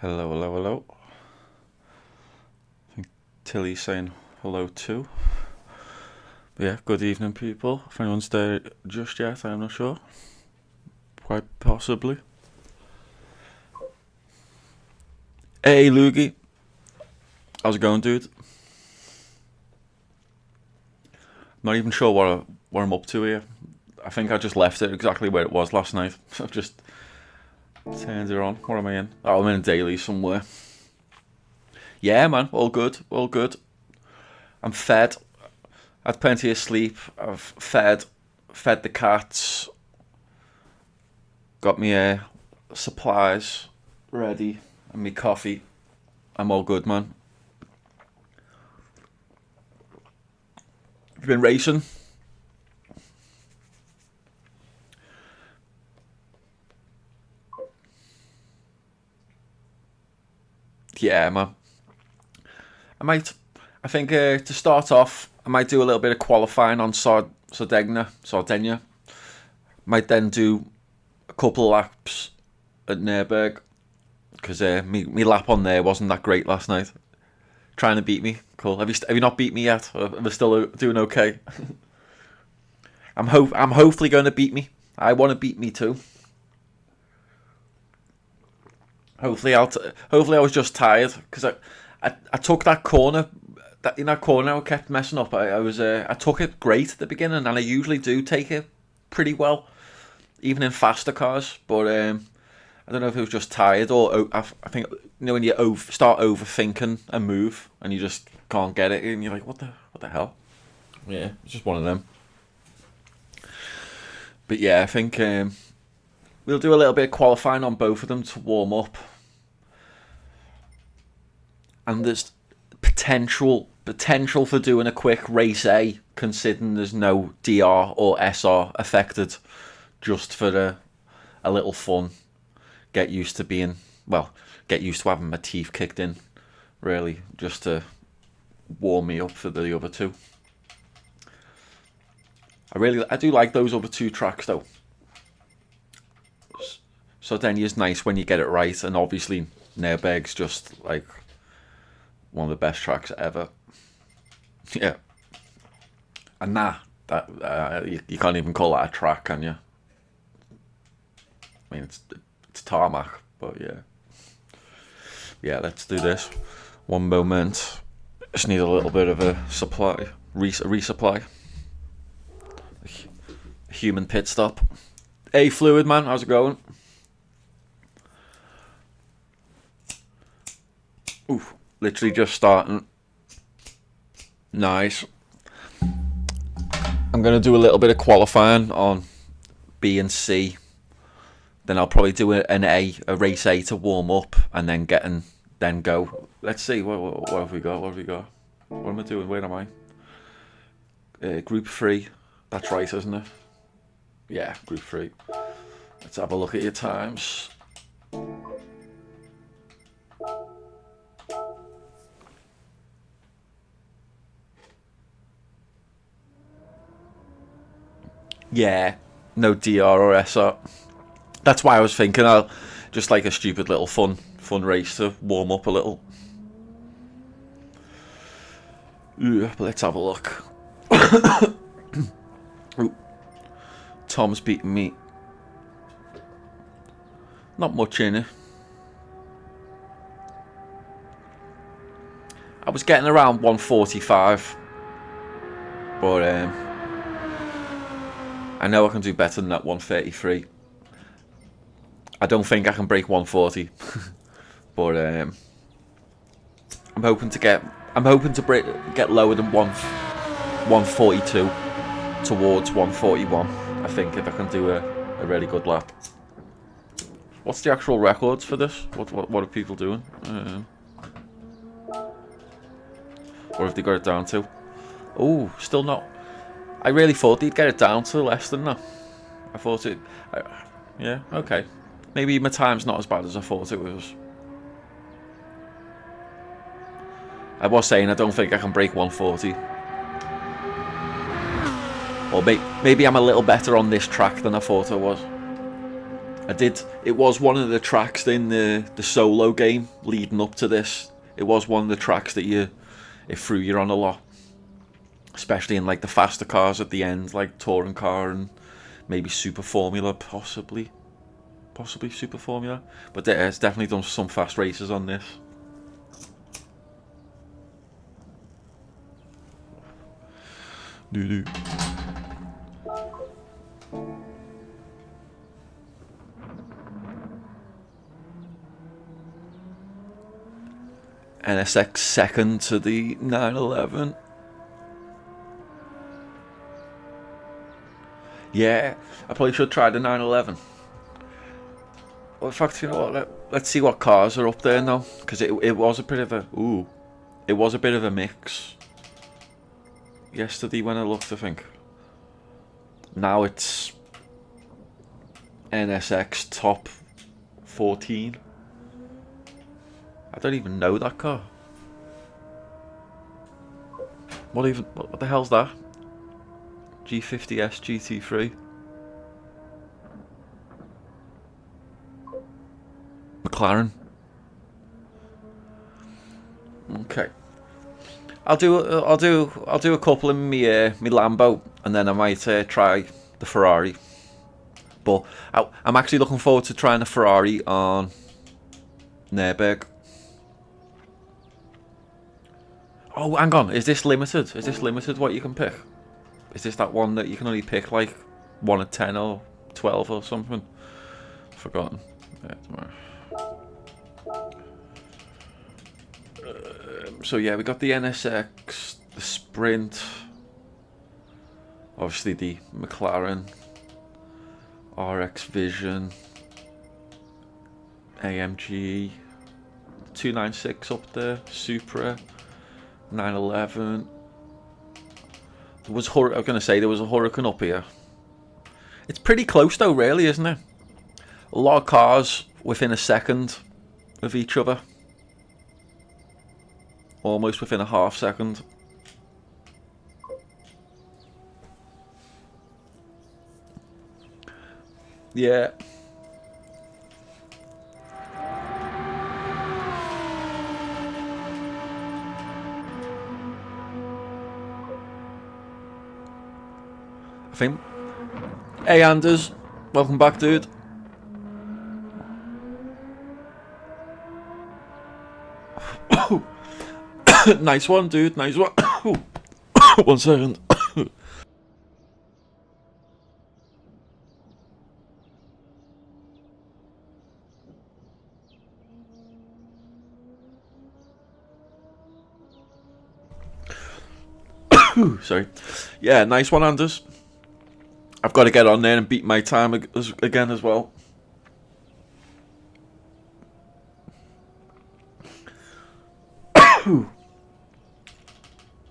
Hello, hello, hello. I think Tilly's saying hello too. But yeah, good evening, people. If anyone's there just yet, I'm not sure. Quite possibly. Hey, Loogie. How's it going, dude? Not even sure what I'm up to here. I think I just left it exactly where it was last night. I've just turned it on. What am I in? Oh, I'm in a daily somewhere. Yeah, man. All good. All good. I'm fed. I've had plenty of sleep. I've fed the cats. Got me supplies ready and me coffee. I'm all good, man. Have you been racing? Yeah, man. I think to start off, I might do a little bit of qualifying on Sardegna. Might then do a couple of laps at Nürburgring, because me lap on there wasn't that great last night. Trying to beat me. Cool. Have you not beat me yet? Am I still doing okay? I'm hopefully going to beat me. I want to beat me too. Hopefully I was just tired, because I took that corner. In that corner I kept messing up. I took it great at the beginning, and I usually do take it pretty well, even in faster cars. But I don't know if it was just tired, or I think when you start overthinking a move and you just can't get it, and you're like, what the hell? Yeah, it's just one of them. But yeah, I think we'll do a little bit of qualifying on both of them to warm up, and there's potential for doing a quick race A, considering there's no DR or SR affected, just for a little fun. Get used to having my teeth kicked in, really, just to warm me up for the other two. I do like those other two tracks though. Sardegna's nice when you get it right, and obviously Nürburgring's just like one of the best tracks ever. Yeah, and you can't even call that a track, can you? I mean, it's tarmac, but yeah. Let's do this. One moment. Just need a little bit of a resupply. A human pit stop. Hey, Fluid man, how's it going? Oof, literally just starting. Nice. I'm going to do a little bit of qualifying on B and C. Then I'll probably do a race A to warm up, and then go. Let's see, what have we got? What am I doing? Where am I? Group 3. That's right, isn't it? Yeah, Group 3. Let's have a look at your times. Yeah, no DR or SR. That's why I was thinking I'll just like a stupid little fun race to warm up a little. But let's have a look. Ooh. Tom's beating me. Not much in it. I was getting around 145, but I know I can do better than that 133. I don't think I can break 140, but I'm hoping to get lower than 142 towards 141. I think, if I can do a really good lap. What's the actual records for this? What are people doing? What have they got it down to? Oh, still not. I really thought they'd get it down to less than that. I thought it. Yeah, okay. Maybe my time's not as bad as I thought it was. I was saying I don't think I can break 140. Or maybe I'm a little better on this track than I thought I was. It was one of the tracks in the solo game leading up to this. It was one of the tracks that it threw you on a lot, especially in like the faster cars at the end, like touring car and maybe Super Formula, possibly Super Formula. But it's definitely done some fast races on this. Doo-doo. NSX second to the 911. Yeah, I probably should try the 911. Well, in fact, you know what? Let's see what cars are up there now, because it was a bit of a mix yesterday when I looked, I think. Now it's NSX top 14. I don't even know that car. What the hell's that? G50S GT3. McLaren. Okay. I'll do a couple in me Lambo, and then I might try the Ferrari. But I'm actually looking forward to trying the Ferrari on Nürburgring. Oh, hang on. Is this limited? Is this limited what you can pick? Is this that one that you can only pick like 1 of 10 or 12 or something? Forgotten. So yeah, we got the NSX, the Sprint, obviously the McLaren, RX Vision, AMG, 296 up there, Supra, 911. I was going to say there was a Huracan up here. It's pretty close though, really, isn't it? A lot of cars within a second of each other. Almost within a half second. Yeah. I think. Hey Anders, welcome back, dude. Nice one, dude. Nice one. 1 second. Sorry. Yeah, nice one, Anders. I've got to get on there and beat my time again as well.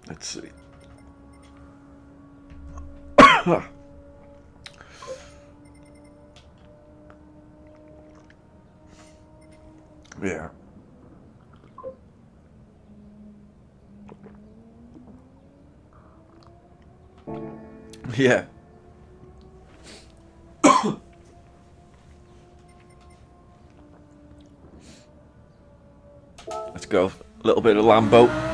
Let's see. Yeah. Yeah. Let's go. A little bit of Lambo.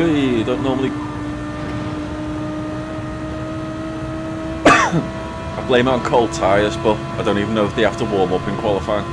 You don't normally. I blame it on cold tyres, but I don't even know if they have to warm up in qualifying.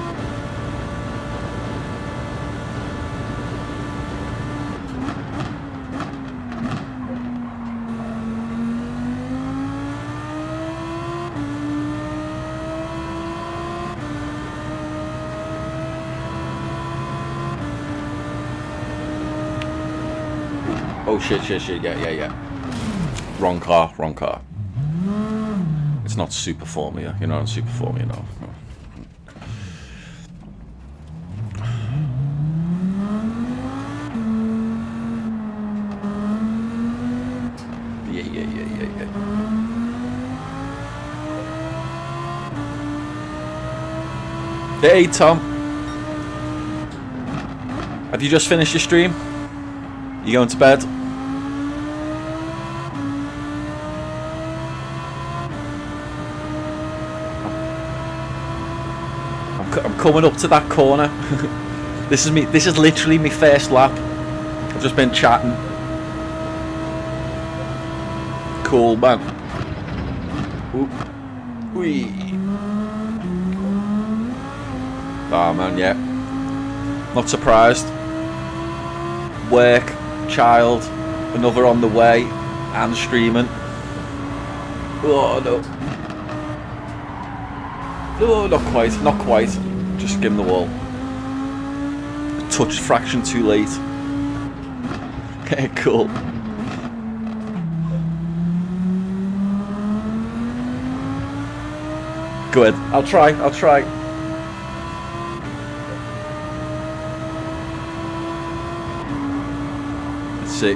Oh shit, yeah. Wrong car. It's not Super Formula, you're not on Super Formula, no. Yeah. Hey Tom, have you just finished your stream? You going to bed? I'm coming up to that corner. This is literally my first lap. I've just been chatting. Cool, man. Whee. Oh man, yeah. Not surprised. Work, child, another on the way, and streaming. Oh no. No, not quite. Just give him the wall. A touch fraction too late. Okay, cool. Go ahead. I'll try. Let's see.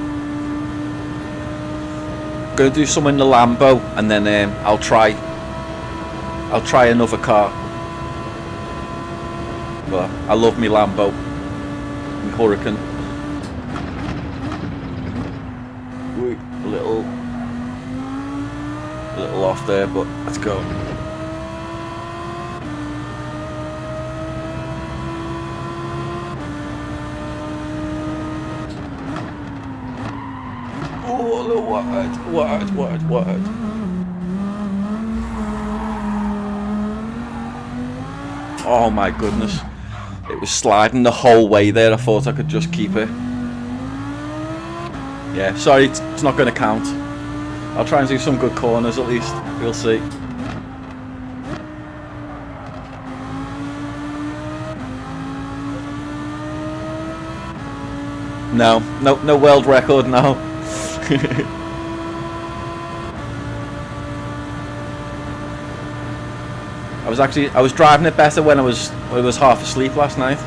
I'm gonna do some in the Lambo, and then I'll try another car. But I love me Lambo, me Hurricane. A little off there, but let's go. Oh, what? Oh my goodness. It was sliding the whole way there. I thought I could just keep it. Yeah, sorry, it's not going to count. I'll try and do some good corners at least. We'll see. No world record now. I was driving it better when I was half asleep last night.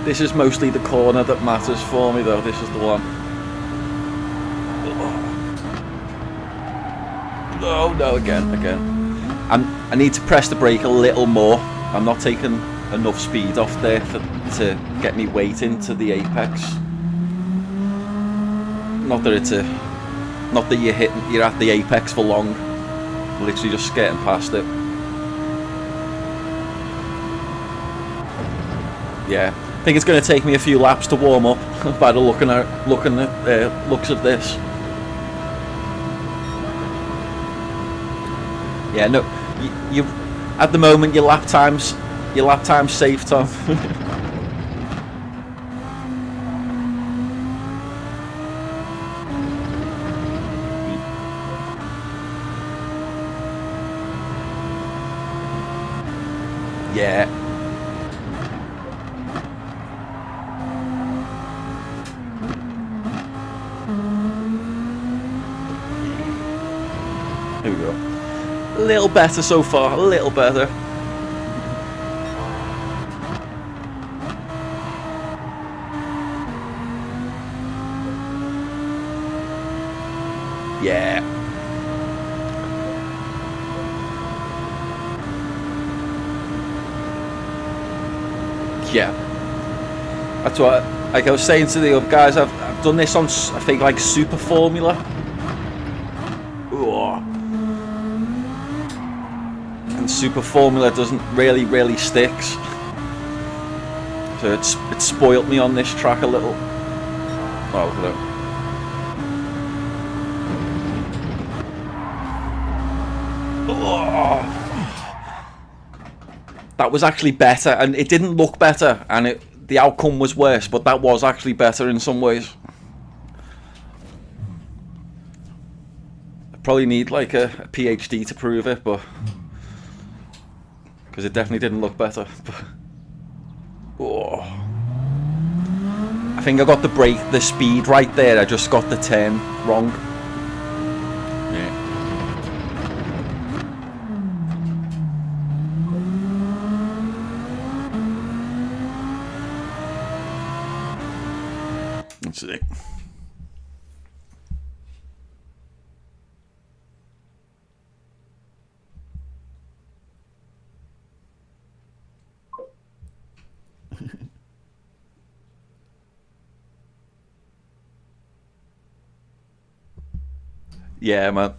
This is mostly the corner that matters for me though. This is the one. No, again. I need to press the brake a little more. I'm not taking enough speed off there to get me weight into the apex. Not that you're at the apex for long. Literally just skating past it. Yeah, I think it's going to take me a few laps to warm up by the looks of this. Yeah, no, you at the moment your lap time's safe, Tom. Yeah. Here we go. A little better so far, a little better. Yeah. Yeah. That's what, like I was saying to the other guys, I've done this on, I think, like Super Formula. Ooh. And Super Formula doesn't really sticks. So it's spoilt me on this track a little. Oh, look at that. That was actually better, and it didn't look better, and the outcome was worse, but that was actually better in some ways. I probably need like a PhD to prove it, but because it definitely didn't look better. Oh. I think I got the speed right there. I just got the turn wrong. Yeah. can see. Yeah, man.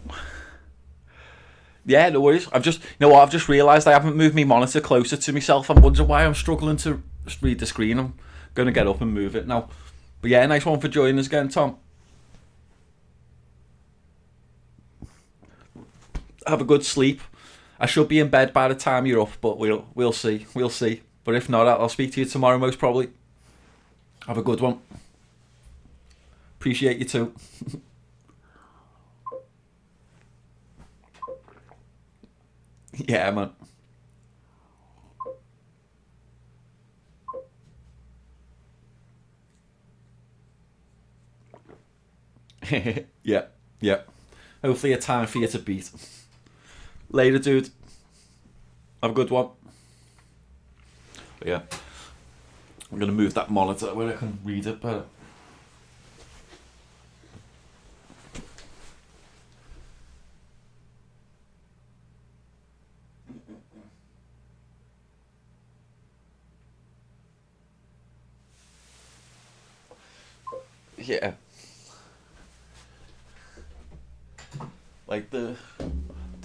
Yeah, no worries. I've just, you know what? I've just realised I haven't moved my monitor closer to myself. I'm wondering why I'm struggling to read the screen. I'm going to get up and move it now. But yeah, nice one for joining us again, Tom. Have a good sleep. I should be in bed by the time you're up, but we'll see. We'll see. But if not, I'll speak to you tomorrow most probably. Have a good one. Appreciate you too. Yeah, man. Yeah, yeah. Hopefully a time for you to beat. Later, dude. Have a good one. But yeah. I'm going to move that monitor where I can read it better. Yeah. Like the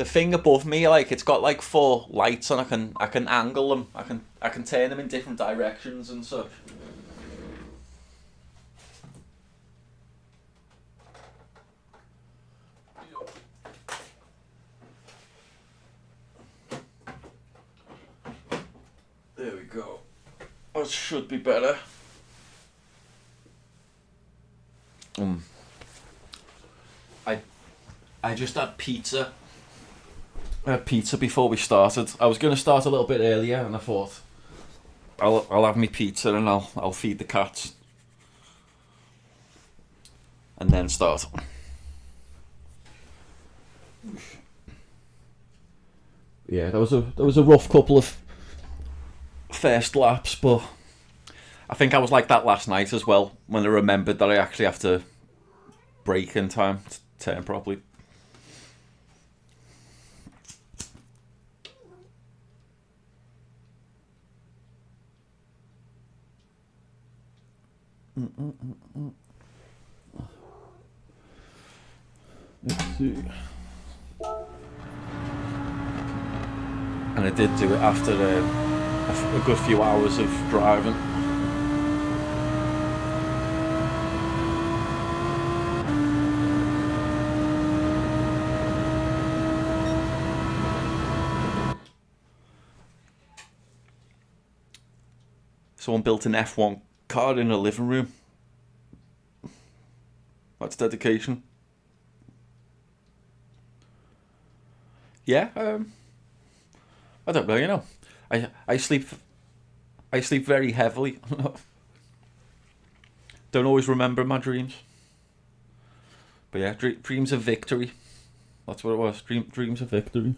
thing above me, like it's got like 4 lights, and I can angle them. I can turn them in different directions and such. There we go. That should be better. I just had pizza. I had pizza before we started. I was going to start a little bit earlier, and I thought I'll have me pizza and I'll feed the cats, and then start. Yeah, that was a rough couple of first laps, but I think I was like that last night as well, when I remembered that I actually have to brake in time to turn properly. Let's see. And I did do it after a good few hours of driving. Someone built an F1 car in a living room. That's dedication. Yeah, I don't know. You know, I sleep very heavily. Don't always remember my dreams. But yeah, dreams of victory. That's what it was. Dreams of victory.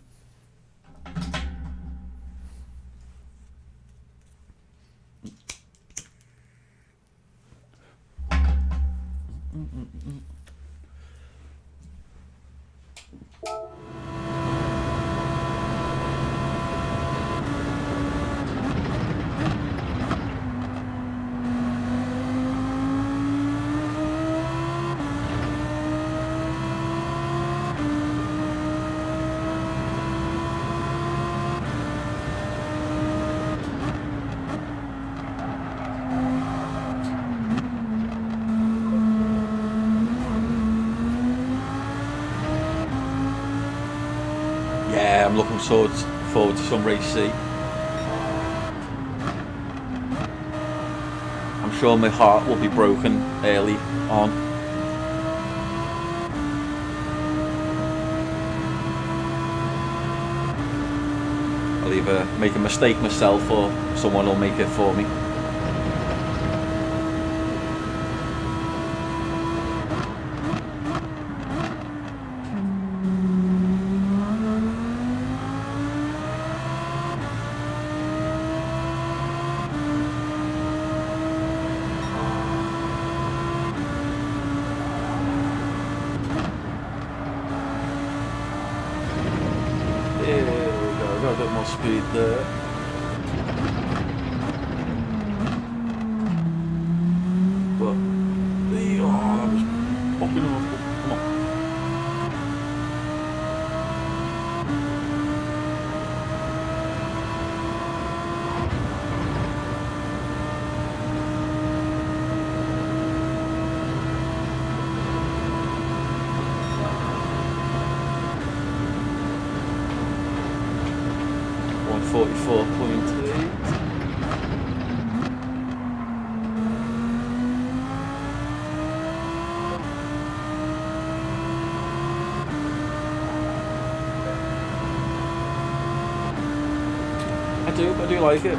Yeah, I'm looking forward to some race C. I'm sure my heart will be broken early on. I'll either make a mistake myself or someone will make it for me. speed there. But that was popping off. Come on. I do like it.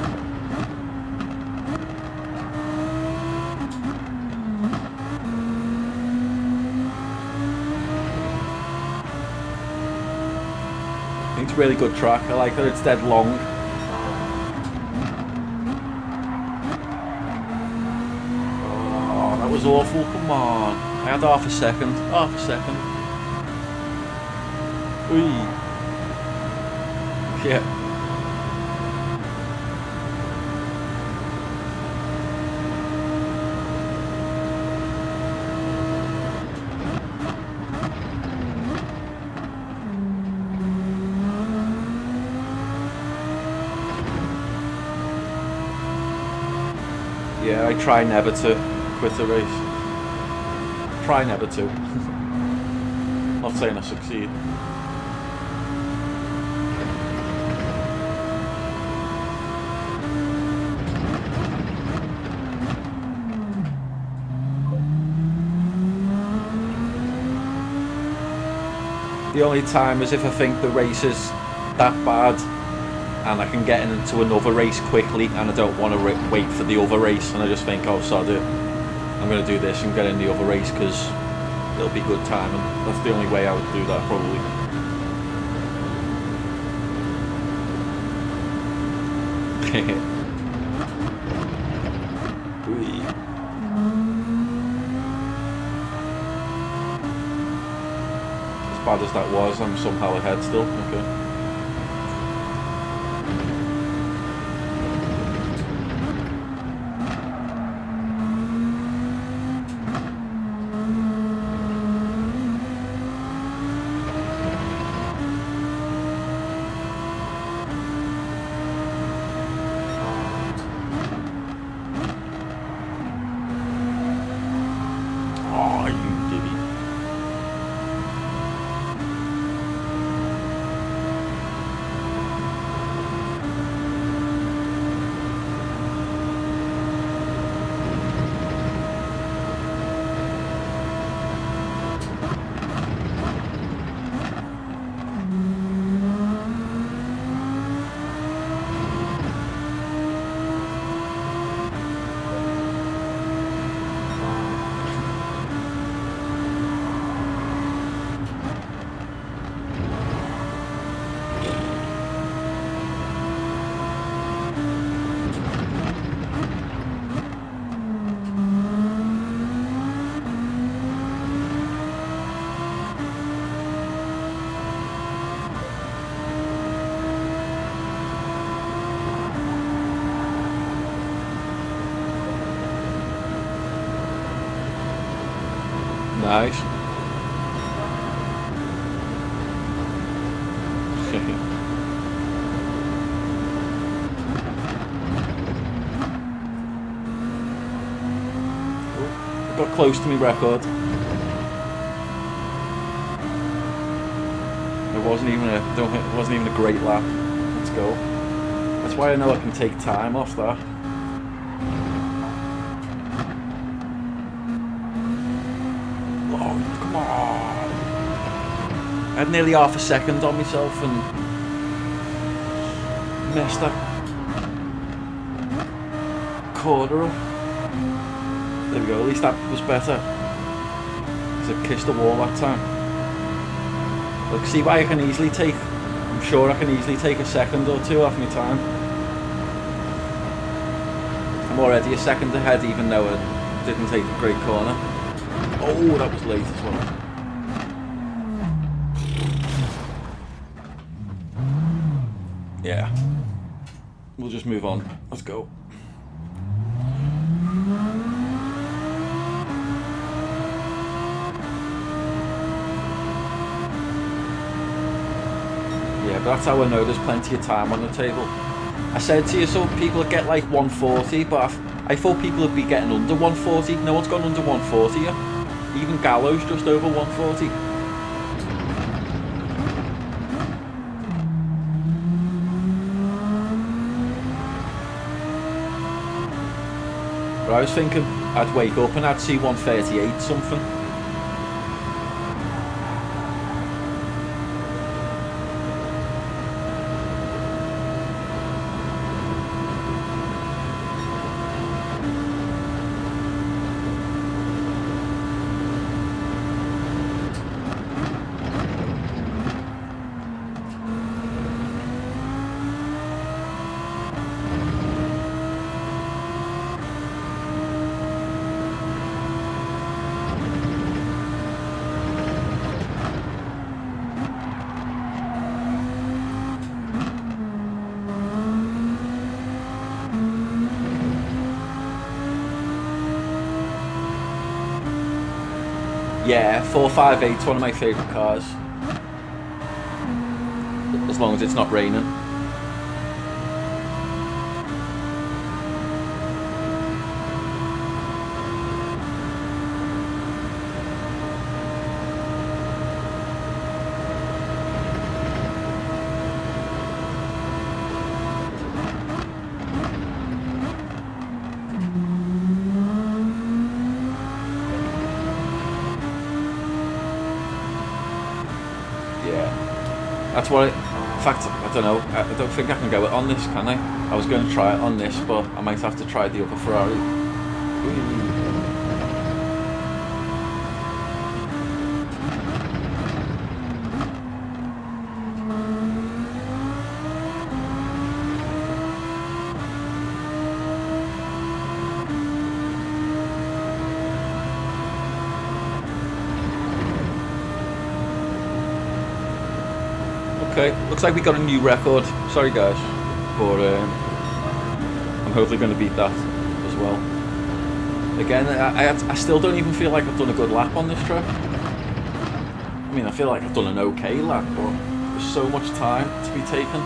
I think it's a really good track. I like that it's dead long. Oh, that was awful. Come on. I had half a second. Half a second. Whee. Yeah. Yeah, I try never to quit a race. Try never to. Not saying I succeed. The only time is if I think the race is that bad and I can get into another race quickly and I don't want to wait for the other race, and I just think, oh sod it, I'm going to do this and get in the other race because it'll be good time, and that's the only way I would do that probably. As bad as that was, I'm somehow ahead still. Okay. Nice. Got close to my record. It wasn't even a great lap. Let's go. That's why I know I can take time off that. Come on. I had nearly half a second on myself and messed that corner up. There we go, at least that was better. Because I kissed the wall that time. Look, see why I can easily take, I'm sure I can easily take a second or two off my time. I'm already a second ahead even though I didn't take a great corner. Oh, that was late as well. Yeah. We'll just move on. Let's go. Yeah, but that's how I know there's plenty of time on the table. I said to you, so people get like 140, but I thought people would be getting under 140. No one's gone under 140 yet. Even Gallo's just over 140. But I was thinking I'd wake up and I'd see 138 something. Yeah, 458's one of my favourite cars. As long as it's not raining. That's what in fact, I don't know, I don't think I can go it on this, can I? I was going to try it on this, but I might have to try the other Ferrari. Okay, looks like we got a new record. Sorry guys, but I'm hopefully going to beat that as well. Again, I still don't even feel like I've done a good lap on this track. I mean, I feel like I've done an okay lap, but there's so much time to be taken.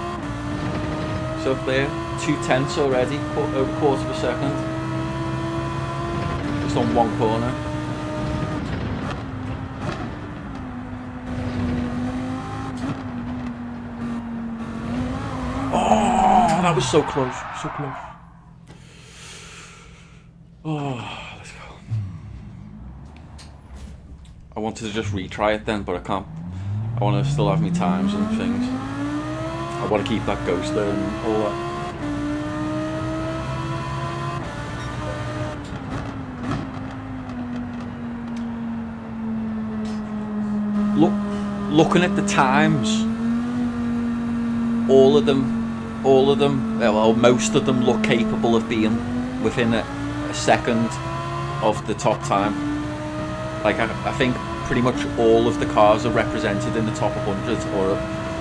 So up there, 2/10 already, over quarter of a second. Just on one corner. That was so close, so close. Oh, let's go. I wanted to just retry it then, but I can't. I want to still have my times and things. I want to keep that ghost there and all that. Looking at the times, all of them, well, most of them look capable of being within a second of the top time. Like, I think pretty much all of the cars are represented in the top 100, or,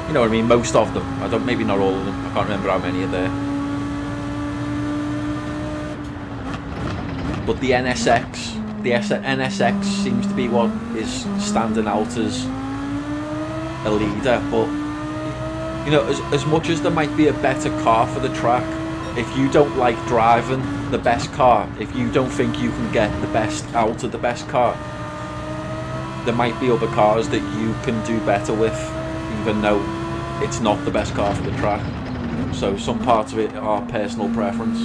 you know what I mean, most of them. Maybe not all of them, I can't remember how many are there. But the NSX seems to be what is standing out as a leader, but you know, as much as there might be a better car for the track, if you don't like driving the best car, if you don't think you can get the best out of the best car, there might be other cars that you can do better with, even though it's not the best car for the track. So some parts of it are personal preference.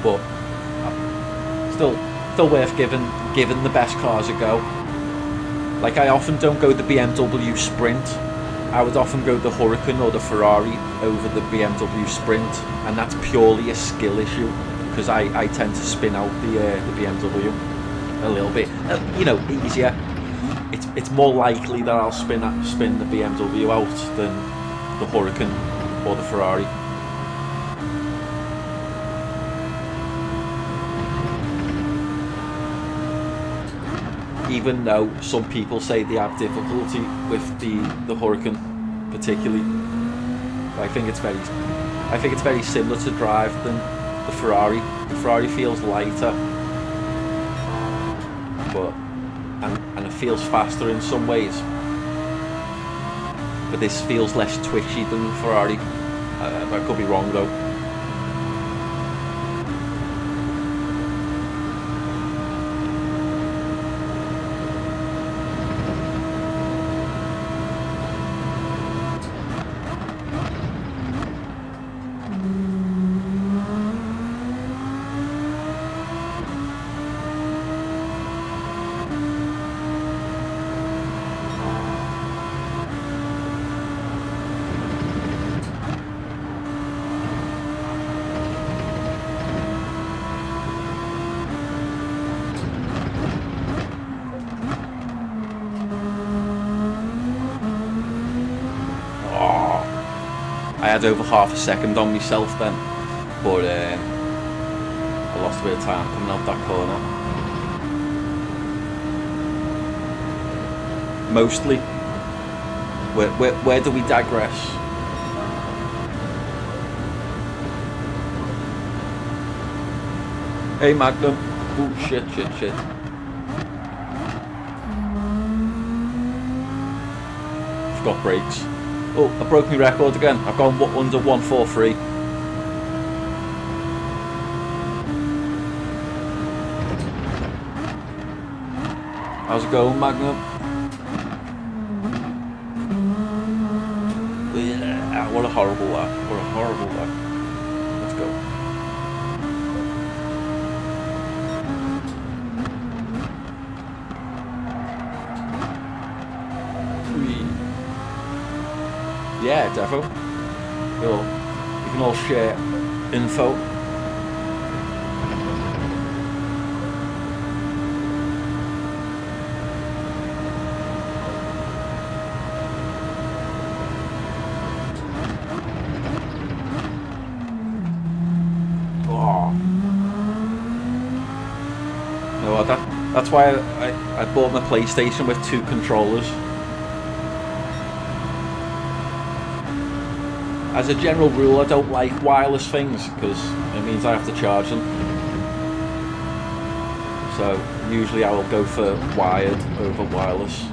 But still worth giving the best cars a go. Like, I often don't go the BMW Sprint. I would often go the Huracan or the Ferrari over the BMW Sprint, and that's purely a skill issue, because I tend to spin out the BMW a little bit. You know, easier. It's more likely that I'll spin the BMW out than the Huracan or the Ferrari. even though some people say they have difficulty with the Huracan, particularly. I think it's very similar to drive than the Ferrari. The Ferrari feels lighter, and it feels faster in some ways. But this feels less twitchy than the Ferrari. I could be wrong though. I had over half a second on myself then, but I lost a bit of time coming out that corner. Mostly. Where do we digress? Hey Magnum. Oh shit. Forgot brakes. Oh, I broke my record again. I've gone under 143. How's it going, Magnum? Yeah, what a horrible lap. Let's go. Yeah, defo. We can all share info. Oh. No, that's why I bought my PlayStation with 2 controllers. As a general rule, I don't like wireless things because it means I have to charge them. So usually I will go for wired over wireless.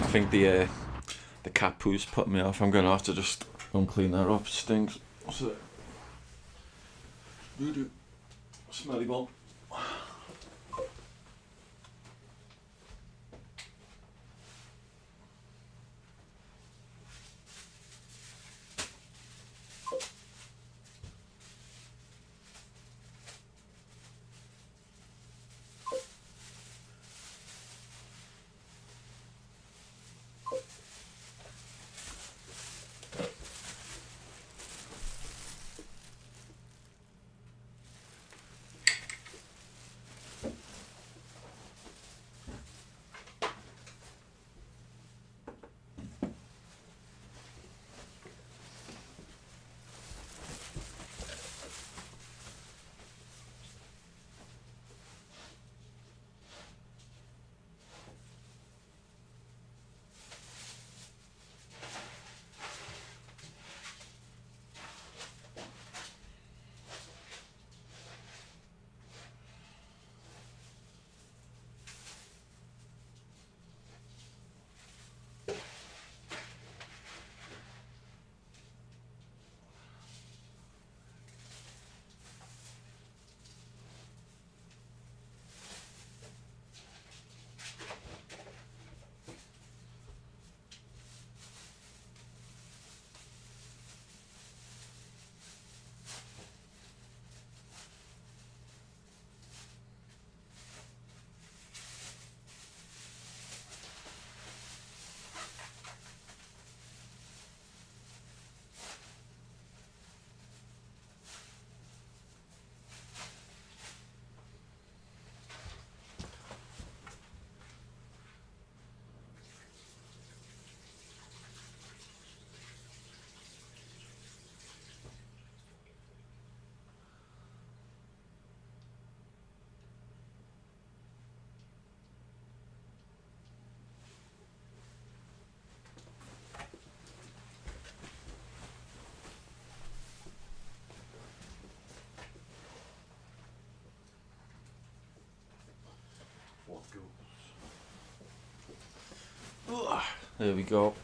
I think the cat poo's putting me off. I'm gonna have to just unclean that up. It stinks. What's it? Smelly ball. There we go.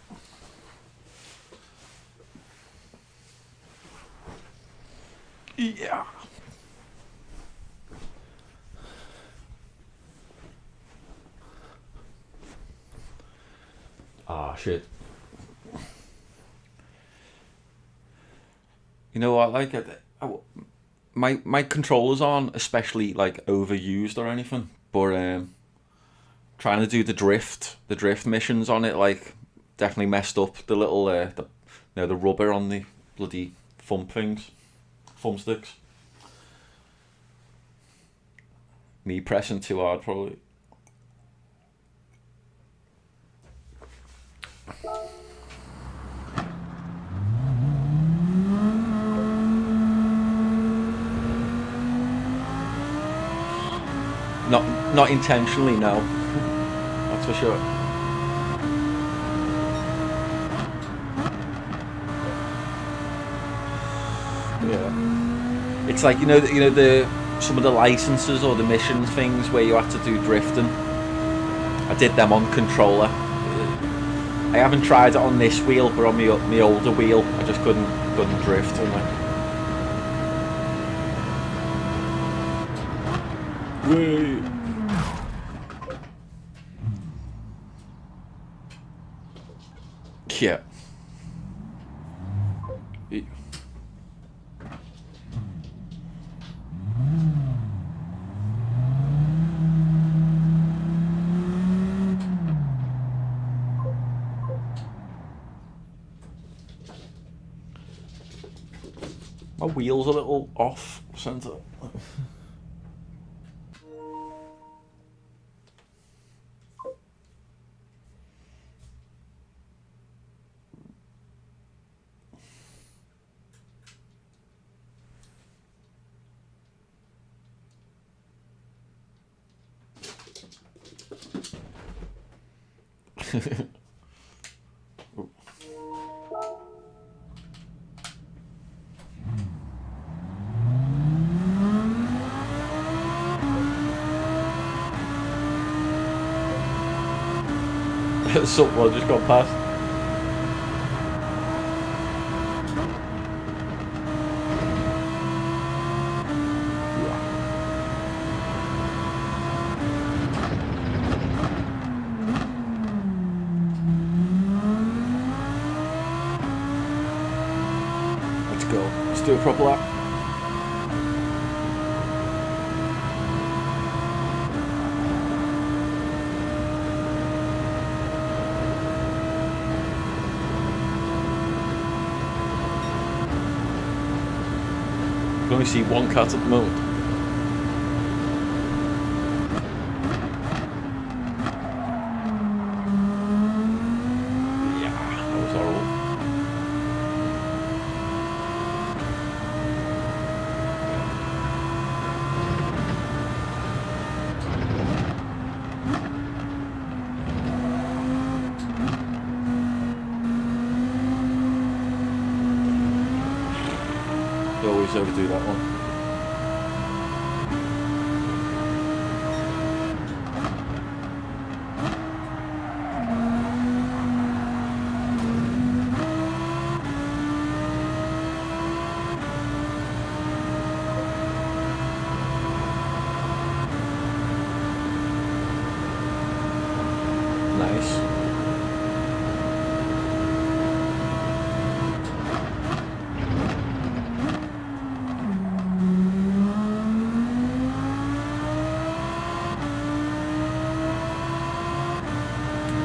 Yeah. Ah, shit. You know what? Like, my controllers aren't especially like overused or anything, but trying to do the drift missions on it, like, definitely messed up the little the rubber on the bloody thumb sticks. Me pressing too hard, probably. Not intentionally, no. That's for sure. Yeah. It's like, the some of the licenses or the mission things where you have to do drifting. I did them on controller. I haven't tried it on this wheel, but on my older wheel, I just couldn't drift. And like, yeah. My wheel's a little off centre. Someone just got past. Let's go. Let's do a proper lap. I can only see one cat at the moment. Yeah, that was horrible. They always overdo that one. Nice.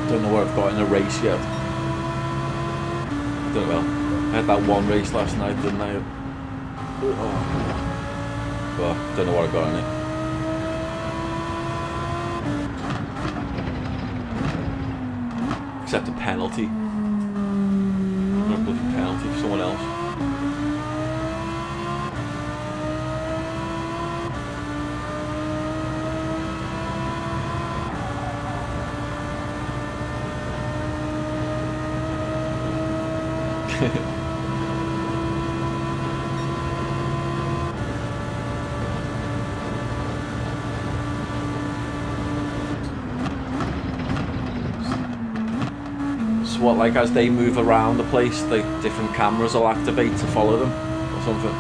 Don't know where I've got in a race yet. Don't know. I had that one race last night, didn't I? Oh. But don't know what I got in it. Except a penalty. Not a bloody penalty for someone else. what, like, as they move around the place, the different cameras will activate to follow them or something.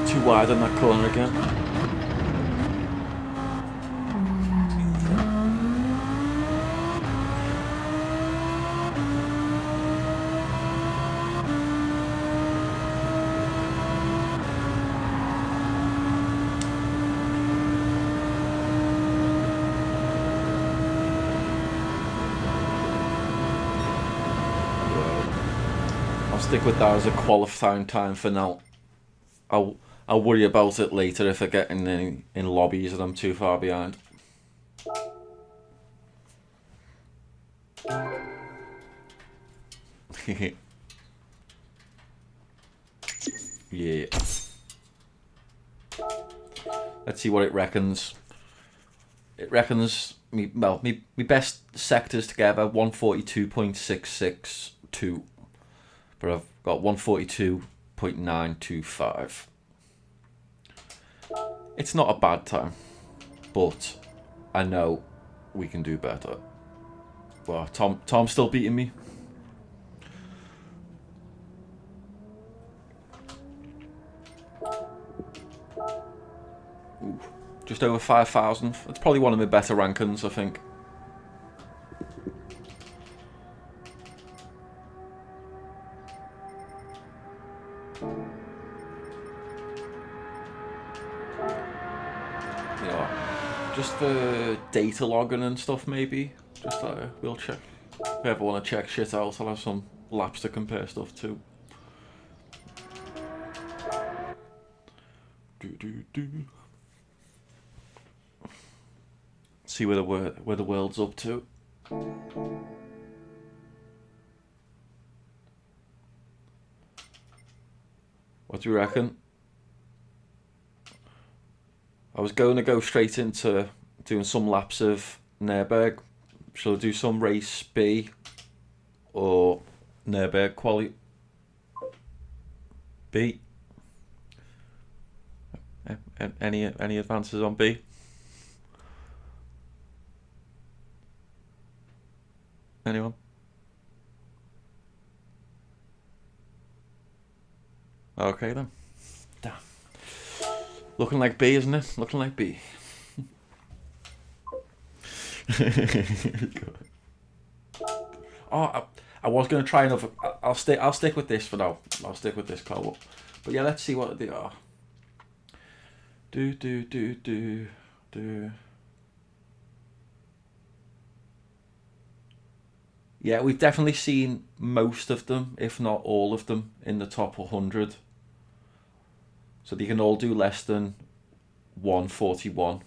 Too wide on that corner again. I'll stick with that as a qualifying time for now. I'll worry about it later if I get in lobbies and I'm too far behind. Yeah. Let's see what it reckons. It reckons me best sectors together 142.662, but I've got 142.925. It's not a bad time, but I know we can do better. Well, Tom's still beating me. Ooh, just over 5,000. That's probably one of my better rankings, I think. Just for data logging and stuff, maybe. Just we'll check. If you ever want to check shit out, I'll have some laps to compare stuff to. See where the world's up to. What do you reckon? I was going to go straight into doing some laps of Nürburg. Shall I do some race B or Nürburg quali? B. Any advances on B? Anyone? Okay then. Damn. Looking like B, isn't it? Looking like B. Oh, I was gonna try another. I'll stick with this for now. I'll stick with this car. But yeah, let's see what they are. Do. Yeah, we've definitely seen most of them, if not all of them, in the top 100. So they can all do less than 141.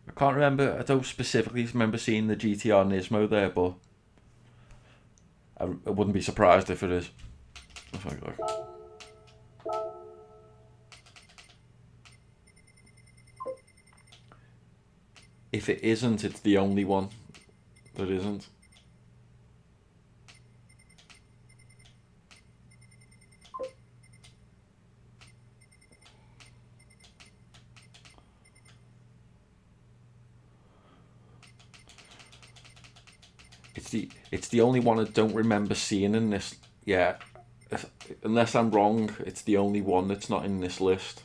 I can't remember. I don't specifically remember seeing the GTR Nismo there, but I wouldn't be surprised if it is. If it isn't, it's the only one that isn't. It's the only one I don't remember seeing in this. Yeah, unless I'm wrong, it's the only one that's not in this list.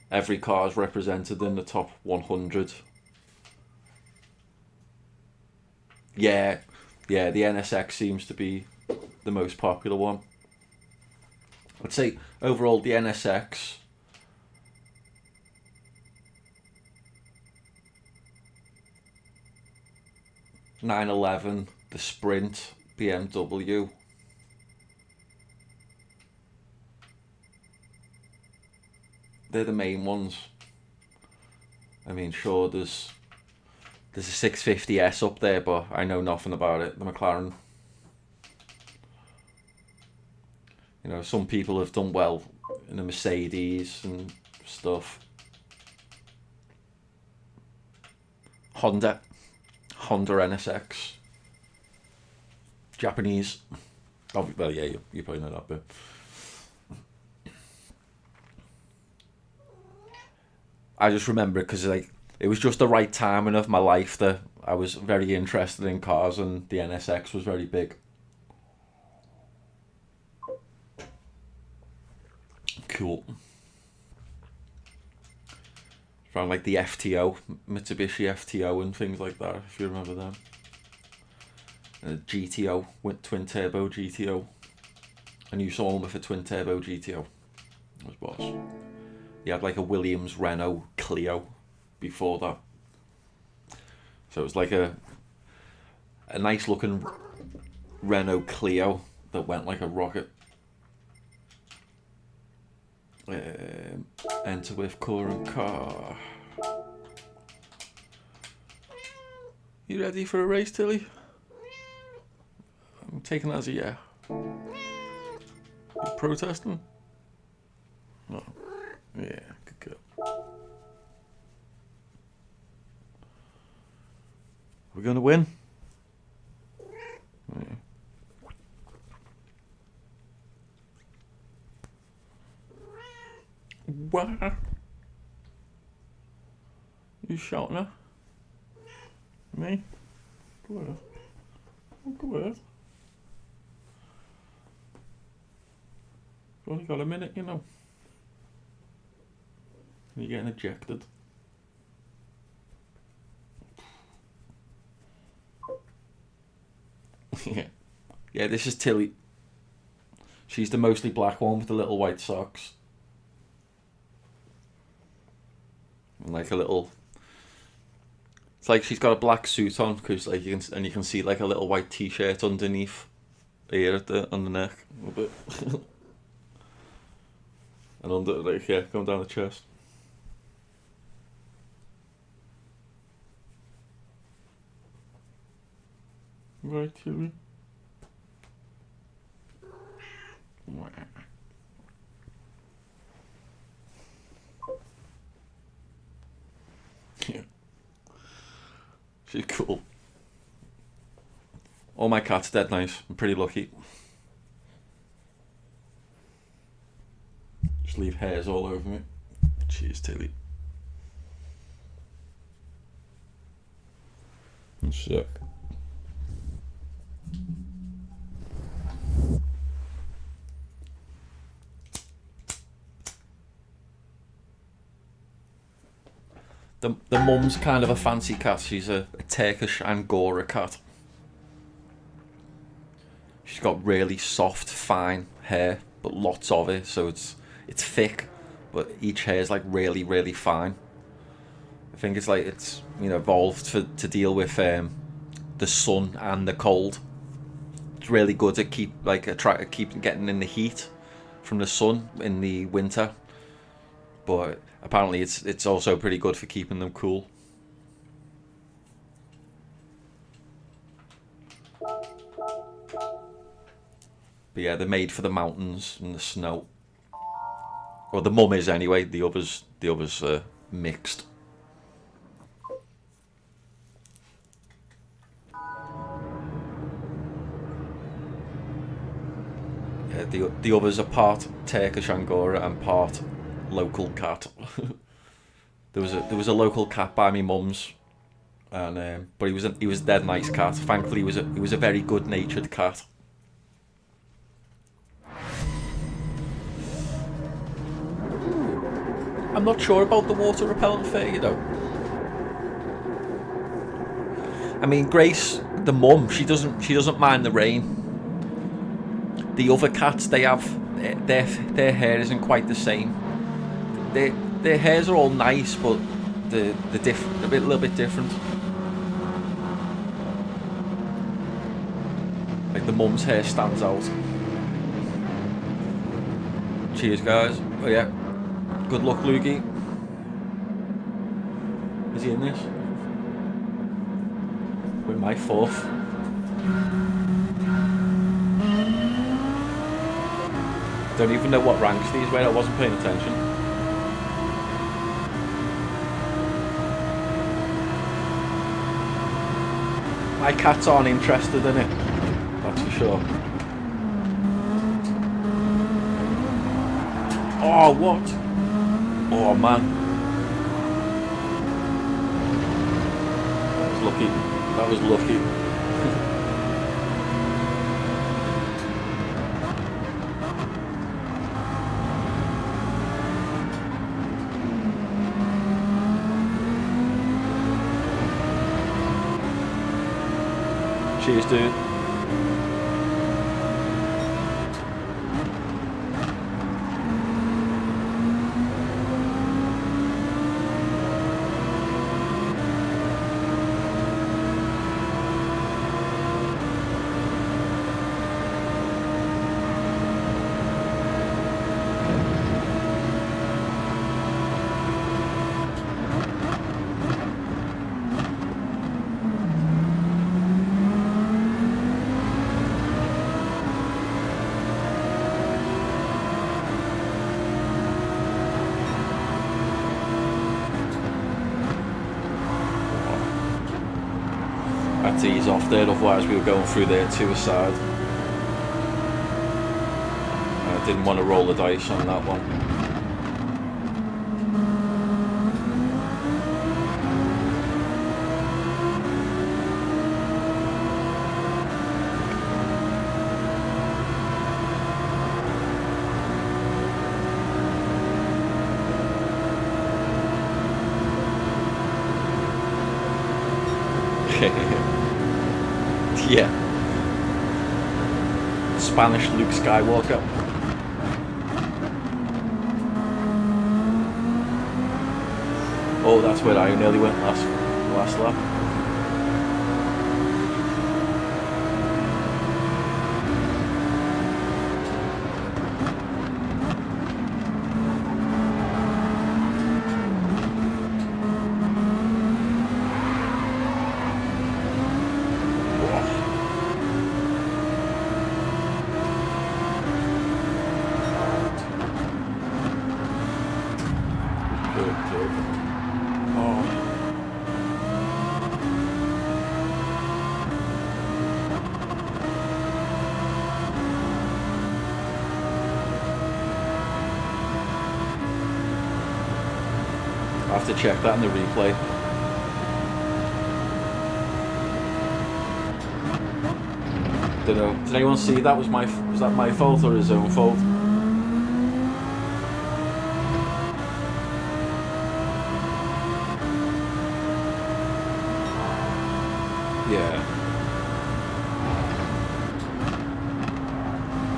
Every car is represented in the top 100. Yeah, the NSX seems to be the most popular one. I'd say overall the NSX, (911), the Sprint, BMW. They're the main ones. I mean, sure, there's a 650S up there, but I know nothing about it. The McLaren. You know, some people have done well in the Mercedes and stuff. Honda NSX. Japanese. Oh, well, yeah, you probably know that bit. I just remember it because it was just the right timing of my life that I was very interested in cars, and the NSX was very big. Cool. Around like the FTO, Mitsubishi FTO and things like that, if you remember them. GTO, with twin turbo GTO. I knew someone with a twin turbo GTO. That was boss. He had like a Williams Renault Clio before that. So it was like a nice looking Renault Clio that went like a rocket. Enter with current car. You ready for a race, Tilly? I'm taking that as a yeah. You protesting? No. Yeah, good girl. We're gonna win? Yeah. What? You shouting at me? Go ahead. Go ahead. You've only got a minute, you know. You're getting ejected. Yeah, this is Tilly. She's the mostly black one with the little white socks. And like a little... It's like she's got a black suit on, cause like you can see like a little white t-shirt underneath here on the neck a bit. And under, like, yeah, going down the chest. Right, Tilly. Yeah. All my cats dead nice. I'm pretty lucky. Just leave hairs all over me. Cheers, Tilly. One sec. The mum's kind of a fancy cat. She's a Turkish Angora cat. She's got really soft, fine hair, but lots of it, so it's thick, but each hair is like really, really fine. I think it's like it's evolved to deal with the sun and the cold. It's really good to keep getting in the heat from the sun in the winter, but apparently it's also pretty good for keeping them cool. But yeah, they're made for the mountains and the snow. Well, the mum is anyway. The others are mixed. Yeah, the others are part Turkish Angora and part local cat. There was a local cat by me mum's, and but he was a dead nice cat. Thankfully, he was a very good natured cat. I'm not sure about the water repellent fair, I mean, Grace, the mum, she doesn't mind the rain. The other cats, they have their hair isn't quite the same. Their hairs are all nice, but they're a little bit different. Like the mum's hair stands out. Cheers, guys. Oh yeah. Good luck, Lukey. Is he in this? We're my fourth. Don't even know what ranks these were. I wasn't paying attention. My cats aren't interested in it. That's for sure. Oh, what? Oh man, that was lucky. That was lucky. Cheers, dude. Had to ease off there, otherwise we were going through there to a side. I didn't want to roll the dice on that one. Yeah. Spanish Luke Skywalker. Oh, that's where I nearly went last lap. I'll have to check that in the replay. Don't know. Did anyone see that? Was that my fault or his own fault? Yeah.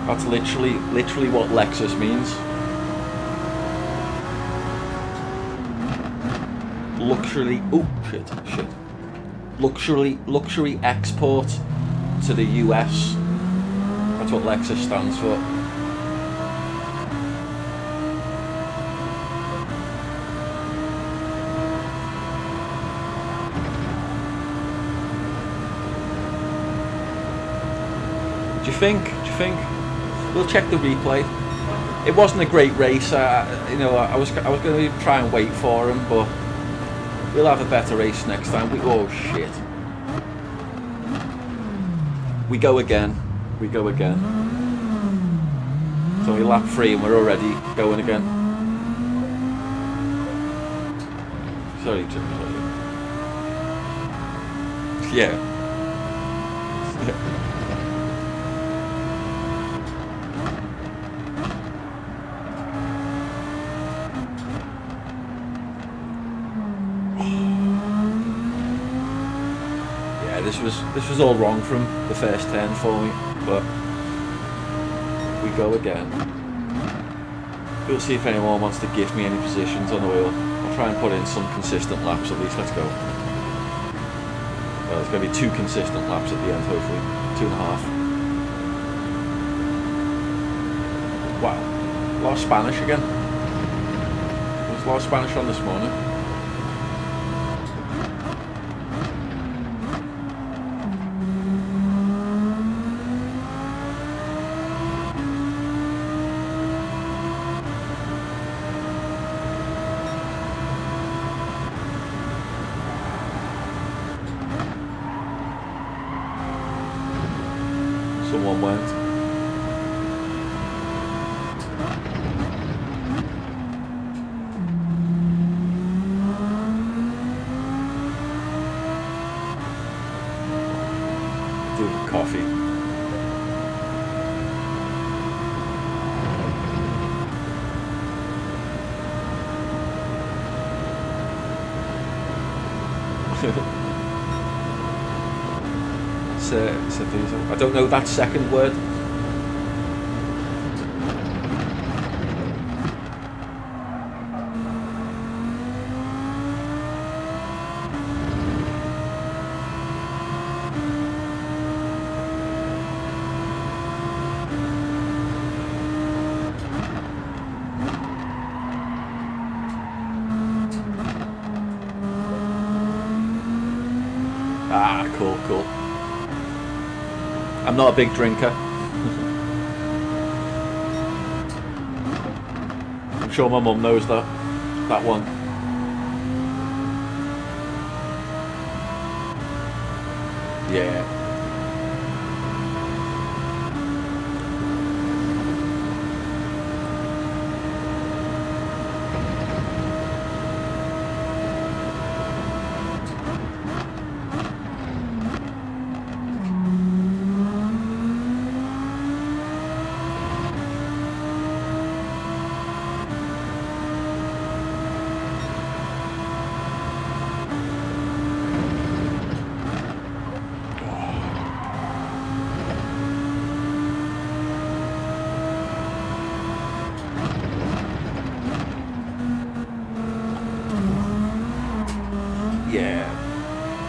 That's literally what Lexus means. Luxury. Oh shit. Luxury export to the US. That's what Lexus stands for. Do you think? We'll check the replay. It wasn't a great race. I was going to try and wait for him, but we'll have a better race next time. Oh shit. We go again. It's only lap 3 and we're already going again. Sorry, Jim. Yeah. This was all wrong from the first turn for me, but we go again. We'll see if anyone wants to give me any positions on the wheel. I'll try and put in some consistent laps at least. Let's go. Well, there's going to be 2 consistent laps at the end, hopefully. 2.5. Wow. A lot of Spanish again. There's a lot of Spanish on this morning. Someone went. Do coffee. I don't know that second word. Ah, cool. I'm not a big drinker. I'm sure my mum knows that one. Yeah.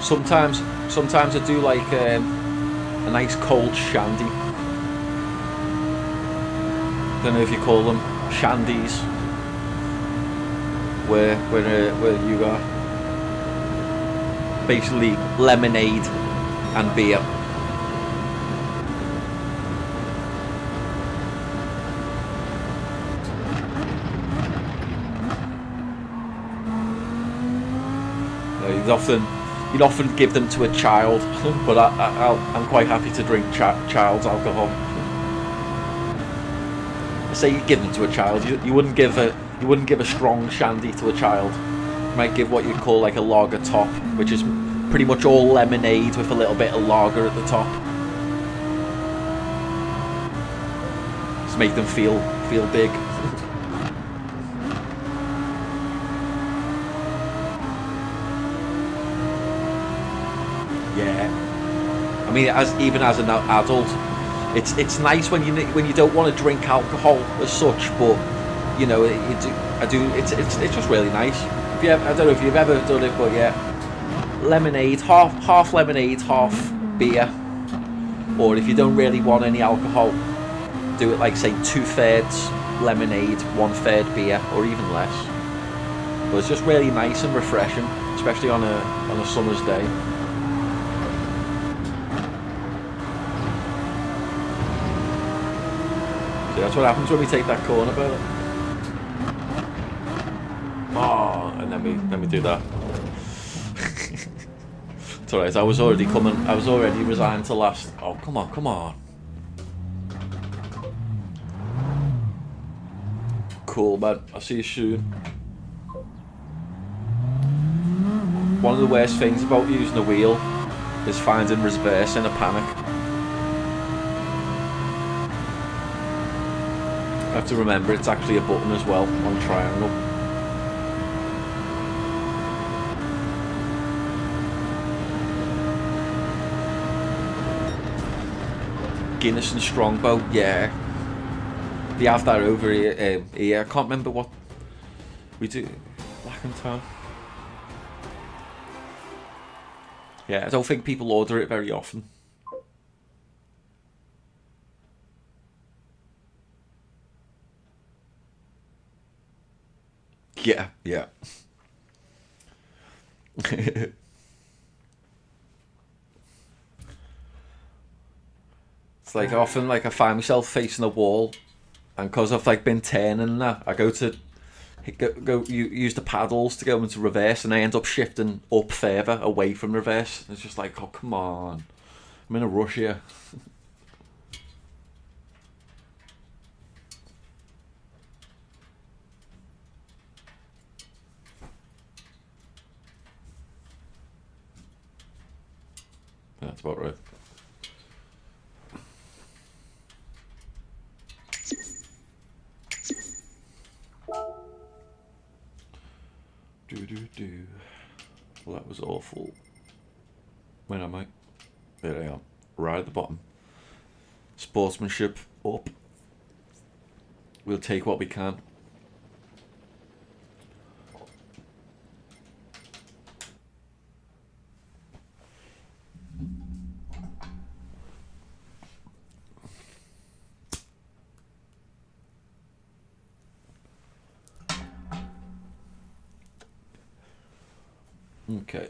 Sometimes I do like a nice cold shandy. Don't know if you call them shandies where you are. Basically lemonade and beer. You'd often give them to a child, but I'm quite happy to drink child's alcohol. I say you give them to a child. You wouldn't give a strong shandy to a child. might give what you call like a lager top, which is pretty much all lemonade with a little bit of lager at the top. Just make them feel big. Yeah, I mean, even as an adult, it's nice when you don't want to drink alcohol as such, but you know, it's just really nice. I don't know if you've ever done it, but yeah, lemonade, half lemonade, half beer, or if you don't really want any alcohol, do it like say 2/3 lemonade, 1/3 beer, or even less. But it's just really nice and refreshing, especially on a summer's day. So that's what happens when we take that corner, Bella. Oh, and then we do that. It's alright, I was already resigned to last. Oh, come on. Cool, man. I'll see you soon. One of the worst things about using a wheel is finding reverse in a panic. I have to remember it's actually a button as well on triangle. Guinness and Strongbow, yeah. They have that over here. I can't remember what we do. Black and Tan. Yeah, I don't think people order it very often. Yeah. It's like often like I find myself facing a wall, and because I've like been turning that, I go use the paddles to go into reverse, and I end up shifting up further away from reverse. It's just like, oh come on, I'm in a rush here. That's about right. Well, that was awful. Where am I? There I am. Right at the bottom. Sportsmanship up. We'll take what we can. Okay.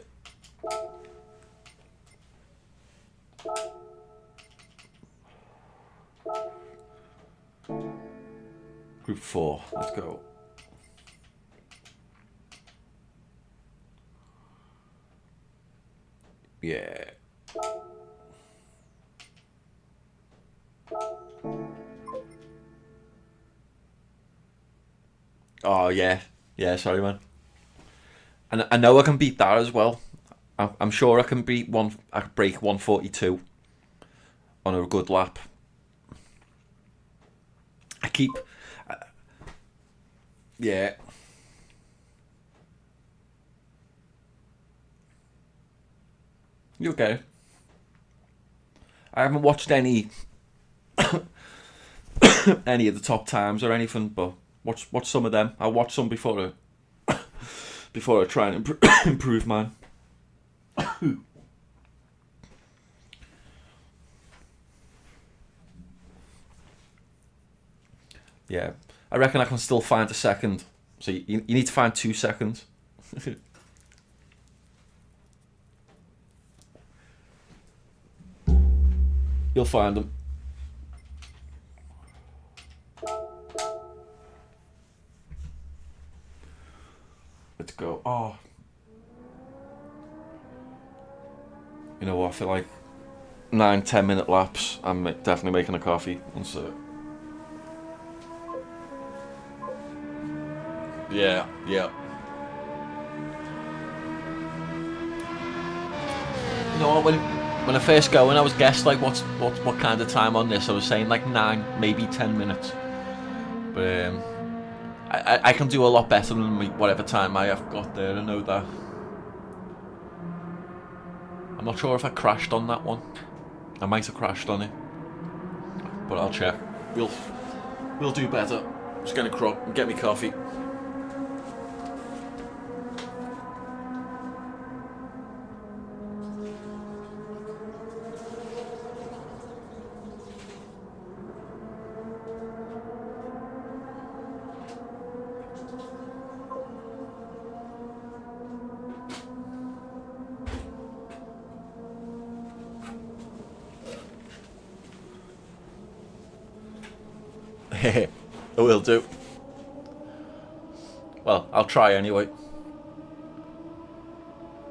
Group 4, let's go. Yeah. Oh yeah, sorry man. And I know I can beat that as well. I'm sure I can break 142 on a good lap. Yeah. You okay? I haven't watched any any of the top times or anything, but watch some of them. I'll watch some before I try and improve mine. Yeah, I reckon I can still find a second. So you need to find 2 seconds. You'll find them. Let's go. Oh. You know what, for like 9-10 minute laps, I'm definitely making a coffee. And so. Yeah. No, when I first go and I was guessed like what kind of time on this, I was saying like 9, maybe 10 minutes. But I can do a lot better than whatever time I have got there. I know that. I'm not sure if I crashed on that one. I might have crashed on it, but I'll check. We'll do better. I'm just gonna crop and get me coffee. I will do. Well, I'll try anyway.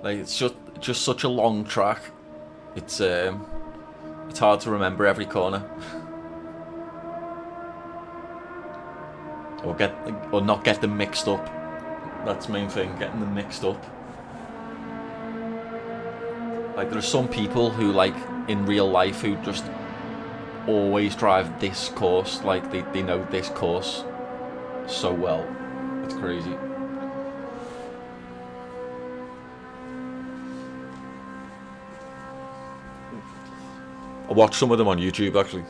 Like it's just such a long track. It's hard to remember every corner. or not get them mixed up. That's the main thing, getting them mixed up. Like there are some people who like in real life who just always drive this course, like they know this course so well. It's crazy. I watched some of them on YouTube actually.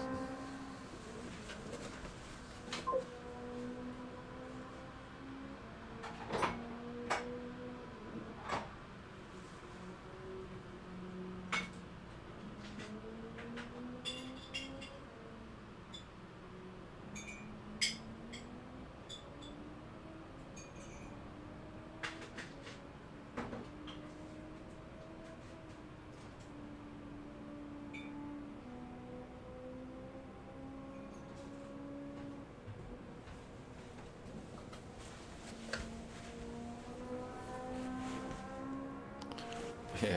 Yeah.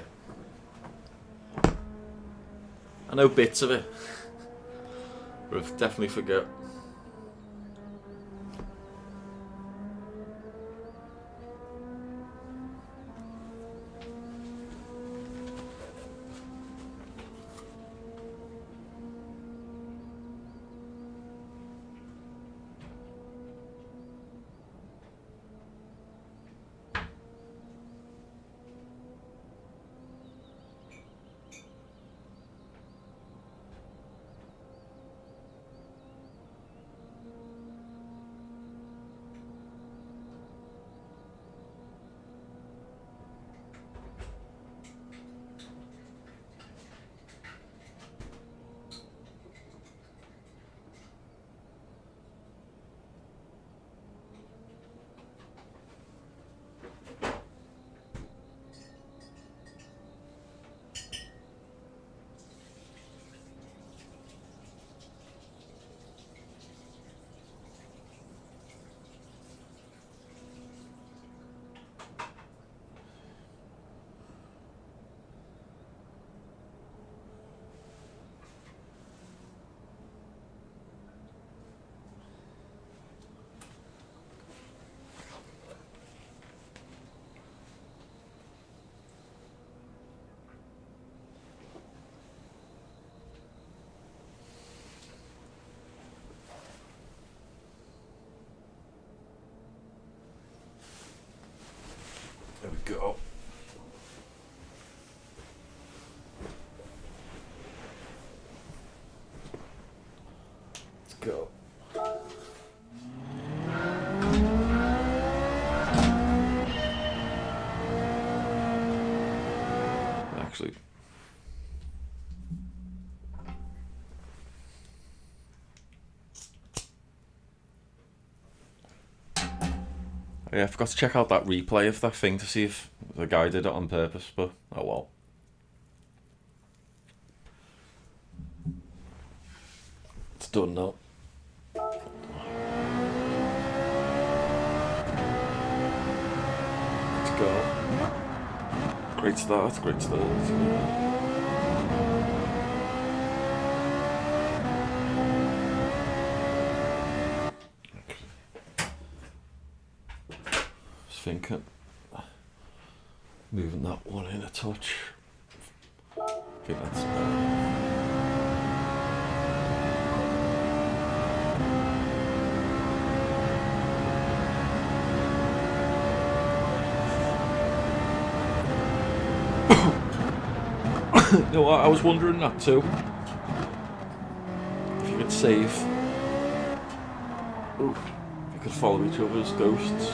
I know bits of it, but I've definitely forgot. There we go. Let's go. Actually, yeah, I forgot to check out that replay of that thing to see if the guy did it on purpose, but oh well. It's done now. Let's go. Great start, great start. Thinking moving that one in a touch. Okay, that's you know what, I was wondering that too. If you could save. Ooh, if you could follow each other's ghosts.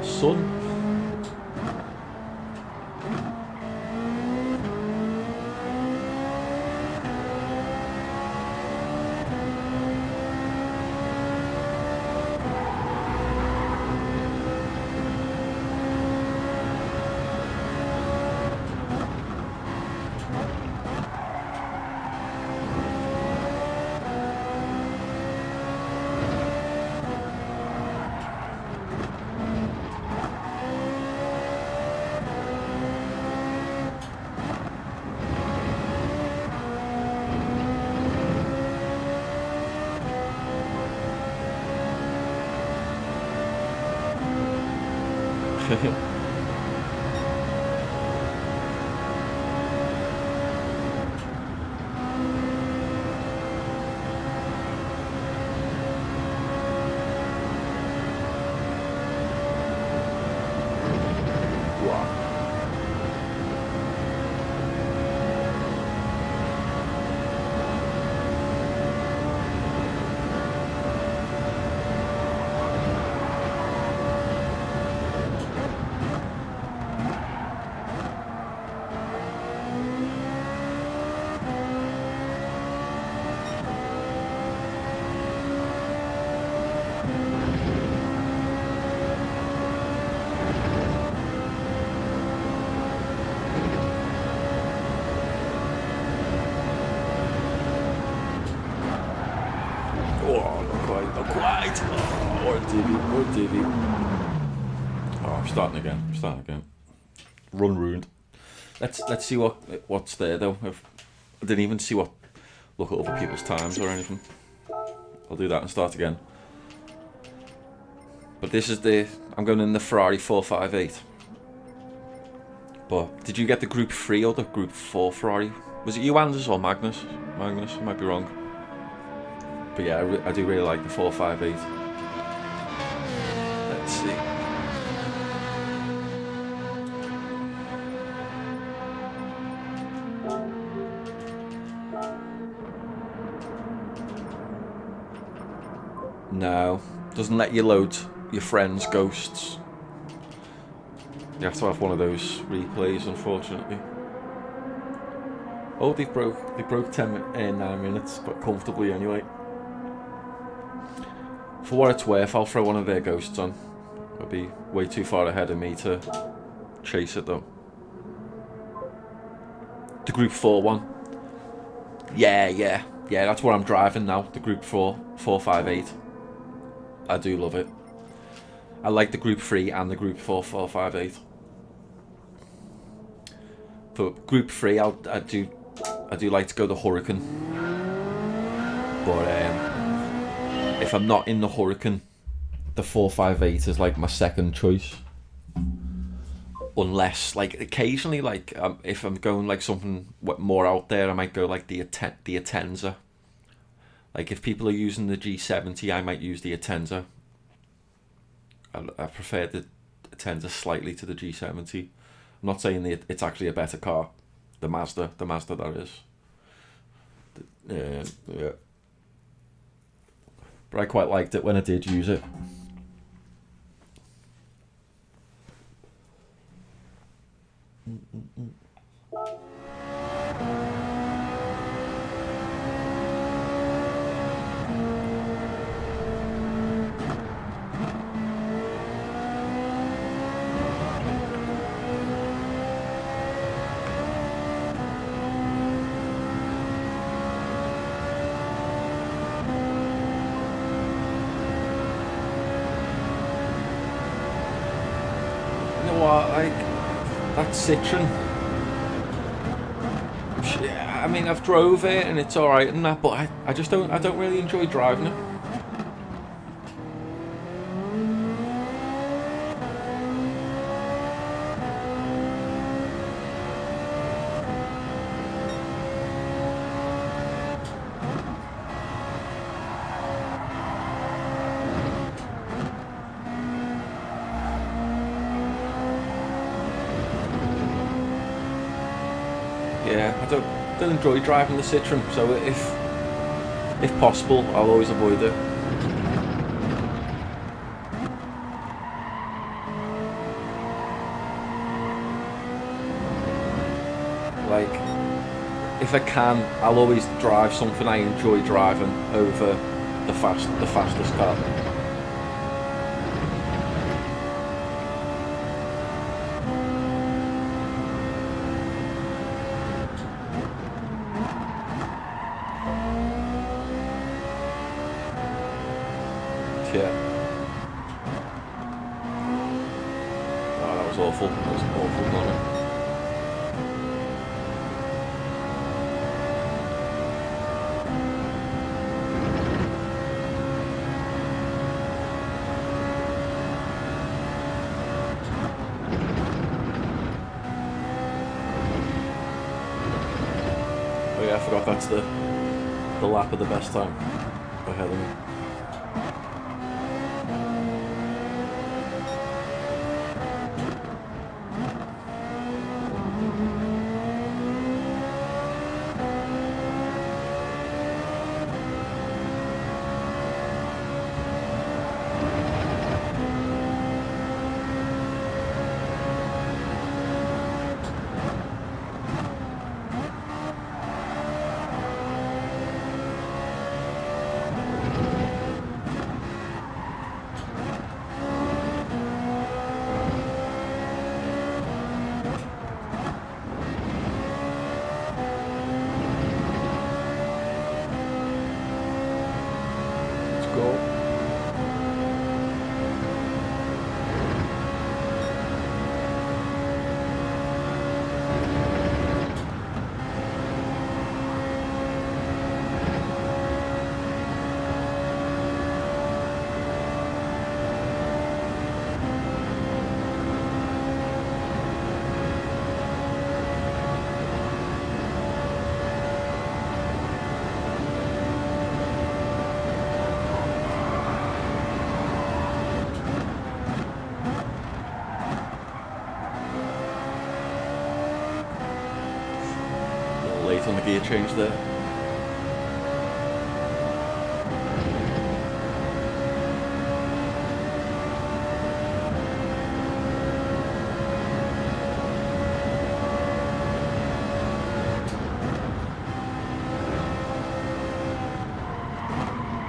Sun. Not quite. Oh, or divvy. Oh, I'm starting again. Run ruined. Let's see what's there though. I didn't even see what. Look at other people's times or anything. I'll do that and start again. But this is I'm going in the Ferrari 458. But did you get the Group 3 or the Group 4 Ferrari? Was it you, Anders, or Magnus? Magnus, I might be wrong. But yeah, I do really like the 458. Let's see. No, doesn't let you load your friends' ghosts. You have to have one of those replays, unfortunately. Oh, they broke 9 minutes, but comfortably anyway. For what it's worth, I'll throw one of their ghosts on. It'll be way too far ahead of me to chase it though. The Group 4 one. Yeah, that's what I'm driving now, the Group 458. I do love it. I like the Group 3 and the Group 4 458. But Group 3, I do like to go the Hurricane. But if I'm not in the Hurricane, the 458 is like my second choice. Unless, like, occasionally, like, if I'm going like something more out there, I might go like the Atenza. Like, if people are using the G70, I might use the Atenza. I prefer the Atenza slightly to the G70. I'm not saying it's actually a better car. The Mazda that is. Yeah. But I quite liked it when I did use it. Like that Citroen, I mean, I've drove it and it's alright and that, but I just don't really enjoy driving it. Yeah, I don't enjoy driving the Citroen, so if possible, I'll always avoid it. Like, if I can, I'll always drive something I enjoy driving over the fastest car. Yeah. Oh, that was awful. That was awful, Connor. Oh yeah, I forgot that's the lap of the best time ahead of me. Late on the gear change there.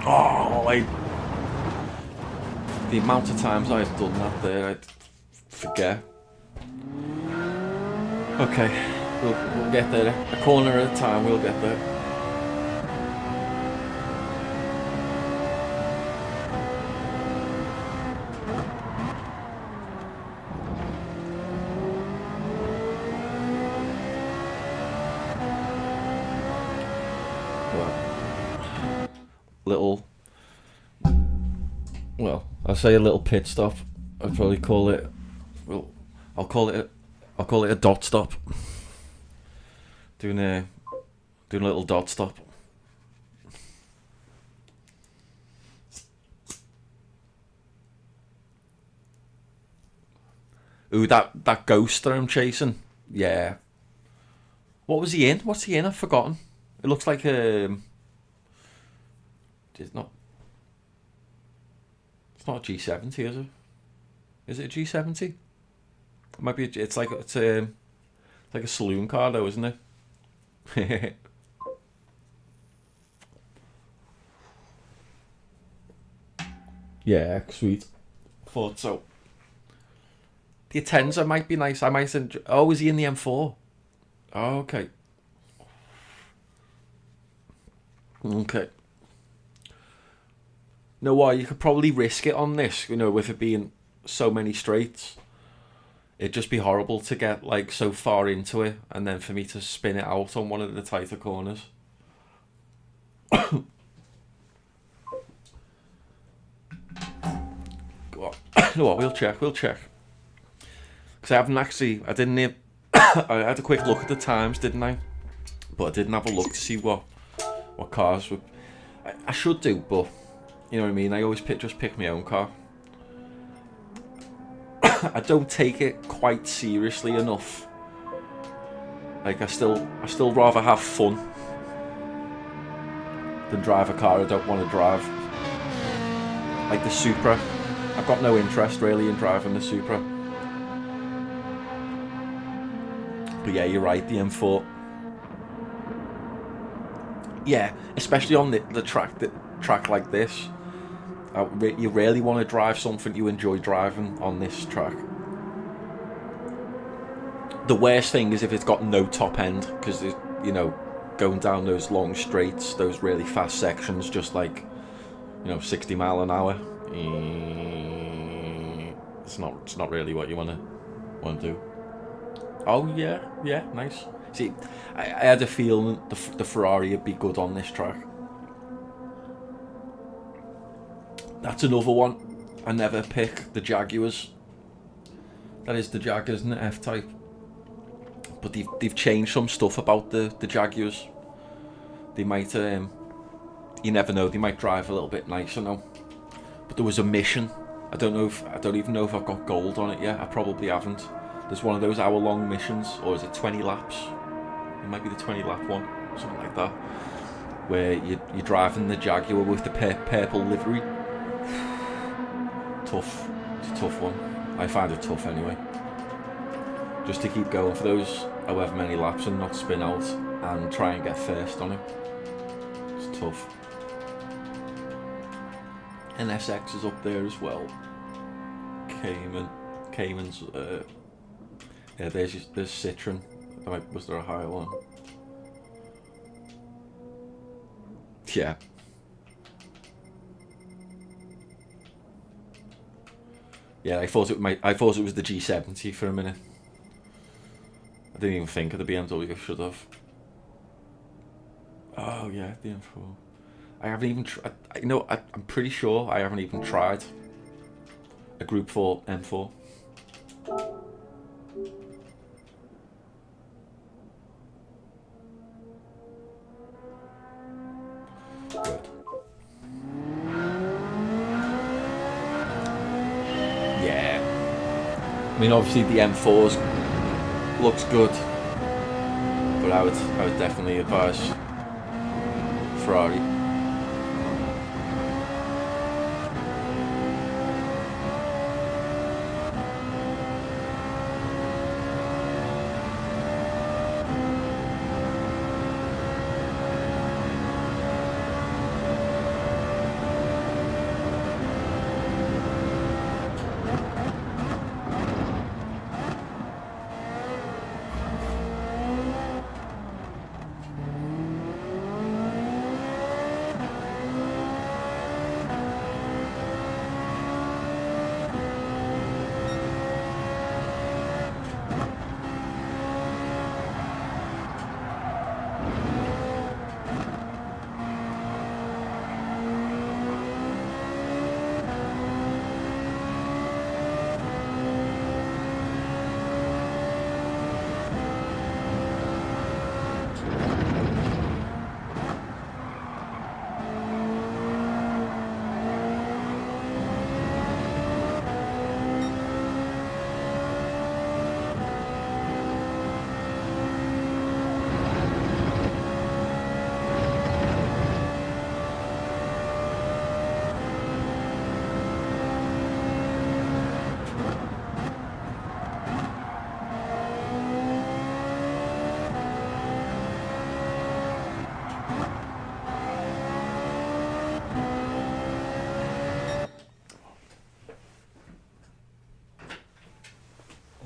Oh, the amount of times I've done that there, I'd forget. Okay. We'll get there. A corner at a time, we'll get there. little, well, I'll say a little pit stop. I'd probably call it, well, I'll call it a dot stop. Doing a little dot stop. Ooh, that ghost that I'm chasing. Yeah. What was he in? What's he in? I've forgotten. It looks like it's not a G70, is it? Is it a G70? It might be. It's like a saloon car, though, isn't it? Yeah, sweet. Thought so. The Atenza might be nice. I might enjoy. Oh, is he in the M4? Oh, okay. Okay. Know what? You could probably risk it on this. With it being so many straights, it'd just be horrible to get like so far into it, and then for me to spin it out on one of the tighter corners. You know what? We'll check. Because I didn't have, I had a quick look at the times, didn't I? But I didn't have a look to see what cars were. I should do, but you know what I mean? I always just pick my own car. I don't take it quite seriously enough. Like I still rather have fun than drive a car I don't want to drive. Like the Supra. I've got no interest really in driving the Supra. But yeah, you're right, the M4. Yeah, especially on the track like this. You really want to drive something you enjoy driving on this track. The worst thing is if it's got no top end, because going down those long straights, those really fast sections, just like 60 mile an hour. It's not really what you want to do. Oh yeah, nice. See, I had a feeling the Ferrari would be good on this track. That's another one. I never pick the Jaguars. That is the Jaguars and the F-Type. But they've changed some stuff about the Jaguars. They might, you never know, they might drive a little bit nicer now. But there was a mission. I don't even know if I've got gold on it yet. I probably haven't. There's one of those hour-long missions, or is it 20 laps? It might be the 20-lap one, something like that, where you're driving the Jaguar with the purple livery. Tough. It's a tough one. I find it tough anyway. Just to keep going for those however many laps and not spin out and try and get first on it. It's tough. NSX is up there as well. Cayman's. Yeah, there's Citroen. Was there a higher one? Yeah. Yeah, I thought it was the G70 for a minute. I didn't even think of the BMW. I should have. Oh yeah, the M4. I haven't even tried. I'm pretty sure I haven't even tried a Group 4 M4. Good. Yeah. I mean, obviously the M4's looks good, but I would definitely advise Ferrari.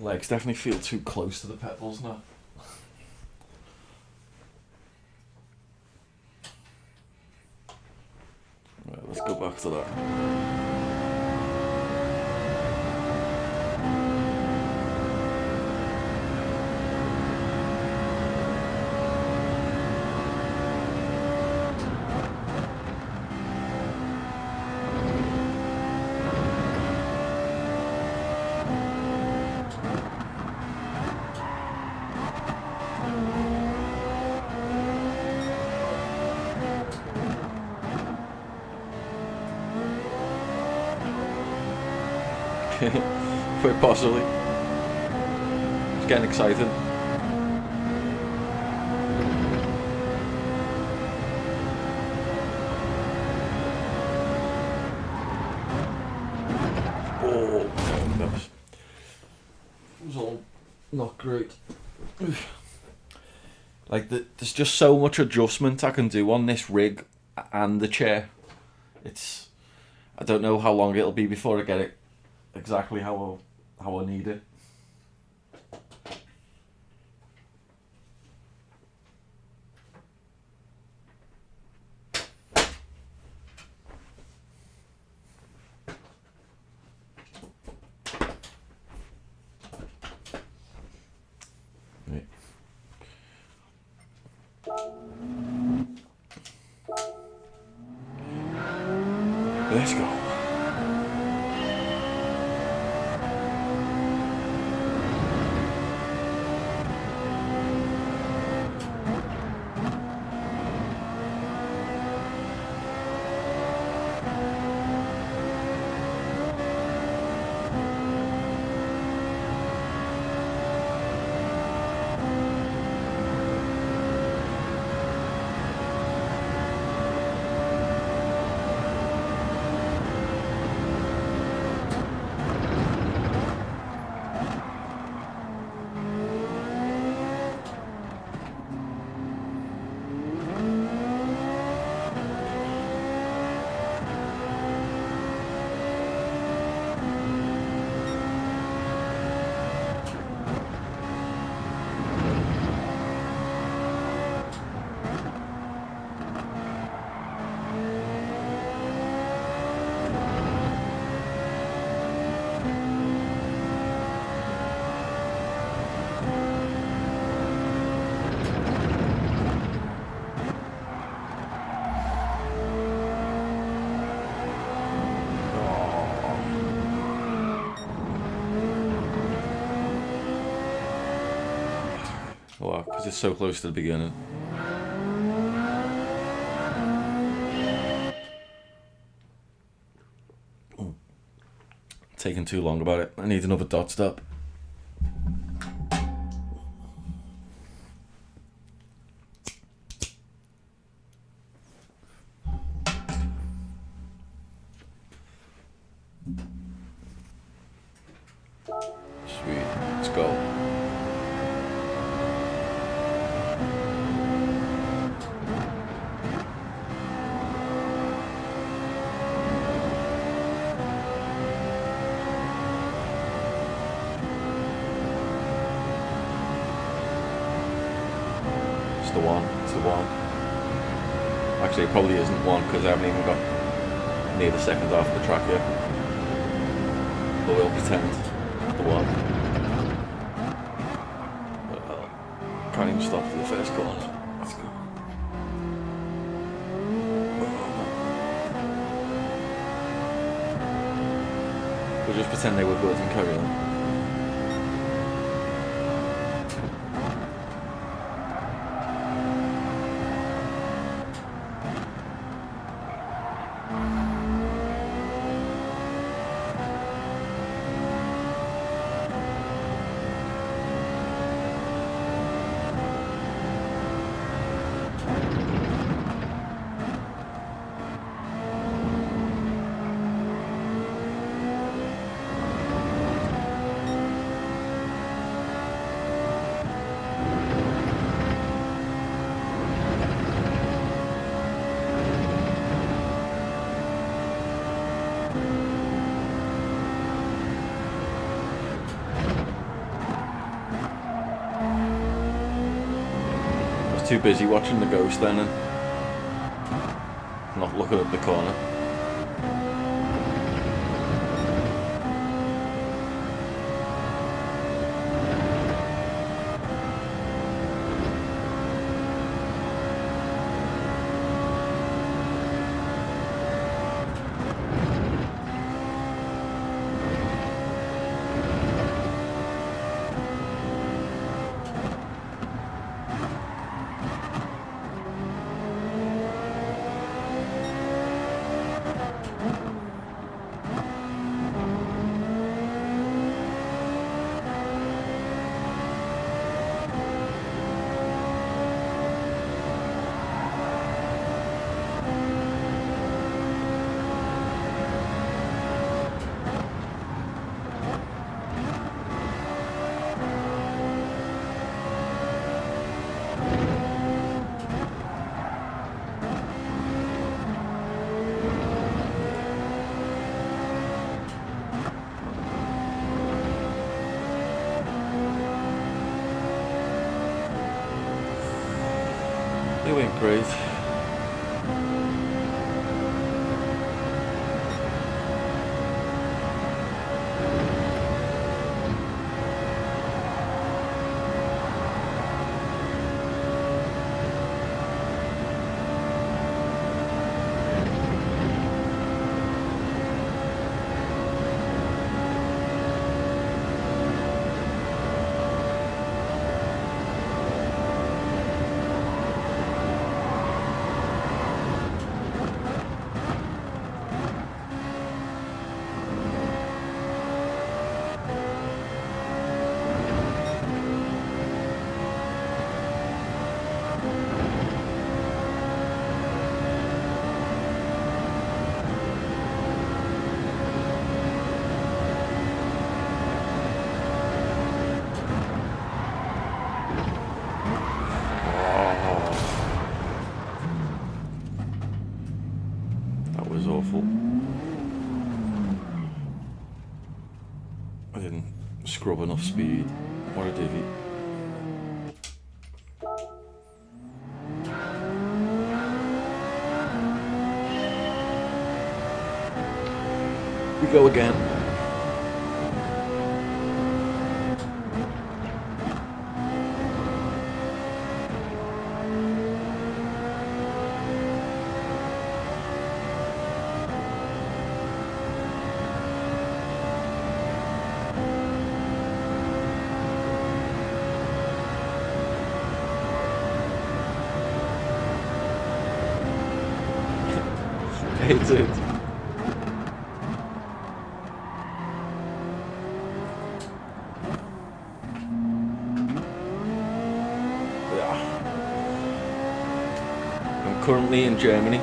Legs definitely feel too close to the pedals now. Right, let's go back to that. Quite possibly. It's getting exciting. Oh, that was all not great. Like, there's just so much adjustment I can do on this rig and the chair. I don't know how long it'll be before I get it exactly how I need it. Right. Let's go. Wow, because it's so close to the beginning. Taking too long about it. I need another dot stop. Sweet, let's go. It's the one. Actually, it probably isn't one because I haven't even got near the second half of the track yet. But we'll pretend it's the one. Can't even stop for the first corner. Let's go. We'll just pretend they were good and carry on. too busy watching the ghost then and not looking at the corner. They went great. Was awful. I didn't scrub enough speed. What a divvy. We go again. Hates it. I'm currently in Germany.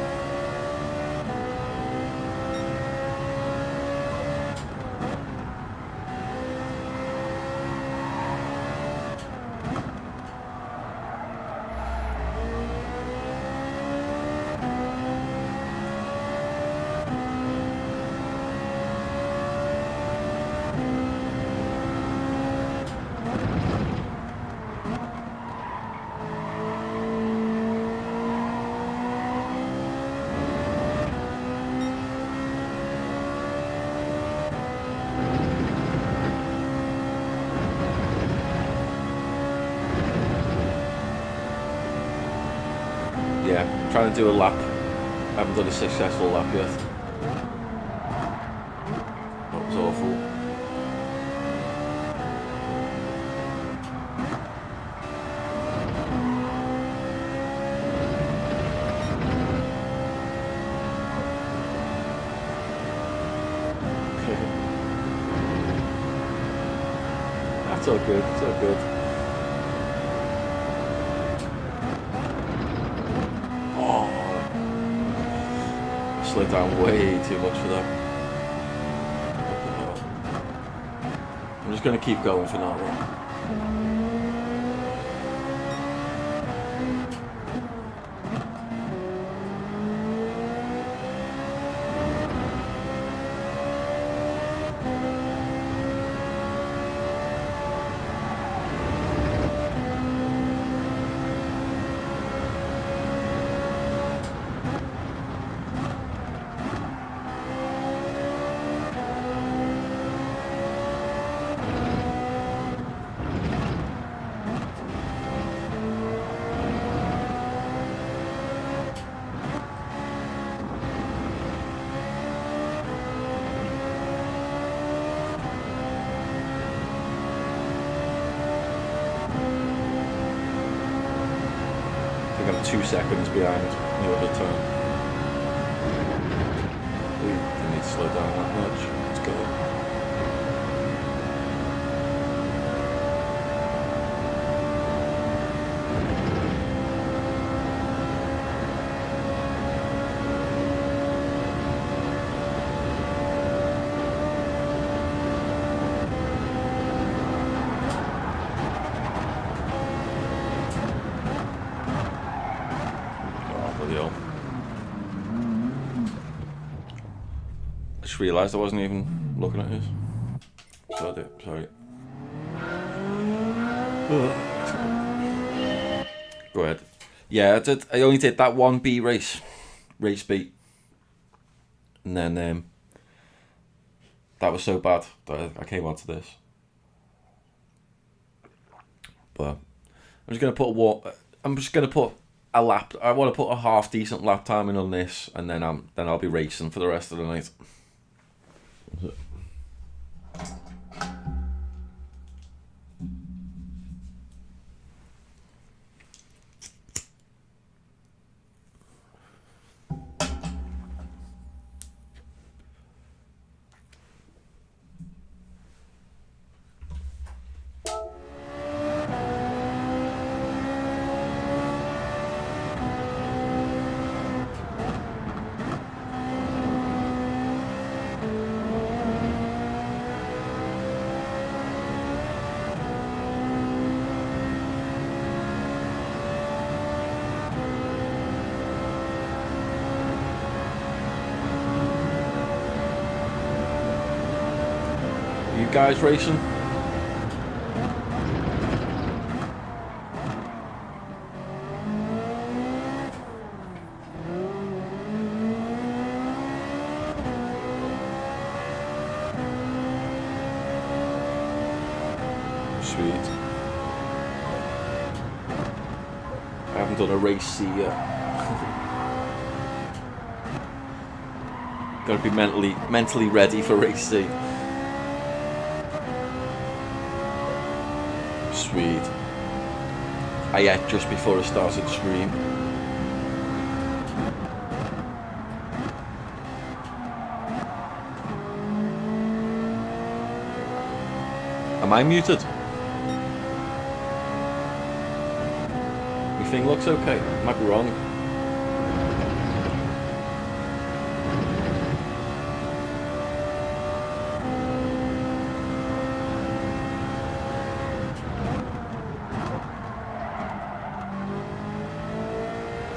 Yeah, trying to do a lap. I haven't done a successful lap yet. That was awful. That's all good, it's all good. Slid down way too much for that. I'm just going to keep going for now. think I'm 2 seconds behind the other turn. We didn't need to slow down that much. Let's go. I just realised I wasn't even looking at this. So I did, sorry. Go ahead. Yeah, I only did that one B race B. And then that was so bad that I came onto this. But I'm just gonna put a lap. I want to put a half decent lap time in on this, and then I'll be racing for the rest of the night. You guys racing? Sweet. I haven't done a race C yet. Gotta be mentally ready for race C. Sweet. I ate just before I started stream. Am I muted? My thing looks okay. Might be wrong.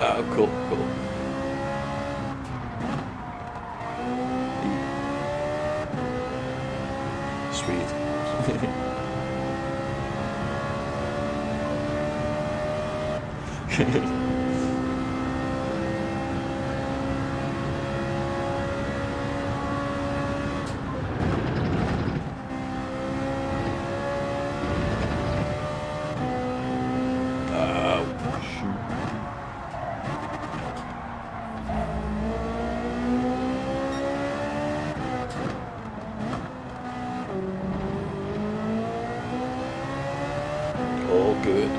Oh, cool. Sweet. All good.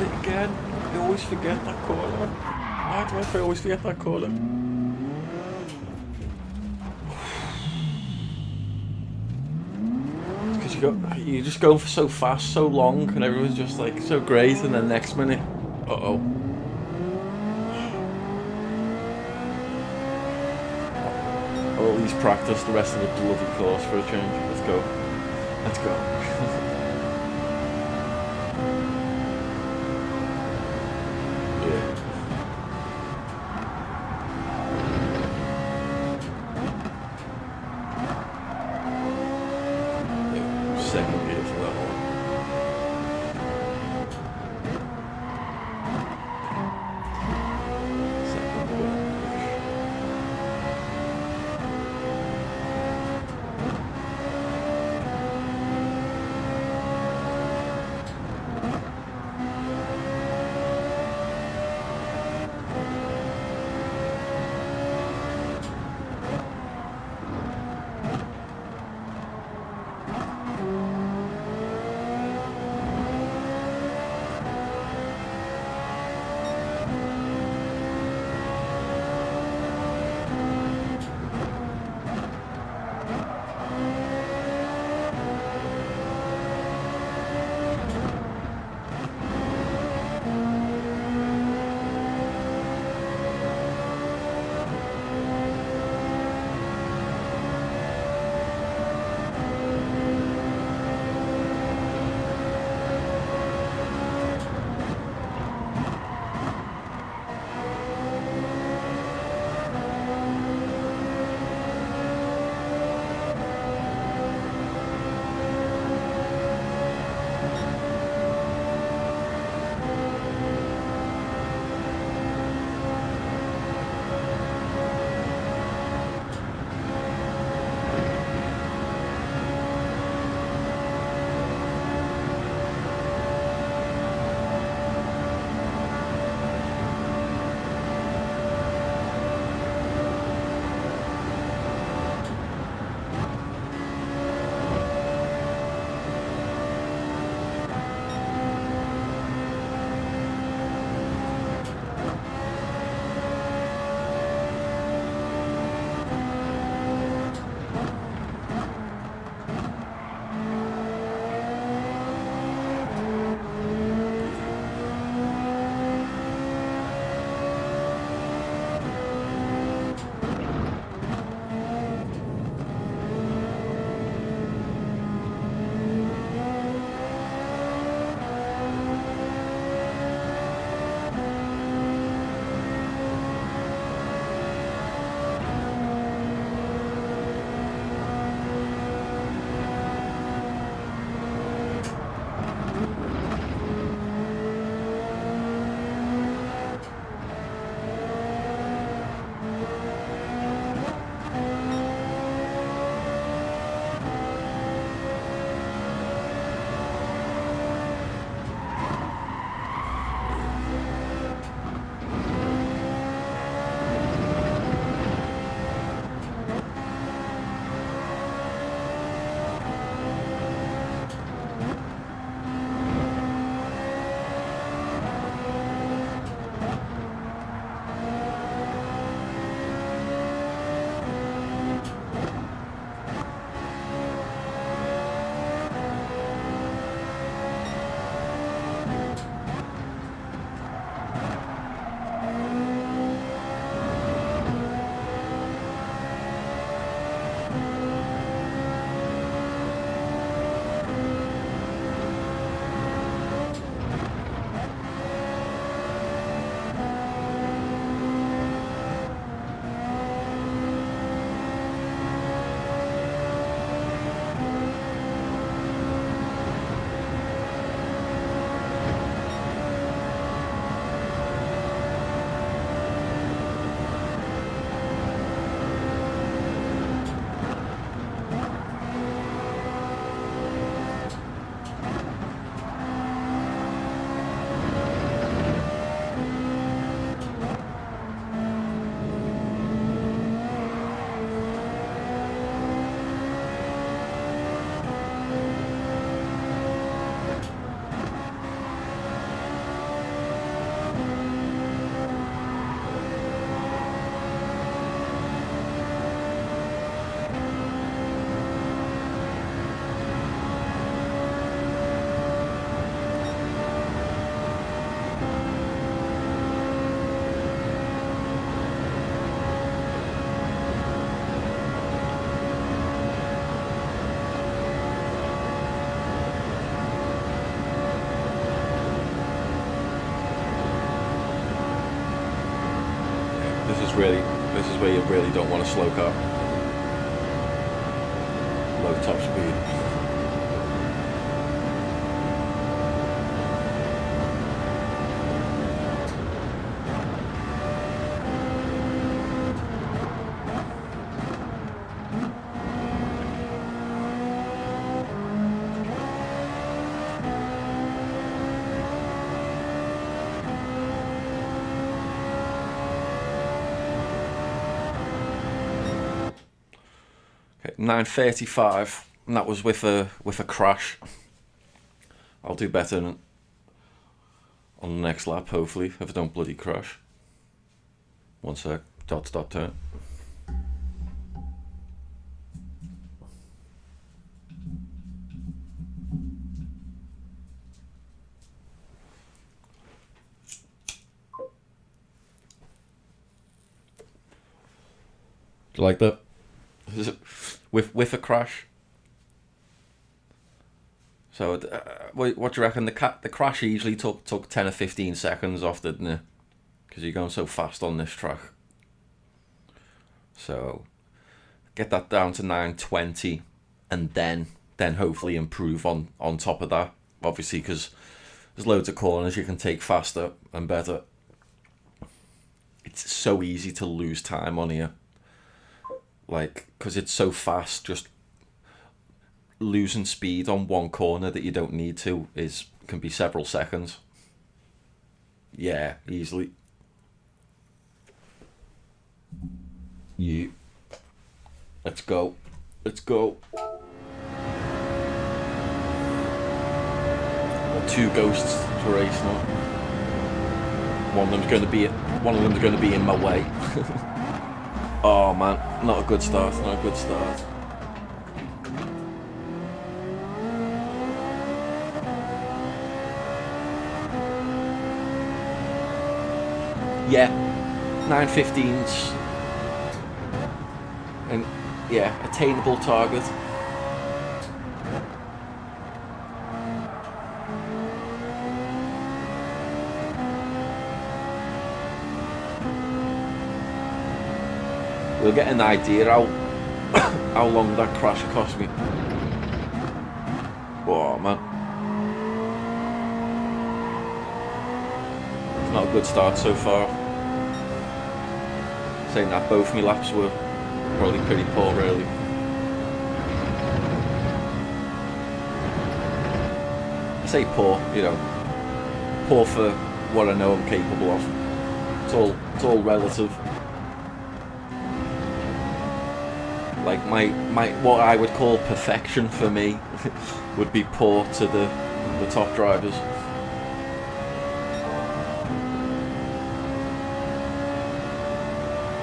done it again. I always forget that corner. Why do I always forget that corner? Because you're just going for so fast, so long, and everyone's just like so great, and then next minute, uh-oh. I'll at least practice the rest of the bloody course for a change. Let's go. Let's go. Second gear for that one. Second gear. This is where you really don't want to slow car. Low top speed. Okay, 9:35, and that was with a crash. I'll do better on the next lap, hopefully, if I don't bloody crash. One sec. Stop turn. Do you like that? With a crash. So, what do you reckon? The crash usually took 10 or 15 seconds off, didn't it? Because you're going so fast on this track. So, get that down to 9:20, and then hopefully improve on top of that. Obviously, because there's loads of corners you can take faster and better. It's so easy to lose time on here. Like, because it's so fast, just losing speed on one corner that you don't need to can be several seconds. Yeah, easily. Yeah. Let's go. Got two ghosts to race now. One of them's going to be in my way. Oh man, not a good start. Yeah, 9:15's, and yeah, attainable target. We'll get an idea how long that crash cost me. Oh man, it's not a good start so far. Saying that, both my laps were probably pretty poor, really. I say poor, poor for what I know I'm capable of. It's all relative. Like my what I would call perfection for me would be poor to the top drivers.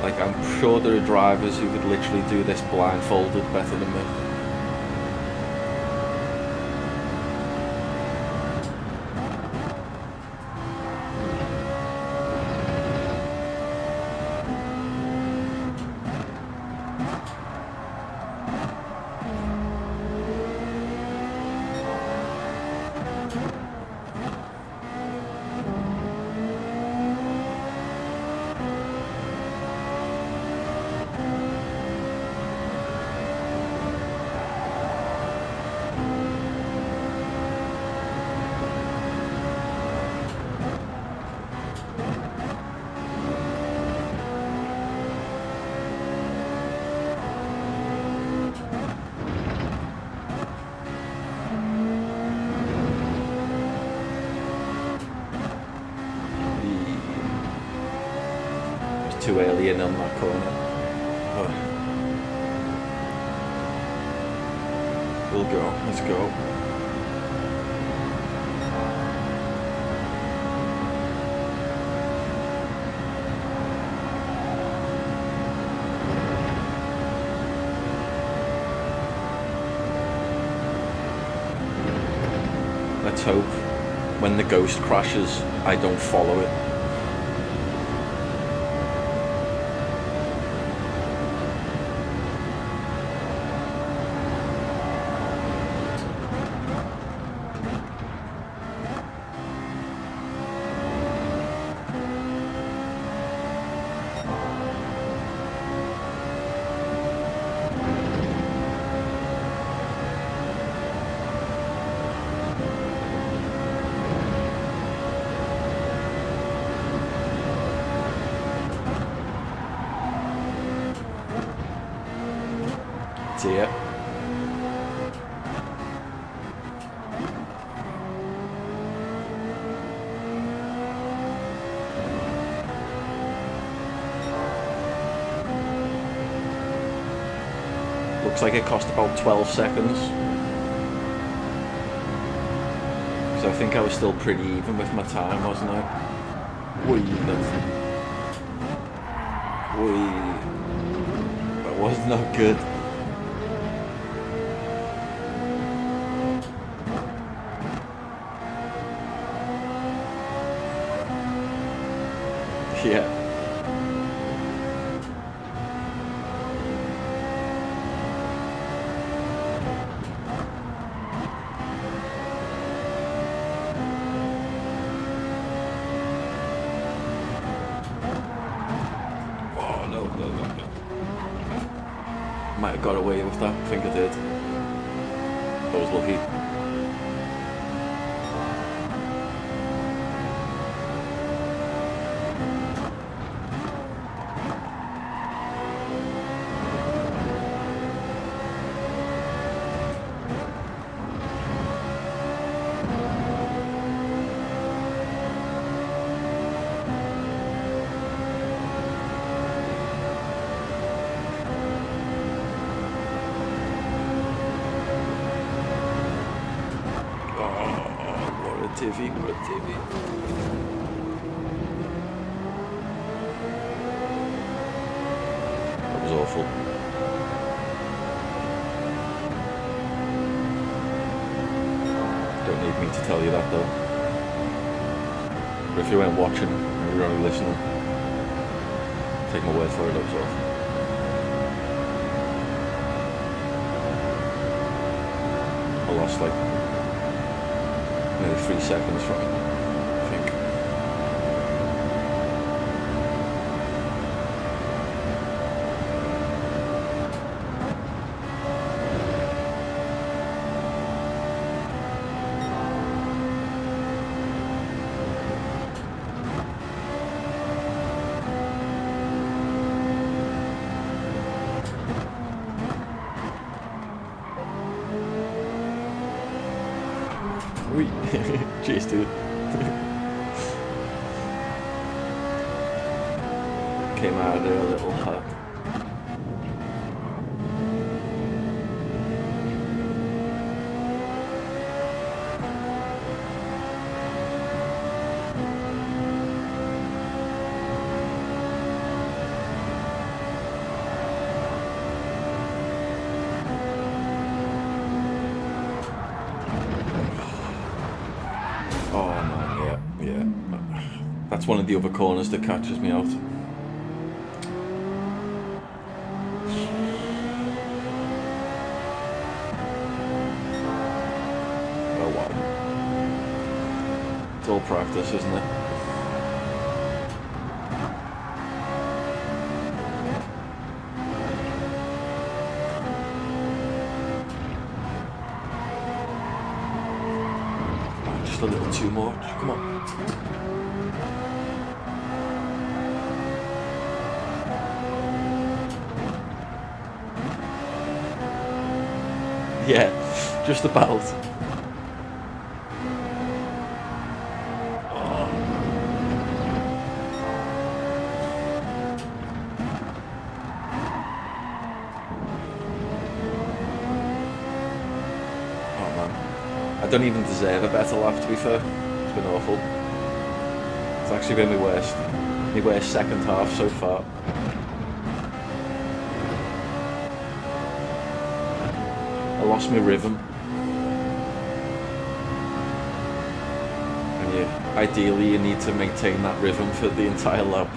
Like, I'm sure there are drivers who could literally do this blindfolded better than me. Too early in on that corner. Oh. We'll go. Let's go. Let's hope when the ghost crashes, I don't follow it. dear. Looks like it cost about 12 seconds. Because I think I was still pretty even with my time, wasn't I? Whee, that was not good. Yeah. Might have got away with that, I think I did. I was lucky. TV, what a TV. That was awful. Don't need me to tell you that though. But if you weren't watching and you were only listening, take my word for it, that was awful. I lost like maybe 3 seconds from it, I think. Jeez, dude. Came out of there a little hot. That's one of the other corners that catches me out. Oh wow. It's all practice, isn't it? Just a little too much. Come on. Yeah, just about. Oh. Oh man, I don't even deserve a better lap, to be fair. It's been awful. It's actually been my worst second half so far. I lost my rhythm. And ideally you need to maintain that rhythm for the entire lap.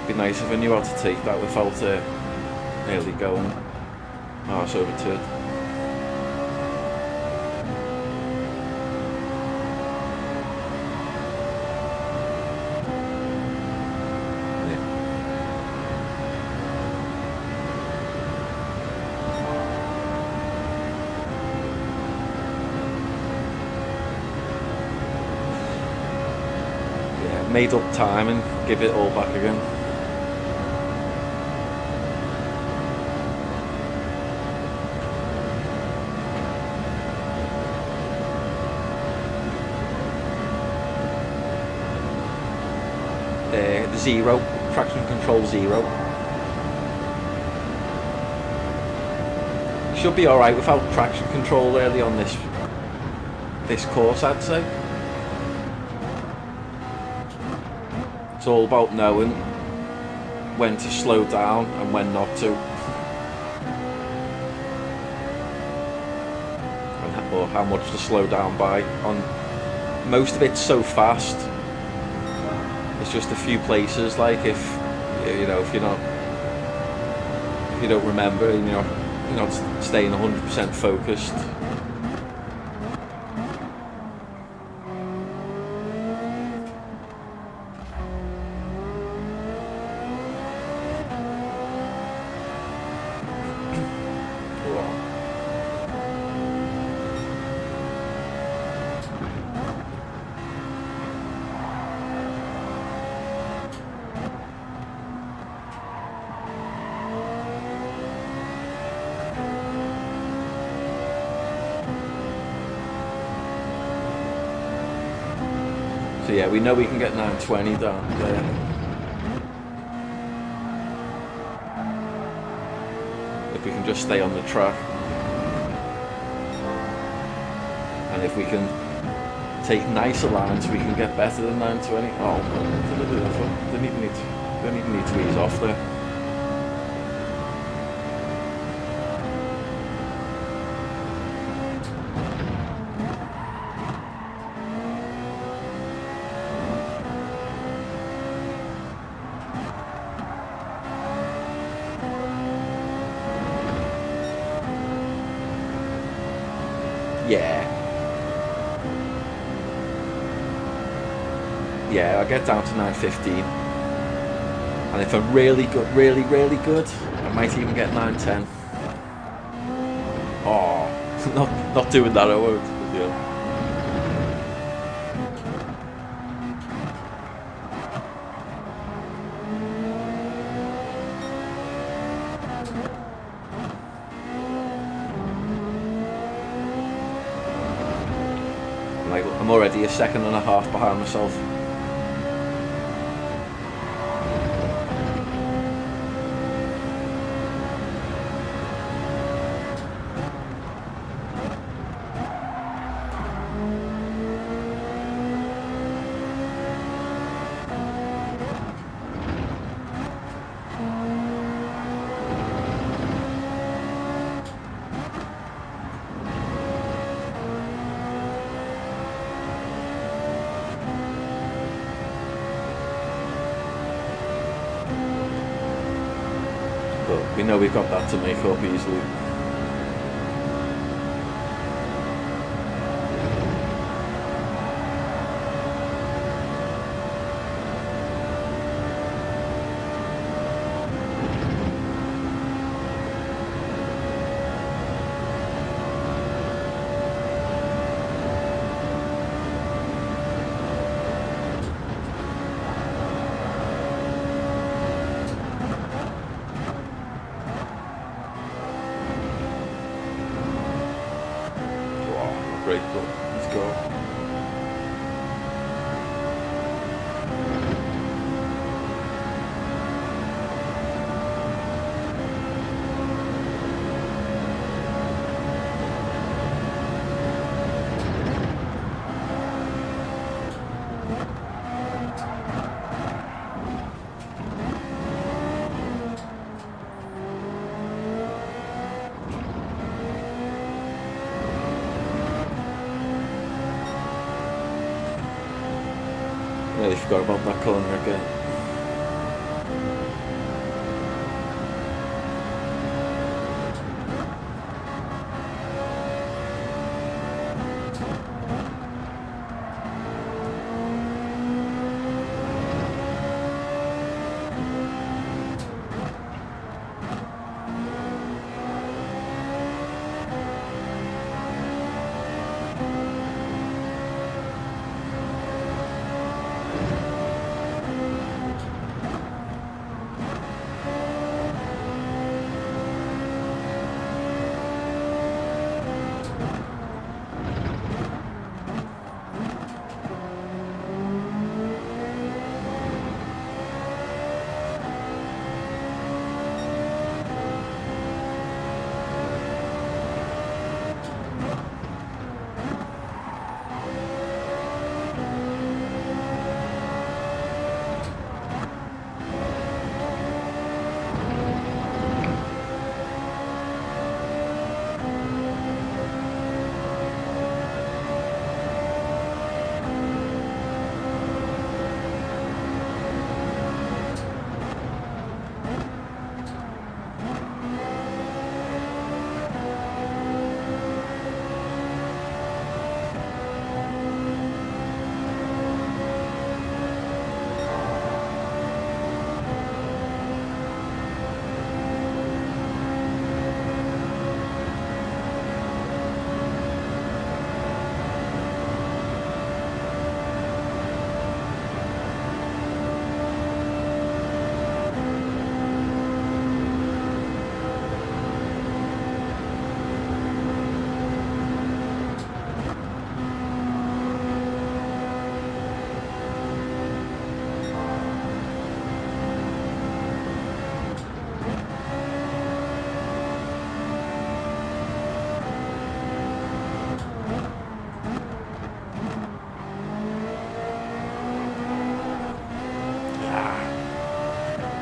Be nice if I knew how to take that without nearly going arse over turd. Yeah, made up time and give it all back again. Zero, traction control 0. Should be alright without traction control early on this course, I'd say. It's all about knowing when to slow down and when not to. Or how much to slow down by. On most of it's so fast. It's just a few places, like if you don't remember and you're not staying 100% focused. So yeah, we know we can get 920 down there. If we can just stay on the track. And if we can take nicer lines, we can get better than 920. Oh, don't even need to ease off there. Yeah, I'll get down to 915. And if I'm really good, really good, I might even get 910. Oh, not doing that, I won't. Yeah. I'm already a second and a half behind myself. But we know we've got that to make up easily. Great, let's go. Nearly forgot about that corner again.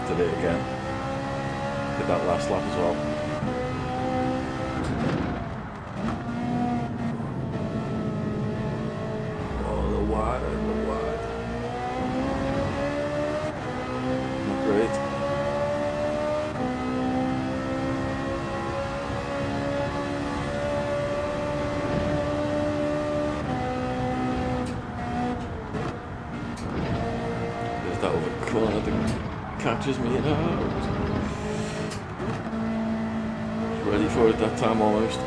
did it again. Did that last lap as well. Oh, the wide. Not great. There's that other corner that catches me out. Ready for it that time almost.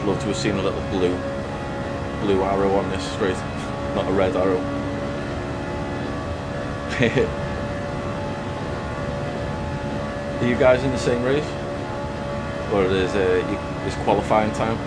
Love to have seen a little blue arrow on this straight, not a red arrow. Are you guys in the same race, or is qualifying time?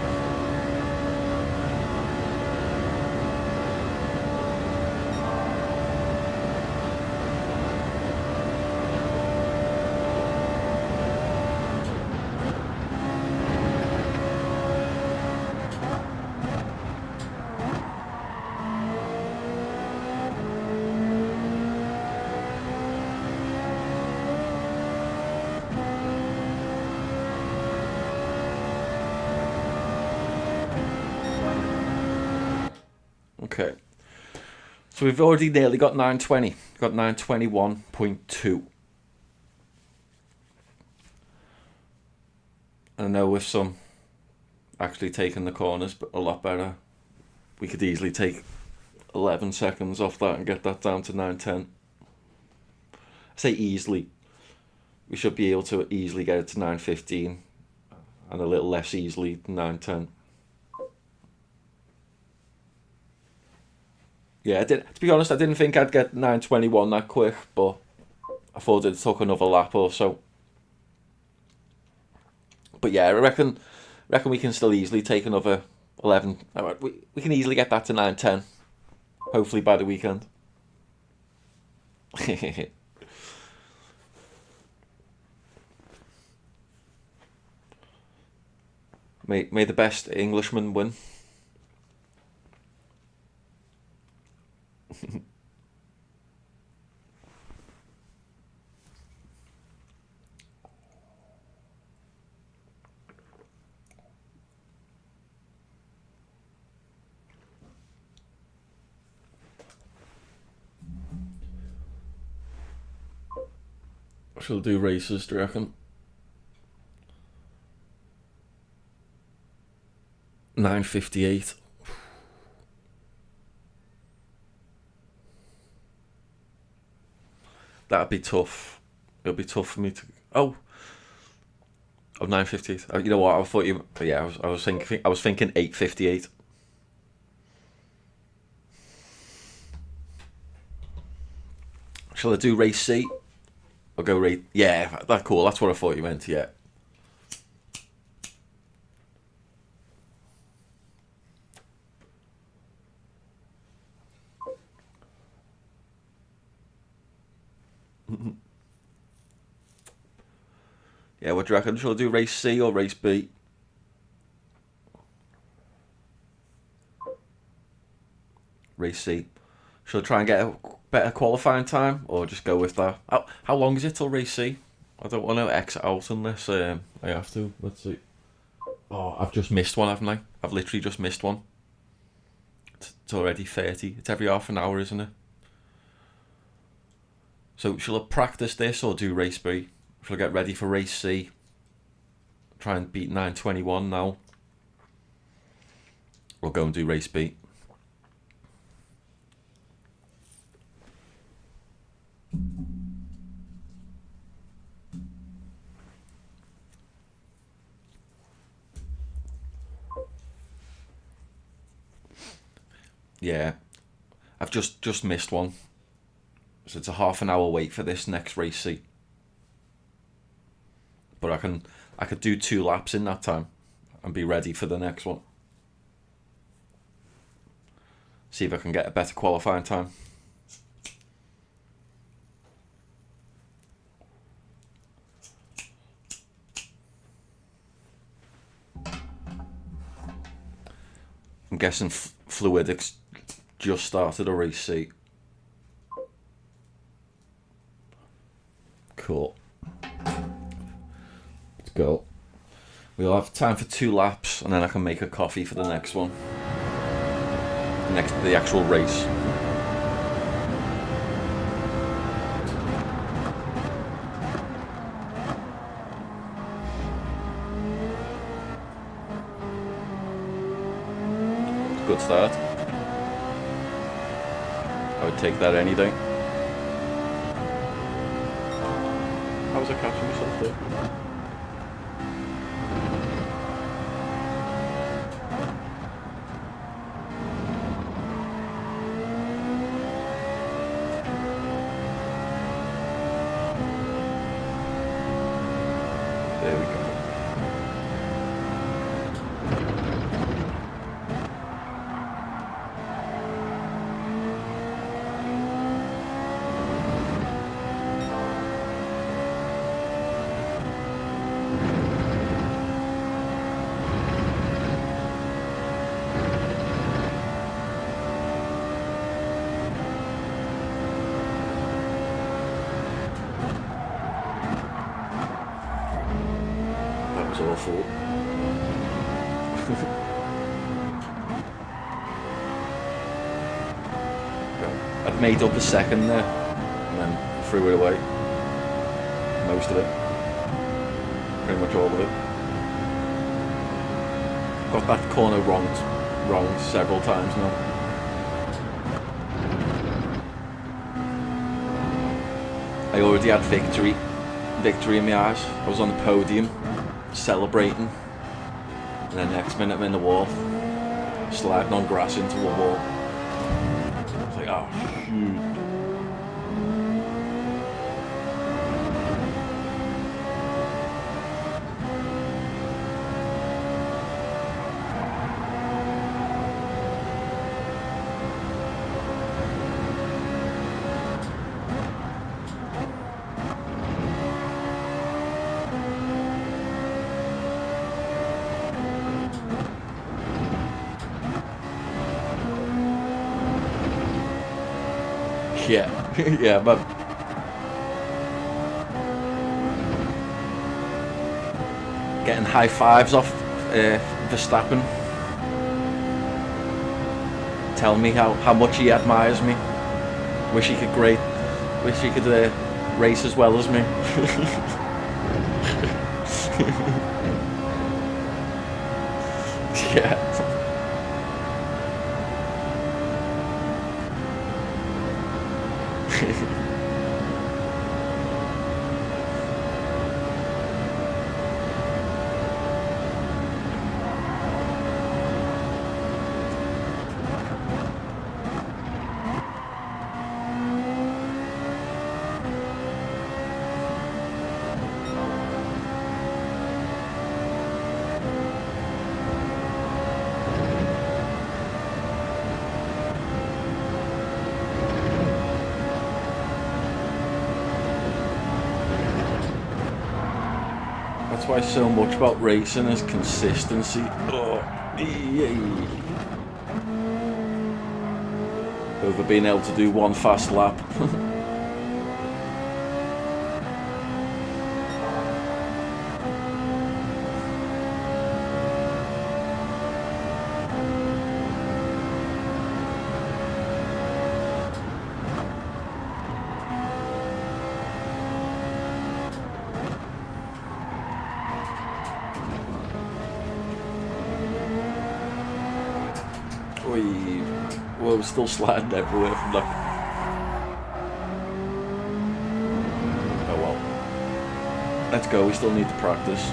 Okay, so we've already nearly got 920. We've got 921.2. I know with some actually taking the corners, but a lot better. We could easily take 11 seconds off that and get that down to 910. I say easily. We should be able to easily get it to 915 and a little less easily 910. Yeah, to be honest, I didn't think I'd get 921 that quick, but I thought it took another lap or so. But yeah, I reckon we can still easily take another 11. We can easily get that to 910, hopefully by the weekend. May the best Englishman win. She'll do races, do you reckon? 9:58. That'd be tough. It'll be tough for me to. Oh, Oh, 9:58. You know what? I thought you. Yeah, I was thinking 8:58. Shall I do race C? Or go race? Yeah, that's cool. That's what I thought you meant. Yeah. Yeah, what do you reckon? Shall I do race C or race B? Race C. Shall I try and get a better qualifying time, or just go with that? How long is it till race C? I don't want to exit out unless I have to. Let's see. Oh, I've just missed one, haven't I? I've literally just missed one. It's already 30. It's every half an hour, isn't it? So shall I practice this or do race B? Shall I get ready for race C? Try and beat 9:21 now. Or go and do race B. Yeah, I've just missed one. So it's a half an hour wait for this next race C. But I could do 2 laps in that time and be ready for the next one. See if I can get a better qualifying time. I'm guessing fluidics just started a race C. Cool. Let's go. We'll have time for 2 laps, and then I can make a coffee for the next one. The actual race. Good start. I would take that any day. How was I catching myself there? There we go. That was awful. I'd made up a second there and then threw it away. Most of it. Pretty much all of it. Got that corner wrong several times now. I already had victory in my eyes. I was on the podium celebrating, and then next minute I'm in the wall, sliding on grass into a wall. It's like, oh shoot. Yeah, yeah, but getting high fives off Verstappen, telling me how much he admires me. Wish he could race as well as me. Yeah. That's why so much about racing is consistency. Oh, over being able to do one fast lap. Well, we're still sliding everywhere from that. Oh well. Let's go, we still need to practice.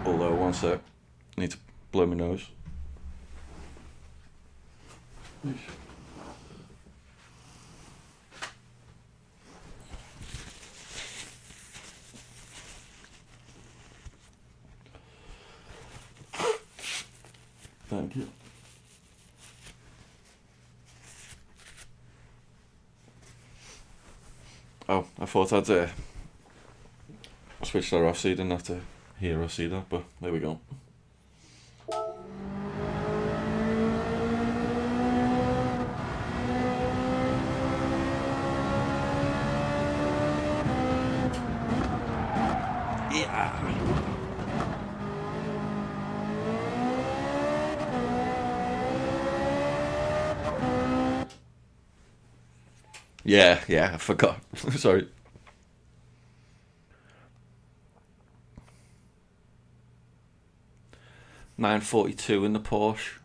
Although, one sec. I need to blow my nose. Thank you. Oh, I thought I'd switch that off so you didn't have to hear or see that, but there we go. Yeah, I forgot. Sorry. $942 in the Porsche.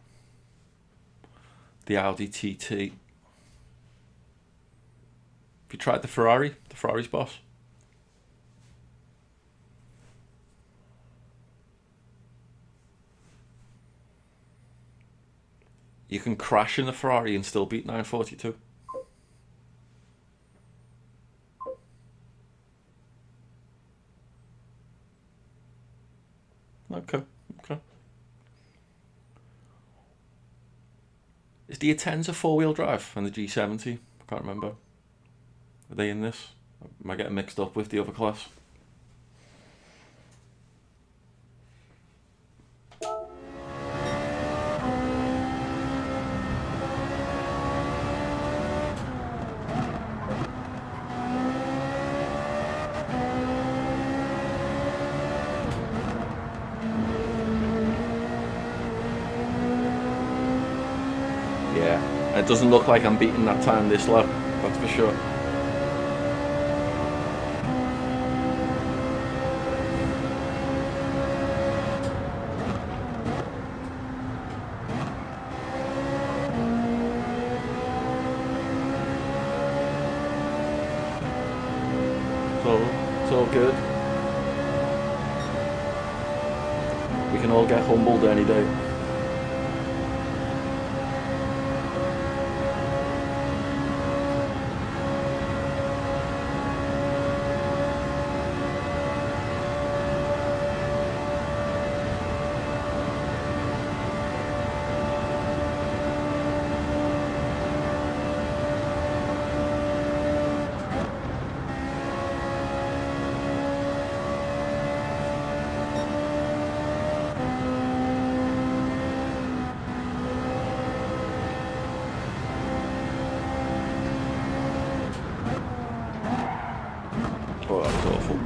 The Audi TT. Have you tried the Ferrari? The Ferrari's boss? You can crash in the Ferrari and still beat 942. Okay. Is the Atenza four-wheel drive and the G70? I can't remember. Are they in this? Am I getting mixed up with the other class? It doesn't look like I'm beating that time this lap, that's for sure. It's all good. We can all get humbled any day. Oh, that was awful.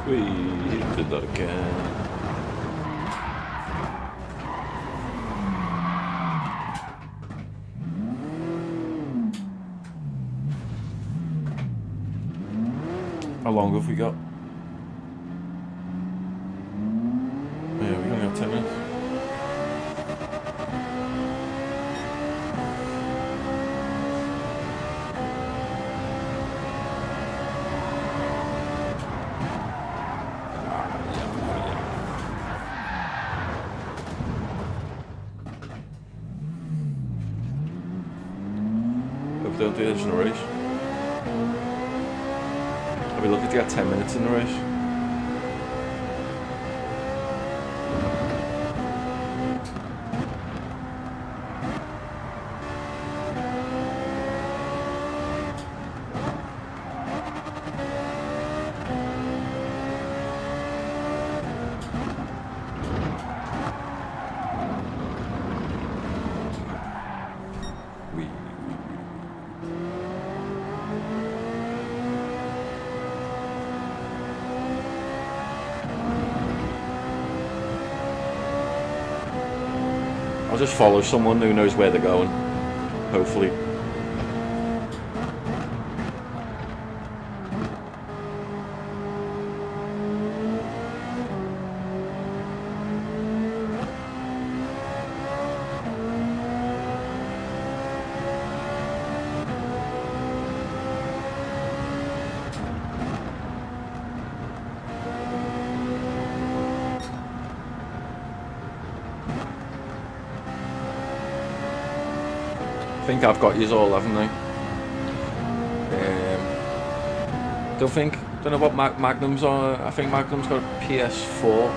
We did that again. How long have we got? Yeah, we only got 10 don't do this in a race. I'll be lucky to get 10 minutes in the race. I'll just follow someone who knows where they're going, hopefully. I think I've got yous all, haven't I? Don't know what Magnum's on. I think Magnum's got a PS4.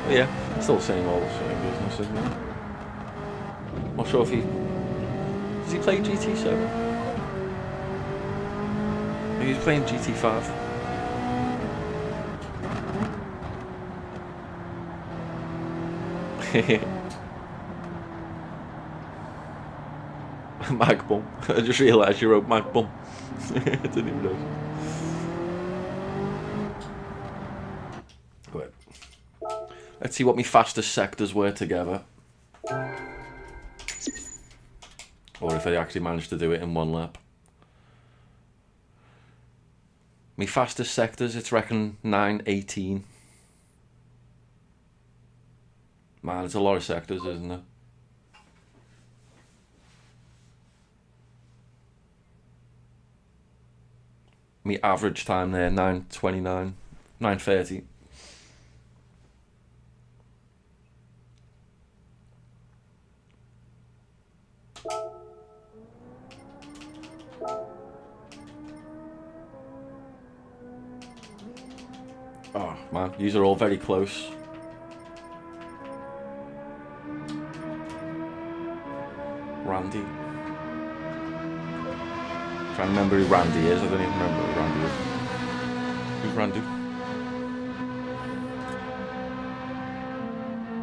Yeah, still the same old business, isn't it? Not sure if does he play GT7? Maybe he's playing GT5. Magbum. I just realised you wrote Magbum. I didn't even know. Good. Let's see what my fastest sectors were together. Or if I actually managed to do it in one lap. My fastest sectors, it's reckon 9:18. Man, it's a lot of sectors, isn't it? My average time there, 9:29, 9:30. Oh man, these are all very close. Randy. Trying to remember who Randy is. I don't even remember who Randy is. Who's Randy?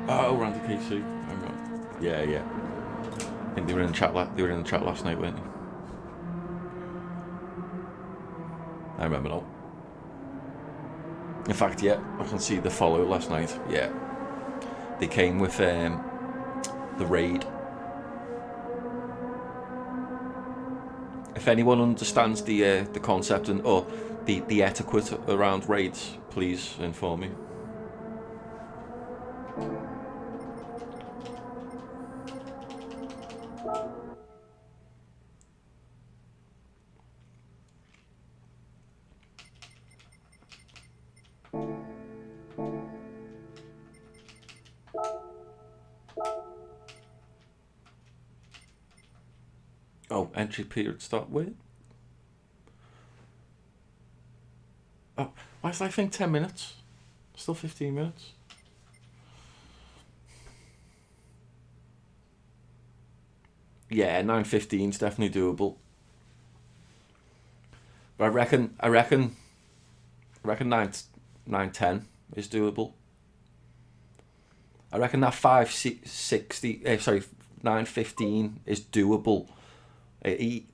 Oh, Randy KC. Yeah. I think they were in the chat. They were in the chat last night, weren't they? I remember now. In fact, yeah, I can see the follow last night. Yeah, they came with the raid. If anyone understands the concept or the etiquette around raids, please inform me. Oh, entry period start with. Oh, why is I think 10 minutes? Still 15 minutes. Yeah, 9:15 is definitely doable. But I reckon 9:10 is doable. I reckon that 9:15 is doable.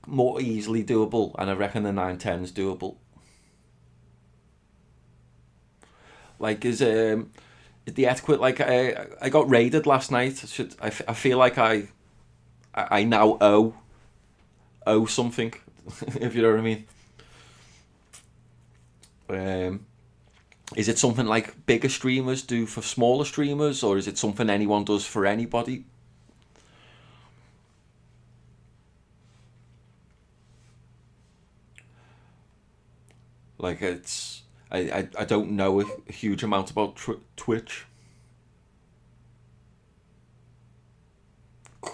More easily doable, and I reckon the 9:10 is doable. Like, is the etiquette, like, I got raided last night. I feel like I now owe something, if you know what I mean. Is it something like bigger streamers do for smaller streamers, or is it something anyone does for anybody? Like, it's I don't know a huge amount about Twitch.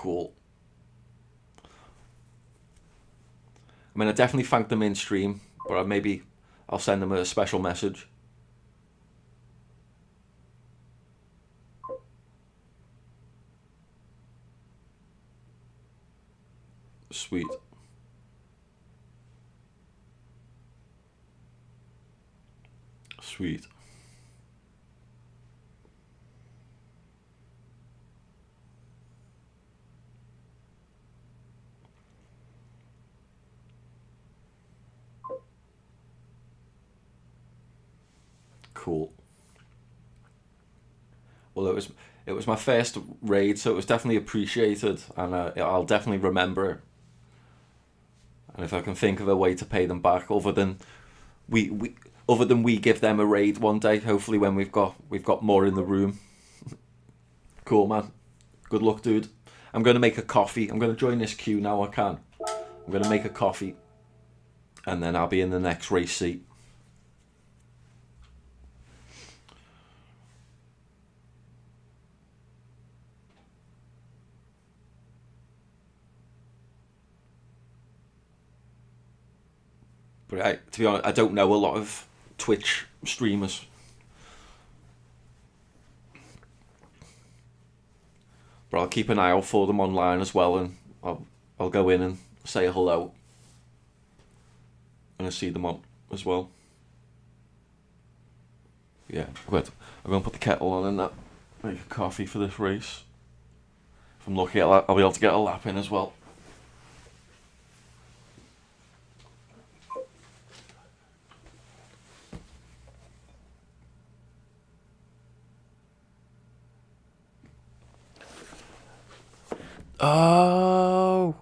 Cool. I mean, I definitely thanked them in stream, but maybe I'll send them a special message. Sweet. Sweet. Cool. Well, it was my first raid, so it was definitely appreciated, and I'll definitely remember it. And if I can think of a way to pay them back, other than we give them a raid one day, hopefully when we've got more in the room. Cool, man. Good luck, dude. I'm gonna make a coffee. I'm gonna join this queue now. I can. I'm gonna make a coffee, and then I'll be in the next race seat. But to be honest, I don't know a lot of Twitch streamers. But I'll keep an eye out for them online as well, and I'll go in and say hello. And I see them on as well. Yeah, good. I'm going to put the kettle on and that. Make a coffee for this race. If I'm lucky, I'll be able to get a lap in as well. Oh,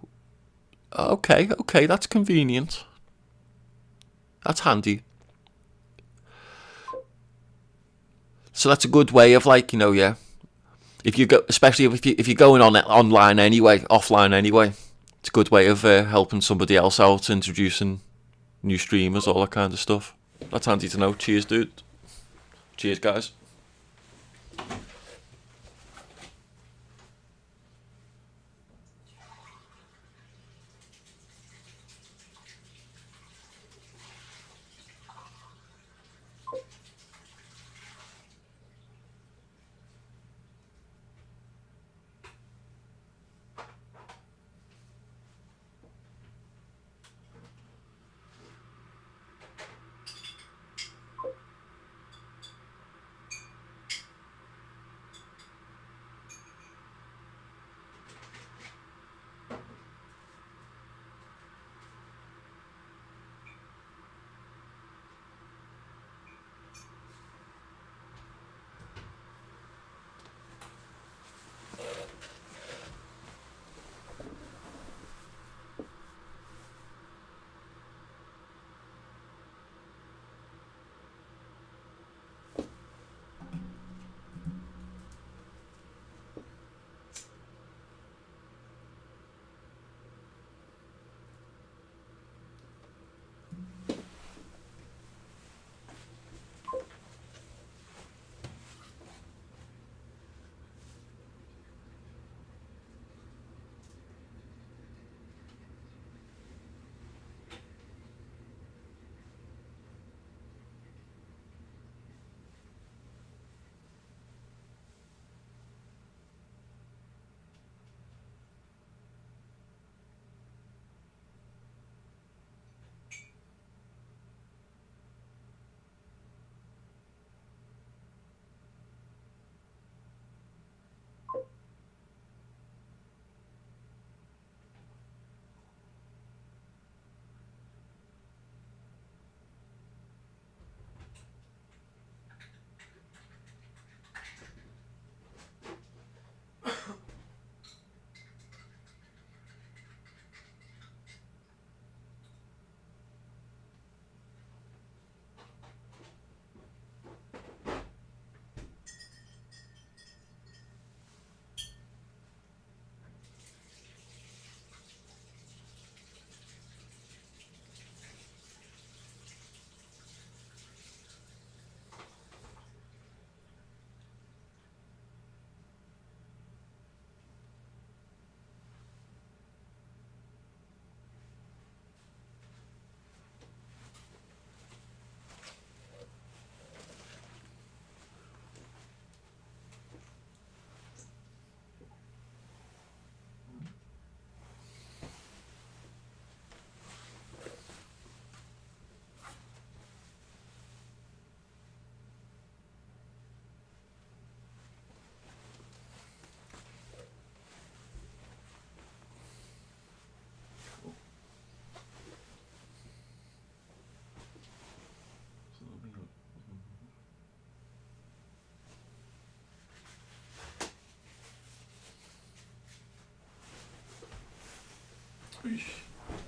okay, that's convenient. That's handy. So that's a good way of, like, yeah. If you go, especially if you're going on online anyway, offline anyway, it's a good way of helping somebody else out, introducing new streamers, all that kind of stuff. That's handy to know. Cheers, dude. Cheers, guys.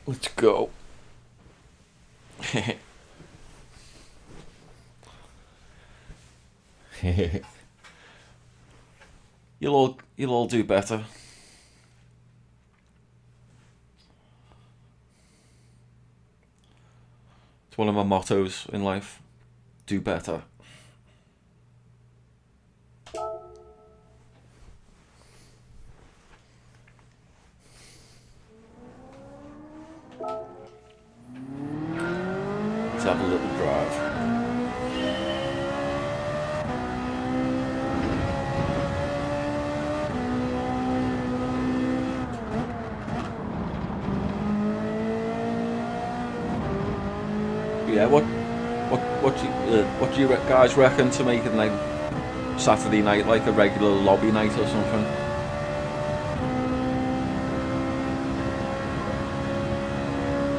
Let's go. You'll all do better. It's one of my mottos in life. Do better. Let's have a little drive. Yeah, what do you guys reckon to making like Saturday night like a regular lobby night or something?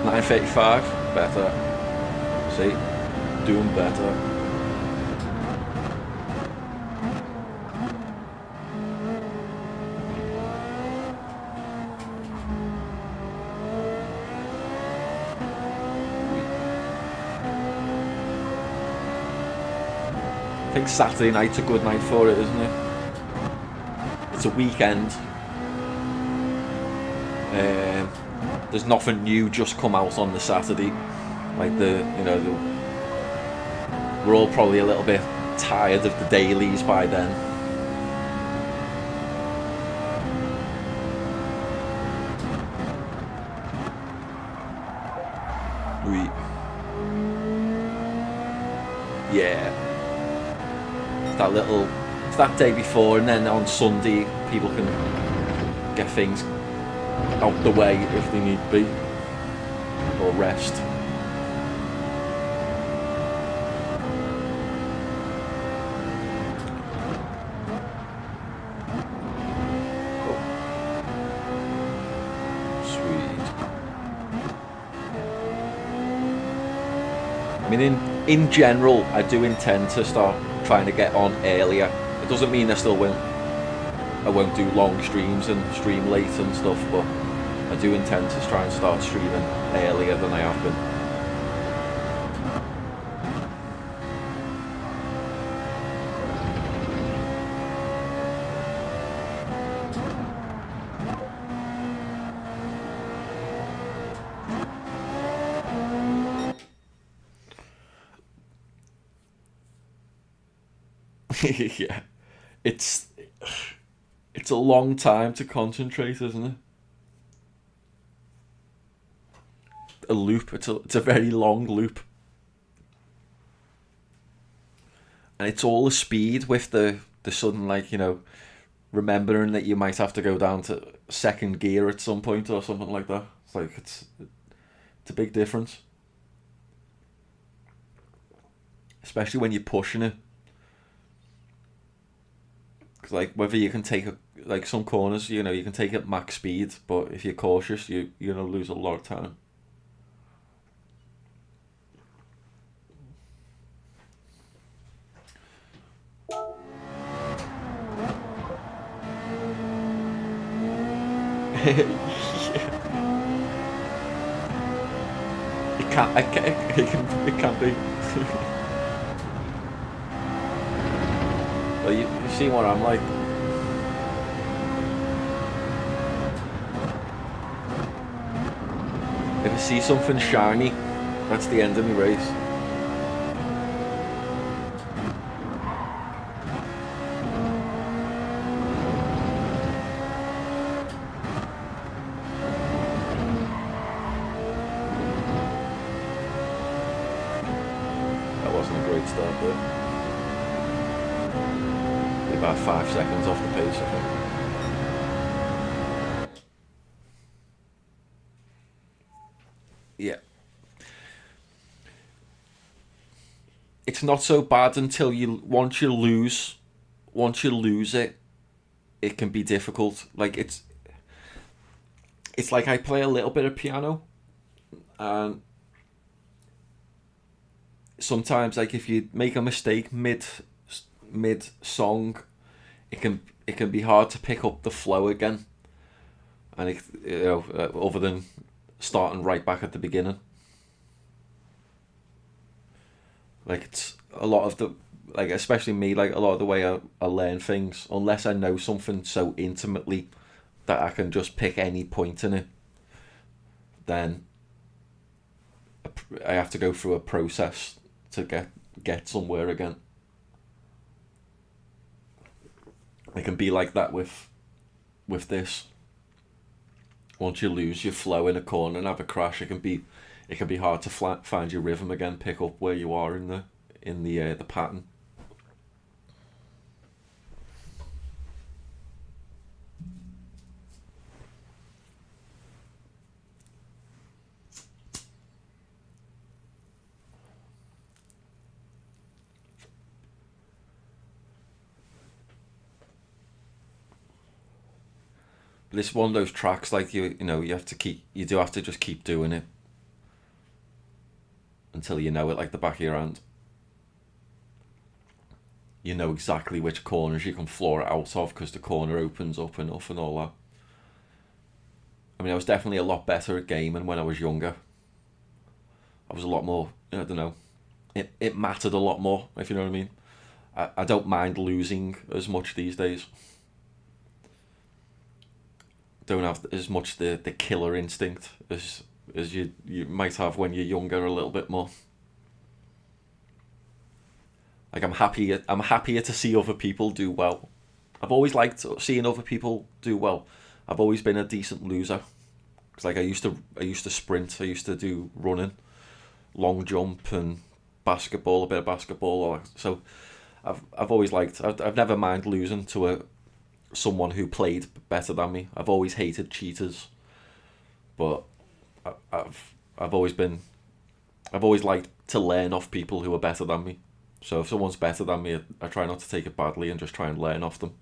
$9.35, better. See, doing better. I think Saturday night's a good night for it, isn't it? It's a weekend. There's nothing new just come out on the Saturday. Like we're all probably a little bit tired of the dailies by then. Yeah. It's that day before, and then on Sunday people can get things out the way if they need be, or rest. Oh. Sweet. I mean, in general, I do intend to start trying to get on earlier. It doesn't mean I won't do long streams and stream late and stuff, but I do intend to try and start streaming earlier than I have been. Yeah, it's a long time to concentrate, isn't it? A loop. It's a very long loop, and it's all the speed with the sudden, like, remembering that you might have to go down to second gear at some point or something like that. It's like it's a big difference, especially when you're pushing it. Because like whether you can take like some corners, you can take it max speed, but if you're cautious, you're gonna lose a lot of time. It can be. Well, you see what I'm like. If I see something shiny, that's the end of my race. That wasn't a great start there. About 5 seconds off the pace, I think. Yeah. It's not so bad until once you lose it, it can be difficult. Like it's like I play a little bit of piano, and sometimes, like, if you make a mistake mid song, it can be hard to pick up the flow again. and other than starting right back at the beginning, like it's a lot of the, like especially me, like a lot of the way I learn things, unless I know something so intimately that I can just pick any point in it, then I have to go through a process to get somewhere again. It can be like that with this. Once you lose your flow in a corner and have a crash, it can be hard to find your rhythm again, pick up where you are in the pattern. But it's one of those tracks, like you do have to just keep doing it until you know it like the back of your hand. You know exactly which corners you can floor it out of because the corner opens up enough and all that. I mean, I was definitely a lot better at gaming when I was younger. I was a lot more, I don't know, it mattered a lot more, if you know what I mean. I don't mind losing as much these days. Don't have as much the killer instinct as you might have when you're younger, a little bit more. Like I'm happier to see other people do well. I've always liked seeing other people do well. I've always been a decent loser. Cause like I used to sprint, I used to do running, long jump and basketball, a bit of basketball. So I've always liked. I've never mind losing to someone who played better than me. I've always hated cheaters, but I've always liked to learn off people who are better than me. So if someone's better than me, I try not to take it badly and just try and learn off them.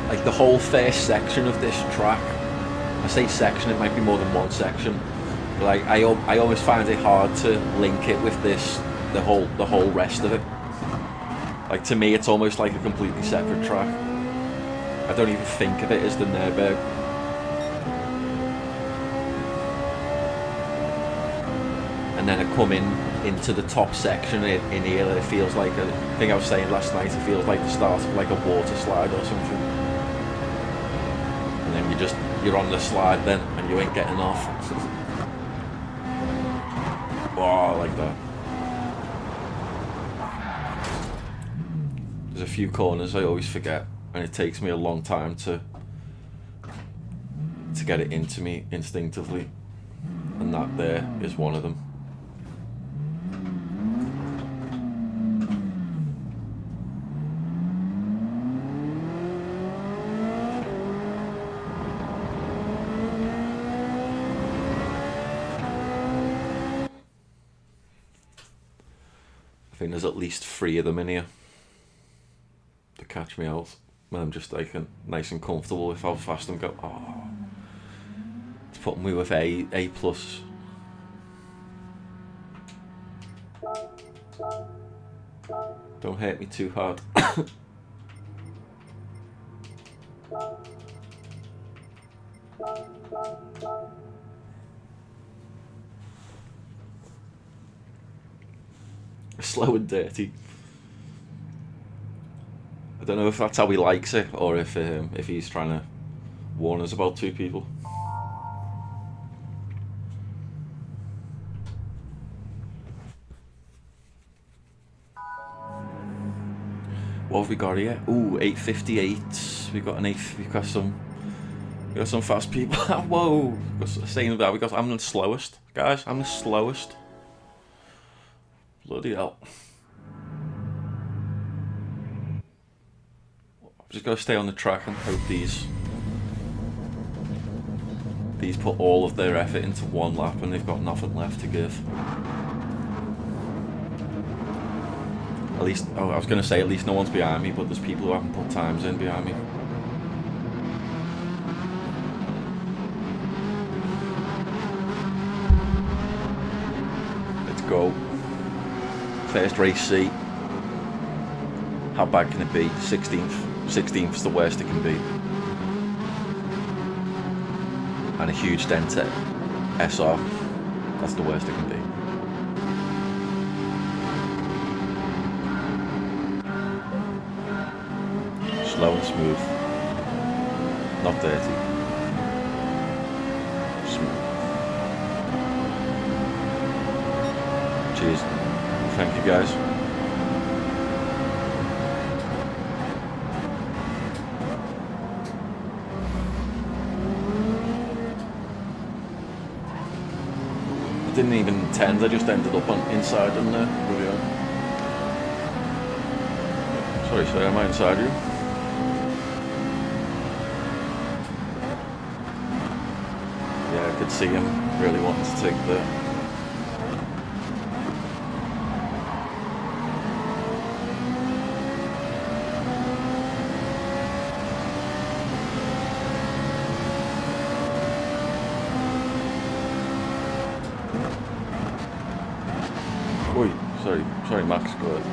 Like the whole first section of this track, I say section, it might be more than one section, but like I always find it hard to link it with the whole rest of it. Like to me, it's almost like a completely separate track. I don't even think of it as the Nürburgring. And then I come into the top section in here, and it feels like I think I was saying last night, it feels like the start of like a water slide or something. And then you're on the slide then, and you ain't getting off. Oh, like that. There's a few corners I always forget, and it takes me a long time to get it into me instinctively, and that there is one of them. I think there's at least 3 of them in here to catch me out when I'm just like nice and comfortable with how fast I'm going. Oh, it's putting me with A plus. Don't hurt me too hard. Slow and dirty. I don't know if that's how he likes it, or if he's trying to warn us about 2 people. What have we got here? Ooh, 858. We got some fast people. Whoa! Saying that I'm the slowest, guys. I'm the slowest. Bloody hell. I've just got to stay on the track and hope these These put all of their effort into one lap and they've got nothing left to give. At least, I was going to say at least no one's behind me, but there's people who haven't put times in behind me. Let's go. First race C. How bad can it be? 16th. 16th is the worst it can be. And a huge dent at SR. That's the worst it can be. Slow and smooth. Not dirty. Smooth. Cheers. Thank you guys. I didn't even intend, I just ended up on inside in there. Sorry, am I inside you? Yeah, I could see him really wanting to take the... Oi, sorry Max, go ahead.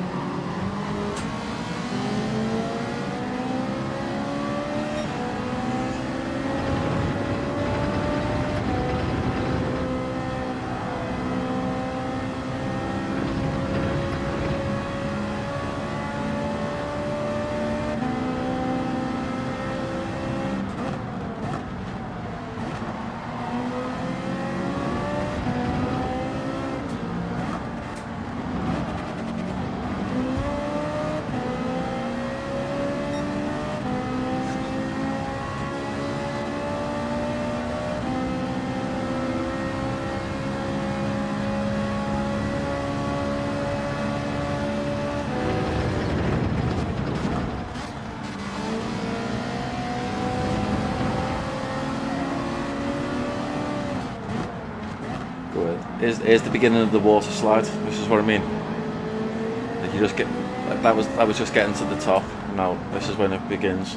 Here's the beginning of the water slide. This is what I mean. Like you just get that was just getting to the top. Now this is when it begins.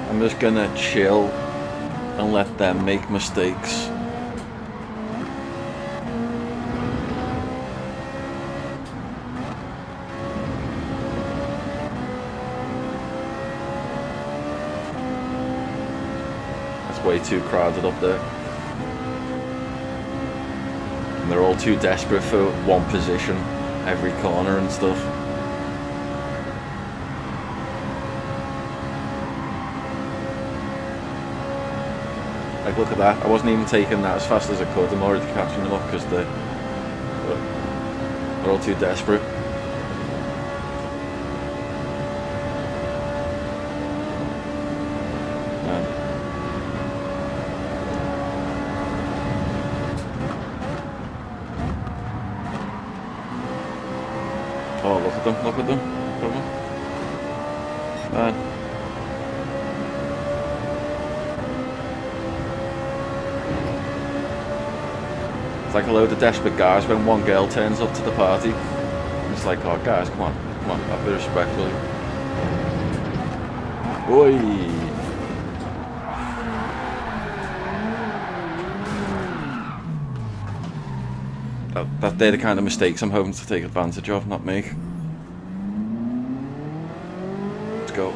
I'm just gonna chill and let them make mistakes. It's way too crowded up there. And they're all too desperate for one position every corner and stuff. Like, look at that. I wasn't even taking that as fast as I could. I'm already catching them up because they're all too desperate. Man. Oh, look at them. Look at them. Look at them. Man. It's like a load of desperate guys when one girl turns up to the party. It's like, oh guys, come on, have a bit of respect, will you? Oi! They're the kind of mistakes I'm hoping to take advantage of, not make. Let's go.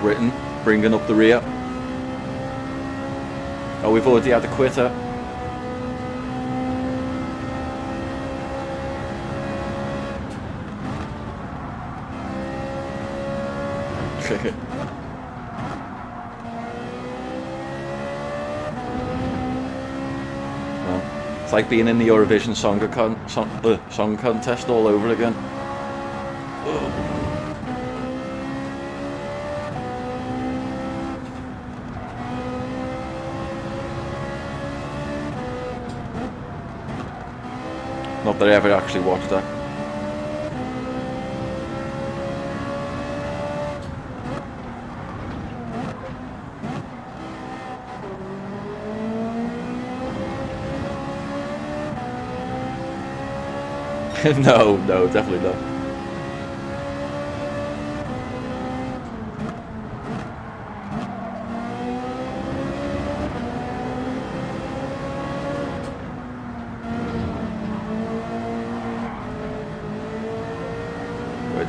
Britain bringing up the rear. Oh, we've already had a quitter. It's like being in the Eurovision song contest all over again. Not that I ever actually watched that. No, definitely not.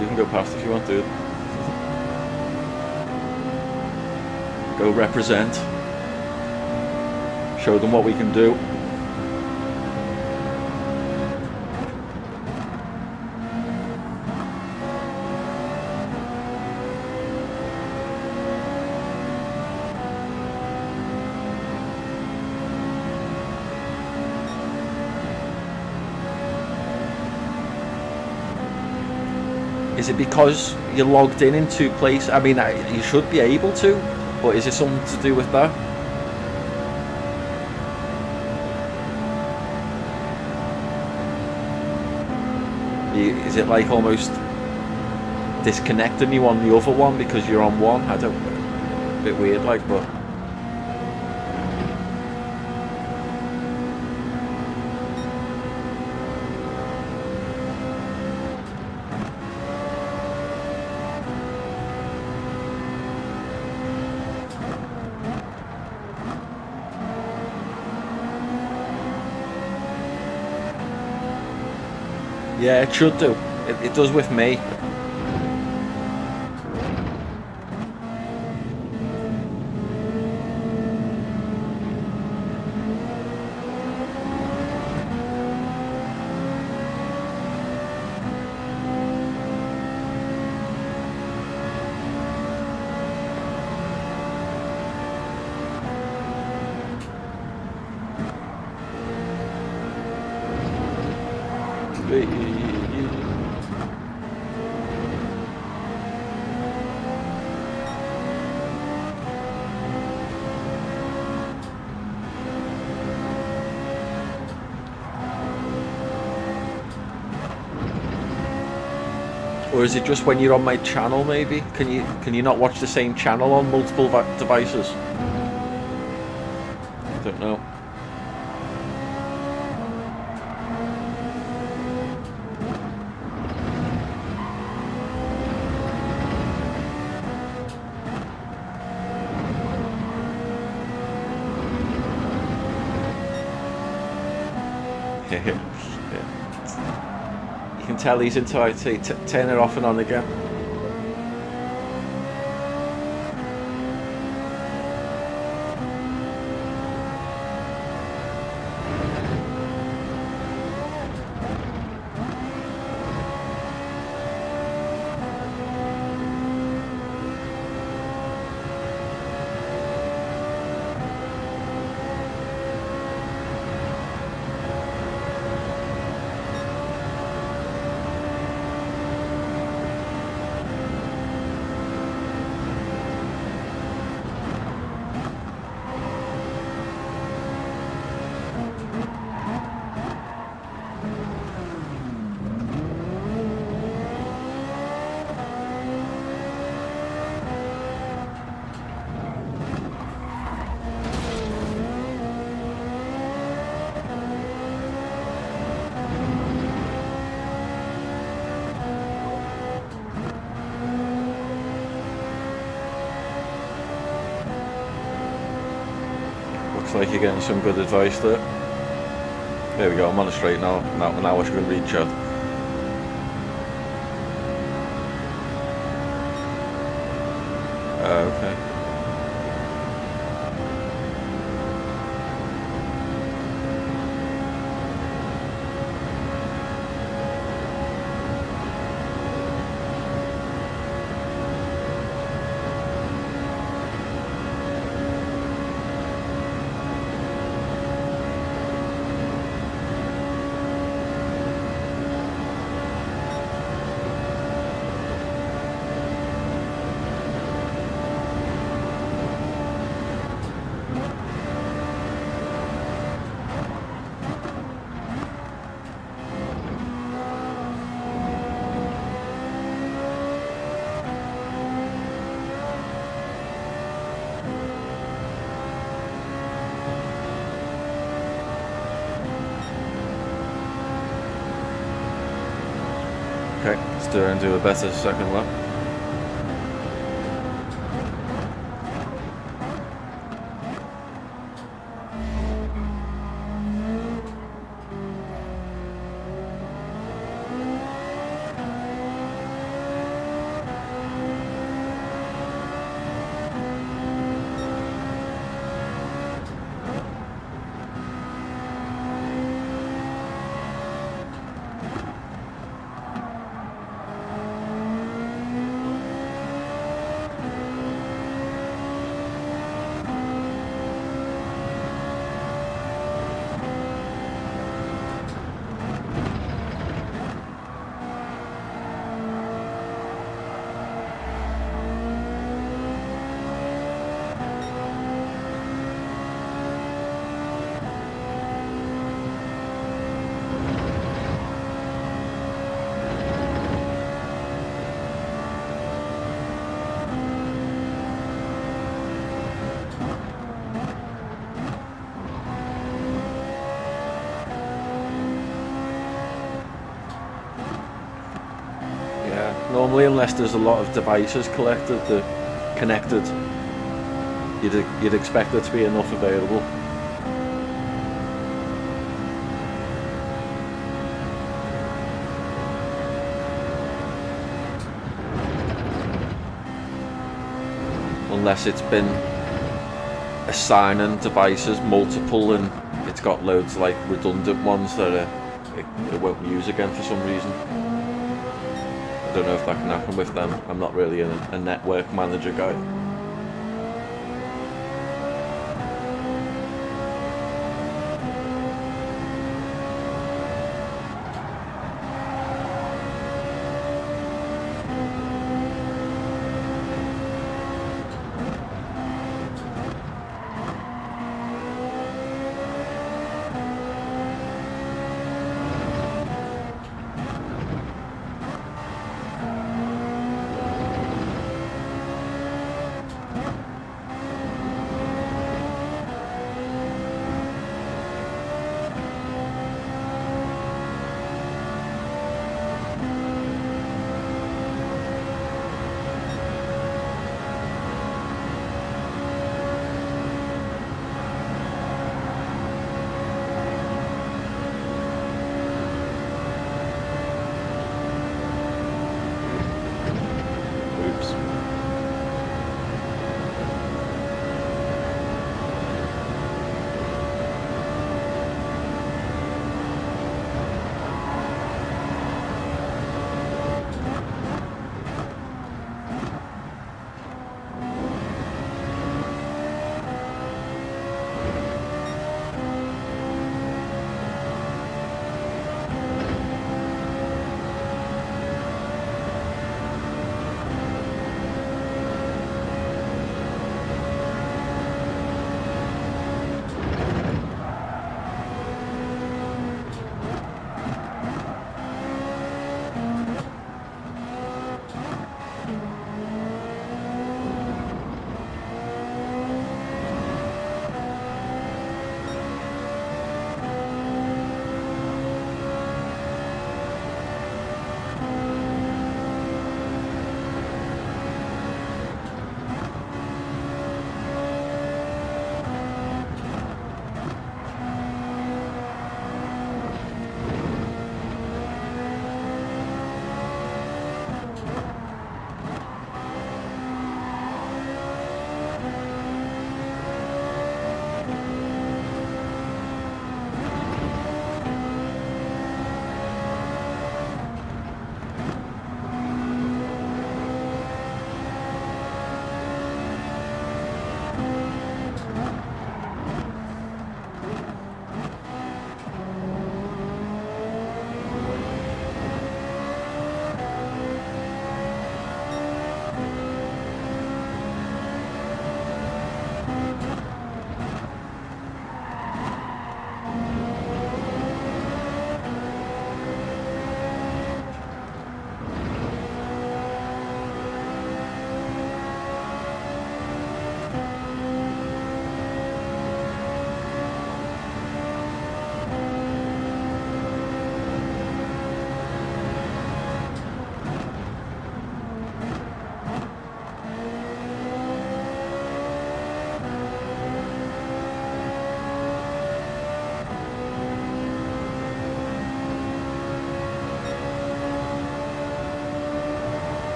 You can go past if you want to. Go represent. Show them what we can do. Is it because you're logged in two places? I mean, you should be able to, but is it something to do with that? Is it like almost disconnecting you on the other one because you're on one? I don't. A bit weird, like, but. Yeah, it should do. It does with me. Or is it just when you're on my channel? Maybe can you not watch the same channel on multiple devices? I don't know. You can tell he's into IT. Turn it off and on again. Looks like you're getting some good advice there. There we go, I'm on the straight now. Now I should read chat. Okay. try and do a better second lap. Normally, unless there's a lot of devices connected, you'd expect there to be enough available. Unless it's been assigning devices multiple and it's got loads like redundant ones that it won't use again for some reason. I don't know if that can happen with them. I'm not really a network manager guy.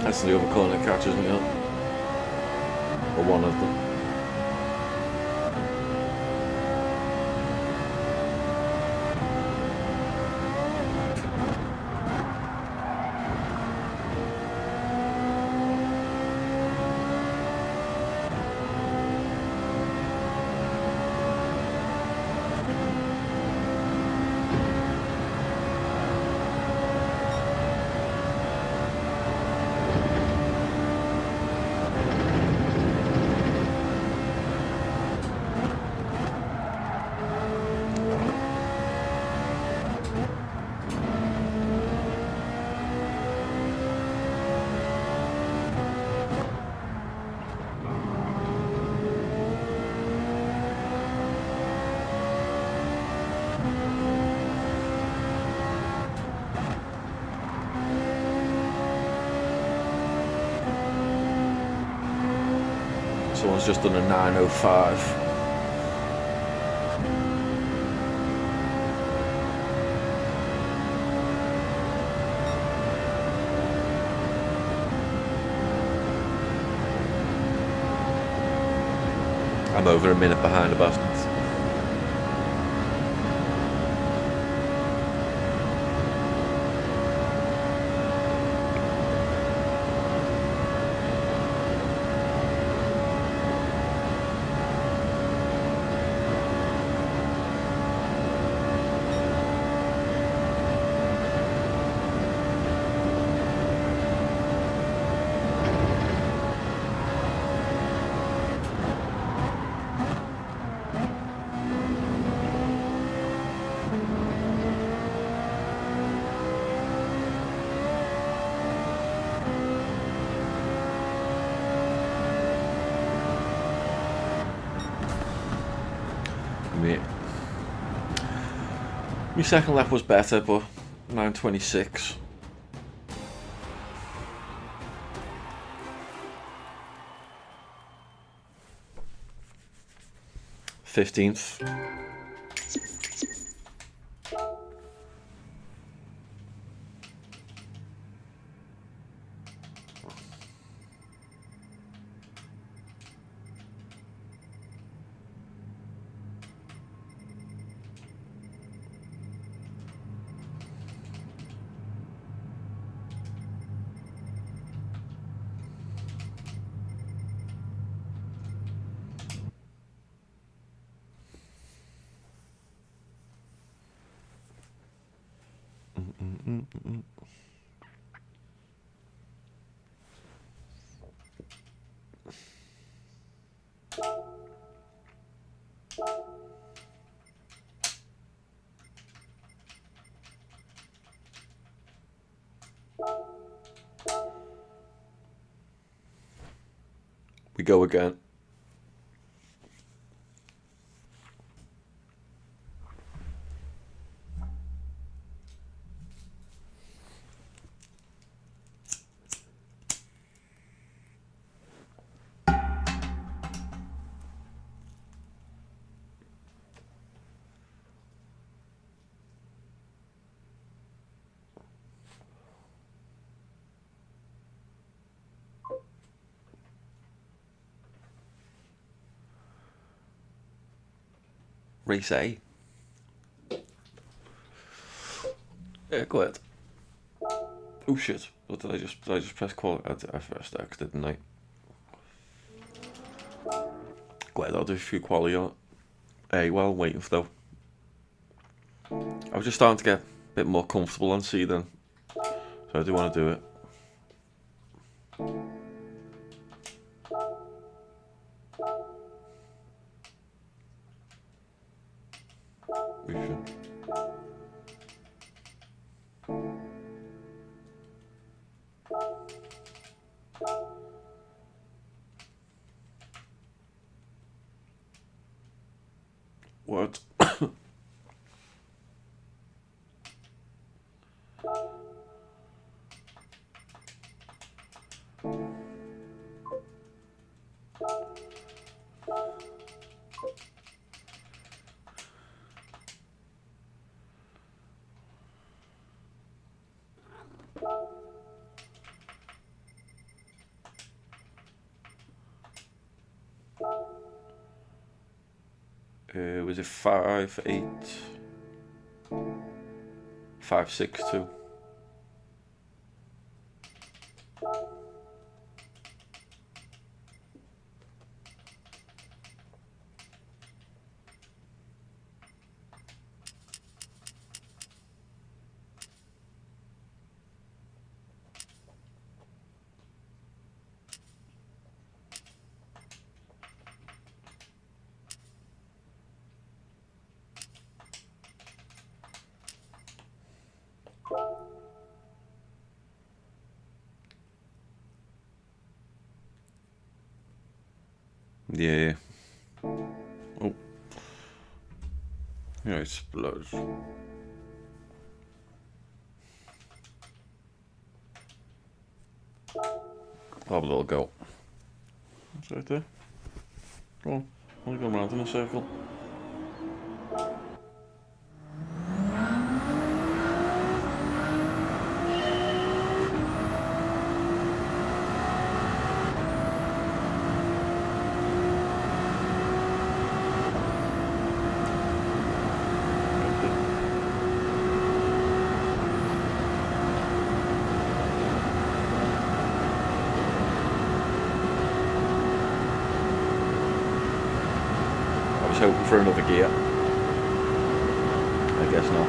That's the other corner that catches me up. Or one of them. Someone's just done a 905. I'm over a minute behind the bastards. My second lap was better, but 9:26. '15th. We go again. Race A. Yeah, go ahead. Oh shit! What did I just? Did I just press quality? I pressed X, didn't I? Go ahead. I'll do a few quality on A while waiting for though. I was just starting to get a bit more comfortable on C then, so I do want to do it. We should. What? Was it 5, 8, 5, 6, 2? Yeah. Oh. Yeah, it explodes. Have a little go. It's right there. Go on. Only go around in a circle. I was hoping for another gear. I guess not.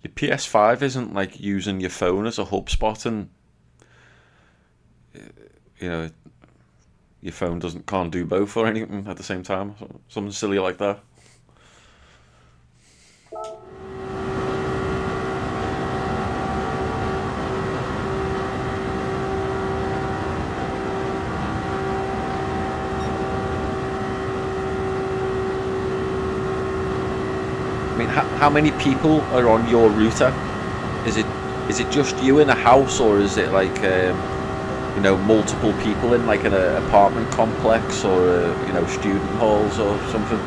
Your PS5 isn't like using your phone as a hub spot, and you know your phone can't do both or anything at the same time. Something silly like that. I mean, how many people are on your router? Is it just you in a house, or is it like multiple people in like an apartment complex, or student halls or something?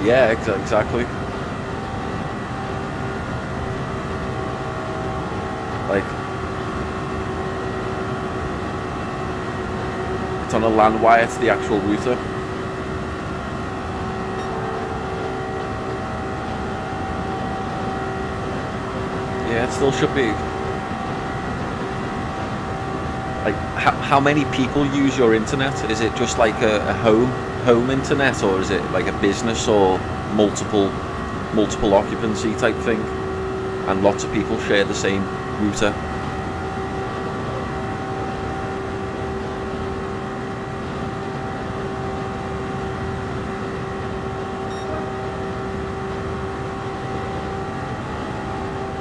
Yeah, exactly. Like it's on a LAN wire to the actual router. Yeah, it still should be. Like, how many people use your internet? Is it just like a home internet, or is it like a business or multiple occupancy type thing? And lots of people share the same router.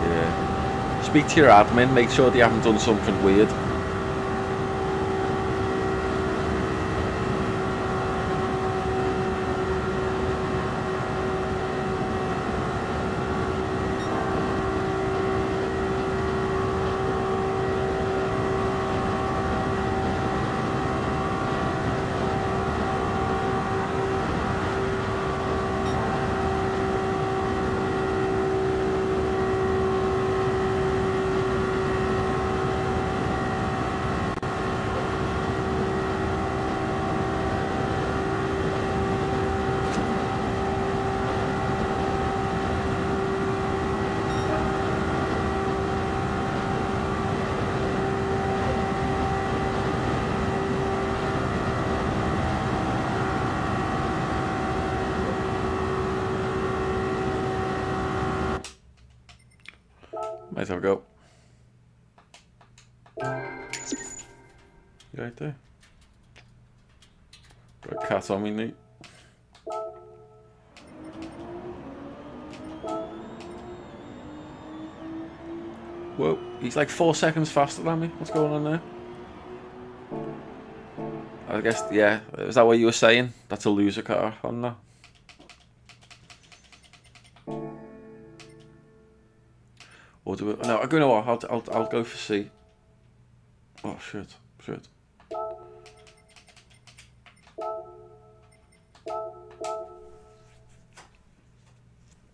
Yeah. Speak to your admin, make sure they haven't done something weird. Might have a go. You right there? Got a cat on me knee. Whoa, he's like 4 seconds faster than me. What's going on there? I guess, yeah, is that what you were saying? That's a loser car on that. Or do it? No, I know what. I'll go for C. Oh shit!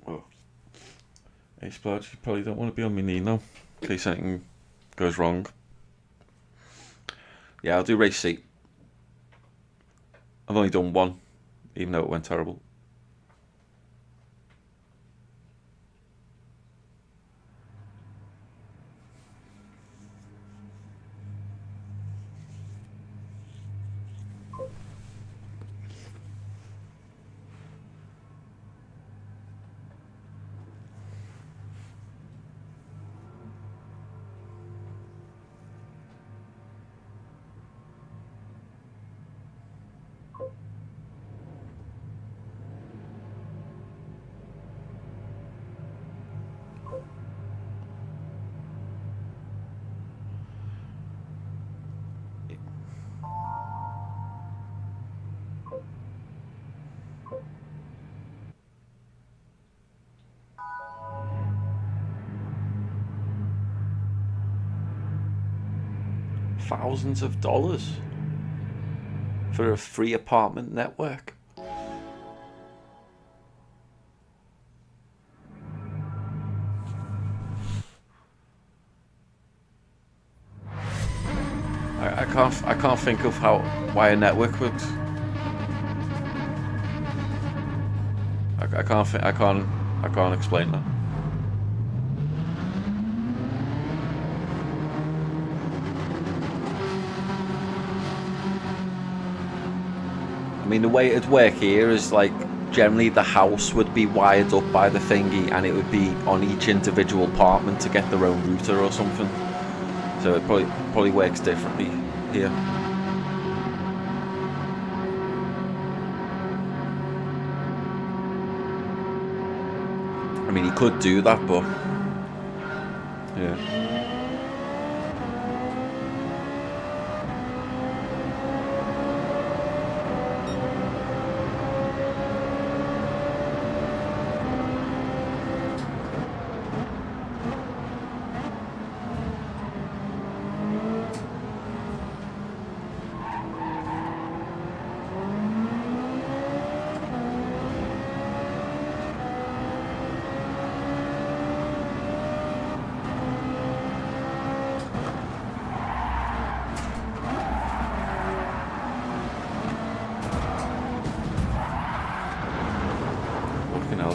Oh, H-Blood, you probably don't want to be on my knee now, in case anything goes wrong. Yeah, I'll do race C. I've only done one, even though it went terrible. Thousands of dollars for a free apartment network. I can't think of why a network would. I can't explain that. I mean, the way it'd work here is like generally the house would be wired up by the thingy, and it would be on each individual apartment to get their own router or something. So it probably works differently here. I mean, he could do that, but yeah.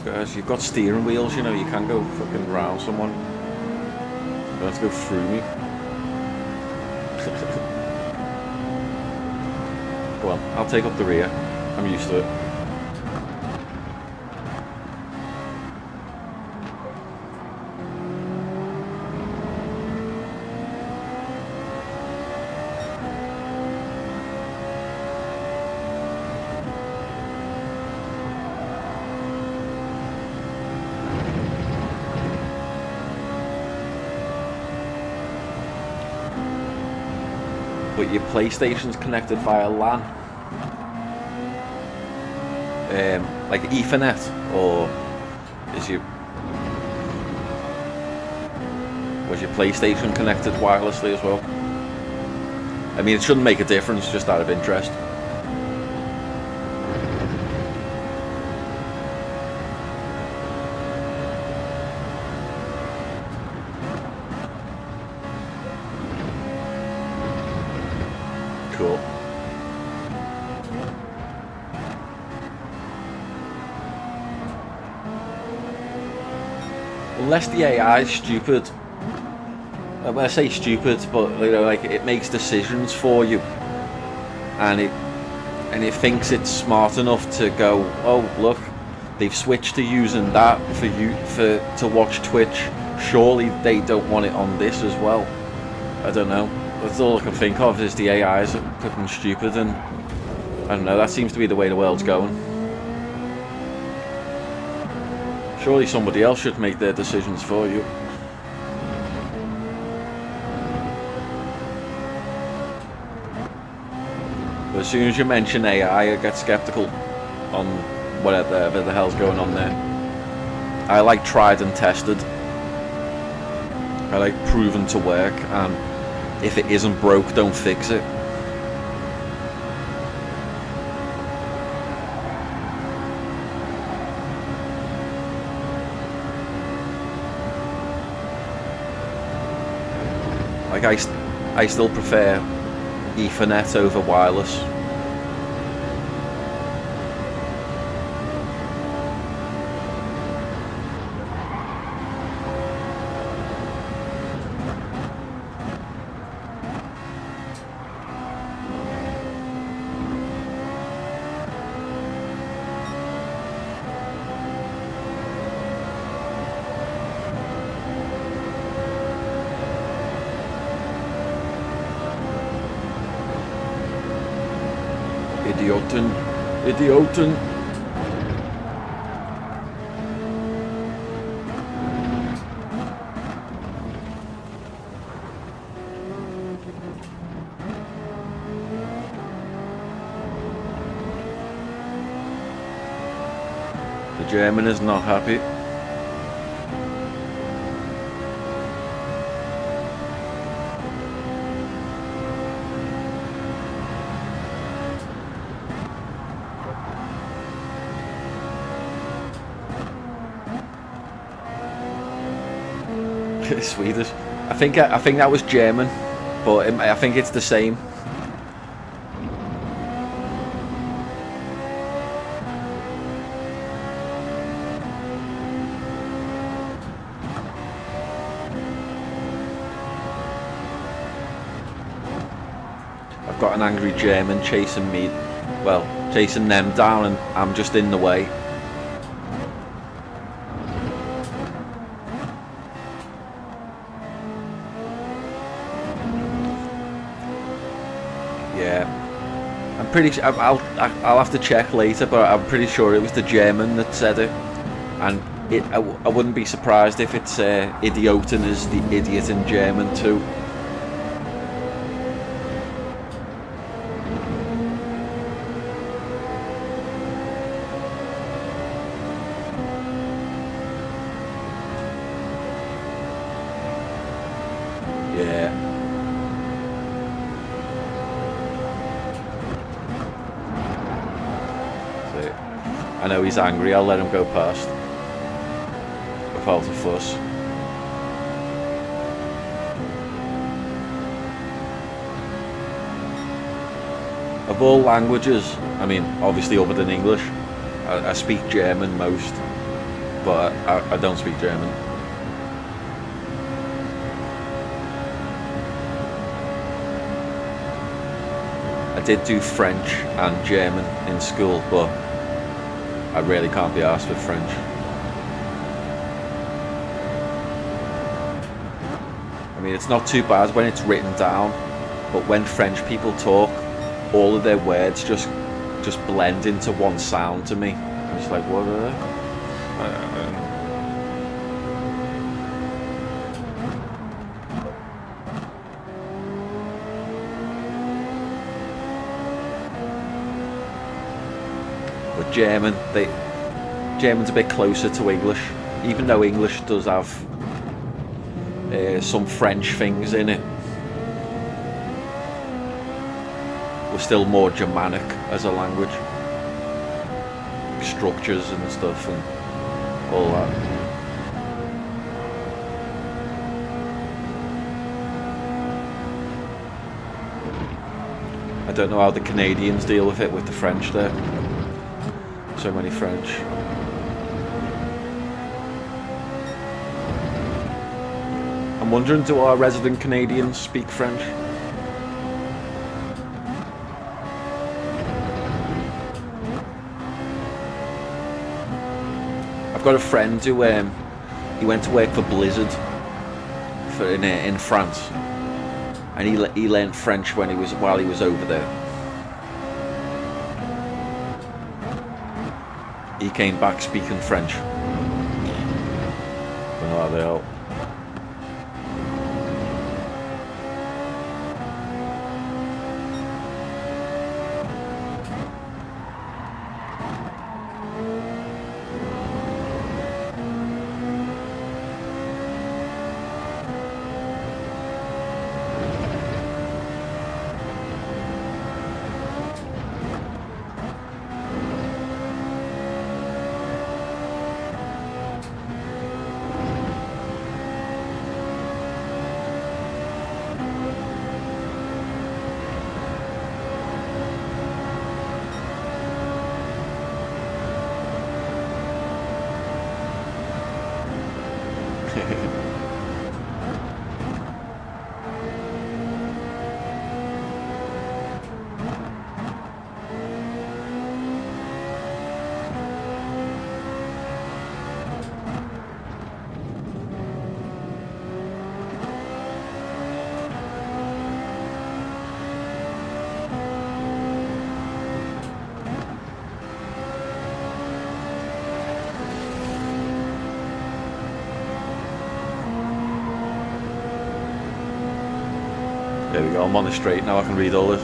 Guys, you've got steering wheels, you know, you can go fucking round someone. You don't have to go through me. Go on, I'll take up the rear. I'm used to it. But your PlayStation's connected via LAN, like Ethernet, or was your PlayStation connected wirelessly as well? I mean, it shouldn't make a difference, just out of interest. Cool. Unless the AI is stupid. When I say stupid, but you know, like it makes decisions for you, and it thinks it's smart enough to go, oh look, they've switched to using that to watch Twitch. Surely they don't want it on this as well. I don't know. That's all I can think of is the AIs are fucking stupid, and I don't know, that seems to be the way the world's going. Surely somebody else should make their decisions for you. But as soon as you mention AI, I get skeptical on whatever the hell's going on there. I like tried and tested. I like proven to work, and if it isn't broke, don't fix it. Like I still prefer Ethernet over wireless. Idioten. The German is not happy. Swedish. I think that was German, but I think it's the same. I've got an angry German chasing me, well, chasing them down, and I'm just in the way. Pretty sure, I'll have to check later, but I'm pretty sure it was the German that said it, and I wouldn't be surprised if it's idioten is the idiot in German too. Yeah. I know he's angry, I'll let him go past without a fuss. Of all languages, I mean, obviously other than English, I speak German most, but I don't speak German. I did do French and German in school, but I really can't be arsed with French. I mean, it's not too bad when it's written down, but when French people talk, all of their words just blend into one sound to me. I'm just like, what are they? German's a bit closer to English, even though English does have some French things in it. We're still more Germanic as a language, structures and stuff and all that. I don't know how the Canadians deal with it with the French there. So many French. I'm wondering, do our resident Canadians speak French? I've got a friend who he went to work for Blizzard in France, and he learned French while he was over there. he came back speaking French. Don't know how the hell. There we go, I'm on the straight now, I can read all this.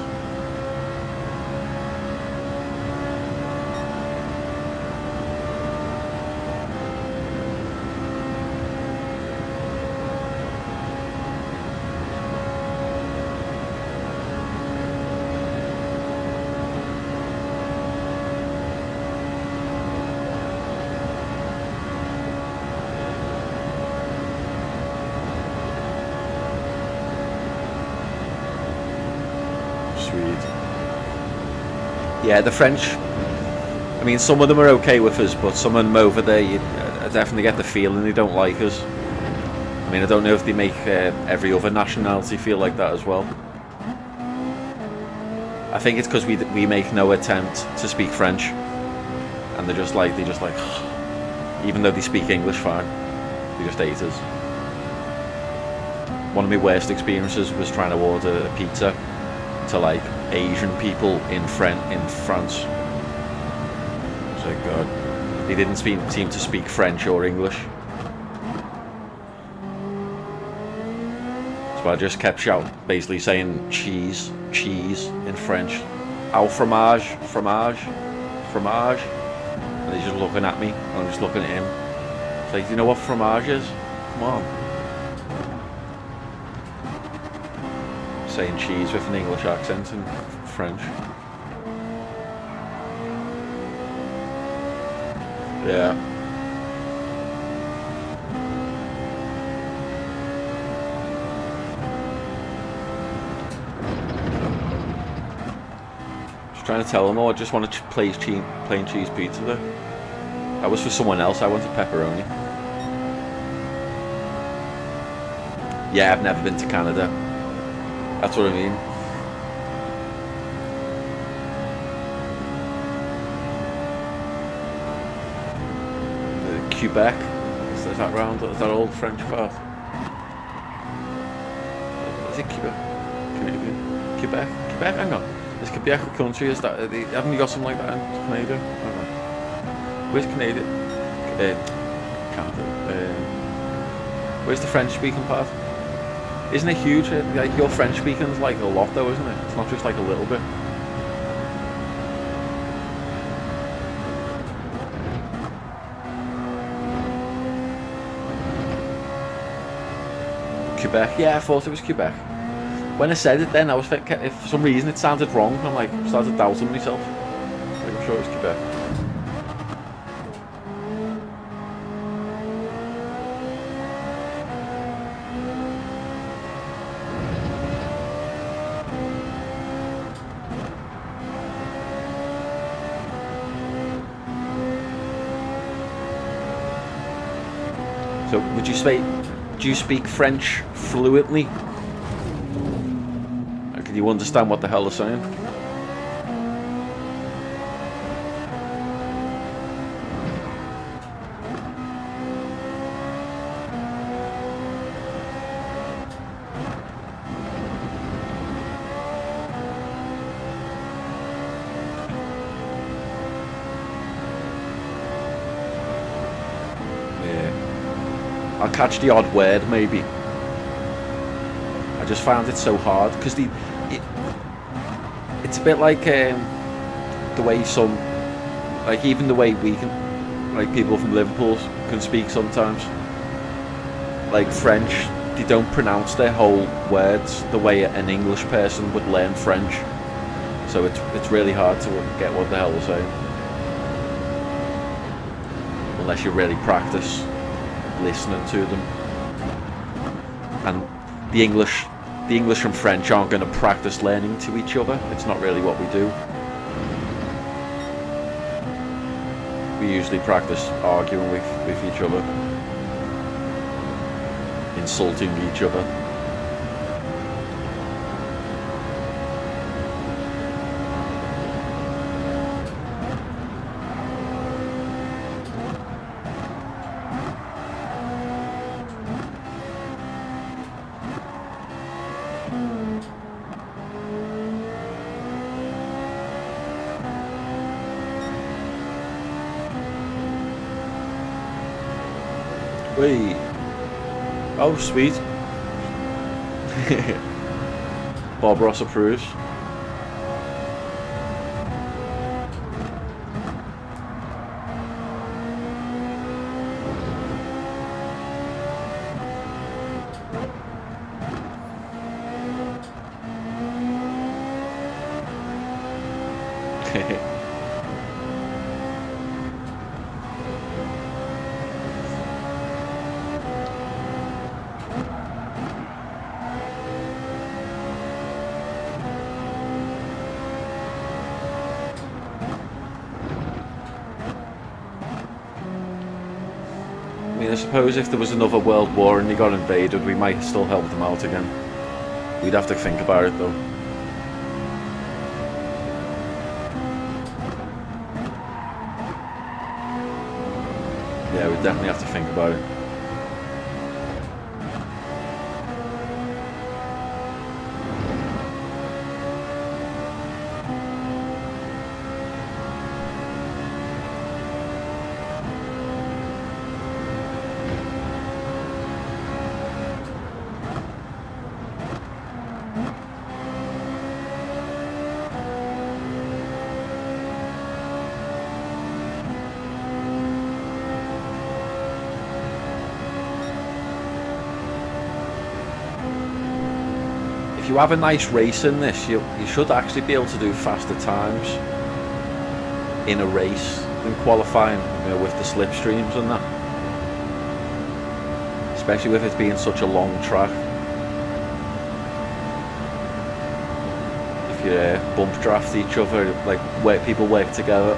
Yeah, the French, I mean, some of them are okay with us, but some of them over there, I definitely get the feeling they don't like us. I mean, I don't know if they make every other nationality feel like that as well. I think it's because we make no attempt to speak French, and they're just like, even though they speak English fine, they just hate us. One of my worst experiences was trying to order a pizza to like Asian people in France. So God, they didn't seem to speak French or English. So I just kept shouting, basically saying cheese in French. Au fromage, fromage, fromage. And he's just looking at me, and I'm just looking at him. It's like, do you know what fromage is? Come on. Saying cheese with an English accent in French. Yeah. Just trying to tell them, oh, I just want a plain cheese pizza there. That was for someone else, I wanted pepperoni. Yeah, I've never been to Canada. That's what I mean. Quebec, is that round? Is that old French part? Is it Quebec? Quebec? Quebec? Hang on. Is Quebec a country? Is that? Haven't you got something like that in Canada? I don't know. Where's Canada? Canada. Where's the French speaking part? Isn't it huge? Like, your French speaking is like a lot though, isn't it? It's not just like a little bit. Quebec, yeah, I thought it was Quebec. When I said it then, I was thinking, if for some reason it sounded wrong, I'm like, started doubting myself. Like, I'm sure it was Quebec. So, would you say, do you speak French fluently? Can you understand what the hell they're saying? I'll catch the odd word maybe. I just found it so hard because it's a bit like the way some, like even the way we can, like people from Liverpool can speak sometimes. Like French, they don't pronounce their whole words the way an English person would learn French. So it's really hard to get what the hell they're saying. Unless you really practice listening to them. And the English and French aren't going to practice learning to each other. It's not really what we do. We usually practice arguing with each other, insulting each other. Wait. Oh, sweet. Bob Ross approves. I suppose if there was another world war and they got invaded, we might still help them out again. We'd have to think about it though. Yeah, we'd definitely have to think about it. If you have a nice race in this, you should actually be able to do faster times in a race than qualifying, with the slipstreams and that. Especially with it being such a long track. If you bump draft each other, like where people work together.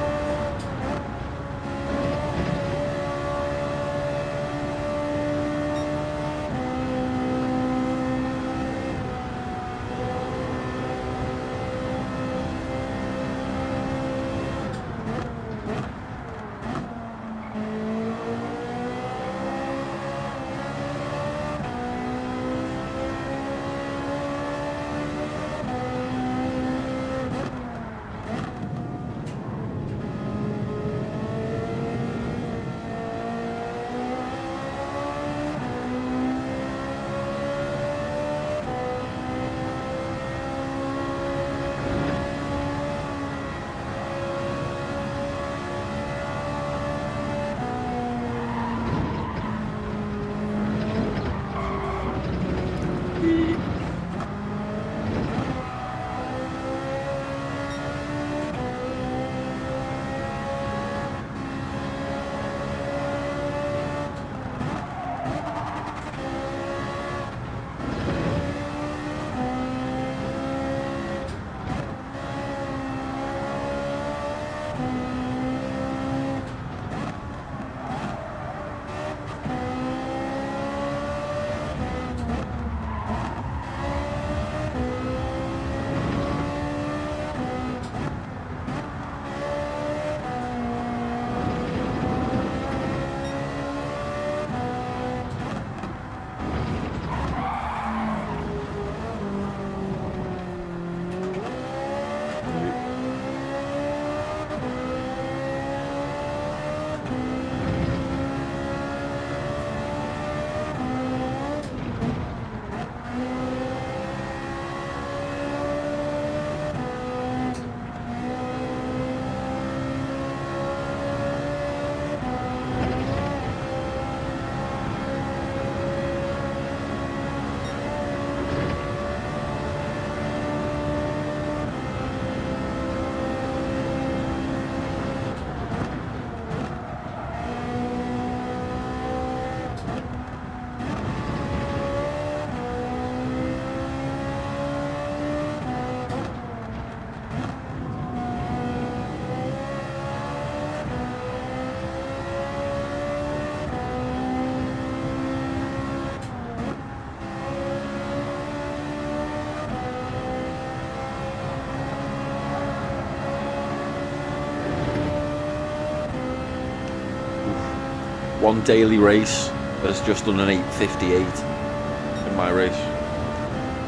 one daily race has just done an 8:58 in my race.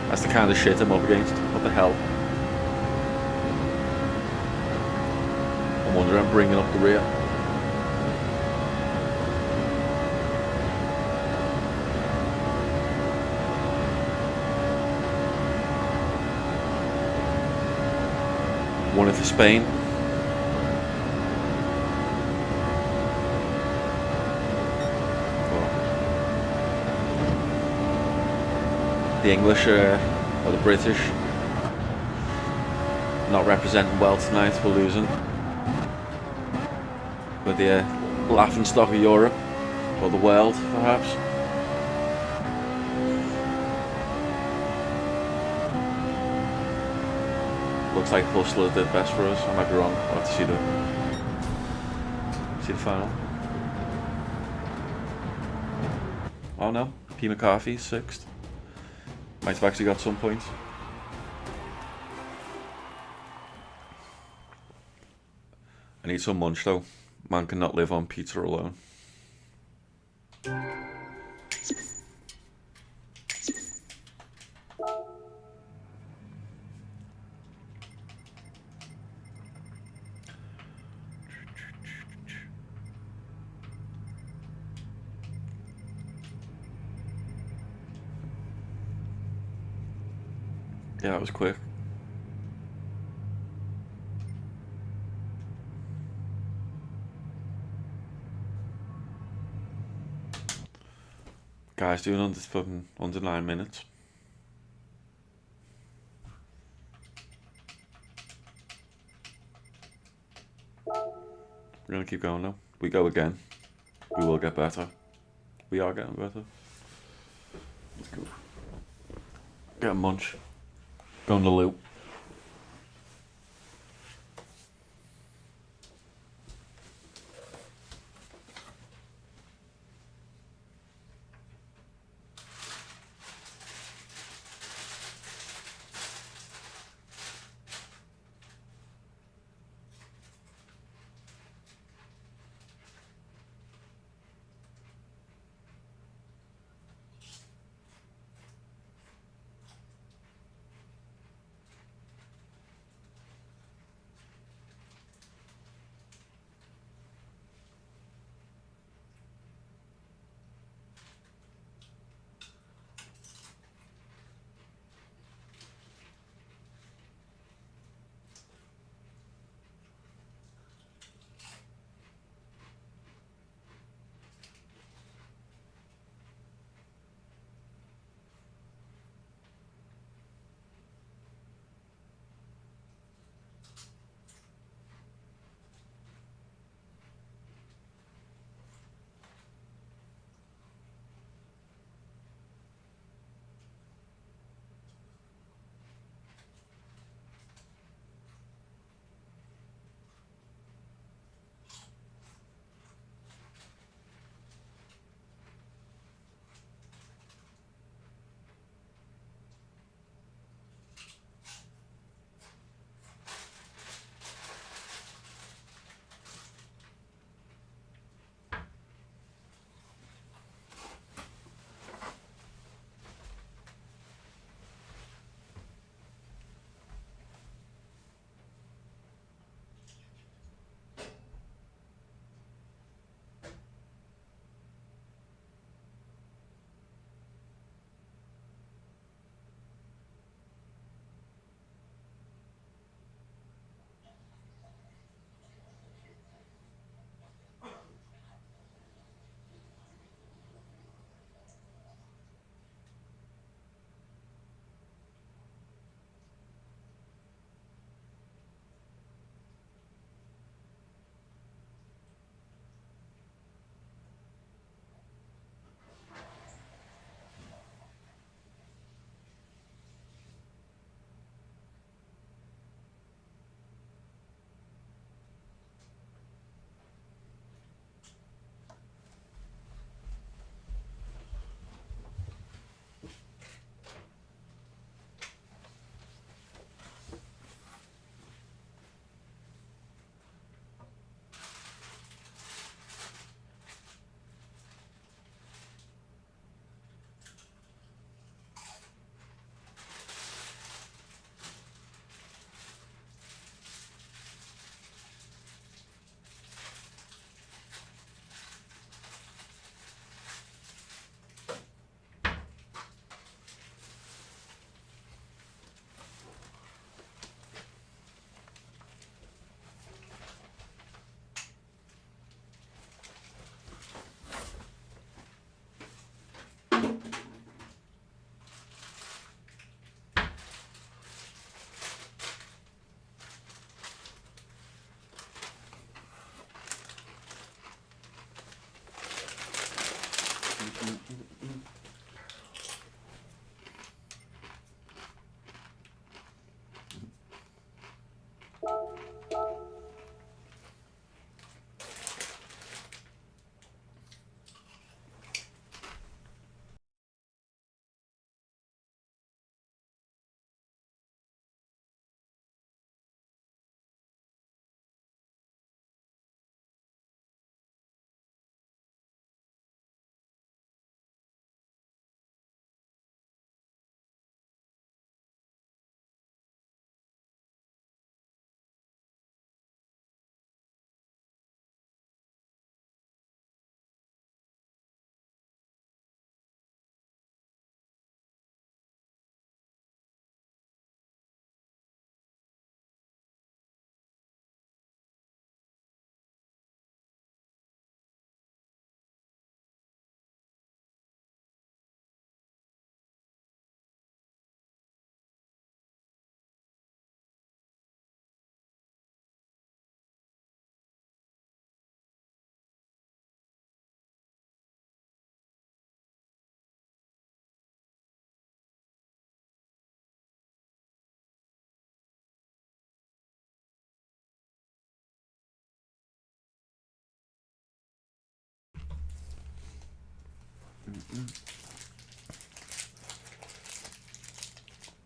That's the kind of shit I'm up against. What the hell? I'm wondering, I'm bringing up the rear. One for Spain. The English or the British not representing well tonight. We're losing. We're the laughing stock of Europe, or the world, perhaps. Looks like Hustler did best for us. I might be wrong. I'll have to see the final. Oh no, P. McCarthy 6th. Might have actually got some points. I need some munch though. Man cannot live on pizza alone. Yeah, that was quick. Guys doing under 9 minutes. We're gonna keep going now. We go again. We will get better. We are getting better. Let's go. Get a munch. Go on the loop.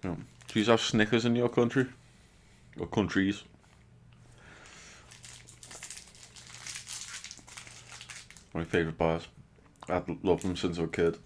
Do you have Snickers in your country? Or countries? My favourite bars. I've loved them since I was a kid.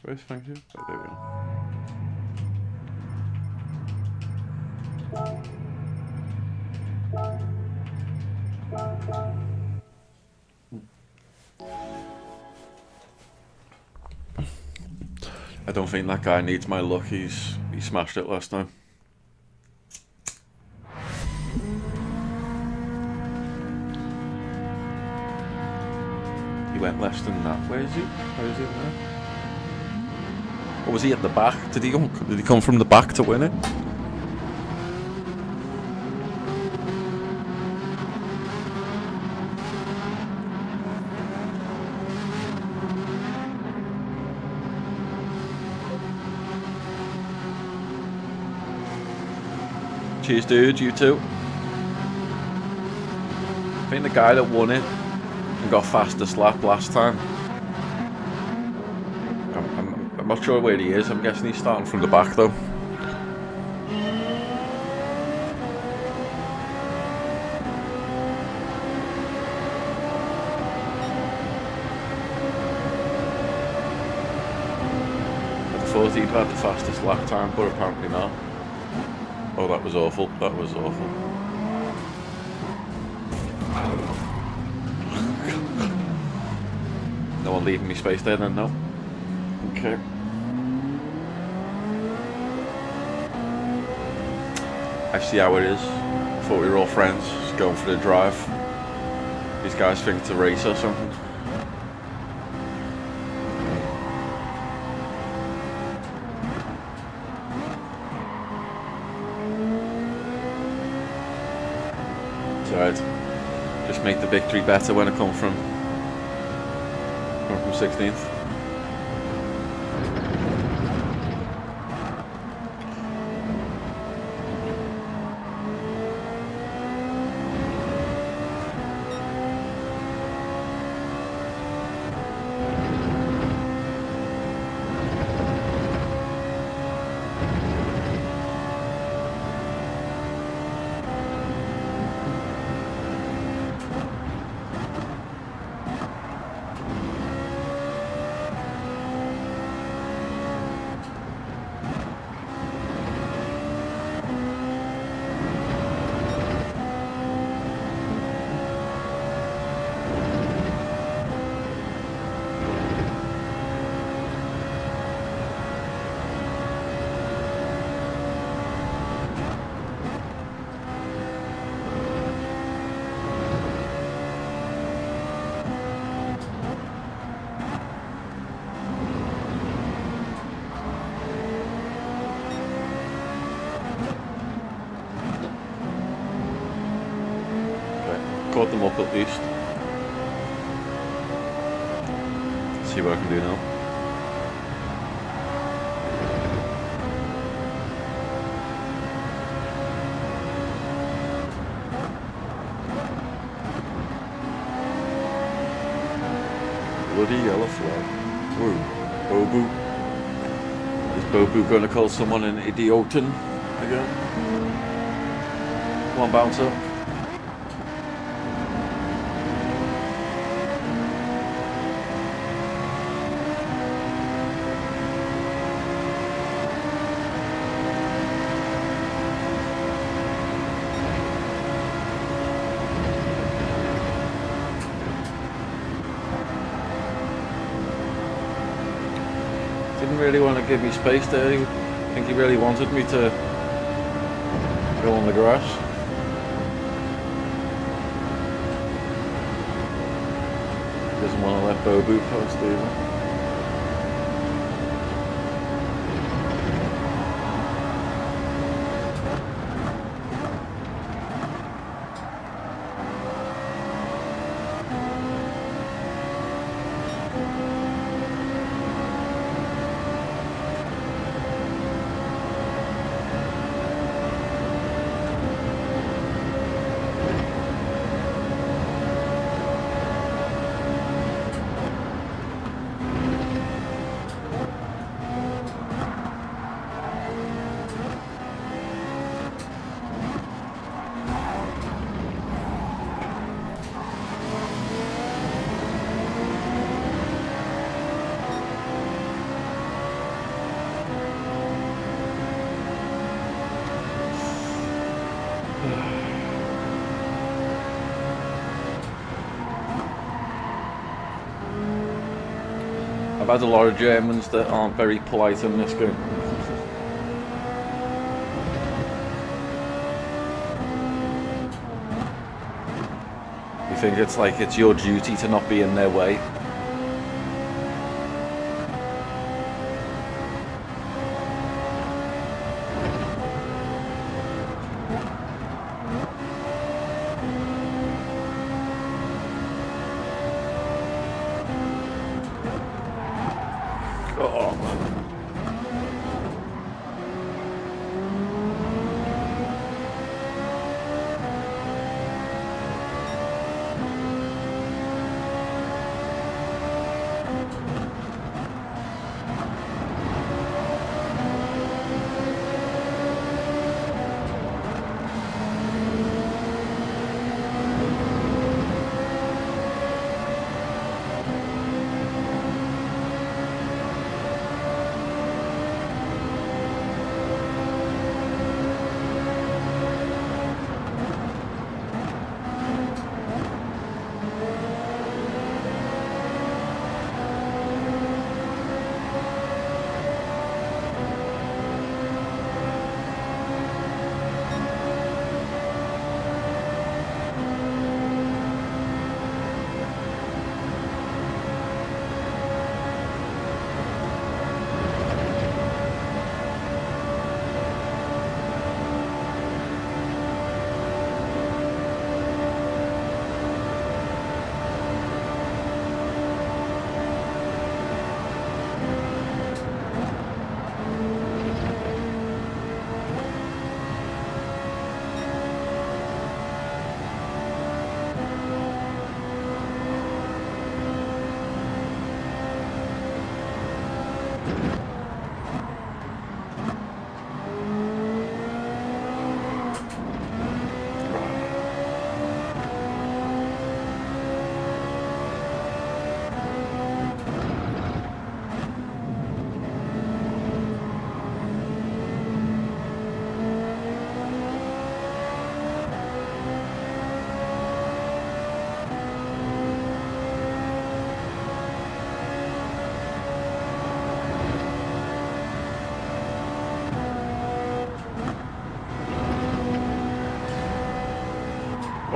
Where's thank you? Oh, there we go. I don't think that guy needs my luck. He smashed it last time. He went less than that. Where is he? Where is he now? Or was he at the back? Did he come from the back to win it? Cheers, dude. You too. I think the guy that won it and got fastest lap last time. I'm not sure where he is. I'm guessing he's starting from the back though. I thought he'd had the fastest lap time, but apparently not. Oh, that was awful. That was awful. No one leaving me space there then, no? Okay. I see how it is. Thought we were all friends, just going for the drive. These guys think it's a race or something. Right. Just make the victory better when I come from 16th. Caught them up at least. See what I can do now. Bloody yellow flag. Whoa. Bobu. Is Bobu gonna call someone an idiotin again? Come on, bouncer. Didn't really want to give me space there. I think he really wanted me to go on the grass. He doesn't want to let Bobu post either. I've had a lot of Germans that aren't very polite in this game. You think it's like it's your duty to not be in their way. Oh man.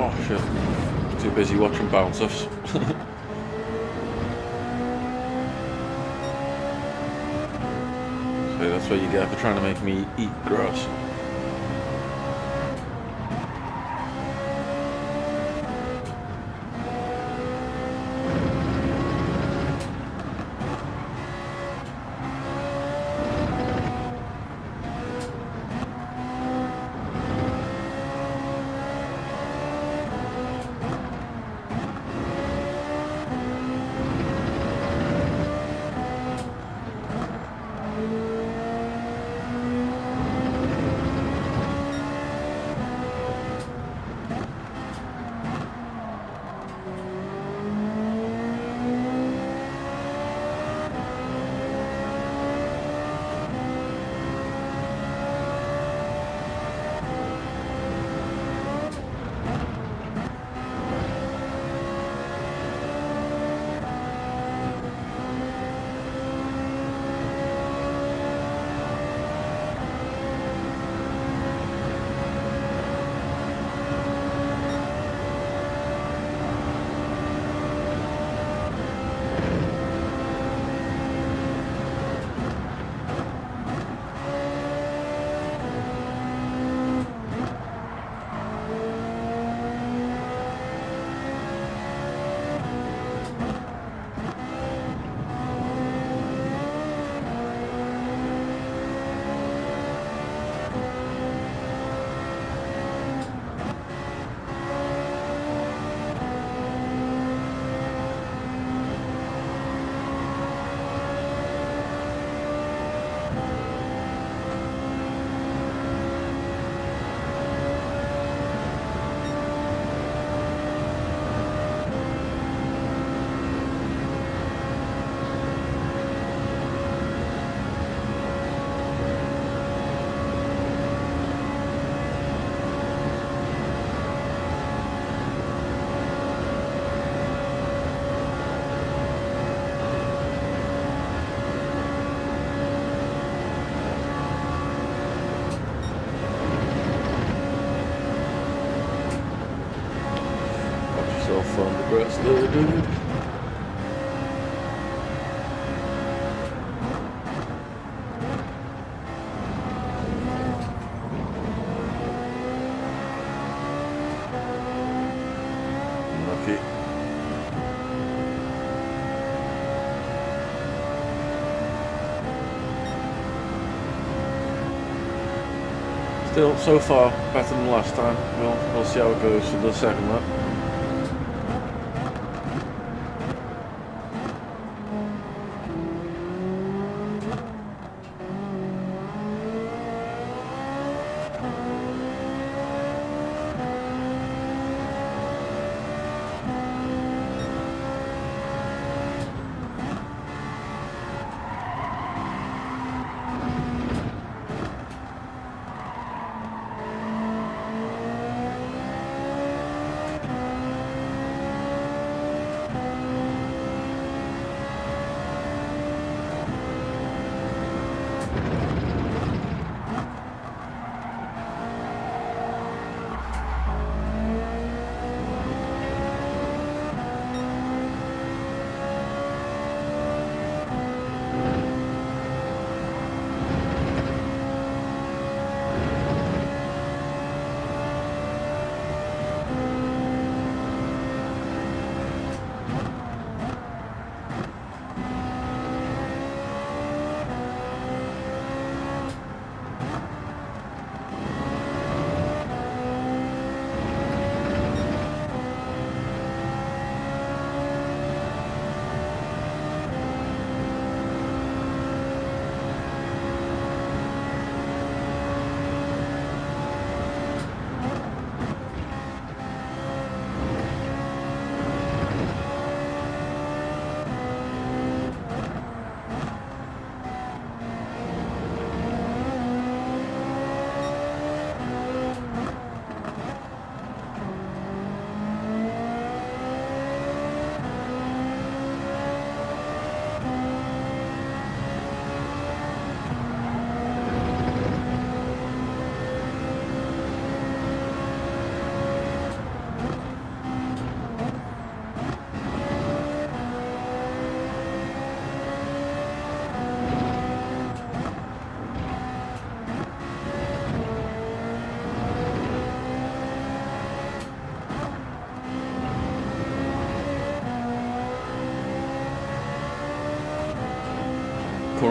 Oh shit. Too busy watching bounce-offs. So that's what you get for trying to make me eat grass. Yourself on the grass there, dude. Lucky. Still, so far, better than last time. We'll see how it goes for the second lap.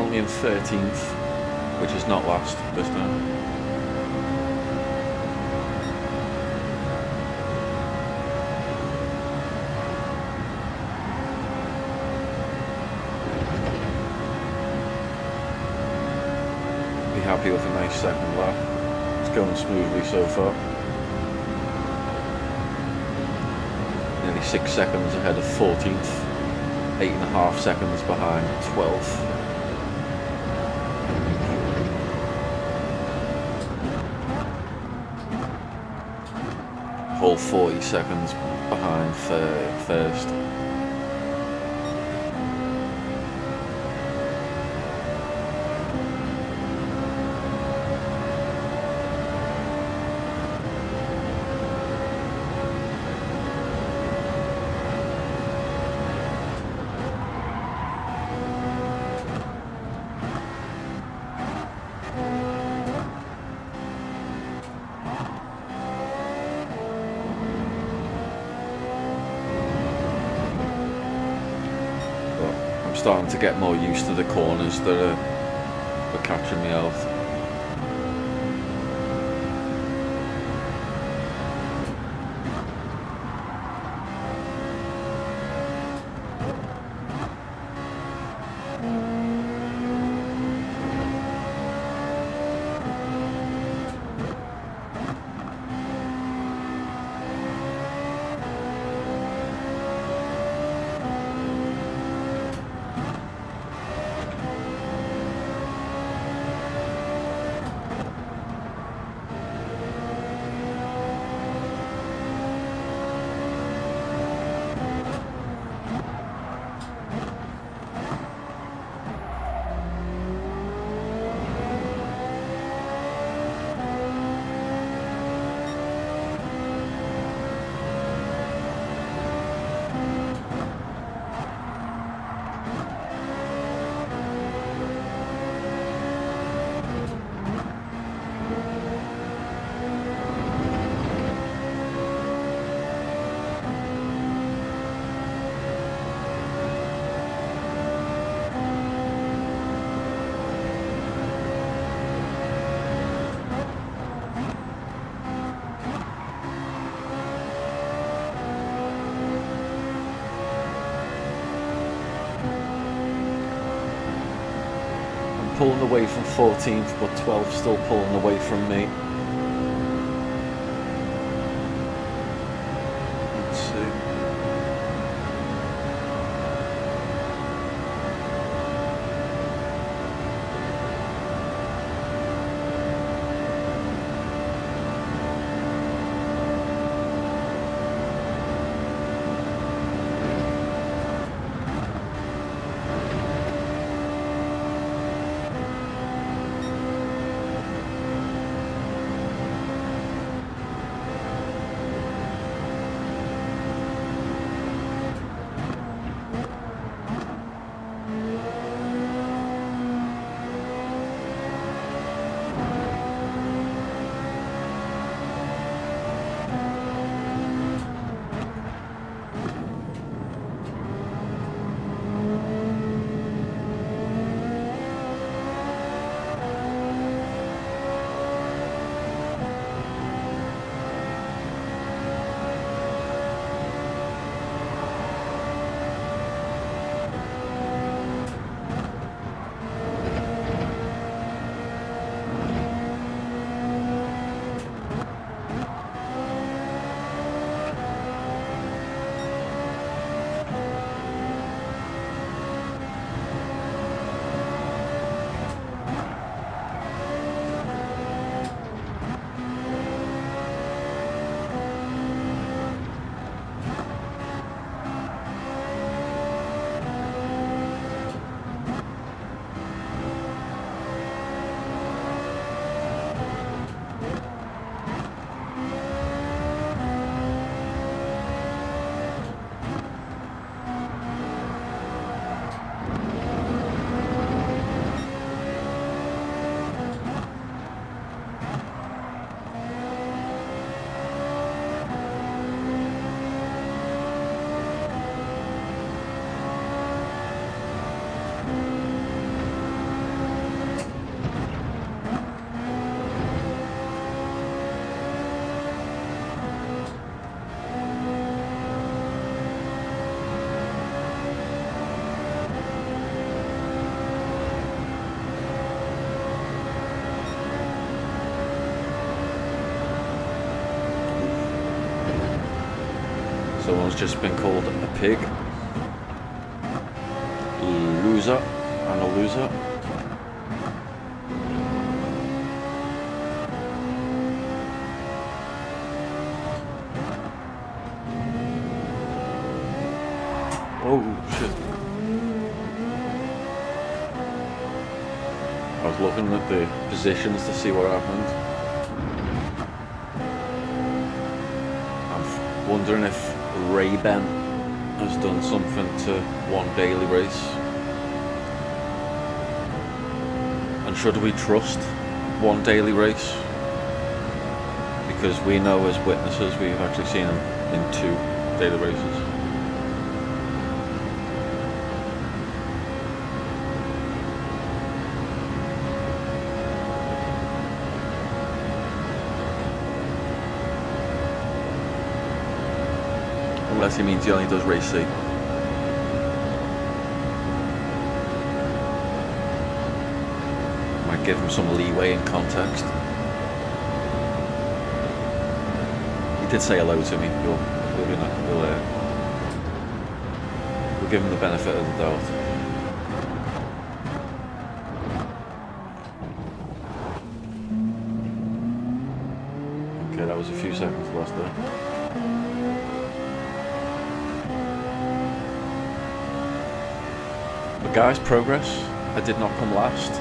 only in 13th, which is not last this time. Be happy with a nice second lap. It's going smoothly so far. Nearly 6 seconds ahead of 14th. 8.5 seconds behind 12th. Whole 40 seconds behind first. Starting to get more used to the corners that are catching me out. Pulling away from 14th, but 12th still pulling away from me. Let's see. Someone's just been called a pig. Loser. And a loser. Oh shit. I was looking at the positions to see what happened. I'm wondering if Ray-Ben has done something to one daily race. And should we trust one daily race? Because we know as witnesses we've actually seen him in 2 daily races. Unless he means he only does race C. Might give him some leeway in context. He did say hello to me. We'll give him the benefit of the doubt. Okay, that was a few seconds last there. But guys, progress. I did not come last.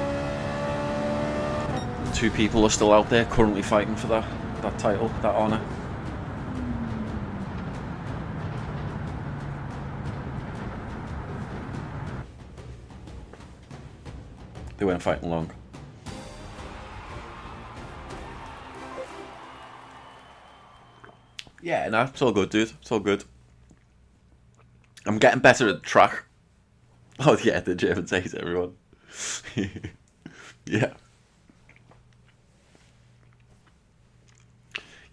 2 people are still out there currently fighting for that title, that honour. They weren't fighting long. Yeah, no, it's all good, dude. It's all good. I'm getting better at the track. Oh yeah, the Germans hate everyone. Yeah.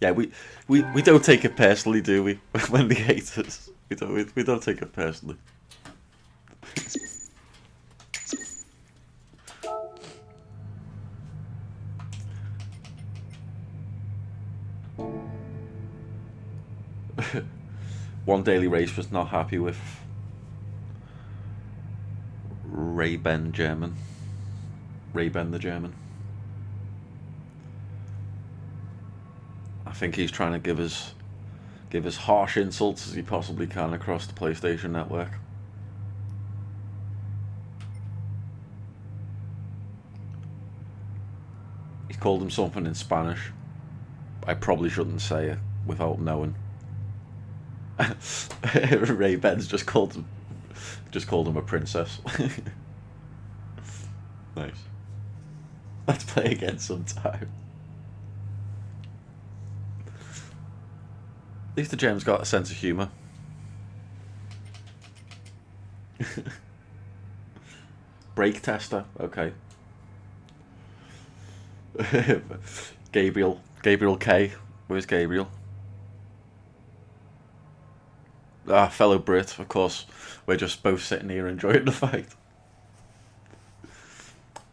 Yeah, we don't take it personally, do we? When they hate us, we don't take it personally. One daily race was not happy with Ray-Ben the German. I think he's trying to give us harsh insults as he possibly can across the PlayStation Network. He's called him something in Spanish. I probably shouldn't say it without knowing. Ray-Ben's just called him a princess. Nice. Let's play again sometime. At least the German's got a sense of humour. Brake tester, okay. Gabriel K. Where's Gabriel? Ah, fellow Brit, of course. We're just both sitting here enjoying the fight.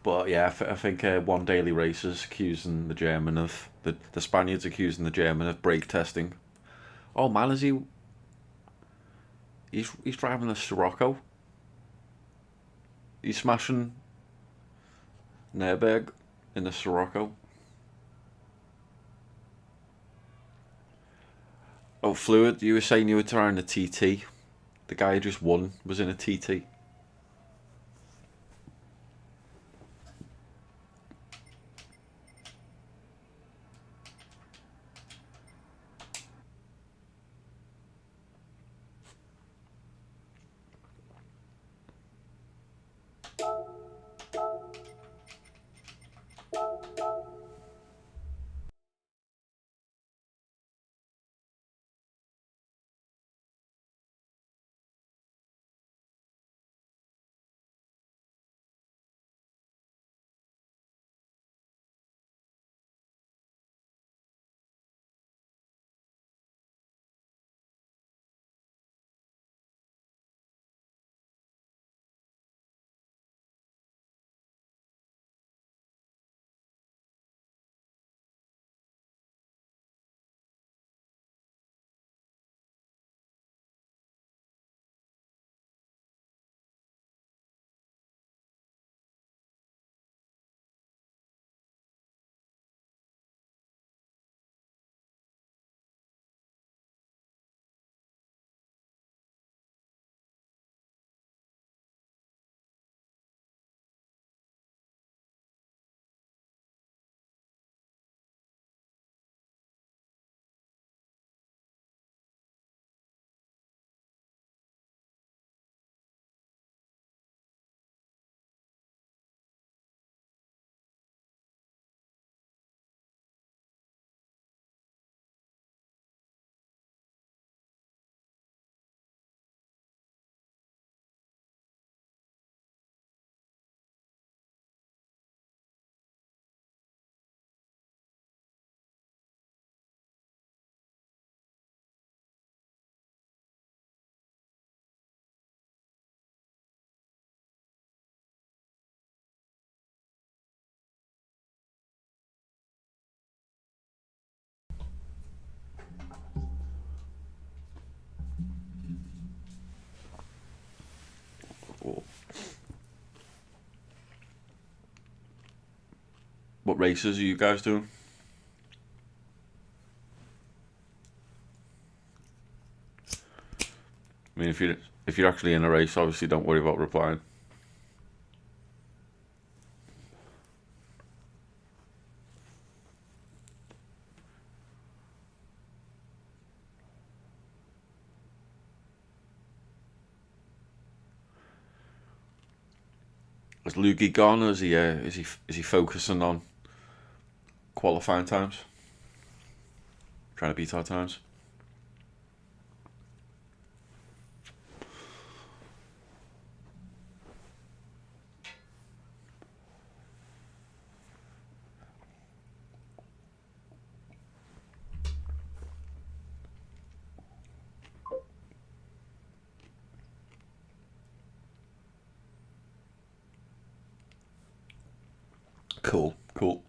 But yeah, I think one daily race is accusing the German of the Spaniards accusing the German of brake testing. Oh man, is he? He's driving a Sirocco. He's smashing Nürburgring in the Sirocco. Oh, Fluid, you were saying you were trying a TT. The guy who just won was in a TT. What races are you guys doing? I mean, if you're actually in a race, obviously don't worry about replying. Is Lugie gone, or is he focusing on qualifying times? Trying to beat our times? Cool.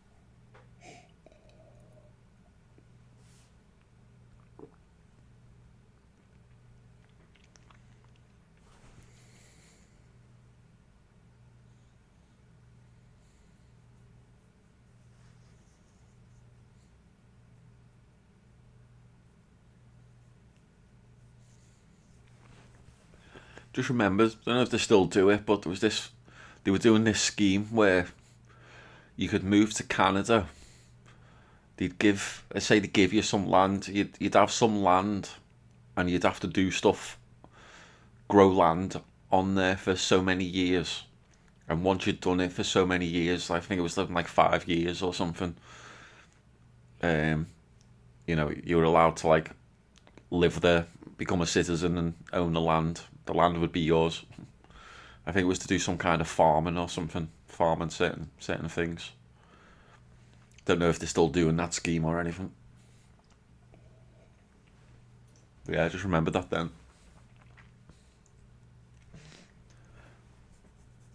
Just remember, I don't know if they still do it, but they were doing this scheme where you could move to Canada. They'd give you some land. You'd have some land, and you'd have to do stuff, grow land on there for so many years. And once you'd done it for so many years, I think it was like 5 years or something. You were allowed to like live there, become a citizen, and own the land. The land would be yours. I think it was to do some kind of farming or something, farming certain things. Don't know if they're still doing that scheme or anything. But yeah, just remember that then.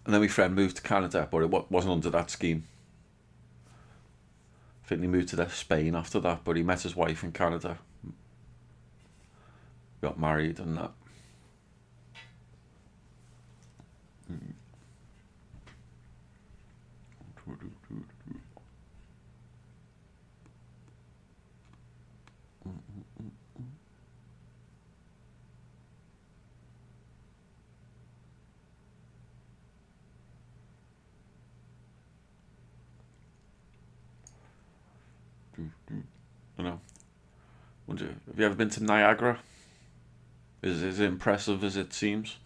And then my friend moved to Canada, but it wasn't under that scheme. I think he moved to Spain after that, but he met his wife in Canada. Got married and that. I know. Have you ever been to Niagara? Is it impressive as it seems?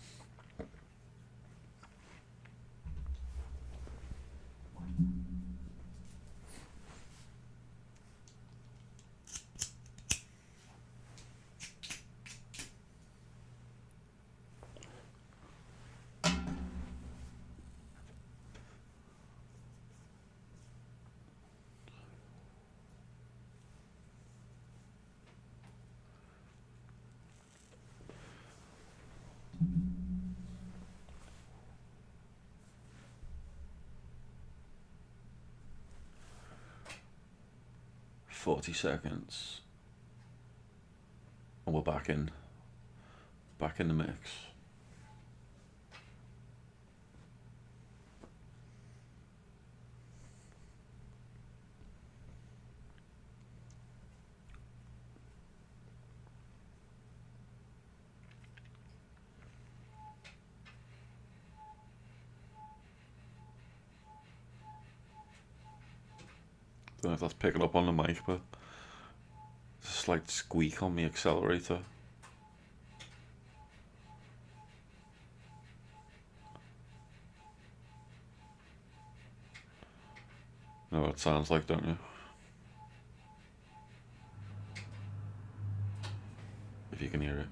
"40 seconds, and we're back in the mix." Don't know if that's picking up on the mic, but it's a slight squeak on the accelerator. Know what it sounds like, don't you? If you can hear it.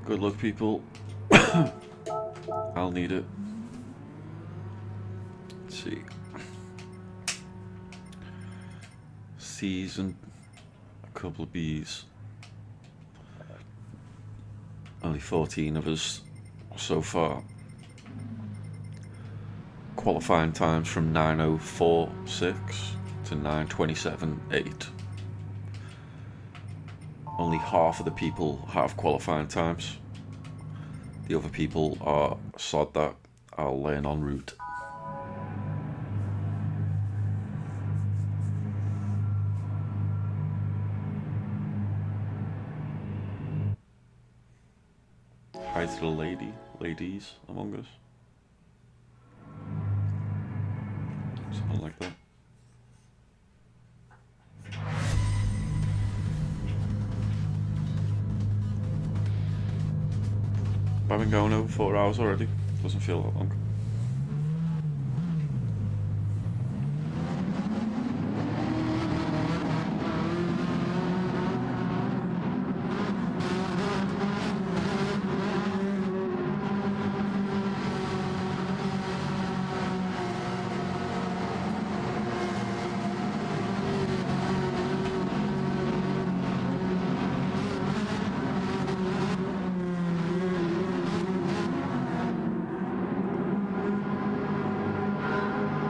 Good luck, people. I'll need it. Let's see. C's and a couple of B's. Only 14 of us so far. Qualifying times from 9:04.6 to 9:27.8. Only half of the people have qualifying times. The other people are sod that I'll learn en route. Hi to the ladies among us. Something like that. I've been going over 4 hours already. Doesn't feel that long.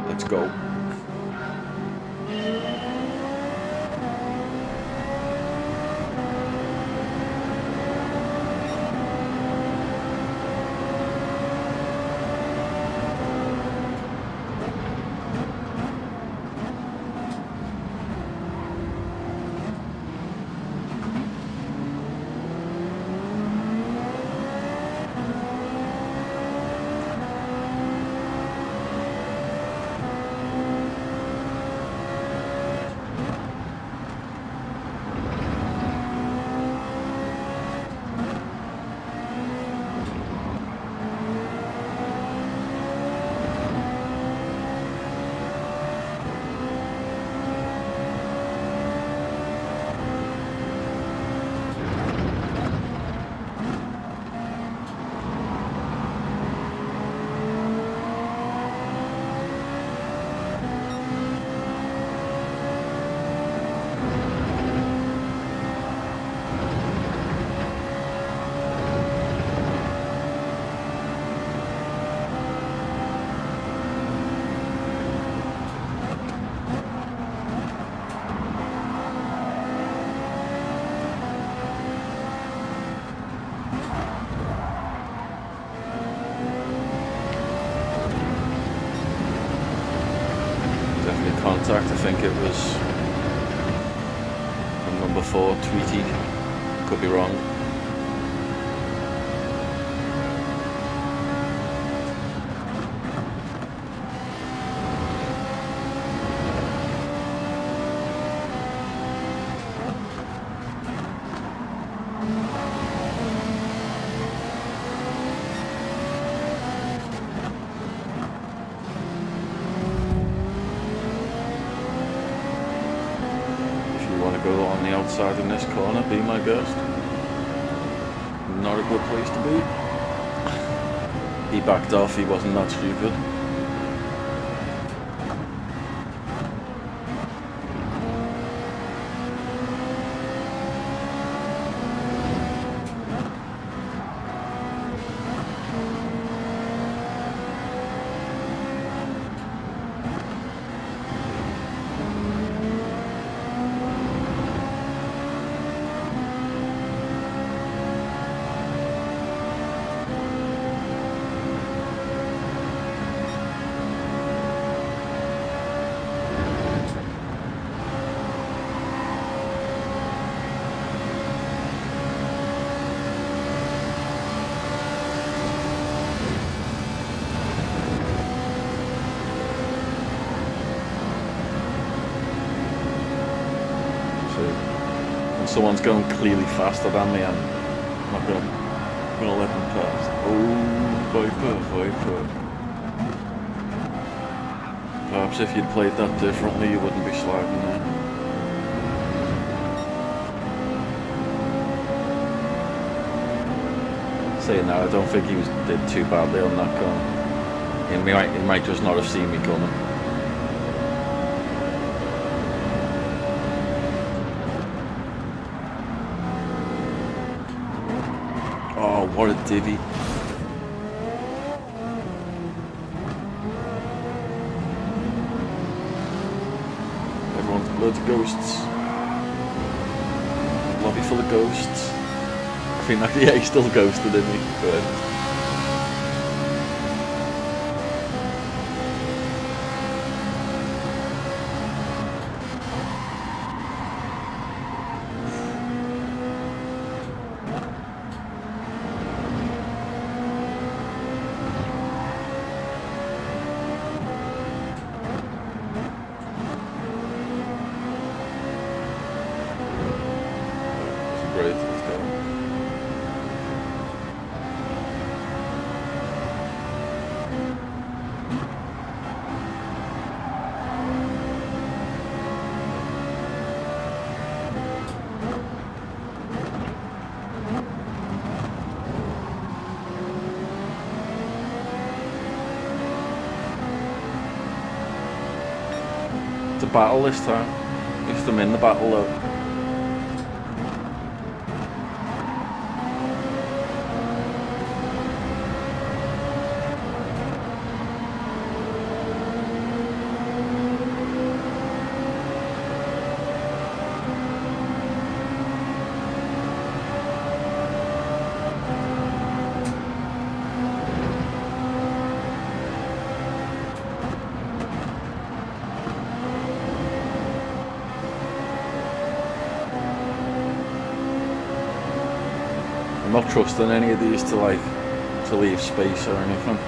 Let's go. Contact, I think it was from number 4, Tweety, could be wrong. Go on the outside in this corner, be my guest. Not a good place to be. He backed off, he wasn't that stupid. Someone's going clearly faster than me, I'm not gonna let them pass. Oh, Viper. Perhaps if you'd played that differently, you wouldn't be sliding there. Saying that, I don't think he did too badly on that corner. He might just not have seen me coming. Oh, what a divvy. Everyone's loads of ghosts. Lobby full of ghosts. I think that, yeah, he still ghosted, didn't he? But battle this time. At least I'm in the battle though. I'm not trusting any of these to leave space or anything.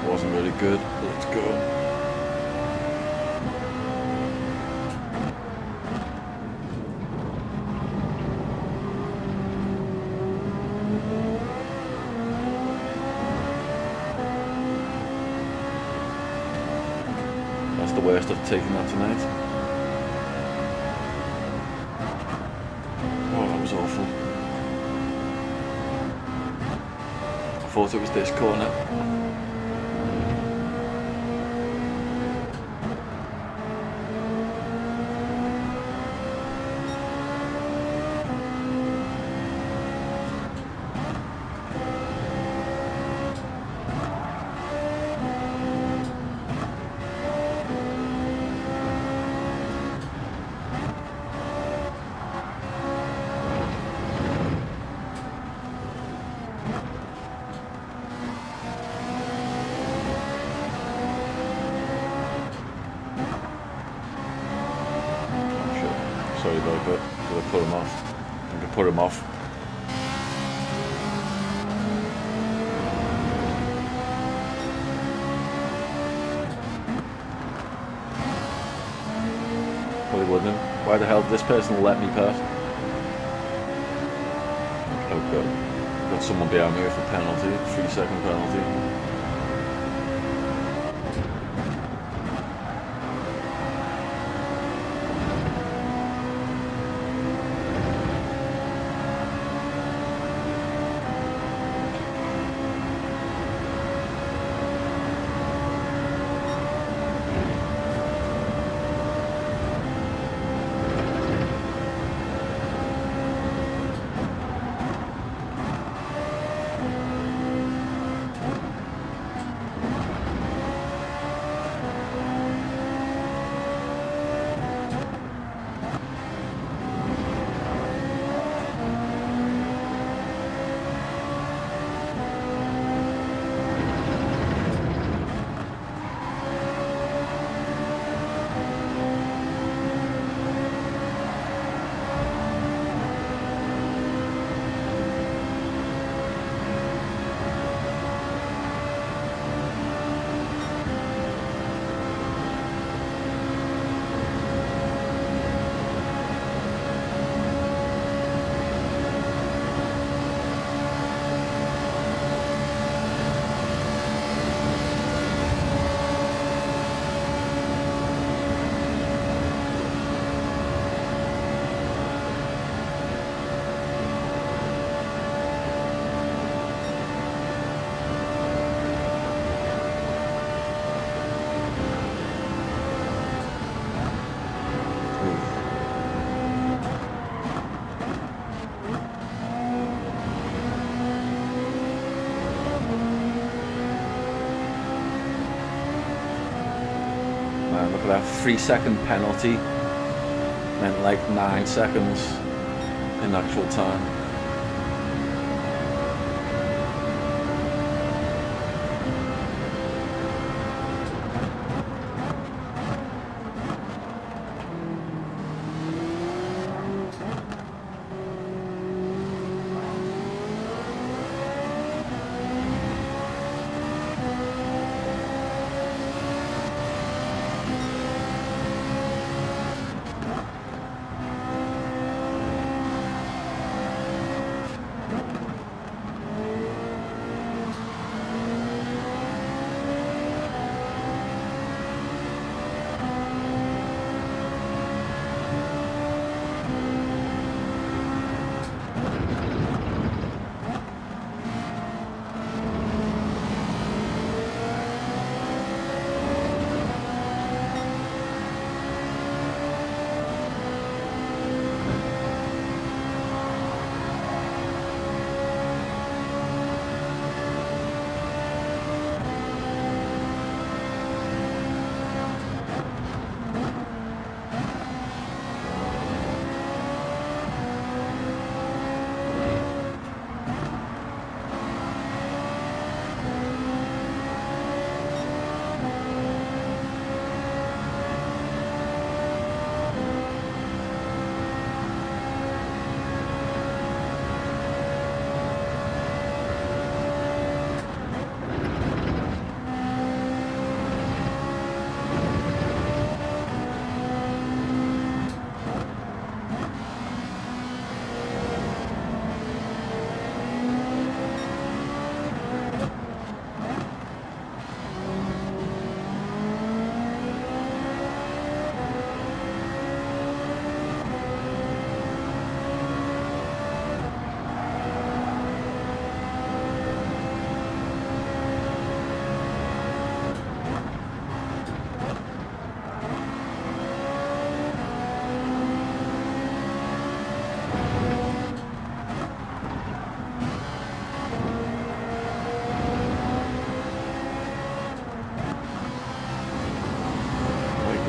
Wasn't really good, but let's go. That's the worst I've taken that tonight. Oh, that was awful. I thought it was this corner. Sorry about that, but I put him off. I think I put him off. Probably wouldn't have. Why the hell did this person let me pass? Oh god. Got someone behind me with a penalty, 3-second penalty. Look at that 3-second penalty meant like 9 seconds in actual time.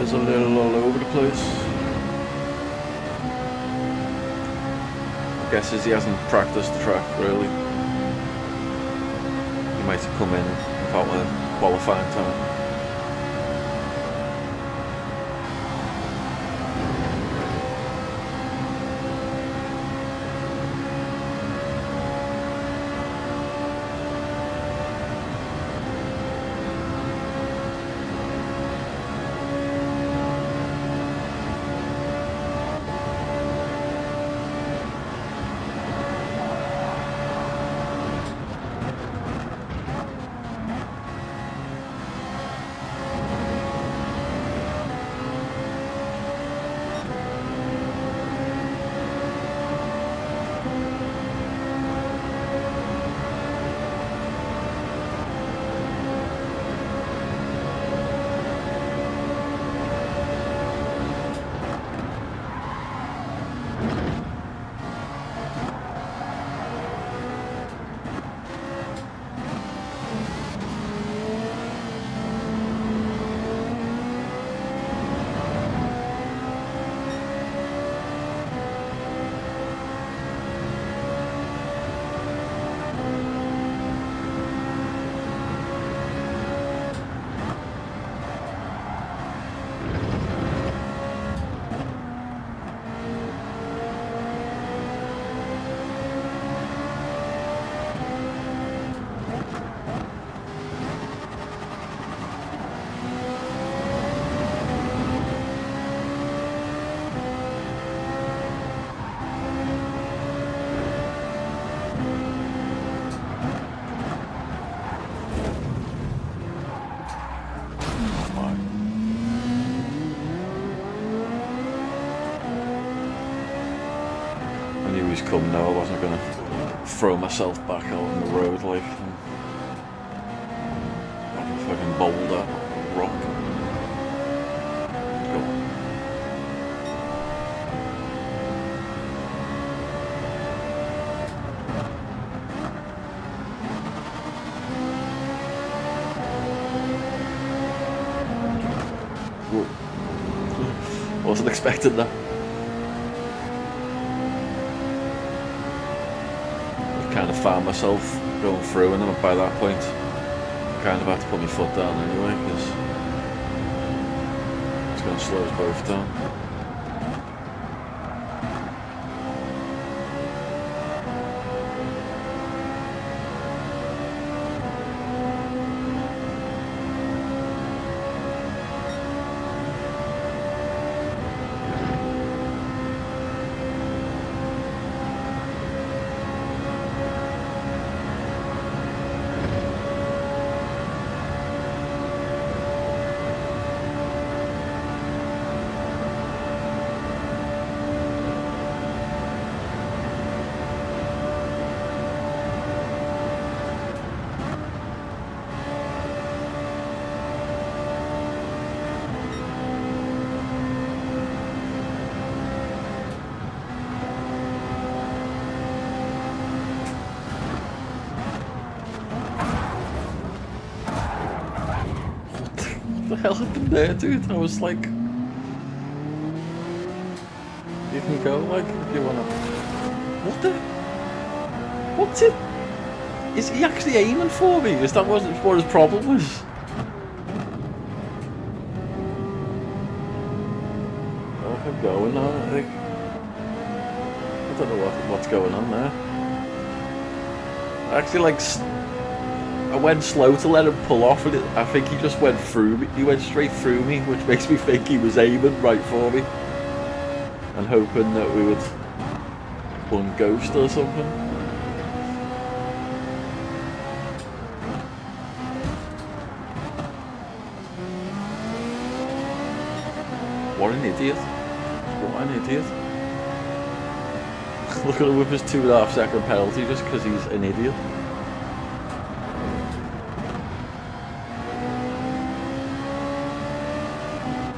is a little all over the place. I guess as he hasn't practiced the track really. He might have come in without a qualifying time. He's come now, I wasn't going to throw myself back out on the road like a fucking boulder, rock. Go. Wasn't expecting that. Kind of found myself going through, and then by that point I kind of had to put my foot down anyway because it's going to slow us both down. What the hell happened there, dude? I was like, you can go like if you wanna. What's it? Is he actually aiming for me? Is that what his problem was? Oh, I'm going now. I don't know what's going on there. Actually, I went slow to let him pull off, and I think he just went through me. He went straight through me, which makes me think he was aiming right for me and hoping that we would one ghost or something. What an idiot! What an idiot! Look at him with his 2.5 second penalty just because he's an idiot.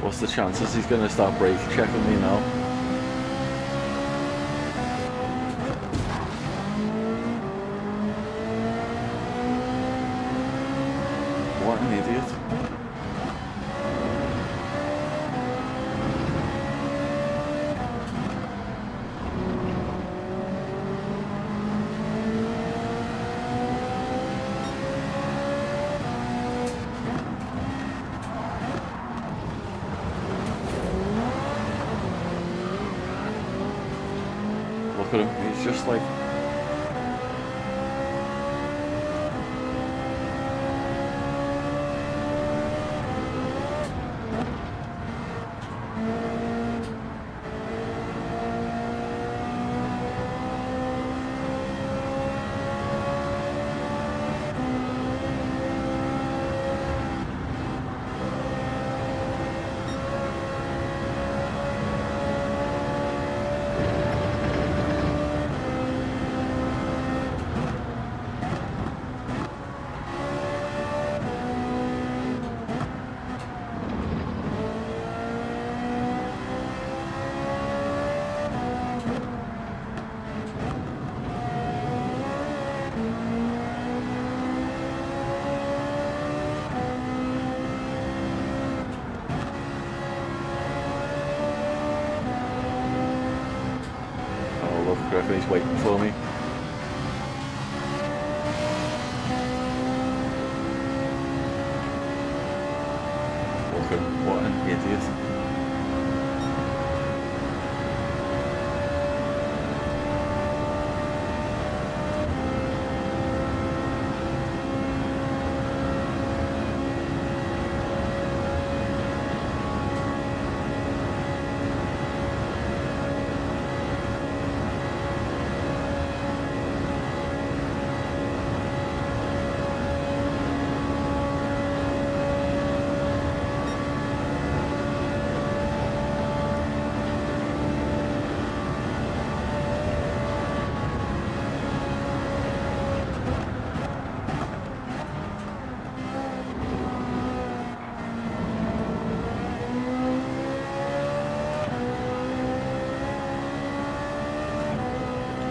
What's the chances he's going to start brake checking me now? What an idiot. Look at him. He's just like... He's waiting for me. Look at him, what an idiot.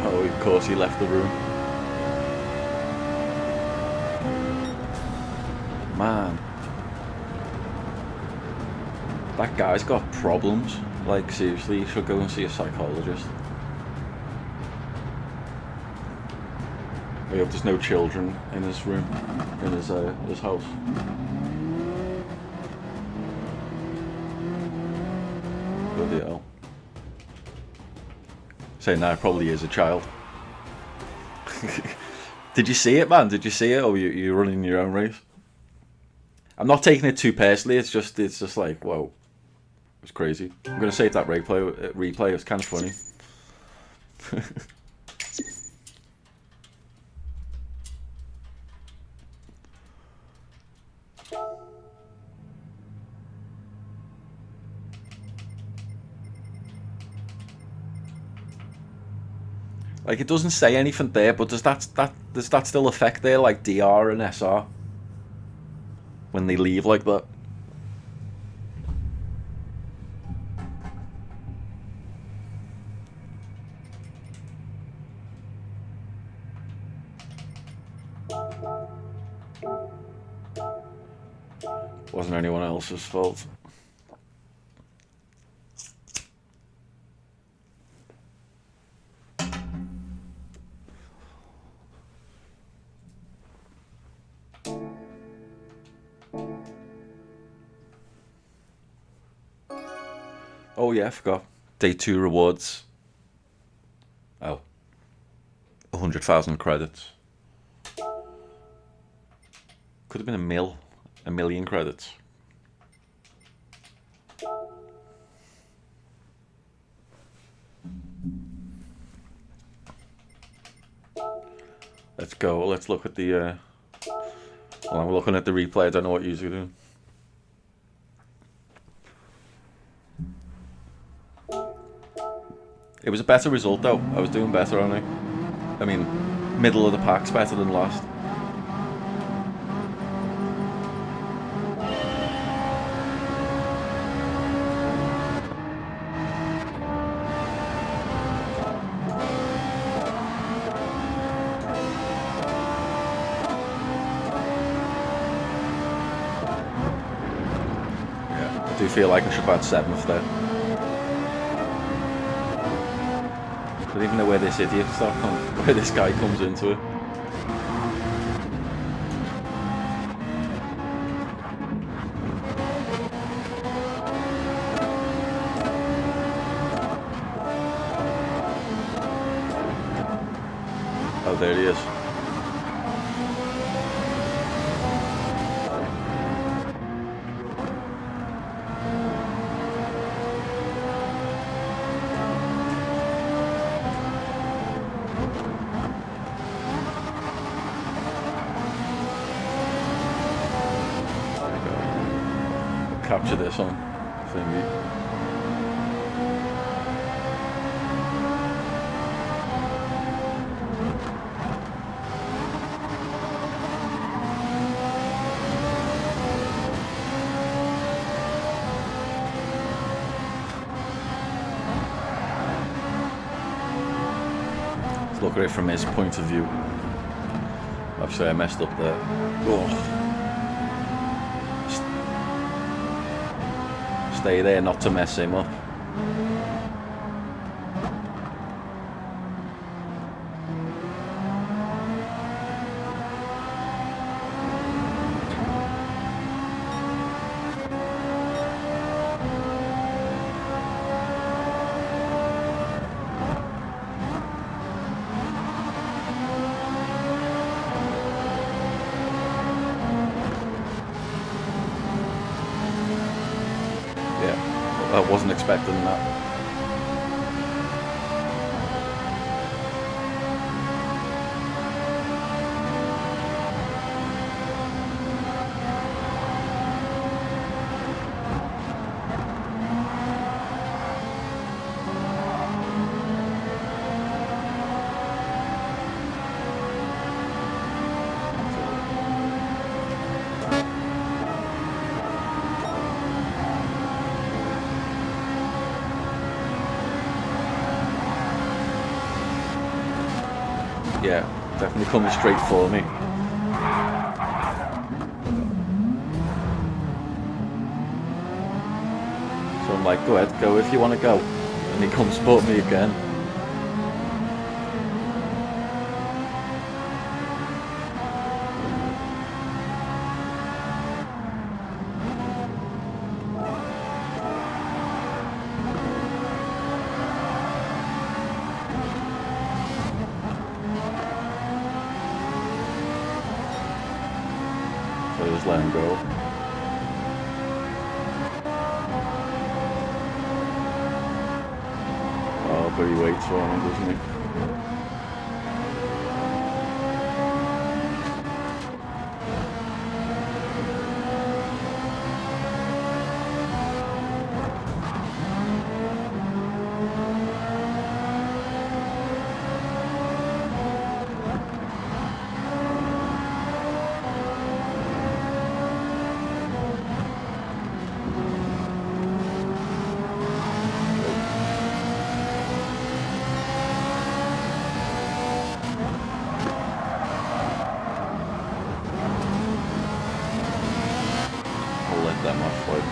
Oh, of course he left the room. Man. That guy's got problems. Like, seriously, he should go and see a psychologist. I hope there's no children in his room, in his house. Bloody hell. Saying that probably is a child. Did you see it, man? Did you see it, or you're running your own race? I'm not taking it too personally. It's just like, whoa, it's crazy. I'm gonna save that replay. It's kind of funny. Like, it doesn't say anything there, but does that still affect there, like DR and SR, when they leave like that? Wasn't anyone else's fault. Oh yeah, I forgot. Day 2 rewards. Oh. 100,000 credits. Could have been a million credits. Let's go. Let's look at the... Well, I'm looking at the replay. I don't know what you're doing. It was a better result though. I was doing better, aren't I? I mean, middle of the pack's better than last. Yeah, I do feel like I should have had 7th there. I don't even know where this idiot where this guy comes into it. Oh, there he is. Capture this on thingy. Let's look at it from his point of view. Obviously I messed up there. Oh. Stay there not to mess him up. I wasn't expecting that. Yeah, definitely coming straight for me. So I'm like, go ahead, go if you want to go. And he comes for me again. So just let him go. Oh, but he waits for me, doesn't he? That much for it.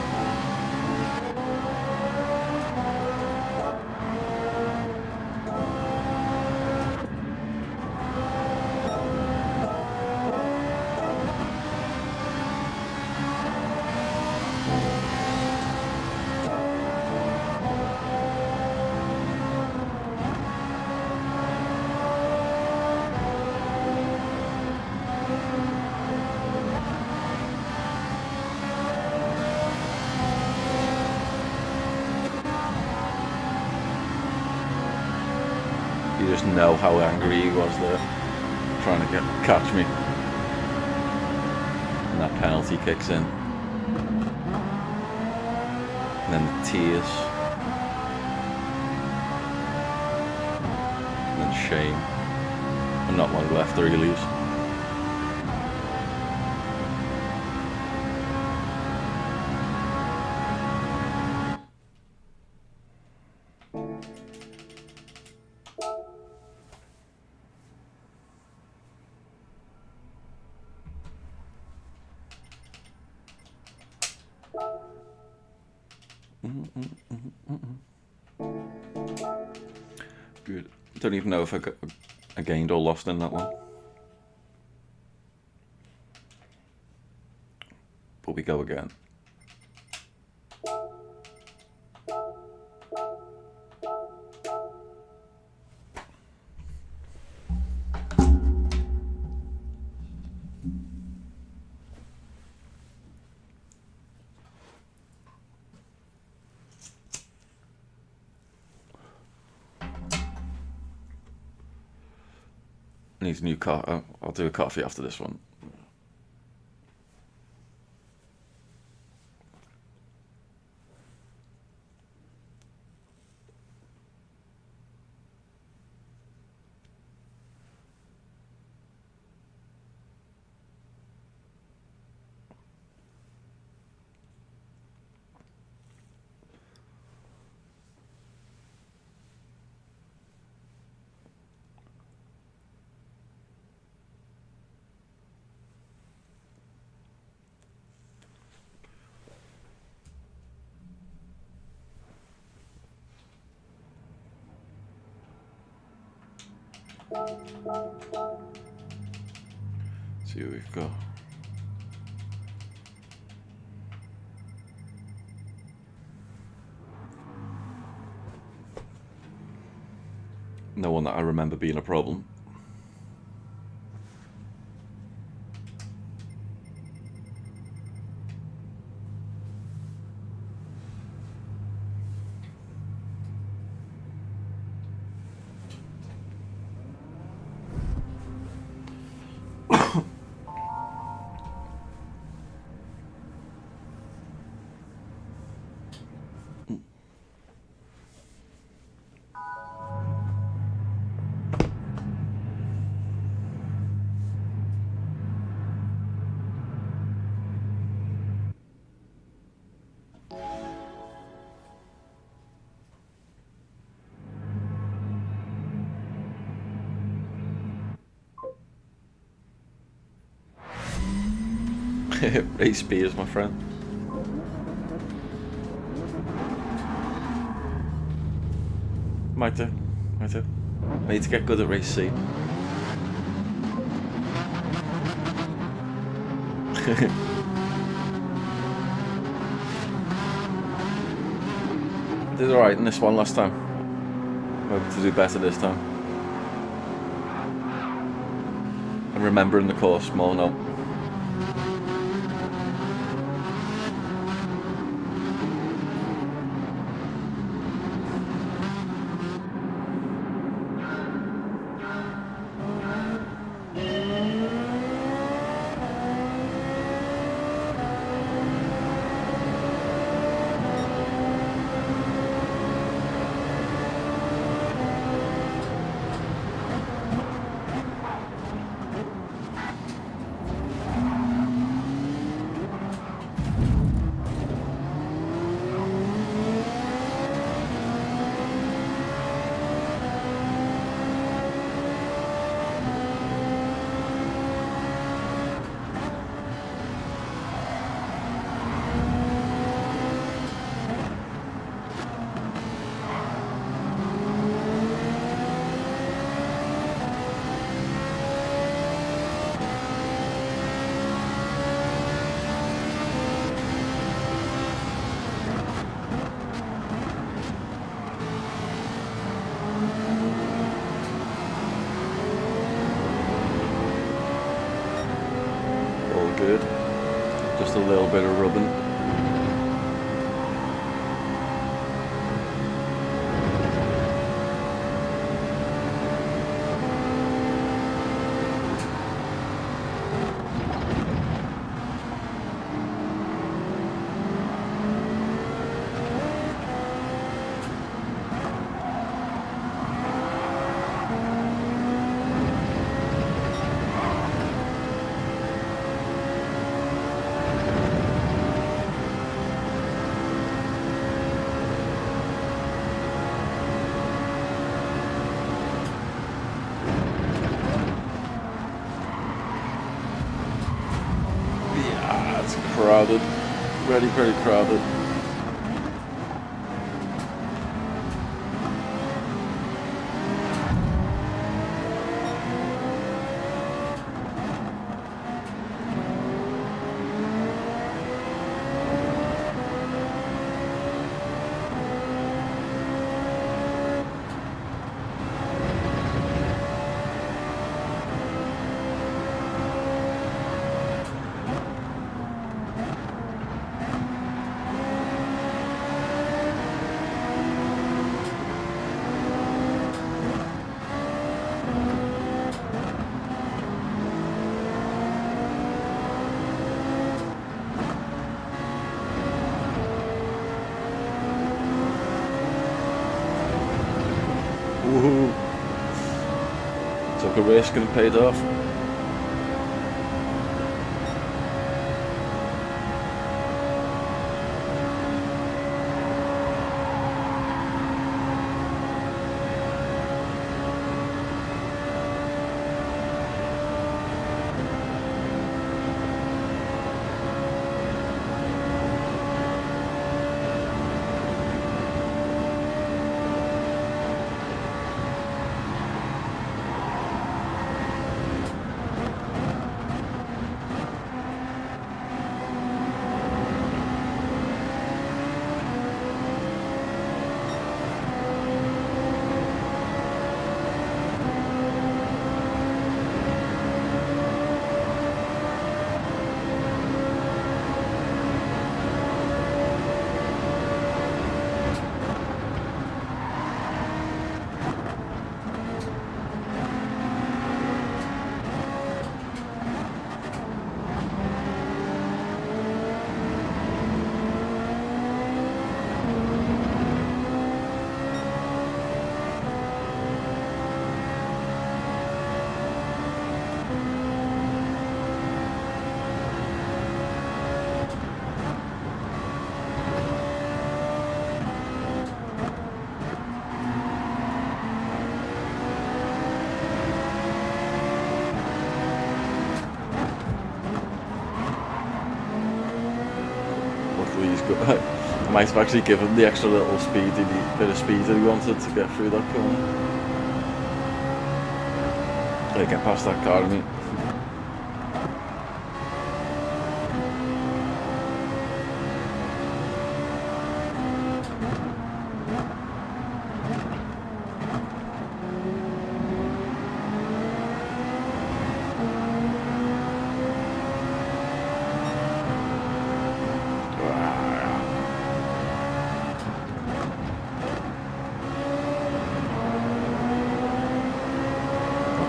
You just know how angry he was there, trying to catch me. And that penalty kicks in. And then the tears. And then shame. And not long left or he leaves. Good. Don't even know if I gained or lost in that one. But we go again. Needs a new car. I'll do a coffee after this one. See what we've got. No one that I remember being a problem. Race beers, my friend. Might do. I need to get good at race C. Did alright in this one last time. Hope to do better this time. I'm remembering the course more now. Good. Just a little bit of rubbing. Crowded, very crowded. Woohoo! Took a risk and it paid off. I might have actually given the extra little bit of speed that he wanted to get through that corner. Get past that car, I mean.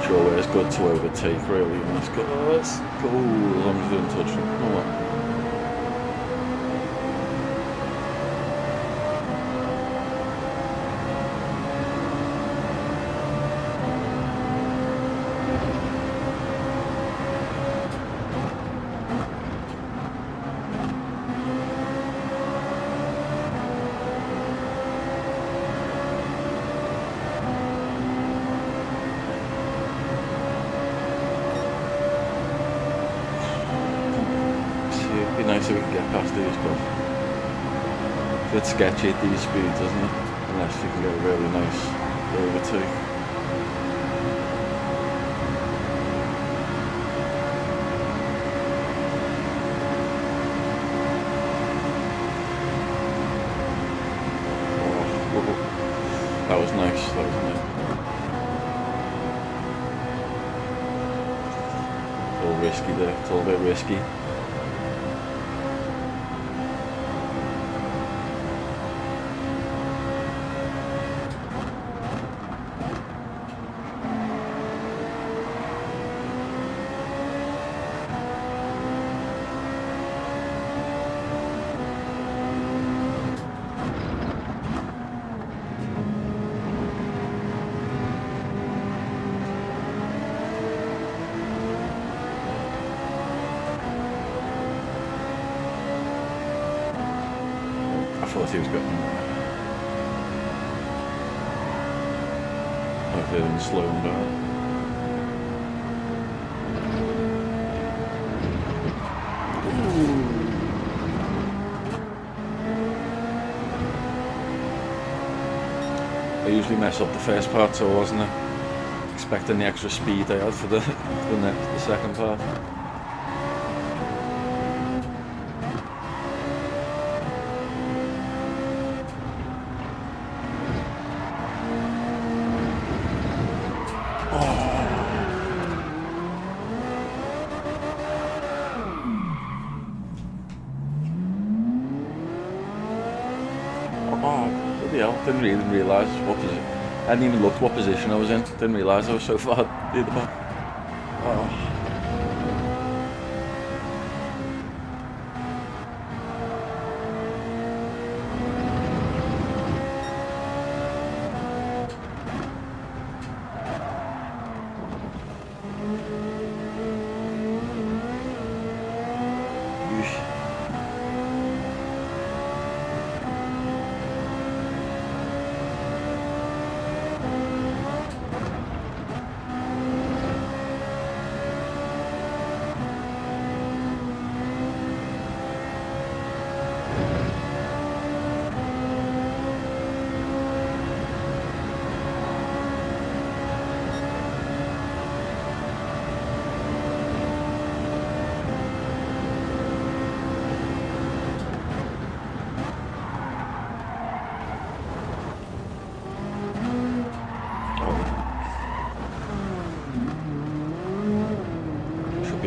Sure it's good to overtake really in this car. Let's go as long as they don't touch him. Come on. It'd be nice if we could get past these, but it's a bit sketchy at these speeds, isn't it? Unless you can get a really nice overtake. Oh, that was nice, that was nice. It's all risky there, it's all a bit risky. I thought he was going. Hopefully they didn't slow him down. I usually mess up the first part, so I wasn't expecting the extra speed I had for the second part. Didn't even realise what position. I hadn't even looked what position I was in. Didn't realise I was so far near the back. Oh.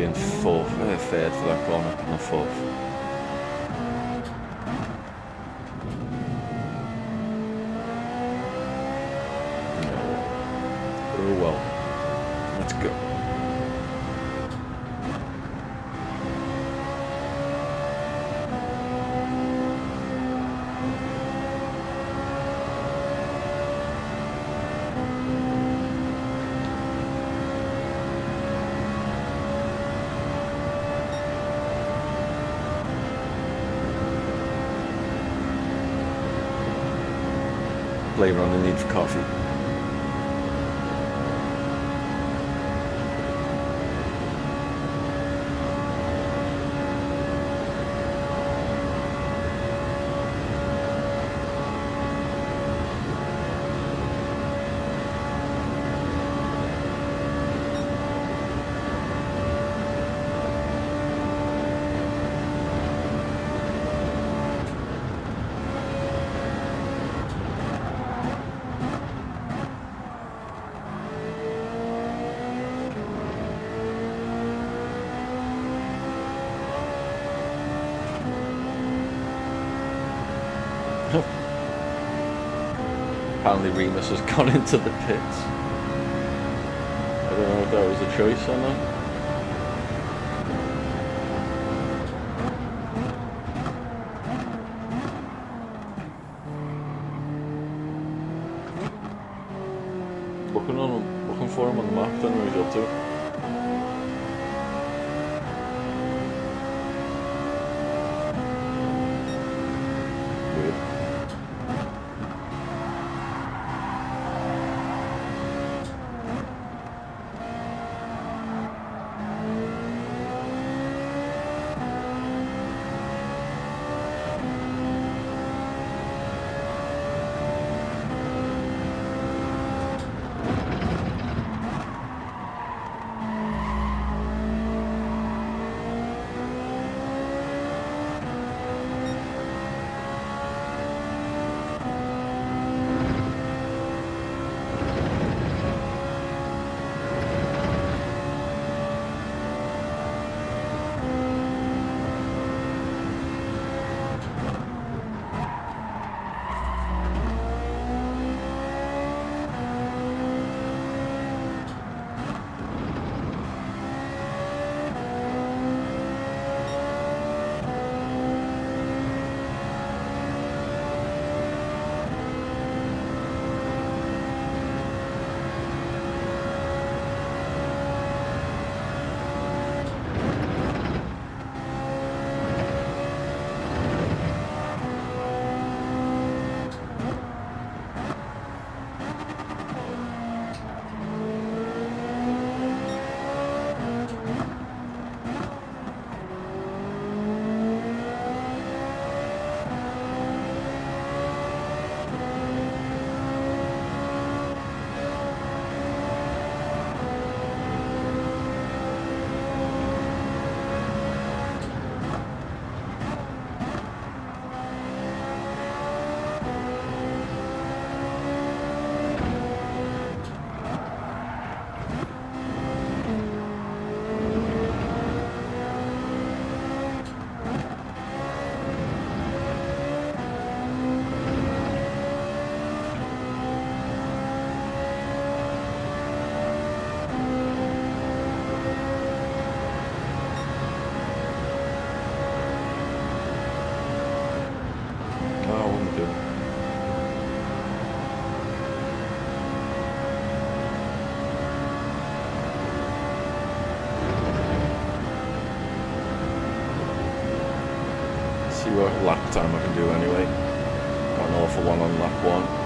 in third for that corner, not fourth. Oh well. Let's go. Later on, the need for coffee. Apparently Remus has gone into the pits. I don't know if that was a choice or not. Looking for him on the map, don't know what he's up to. See what lap time I can do anyway. Got an awful one on lap 1.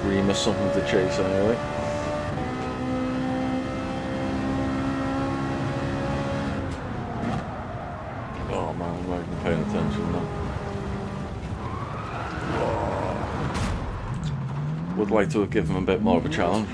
scream as something to chase anyway. Oh man, I'm not even paying attention now. Oh. Would like to have given him a bit more of a challenge.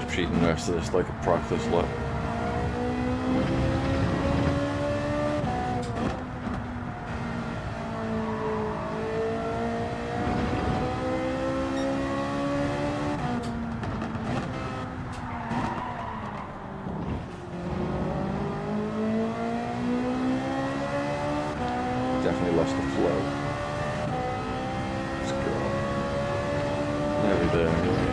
Treating the rest of this like a practice lap. Definitely lost the flow. Let's go. Nearly there anyway.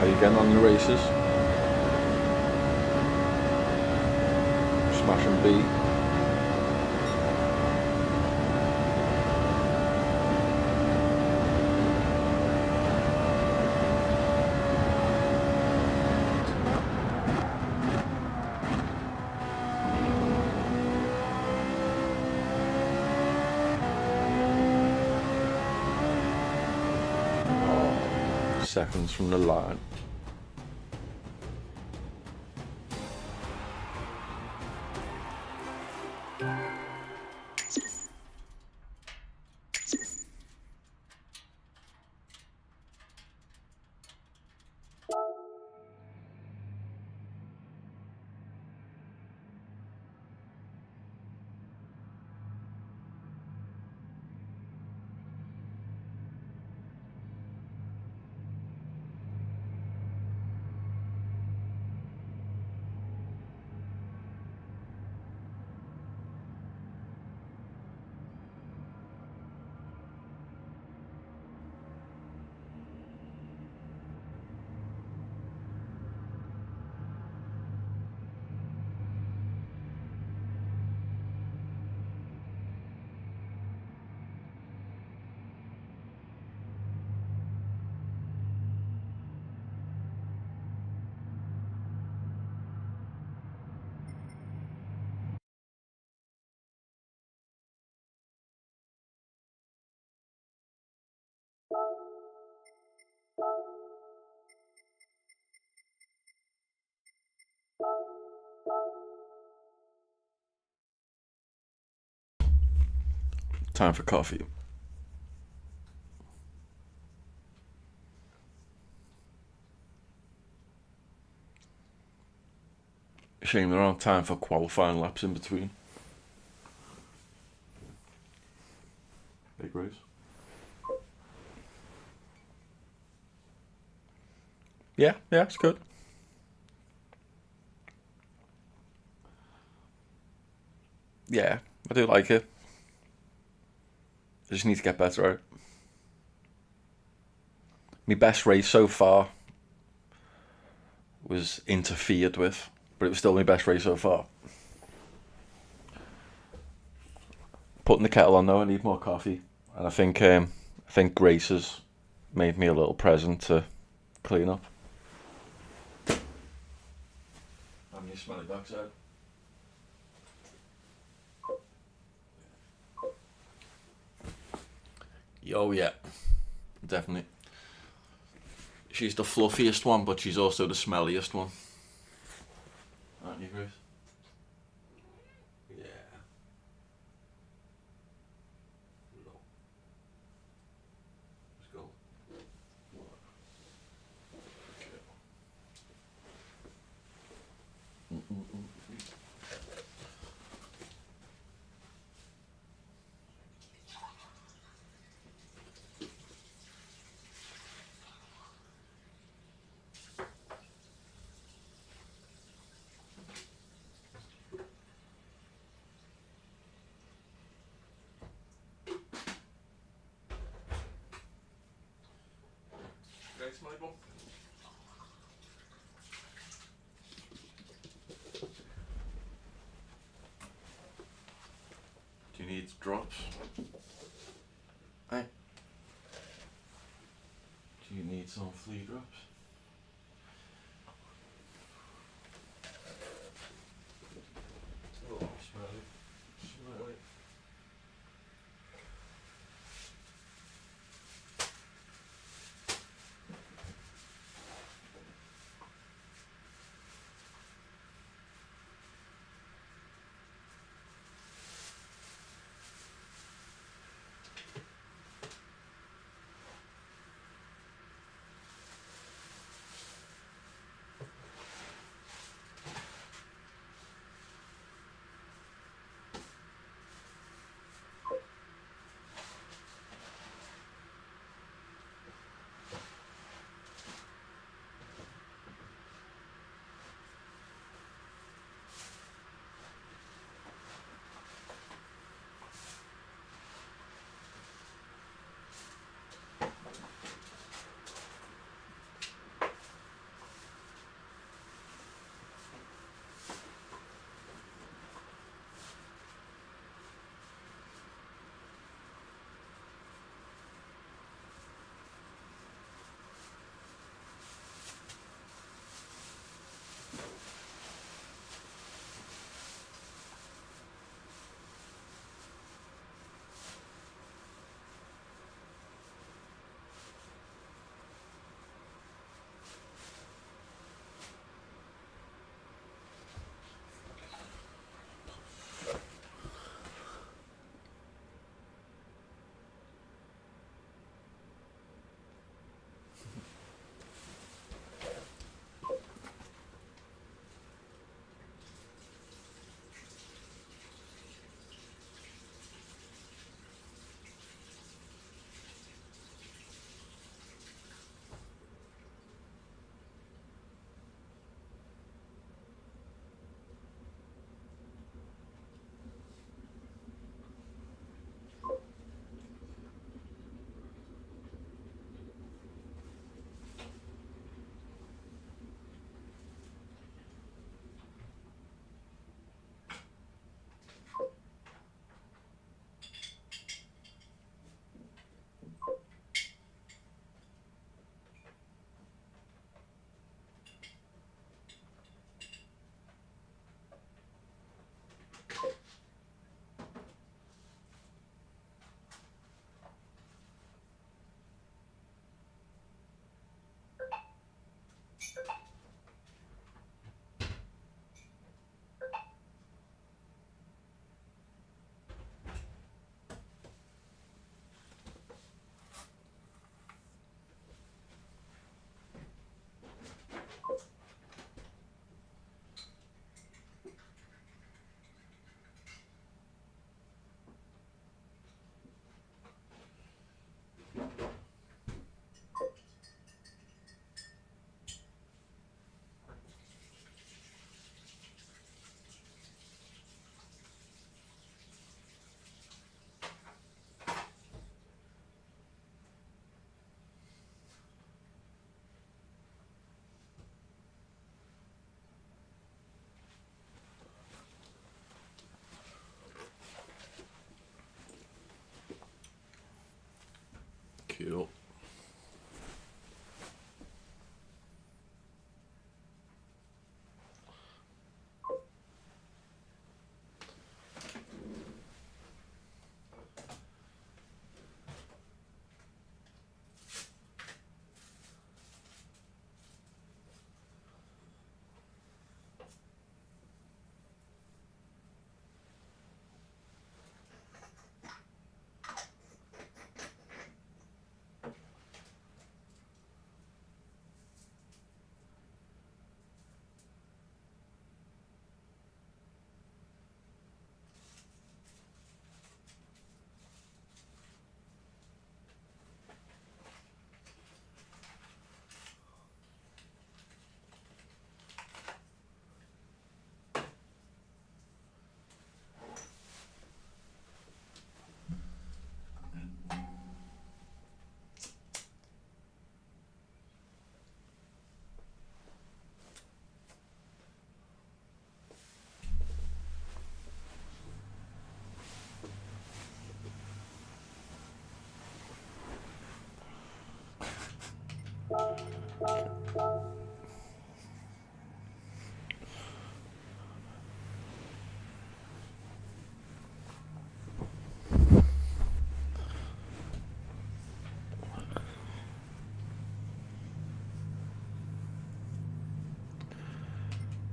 you getting on the races? Smashing B. Seconds from the line. Time for coffee. Shame there aren't time for qualifying laps in between. Big race. Yeah, it's good. Yeah, I do like it. I just need to get better at it. My best race so far was interfered with, but it was still my best race so far. Putting the kettle on though, I need more coffee, and I think Grace has made me a little present to clean up. I'm your smelly backside. Oh yeah, definitely. She's the fluffiest one, but she's also the smelliest one. Aren't you, Grace? Yeah. Let's go. Thanks, Michael. Do you need drops? Hey. Do you need some flea drops? Oh, smelly. Smelly.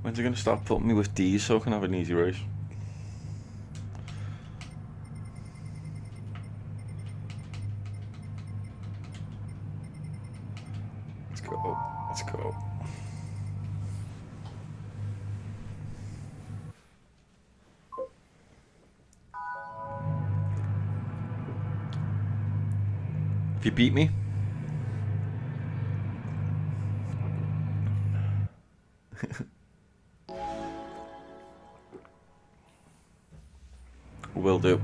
When's he going to start putting me with D's so I can have an easy race? Let's go. Let's go. If you beat me, will do.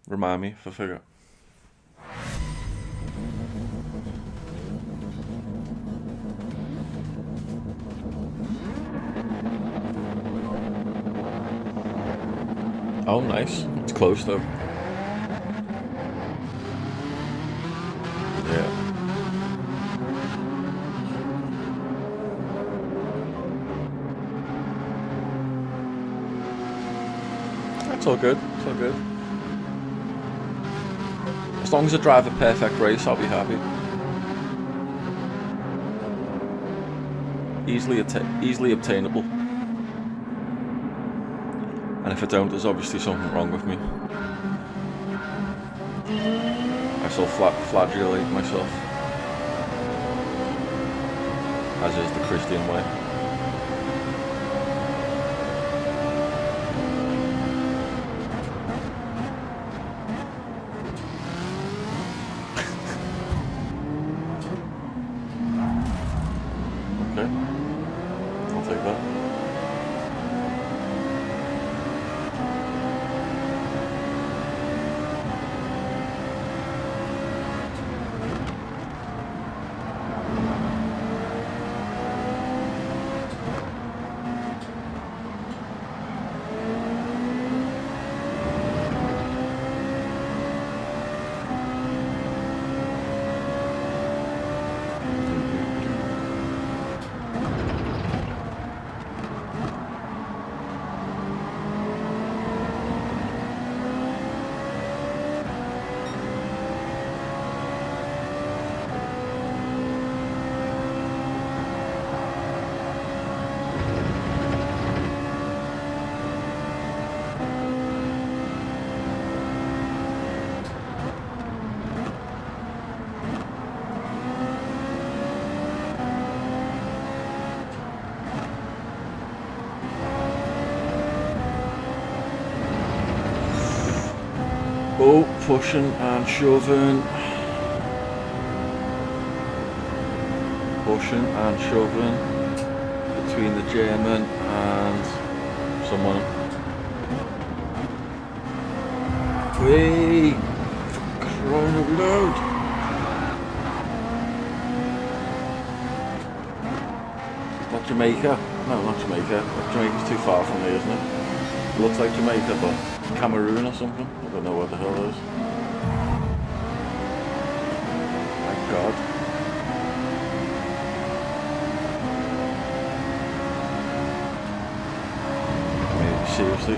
Remind me if I figure. Oh, nice. It's close though. Yeah. It's all good. It's all good. As long as I drive a perfect race, I'll be happy. Easily obtainable. And if I don't, there's obviously something wrong with me. I shall flagellate myself, as is the Christian way. Okay, I'll take that. Oh, pushing and shoving. Pushing and shoving between the German and someone. Wait, for crying out loud. Is that Jamaica? No, not Jamaica. Jamaica's too far from me, isn't it? It looks like Jamaica, but Cameroon or something. I don't know what the hell it is. My God. I mean, seriously.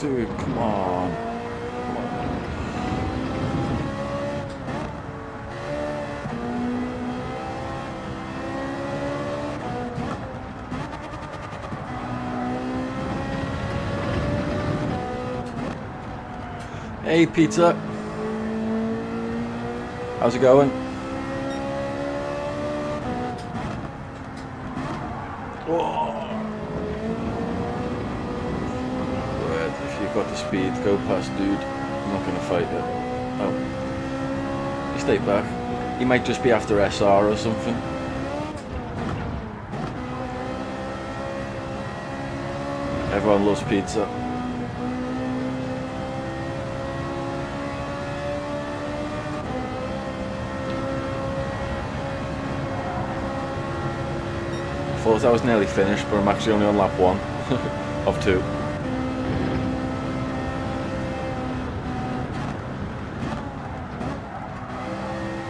Dude, come on. Hey, pizza. How's it going? If you've got the speed, go past, dude. I'm not gonna fight it. Oh, he stayed back. He might just be after SR or something. Everyone loves pizza. I thought I was nearly finished, but I'm actually only on lap 1 of 2.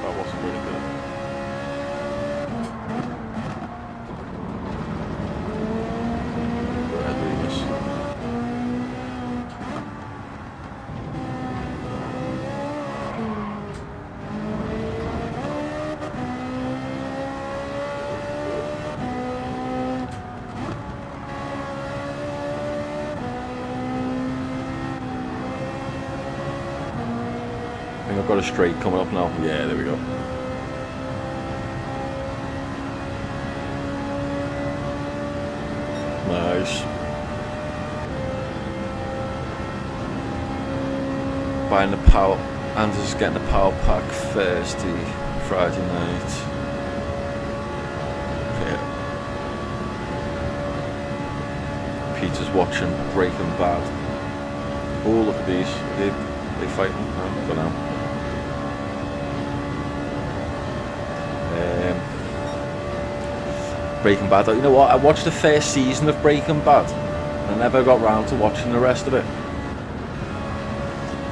That wasn't really good. Go ahead, Remus. I think I've got a straight coming up now. Yeah, there we go. Nice. Buying the power, and just getting the power pack Thursday, Friday night. Yeah. Peter's watching Breaking Bad. Oh, look at these. They fighting. No, don't know. Breaking Bad. You know what? I watched the first season of Breaking Bad. I never got round to watching the rest of it.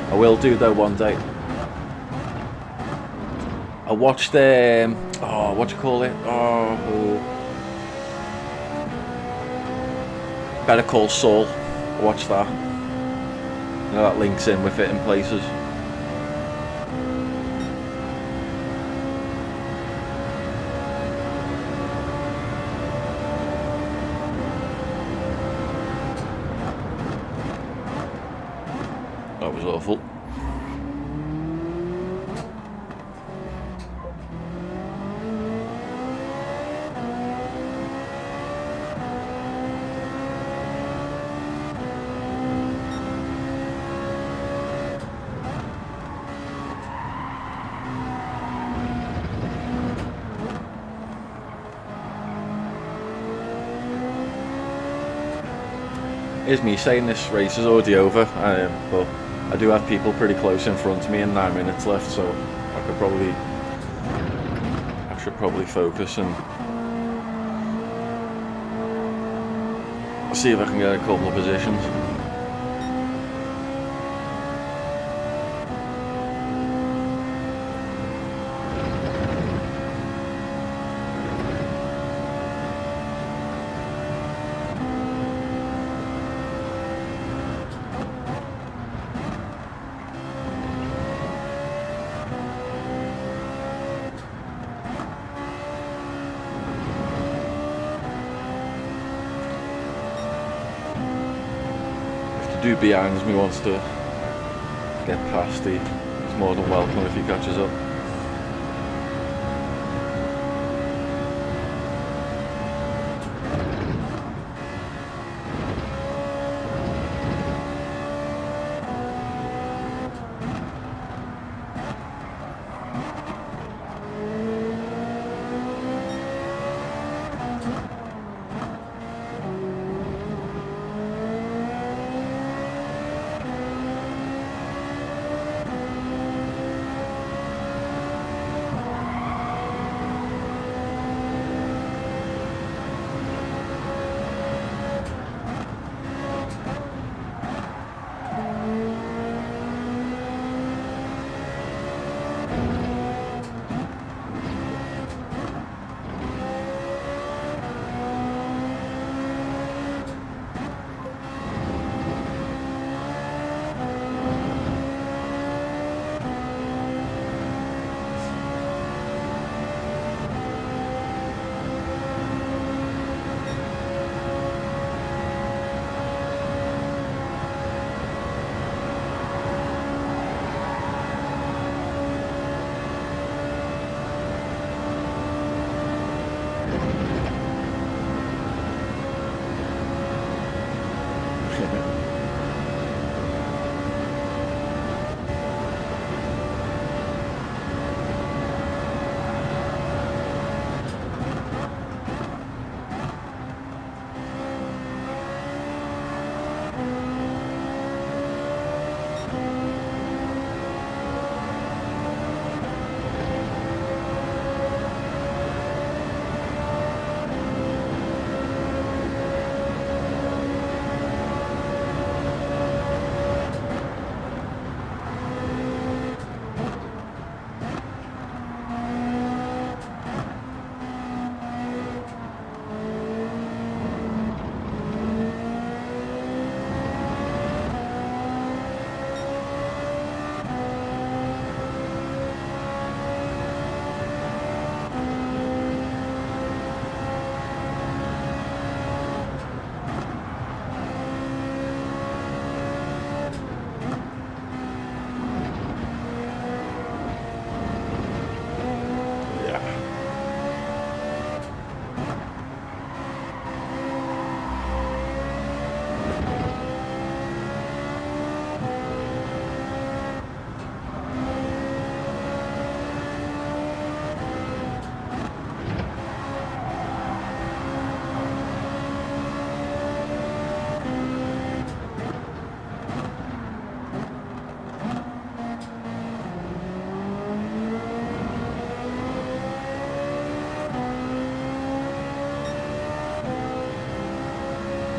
I will do though one day. I watched oh, what do you call it? Oh, Better Call Saul. I watched that. You know, that links in with it in places. That was awful. Here's me saying this race is already over, but I do have people pretty close in front of me and 9 minutes left, so I should probably focus and see if I can get a couple of positions. Dude behind me wants to get past, he's more than welcome if he catches up.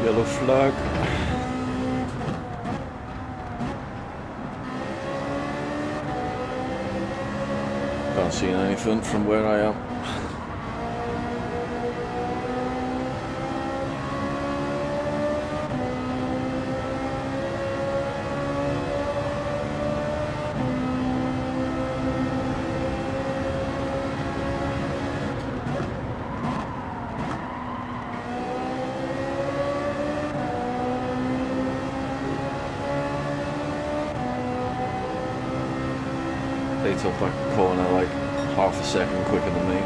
Yellow flag. Can't see anything from where I am. They took that corner like half a second quicker than me.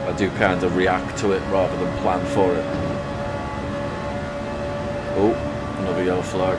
I do kind of react to it rather than plan for it. Oh, another yellow flag.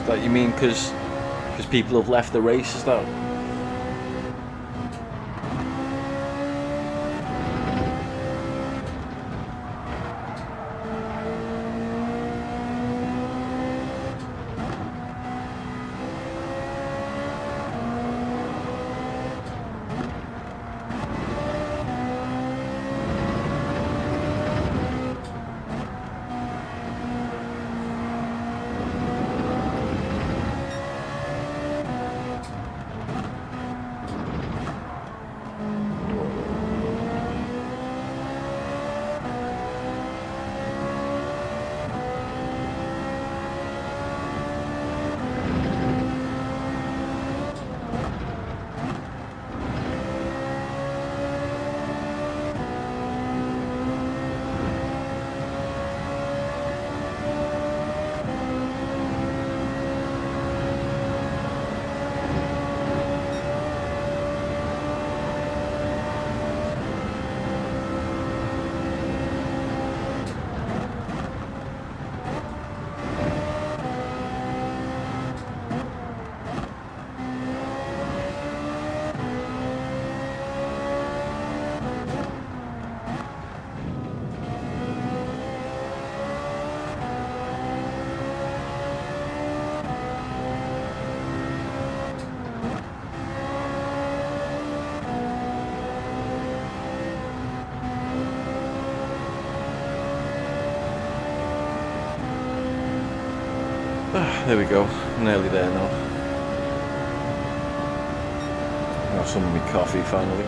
That you mean because people have left the race, is that? There we go. Nearly there now. Have some of my coffee finally.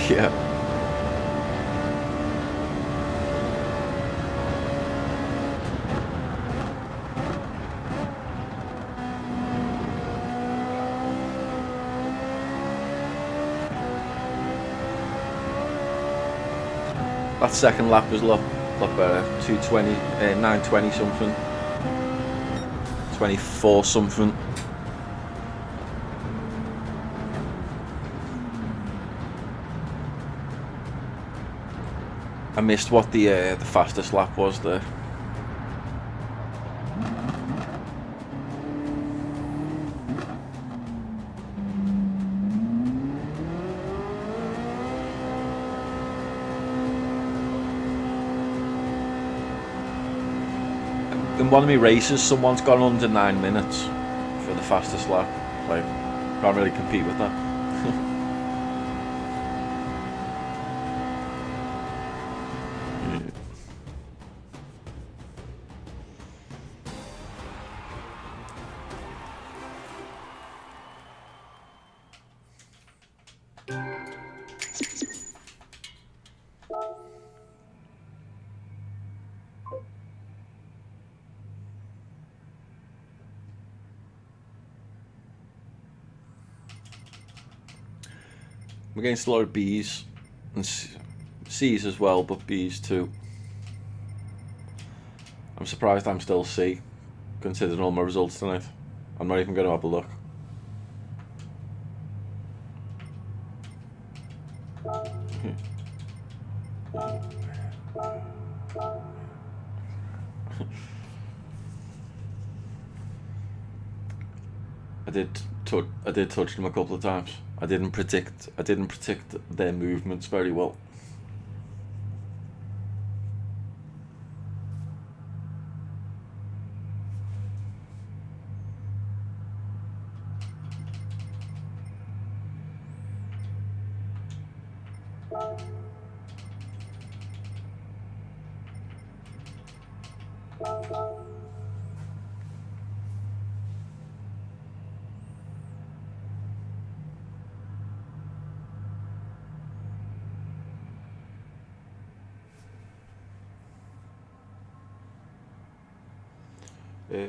Yeah. That second lap was a lot better. 220, 920 something, 24 something. I missed what the fastest lap was there. In one of my races, someone's gone under 9 minutes for the fastest lap. Like, can't really compete with that. I'm against a lot of Bs and Cs as well, but Bs too. I'm surprised I'm still C, considering all my results tonight. I'm not even going to have a look. I did touch them a couple of times. I didn't predict their movements very well.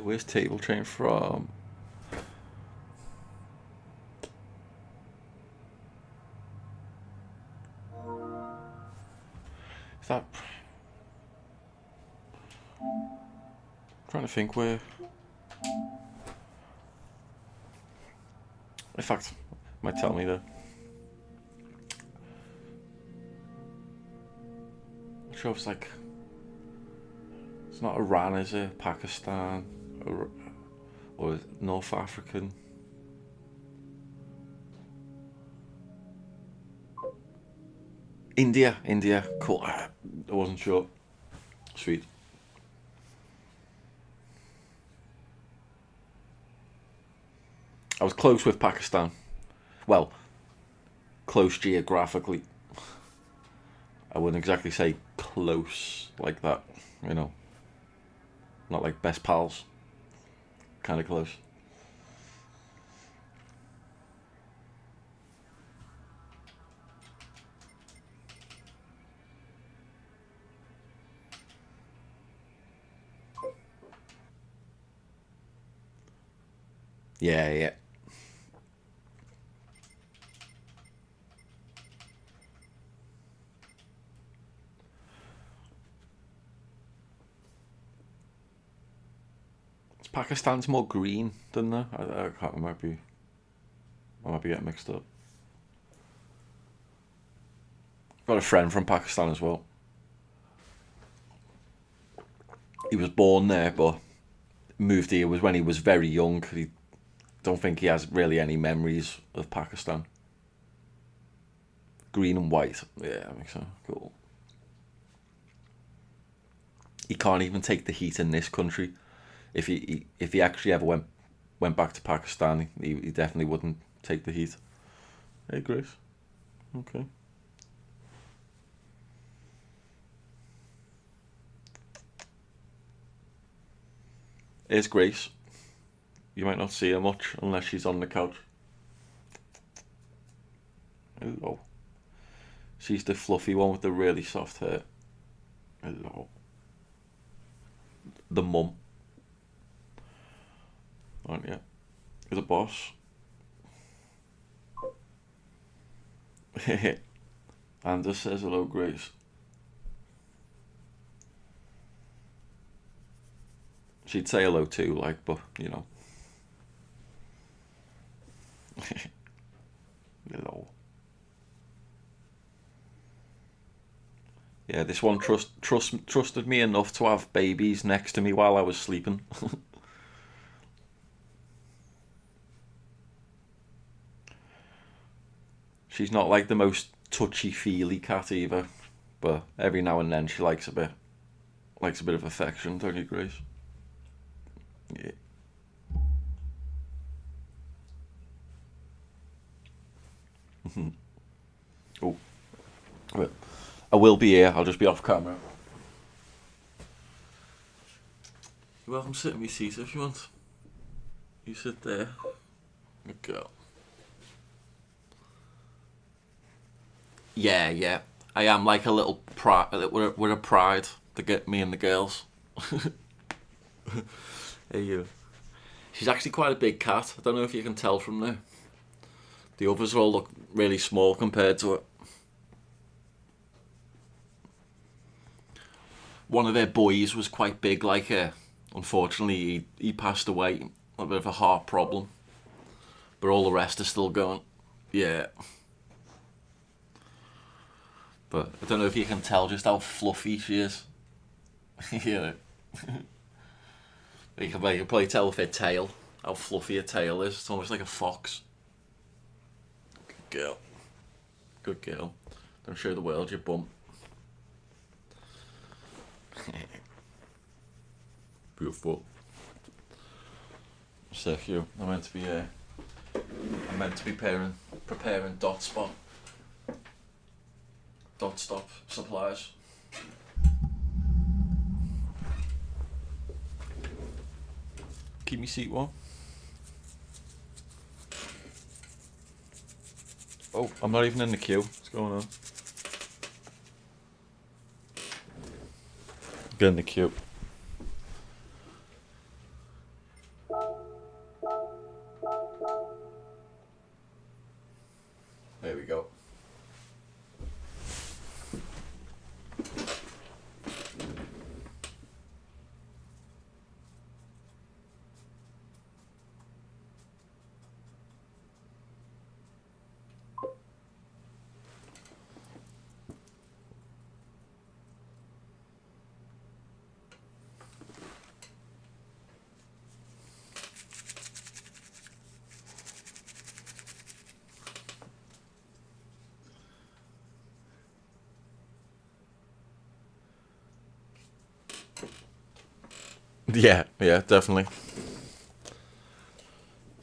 Where's Table Train from? Is that... I'm trying to think where... In fact, might tell me that. I'm sure it's like... It's not Iran, is it? Pakistan? Or North African? India, cool. I wasn't sure. Sweet. I was close with Pakistan. Well, close geographically. I wouldn't exactly say close like that, you know. Not like best pals. Kind of close. Yeah. Pakistan's more green than that. I can't. I might be getting mixed up. Got a friend from Pakistan as well. He was born there, but moved here was when he was very young. He don't think he has really any memories of Pakistan. Green and white. Yeah, I think so. Cool. He can't even take the heat in this country. If he actually ever went back to Pakistan, he definitely wouldn't take the heat. Hey, Grace. Okay. Here's Grace. You might not see her much unless she's on the couch. Hello. She's the fluffy one with the really soft hair. Hello. The mum. Aren't you? You're the boss. Anders says hello, Grace. She'd say hello too, like, but you know. Hello. Yeah, this one trusted me enough to have babies next to me while I was sleeping. She's not like the most touchy-feely cat either, but every now and then she likes a bit of affection, don't you, Grace? Yeah. Oh, well, I will be here. I'll just be off camera. You're welcome to sit in my seat if you want. You sit there. Good girl. Yeah. I am like a little pride. We're a pride to get me and the girls. Hey, you. She's actually quite a big cat. I don't know if you can tell from there. The others all look really small compared to it. One of their boys was quite big like her. Unfortunately, he passed away. A bit of a heart problem. But all the rest are still going. Yeah. But I don't know if you can tell just how fluffy she is. Yeah. You can probably tell with her tail how fluffy her tail is. It's almost like a fox. Good girl. Good girl. Don't show the world your bum. Beautiful. So you. I'm meant to be preparing dot stop supplies. Keep me seat warm. Oh, I'm not even in the queue. What's going on? Get in the queue. There we go. Yeah, definitely.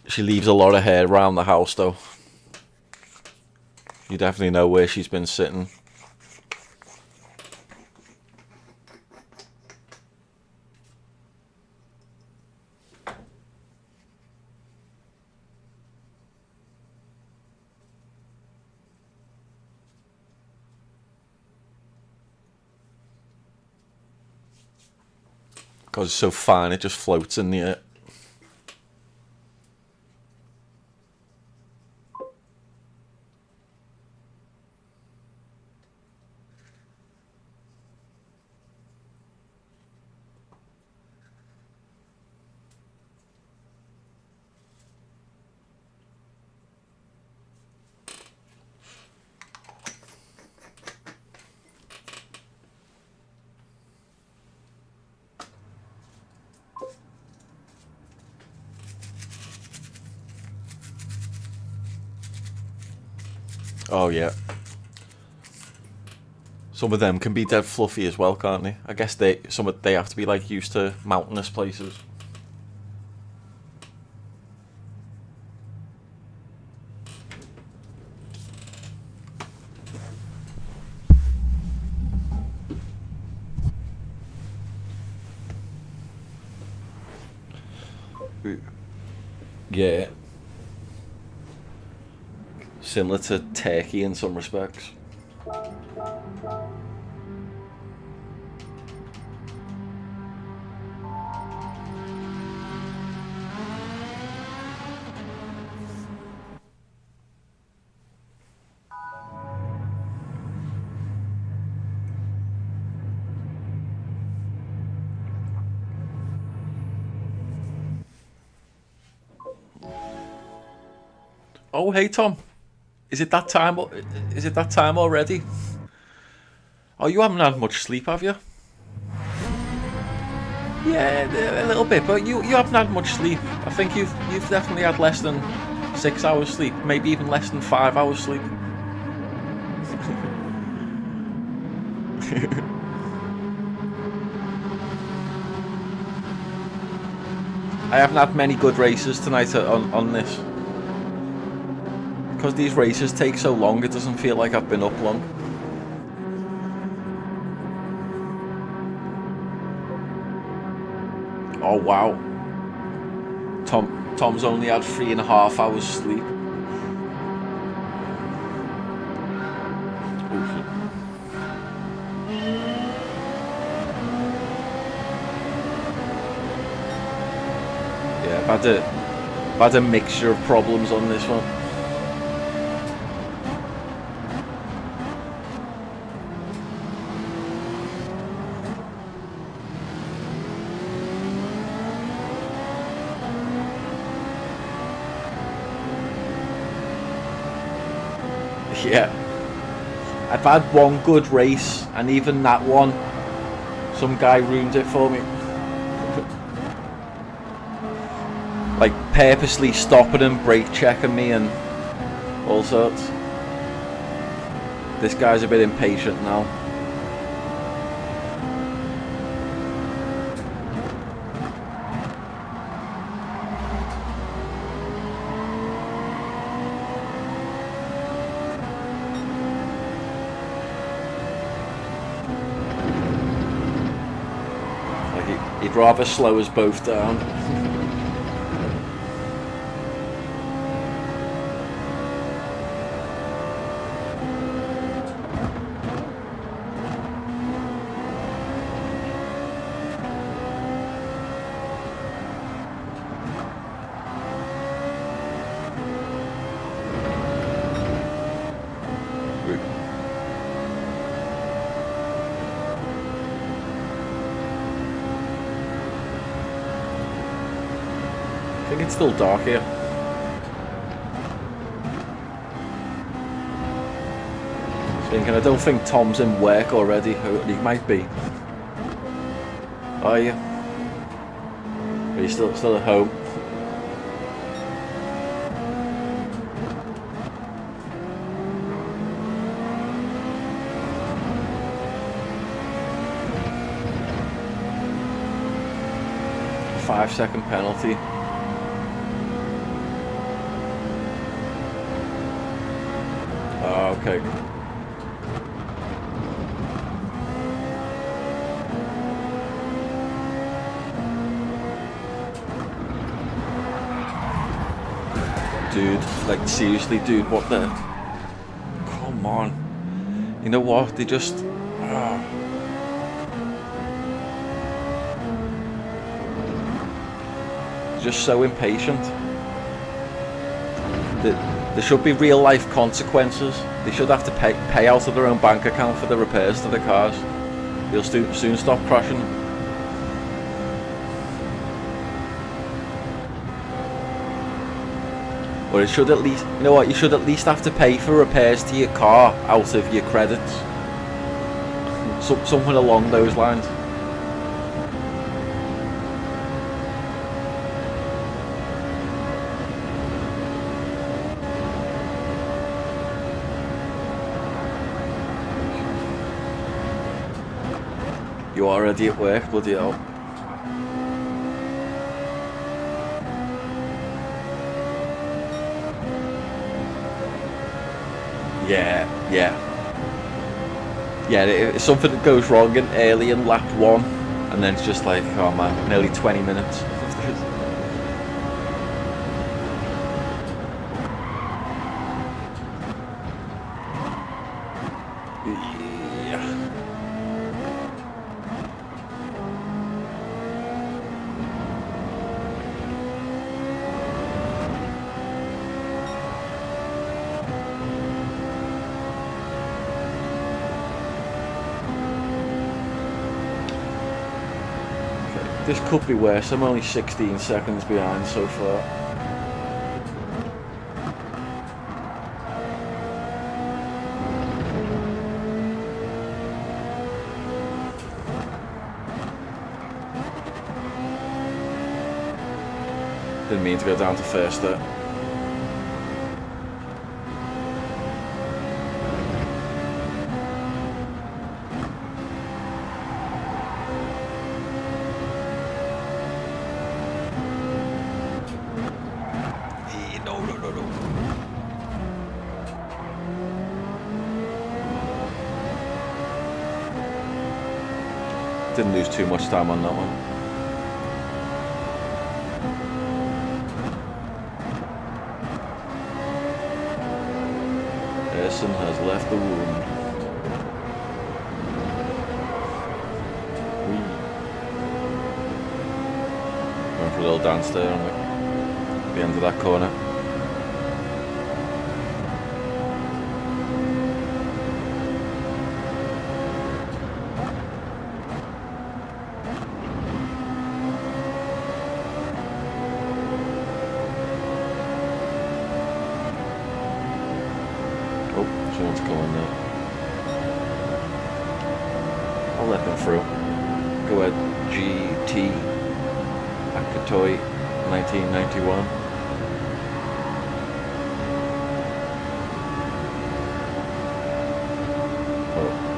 She leaves a lot of hair around the house, though. You definitely know where she's been sitting. Because it's so fine, it just floats in the air. Oh yeah. Some of them can be dead fluffy as well, can't they? I guess they have to be like used to mountainous places. Yeah. Similar to Turkey in some respects. Oh, hey Tom, is it that time? Is it that time already? Oh, you haven't had much sleep, have you? Yeah, a little bit, but you haven't had much sleep. I think you've definitely had less than 6 hours sleep, maybe even less than 5 hours sleep. I haven't had many good races tonight on this. Because these races take so long, it doesn't feel like I've been up long. Oh wow. Tom's only had 3.5 hours sleep. Yeah, I've had a mixture of problems on this one. Yeah, I've had one good race, and even that one, some guy ruined it for me. Like purposely stopping and brake checking me and all sorts. This guy's a bit impatient now. He'd rather slow us both down. I think it's still dark here. Thinking, I don't think Tom's in work already. He might be. Are you? Are you still at home? A 5-second penalty. Okay. Dude, like seriously, dude, what the? Come on. You know what? They just. They're just so impatient. There should be real life consequences. They should have to pay out of their own bank account for the repairs to the cars. They'll soon stop crashing. Or it should at least, you know what, you should at least have to pay for repairs to your car out of your credits. Something along those lines. You already at work, bloody hell. Yeah. If something goes wrong early in lap 1, and then it's just like, oh man, nearly 20 minutes. This could be worse. I'm only 16 seconds behind so far. Didn't mean to go down to first there. Didn't lose too much time on that one. Essen has left the wound. Going for a little dance there on the end of that corner. Someone's coming now. I'll let them through. Go ahead, GT Akatoy 1991.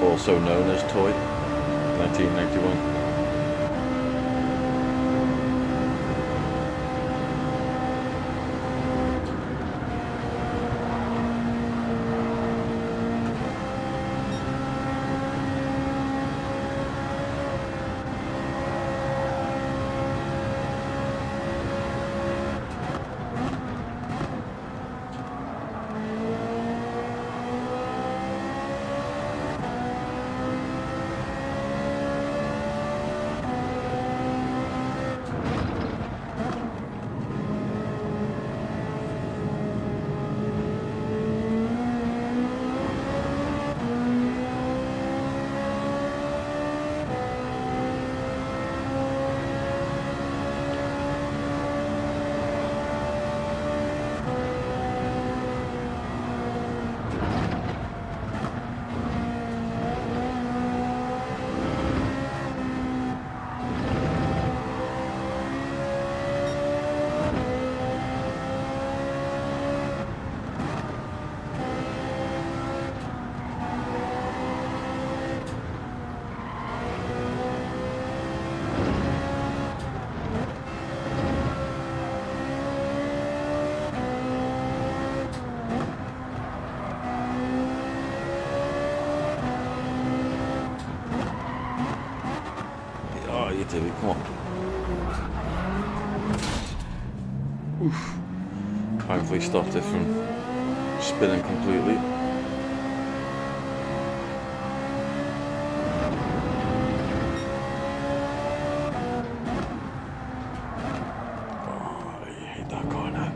Also known as Toy 1991. Did we? Come on. Oof. Thankfully stopped it from spinning completely. Oh, I hate that corner.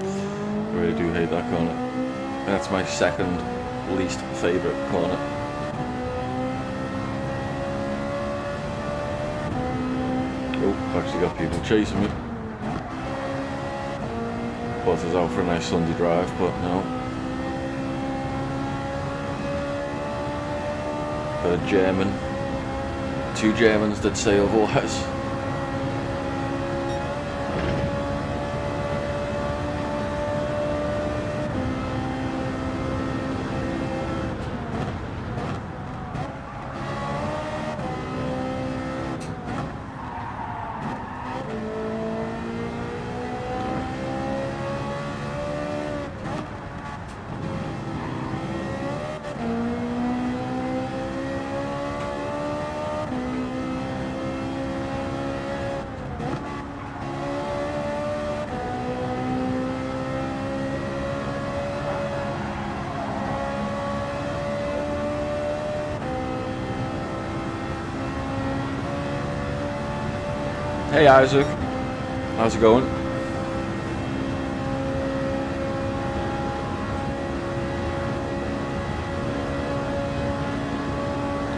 I really do hate that corner. That's my second least favourite corner. I've actually got people chasing me. Thought I was out for a nice Sunday drive, but no. Got a German. 2 Germans that say otherwise. Hey Isaac, how's it going?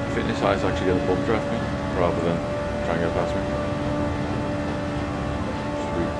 I think this guy's actually going to bump draft me rather than try and get past me. Sweet.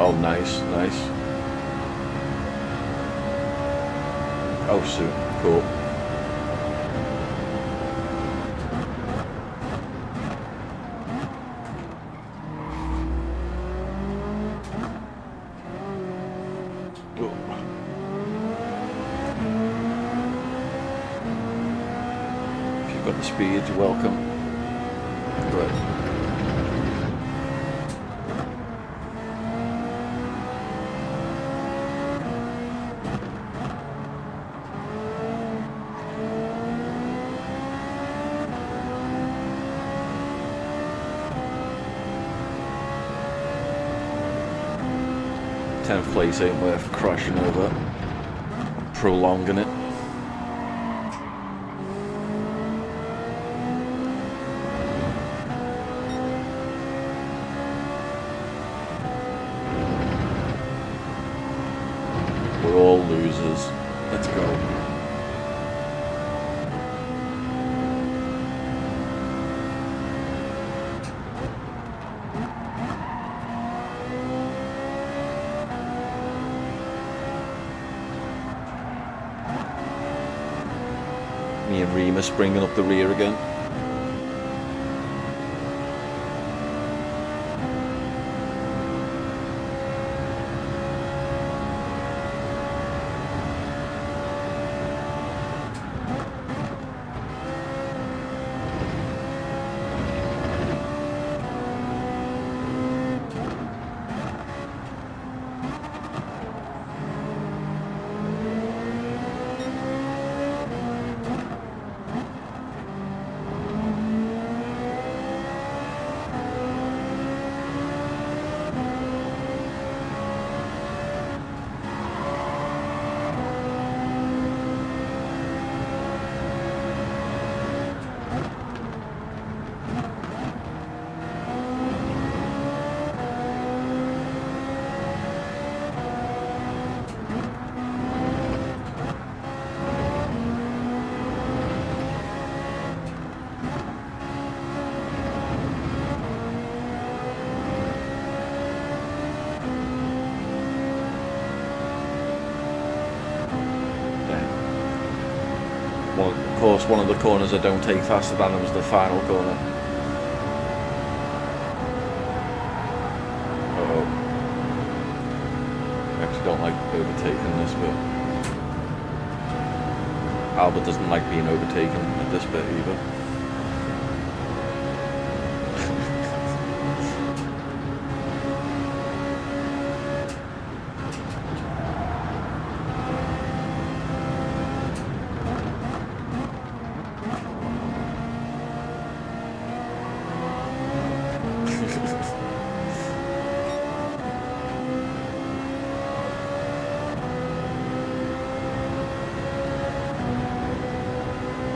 Oh, nice, nice. Oh, shoot, cool. If you've got the speed, you're welcome. Right. 10th place ain't worth crashing over, prolonging it. We're all losers. Let's go. Me and Remus bringing up the rear again. Of course, one of the corners I don't take faster than them is the final corner. Uh-oh. I actually don't like overtaking this bit. Albert doesn't like being overtaken at this bit either.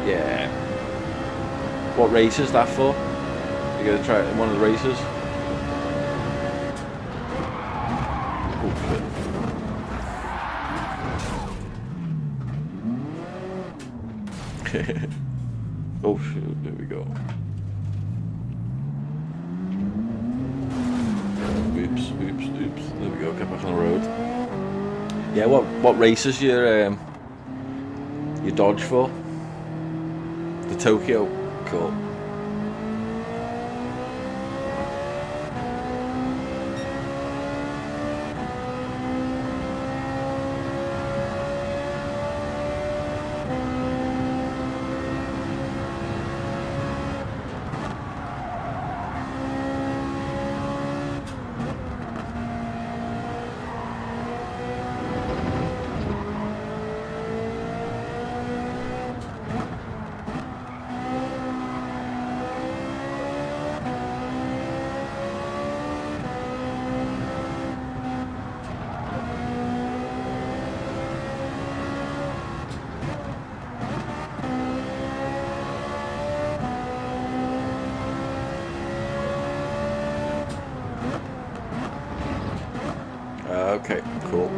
Yeah. What race is that for? You gonna try it in one of the races? Oh shit. Oh shoot, there we go. Oops, oops, oops. There we go, get back on the road. Yeah, what race is your Dodge for? The Tokyo? Cool. Okay, cool.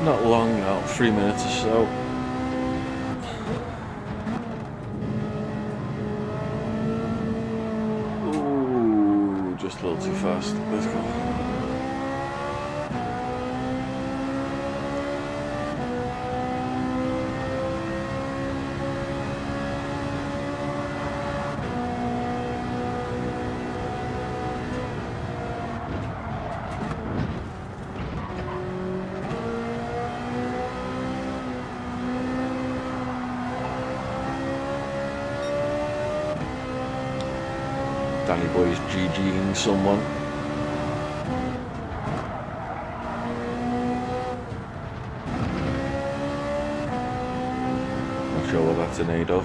Not long now, 3 minutes or so. Ooh, just a little too fast. Let's go. Danny Boy's GGing someone. Not sure what that's in aid of.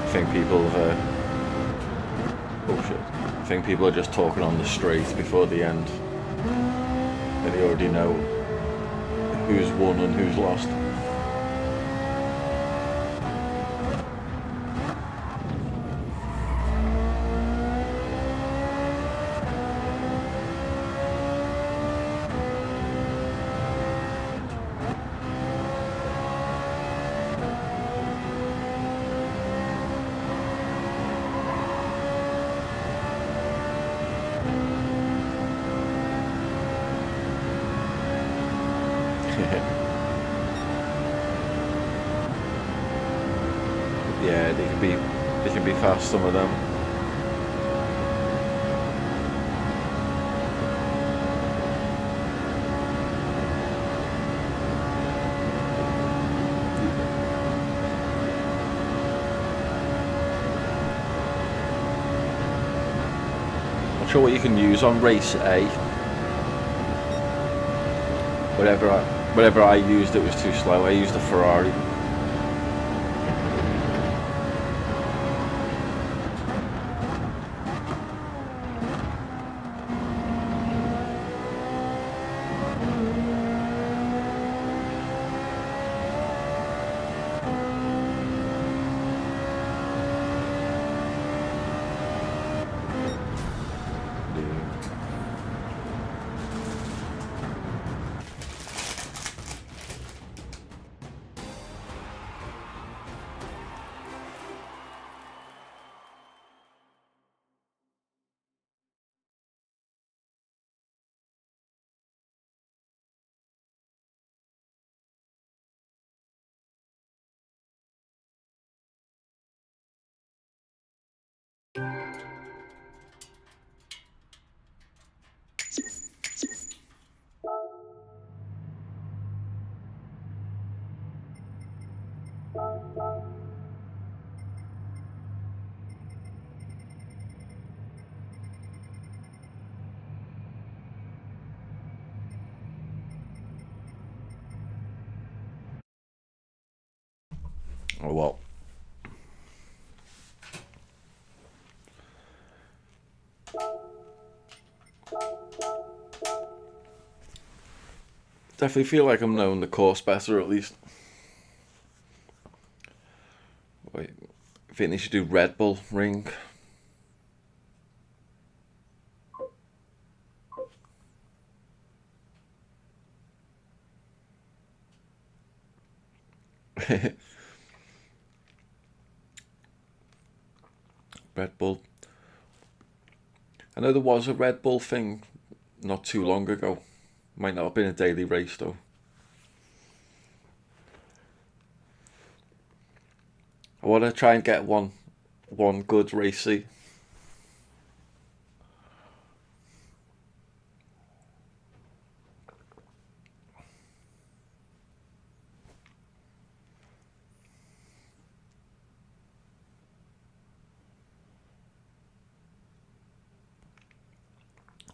I think people have, oh shit, I think people are just talking on the straight before the end. And they already know who's won and who's lost. Yeah, they can be fast, some of them. Not sure what you can use on race A. Whatever I used, it was too slow. I used a Ferrari. Oh well. Definitely feel like I'm knowing the course better, at least. Wait, I think they should do Red Bull Ring. Red Bull. I know there was a Red Bull thing not too long ago. Might not have been a daily race though. I want to try and get one good race.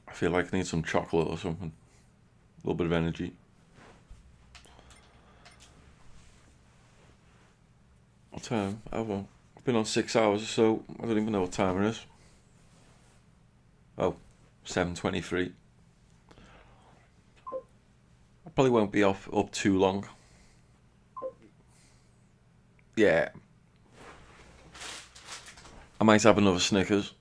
I feel like I need some chocolate or something. A little bit of energy. What time? I don't know. I've been on 6 hours or so. I don't even know what time it is. Oh, 7:23. I probably won't be up too long. Yeah. I might have another Snickers.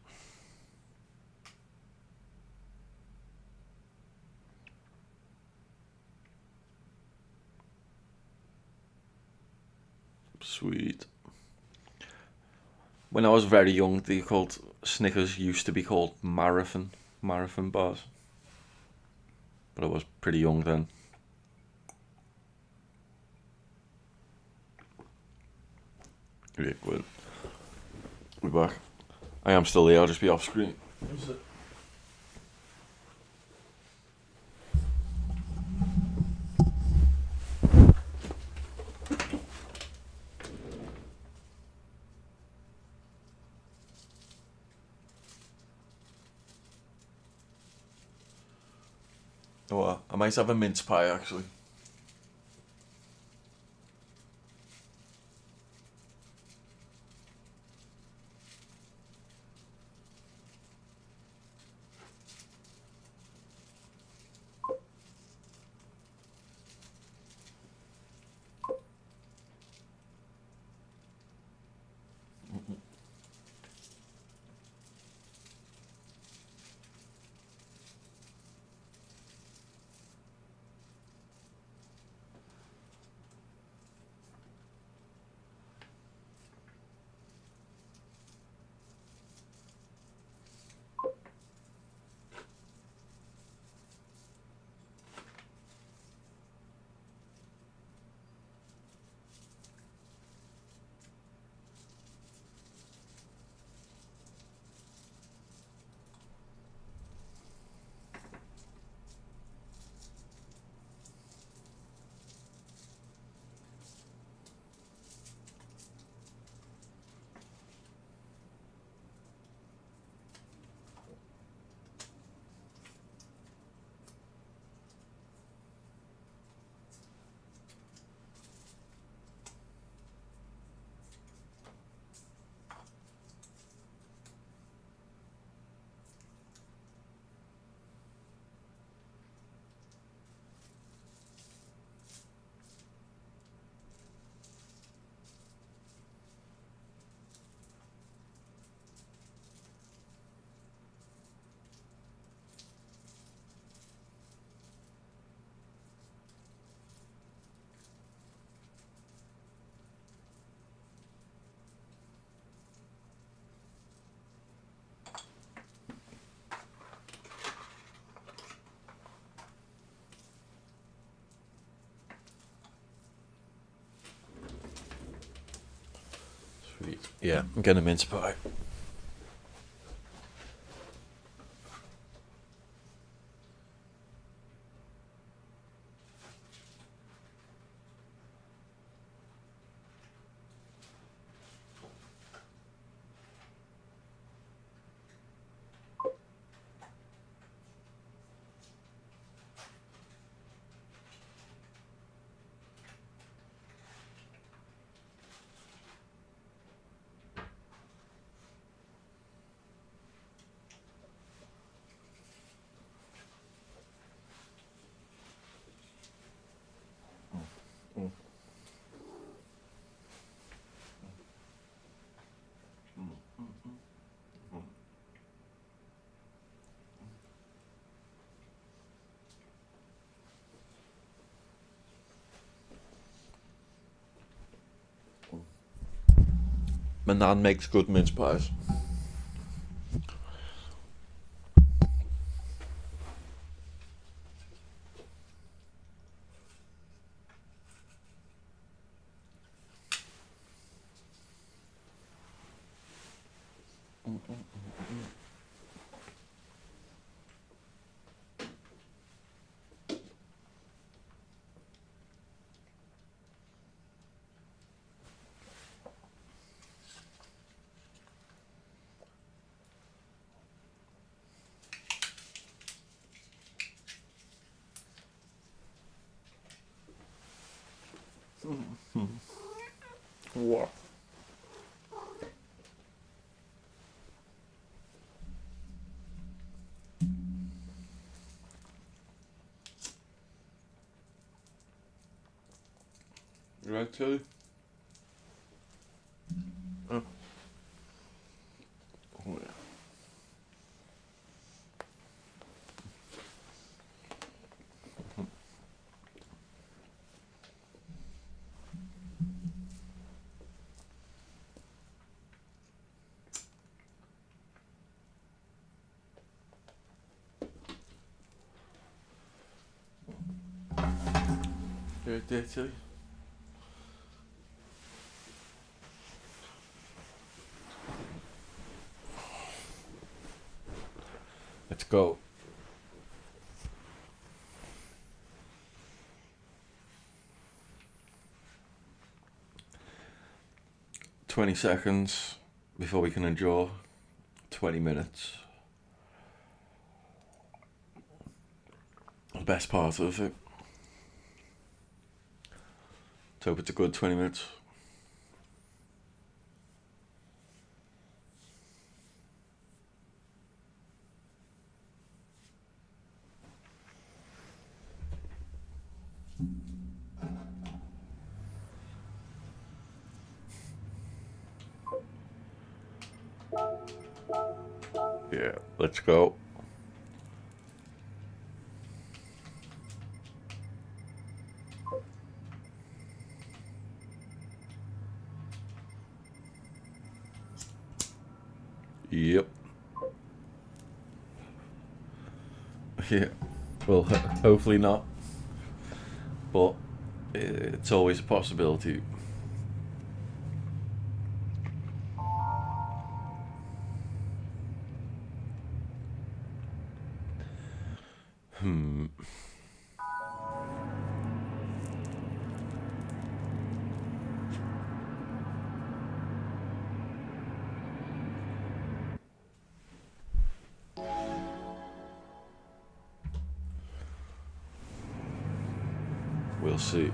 Sweet. When I was very young, they called Snickers used to be called marathon bars. But I was pretty young then. Yeah, good. We're back. I am still here. I'll just be off screen. Oh, I might have a mince pie actually. Sweet. Yeah, I'm getting a mince pie. My nan makes good mince pies. What? Right, Tilly? Oh. Oh, yeah. Right there, Tilly. Let's go. "20 seconds before we can endure 20 minutes. The best part of it. Let's hope it's a good 20 minutes. Yeah, let's go. Yep. Yeah. Well, hopefully not. But it's always a possibility. We'll see.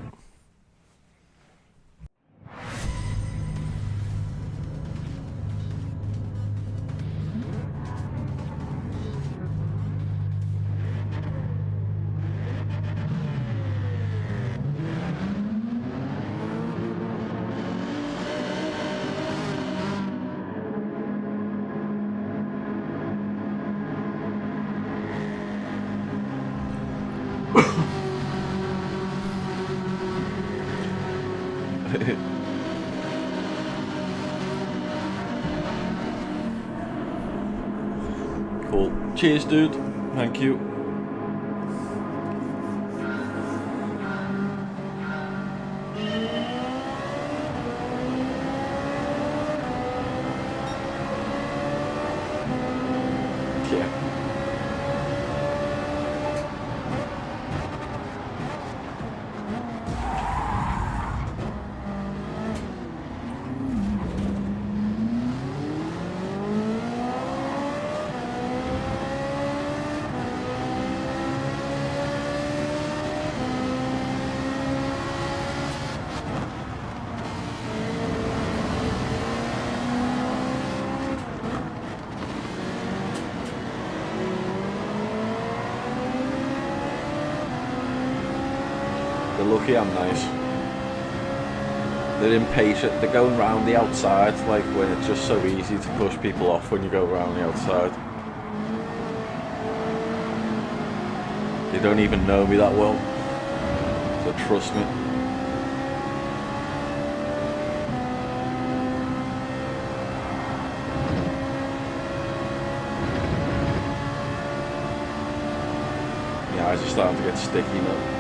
Cool. Cheers, dude. Thank you. Yeah. They're lucky I'm nice. They're impatient. They're going round the outside, like when it's just so easy to push people off when you go round the outside. They don't even know me that well, so trust me. starting to get sticky now.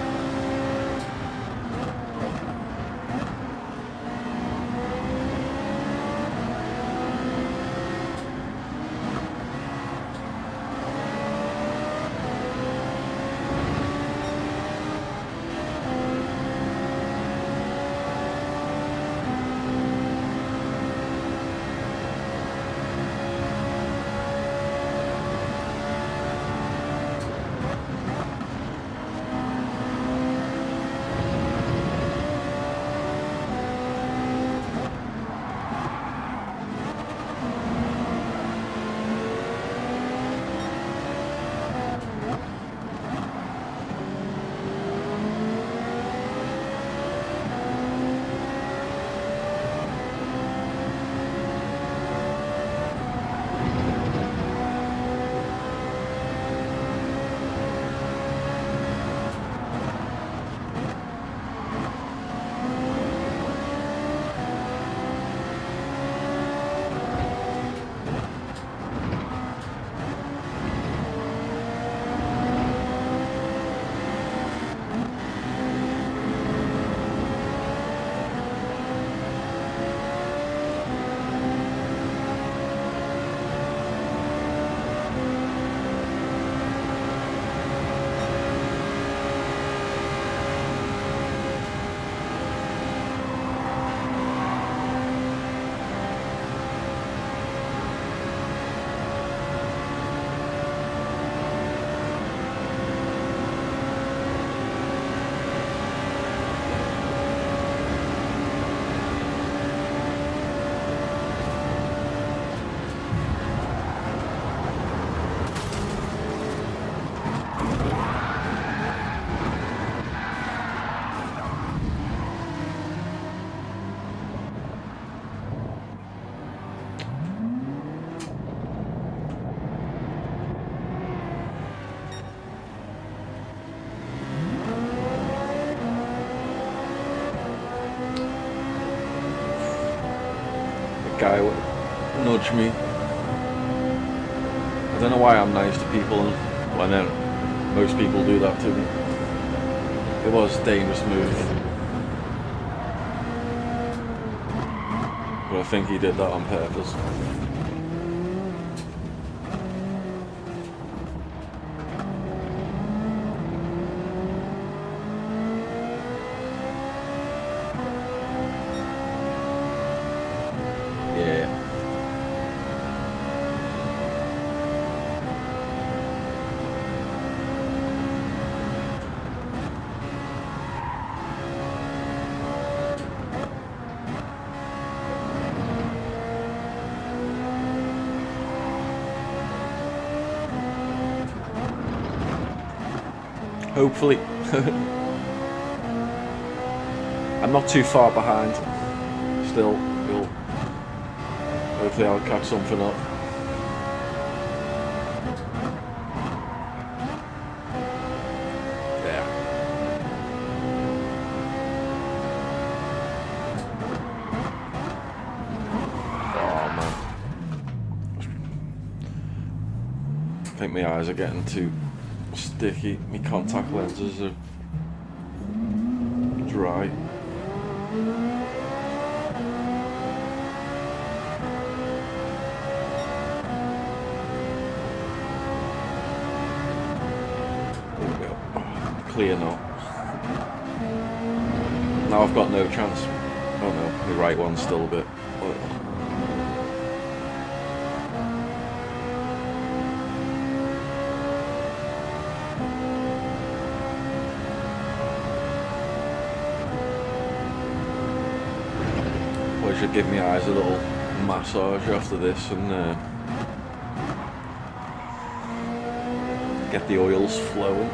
Guy would nudge me. I don't know why I'm nice to people when most people do that to me. It was a dangerous move, but I think he did that on purpose. Hopefully. I'm not too far behind. Still, hopefully I'll catch something up. Yeah. Oh man. I think my eyes are getting too sticky. My contact lenses are dry. There we go. Clear now. Now I've got no chance. Oh no, the right one's still a bit. I should give my eyes a little massage after this and get the oils flowing.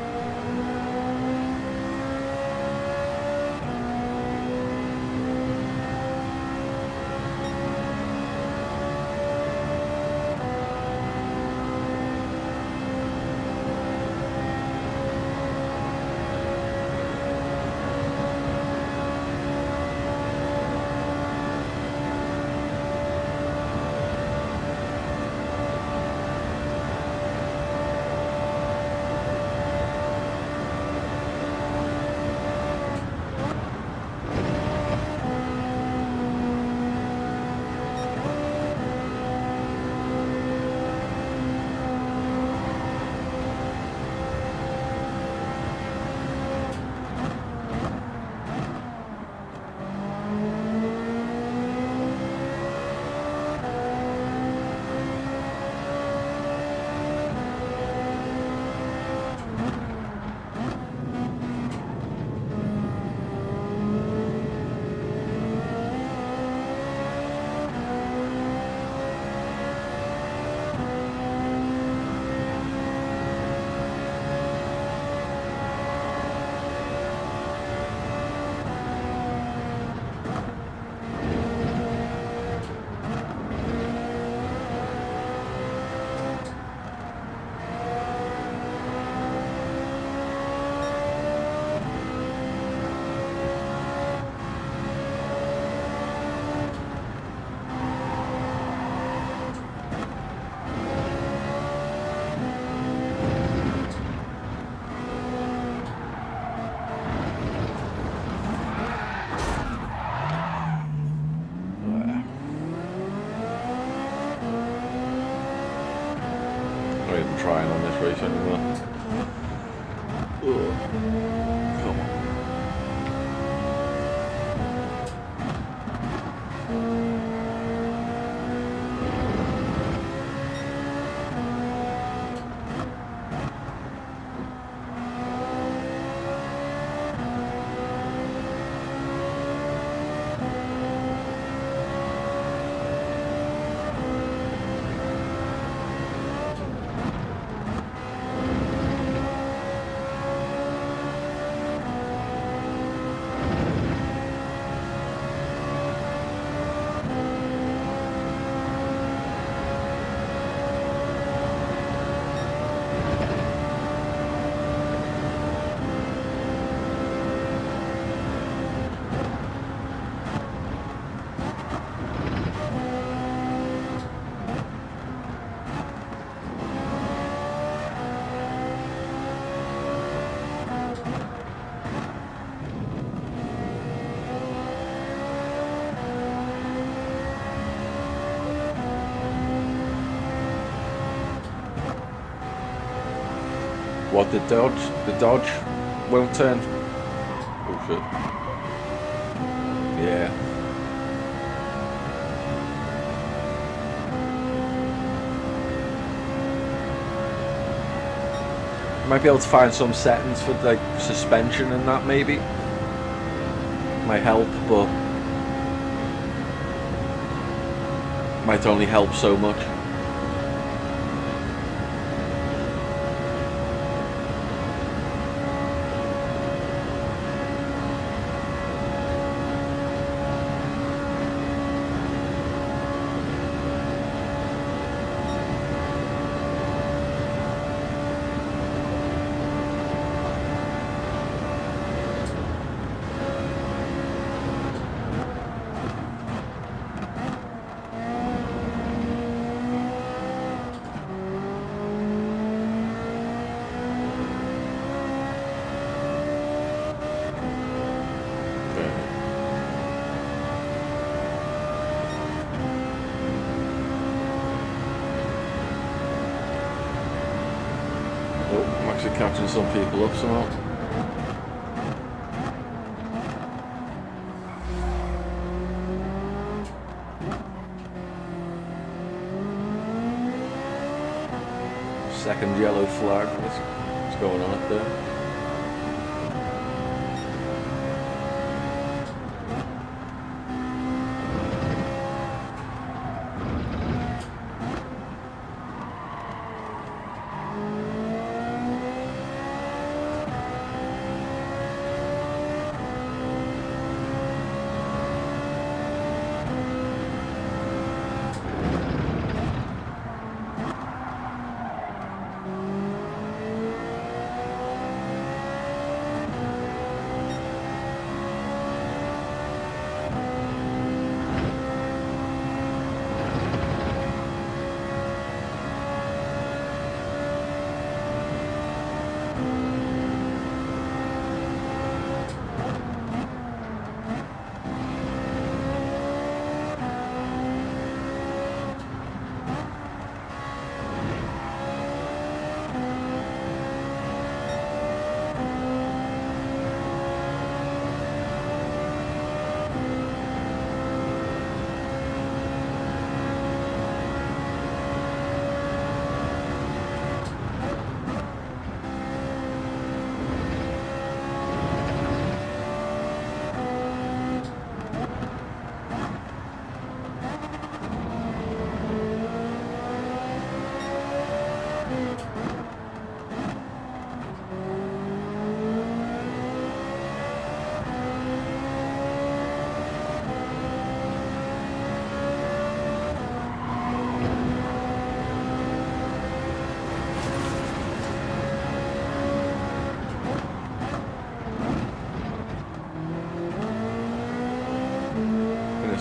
trying on this race anymore. Ugh. Come on. What, the Dodge won't turn? Oh shit. Yeah. Might be able to find some settings for like suspension and that maybe. Might help, but might only help so much. Catching some people up somehow. Second yellow flag. What's going on up there?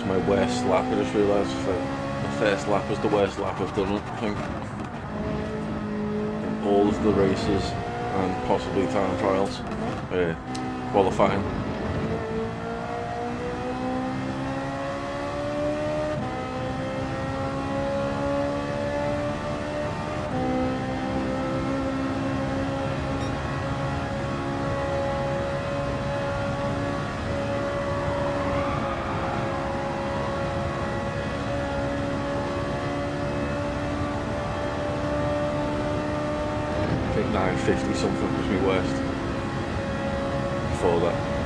My worst lap. I just realised the first lap was the worst lap I've done, I think, in all of the races and possibly time trials, qualifying. 950 something was my worst before that.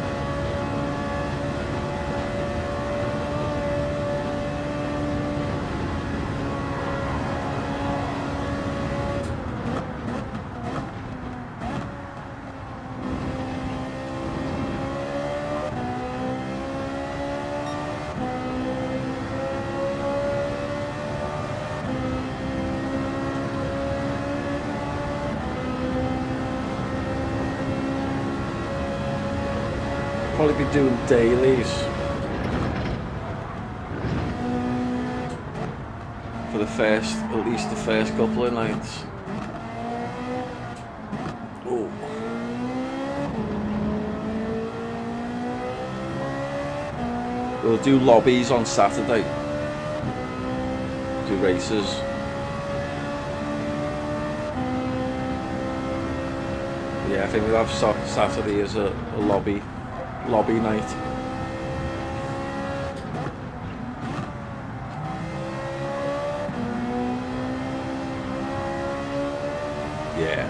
Probably be doing dailies for at least the first couple of nights. Oh. We'll do lobbies on Saturday. Do races. Yeah, I think we'll have Saturday as a lobby night. Yeah.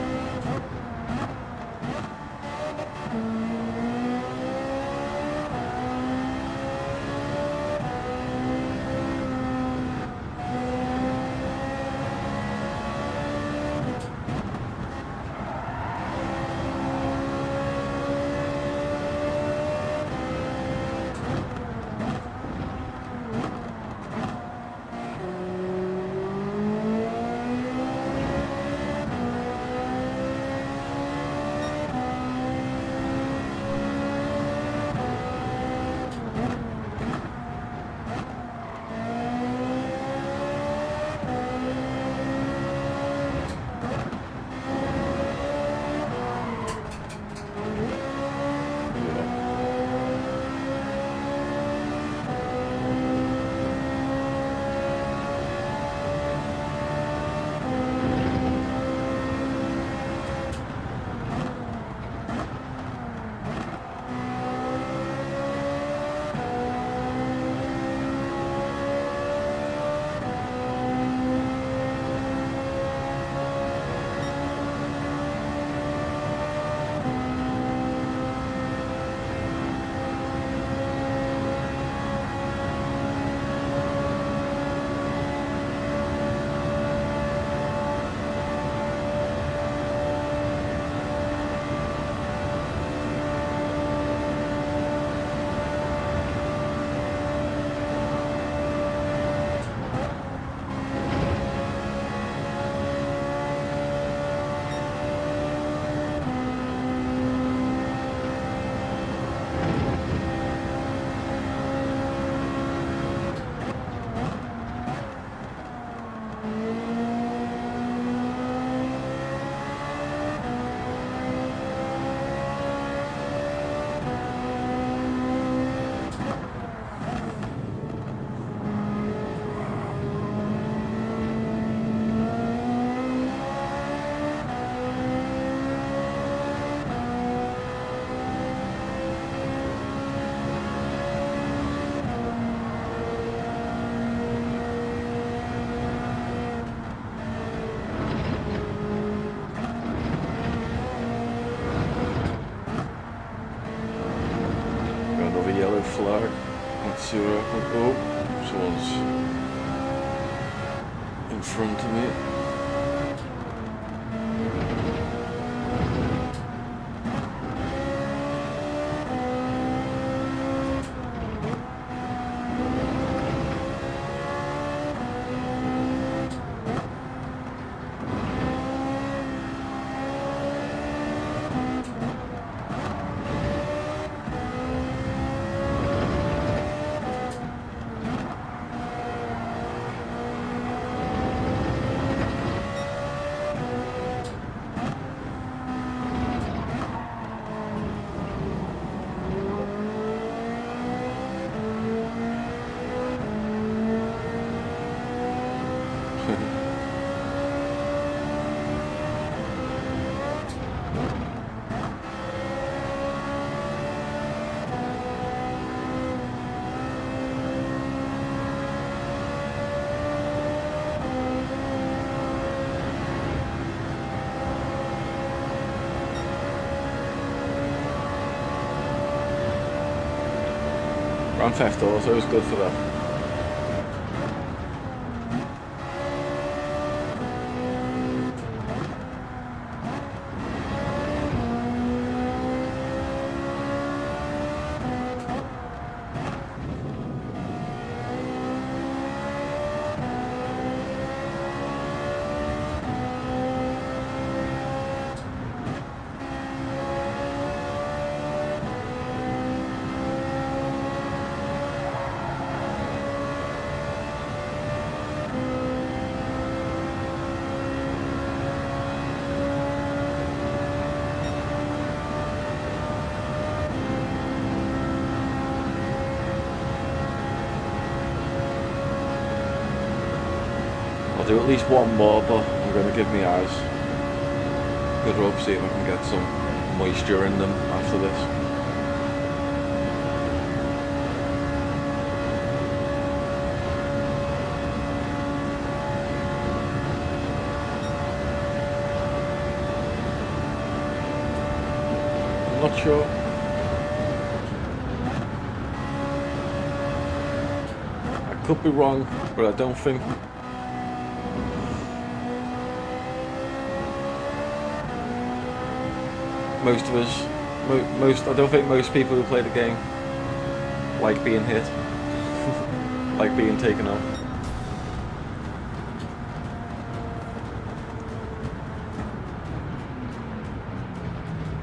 Flag. Let's see what happens. Oh, someone's in front of me. Grand Theft Auto is good for that. I'll do at least one more, but I'm going to give my eyes a good rub, see if I can get some moisture in them after this. I'm not sure. I could be wrong, but I don't think. Most of us, I don't think most people who play the game like being hit, like being taken out.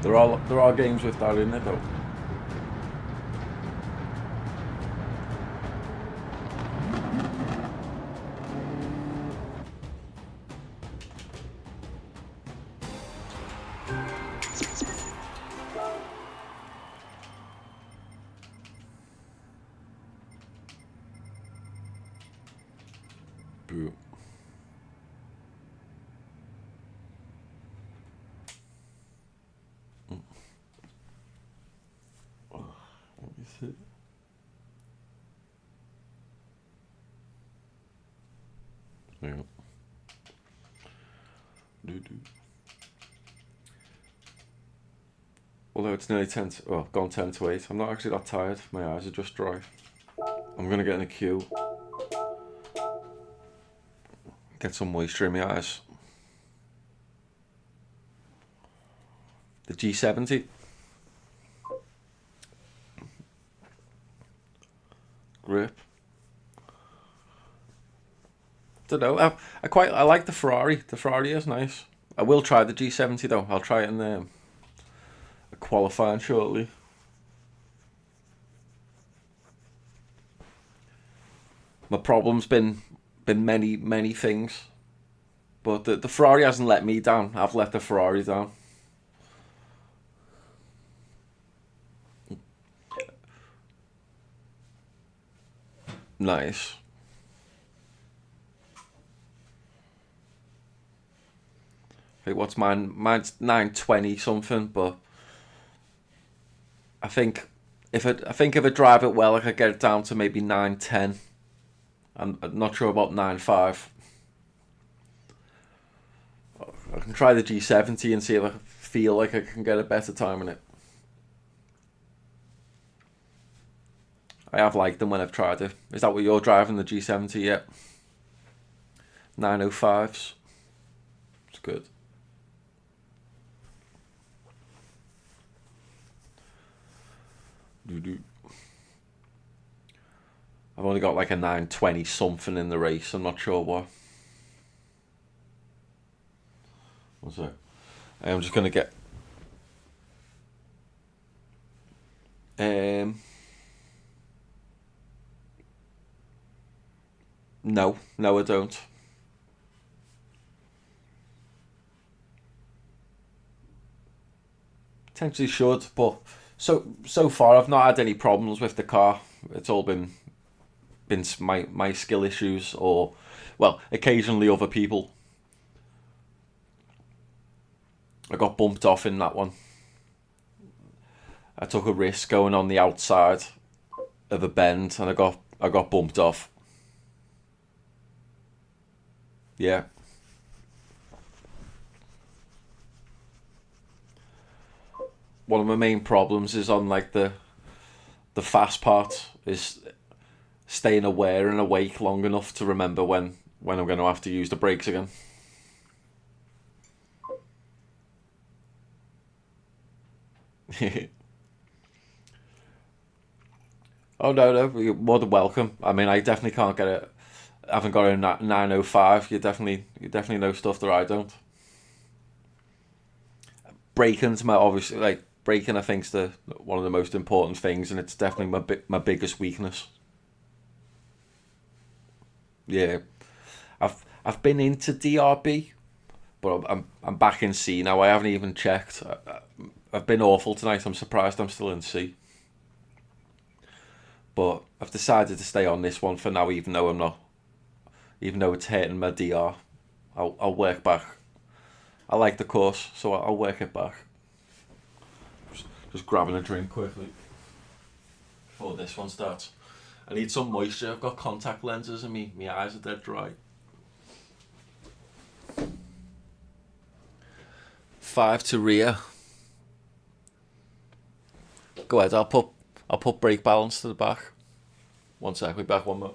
There are games with that in it though. Boo. Let me see. Yeah. Although it's nearly 10 to, well, gone 10 to 8, I'm not actually that tired. My eyes are just dry. I'm gonna get in a queue. Get some moisture in my eyes. The G70. Grip. Don't know. I like the Ferrari. The Ferrari is nice. I will try the G70 though. I'll try it in a qualifying shortly. My problem's been many things, but the Ferrari hasn't let me down. I've let the Ferrari down. Nice. Wait, what's mine? Mine's 920 something, but I think if I drive it well, I could get it down to maybe 910. I'm not sure about 9.5. I can try the G70 and see if I feel like I can get a better time in it. I have liked them when I've tried it. Is that what you're driving, the G70 yet? 905s. It's good. I've only got like a 920 something in the race. I'm not sure what. What's that? I'm just gonna get. No, I don't. Potentially should, but so far I've not had any problems with the car. It's all been my skill issues, or well, occasionally other people. I got bumped off in that one. I took a risk going on the outside of a bend, and I got bumped off. Yeah. One of my main problems is on like the fast part is staying aware and awake long enough to remember when I'm going to have to use the brakes again. Oh no, you're more than welcome. I mean, I definitely can't get it. I haven't got a 905. You definitely know stuff that I don't. Braking's braking. I think's one of the most important things, and it's definitely my biggest weakness. Yeah, I've been into DRB, but I'm back in C now. I haven't even checked. I've been awful tonight. I'm surprised I'm still in C. But I've decided to stay on this one for now, even though I'm not, even though it's hitting my DR. I'll work back. I like the course, so I'll work it back. Just grabbing a drink quickly before this one starts. I need some moisture. I've got contact lenses and my eyes are dead dry. 5 to rear. Go ahead. I'll put brake balance to the back. 1 sec. We back one more.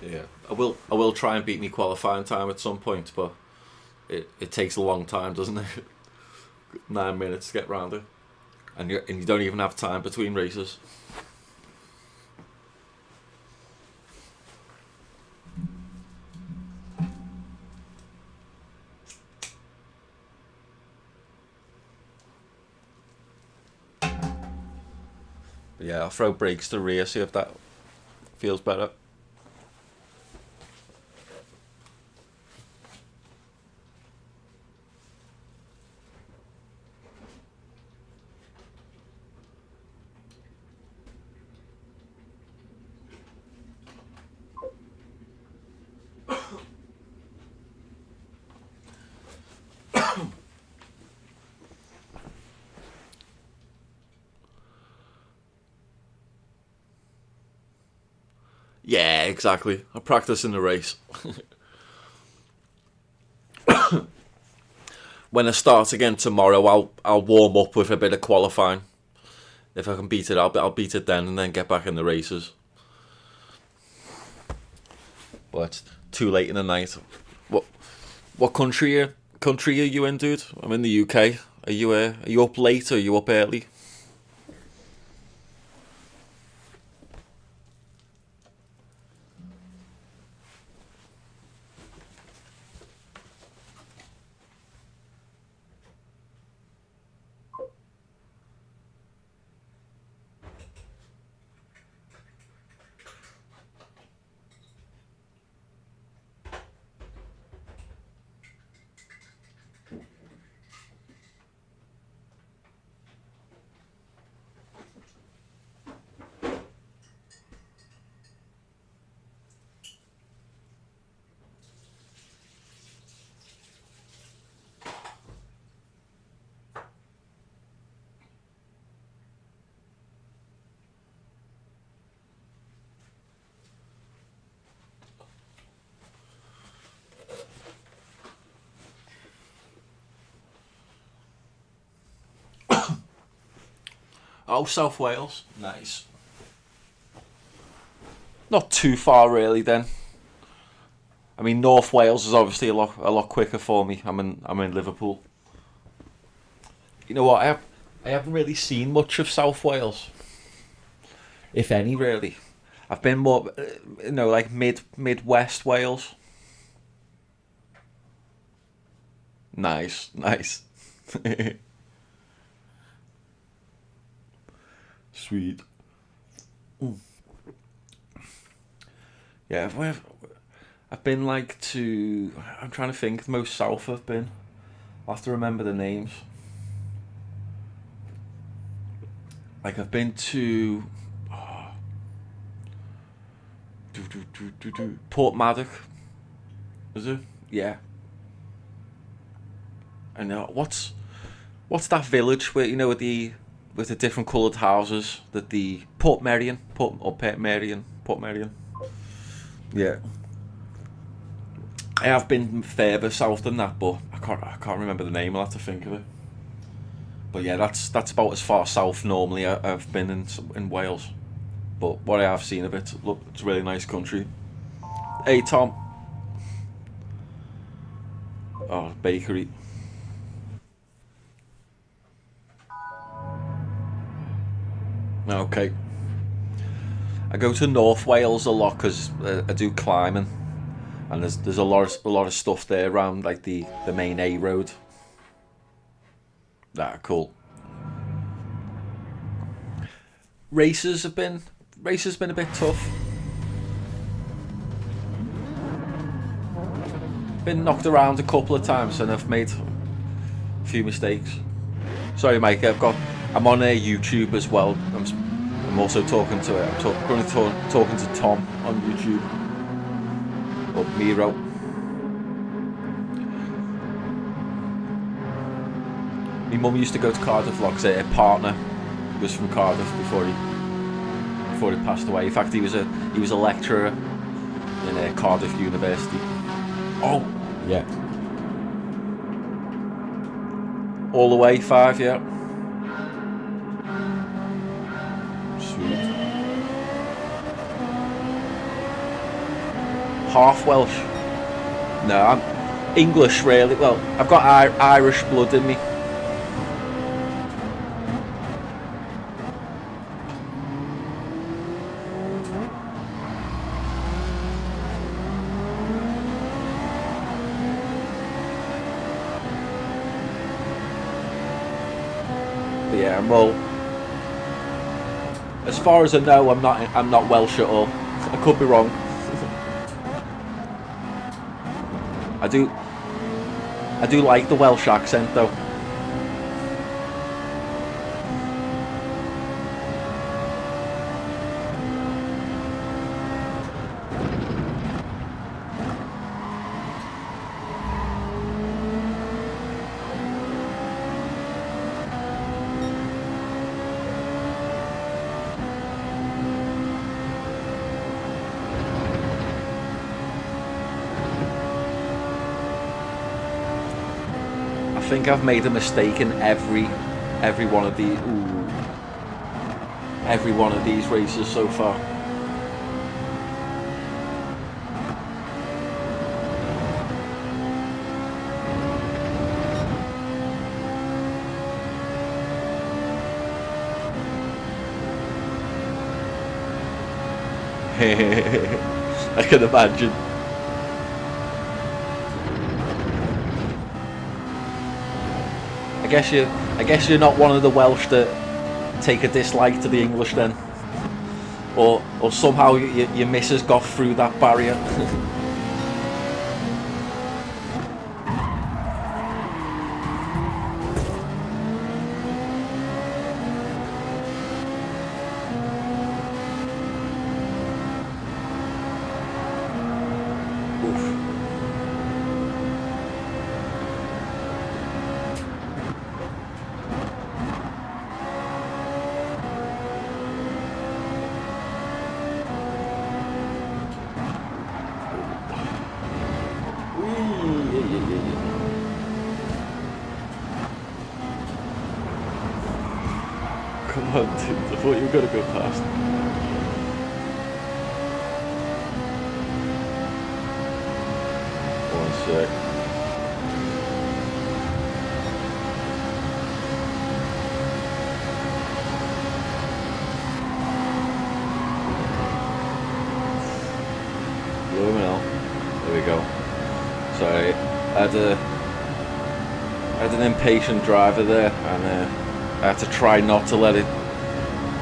Yeah, I will try and beat me qualifying time at some point, but it takes a long time, doesn't it? 9 minutes to get round it, and you don't even have time between races. But yeah, I'll throw brakes to rear, see if that feels better. Yeah, exactly. I'll practice in the race. When I start again tomorrow, I'll warm up with a bit of qualifying. If I can beat it, I'll beat it then, and then get back in the races. But it's too late in the night. What country are you in, dude? I'm in the UK. Are you up late or are you up early? Oh, South Wales. Nice. Not too far really then. I mean, North Wales is obviously a lot quicker for me. I'm in Liverpool. You know what? I haven't really seen much of South Wales, if any, really. I've been more, like Midwest Wales. Nice, nice. Sweet. Yeah, I've been like to. I'm trying to think the most south I've been. I'll have to remember the names. Like I've been to Port Maddox, is it? Yeah. I know. What's that village where with the different coloured houses that the Port Merion. Yeah. I have been further south than that, but I can't remember the name. I'll have to think of it. But yeah, that's about as far south normally I've been in Wales. But what I have seen of it, look, it's a really nice country. Hey Tom. Oh, bakery. Okay. I go to North Wales a lot because I do climbing, and there's a lot of stuff there around like the main A road. Cool. Races been a bit tough. Been knocked around a couple of times and I've made a few mistakes. Sorry, Mike. I'm on YouTube as well. I'm also talking to it. Currently talking to Tom on YouTube or Miro. My mum used to go to Cardiff a lot because her partner was from Cardiff before he passed away. In fact, he was a lecturer in Cardiff University. Oh, yeah. All the way 5, yeah. Sweet. Half Welsh. No, I'm English really. Well, I've got Irish blood in me. Yeah, well, as far as I know, I'm not Welsh at all. I could be wrong. I do like the Welsh accent though. I think I've made a mistake in every one of these races so far. I can imagine. I guess you're not one of the Welsh that take a dislike to the English then, or somehow your missus got through that barrier. Come on, dude. I thought you were going to go past. One sec. Blooming hell. There we go. Sorry. I had I had an impatient driver there, and I had to try not to let it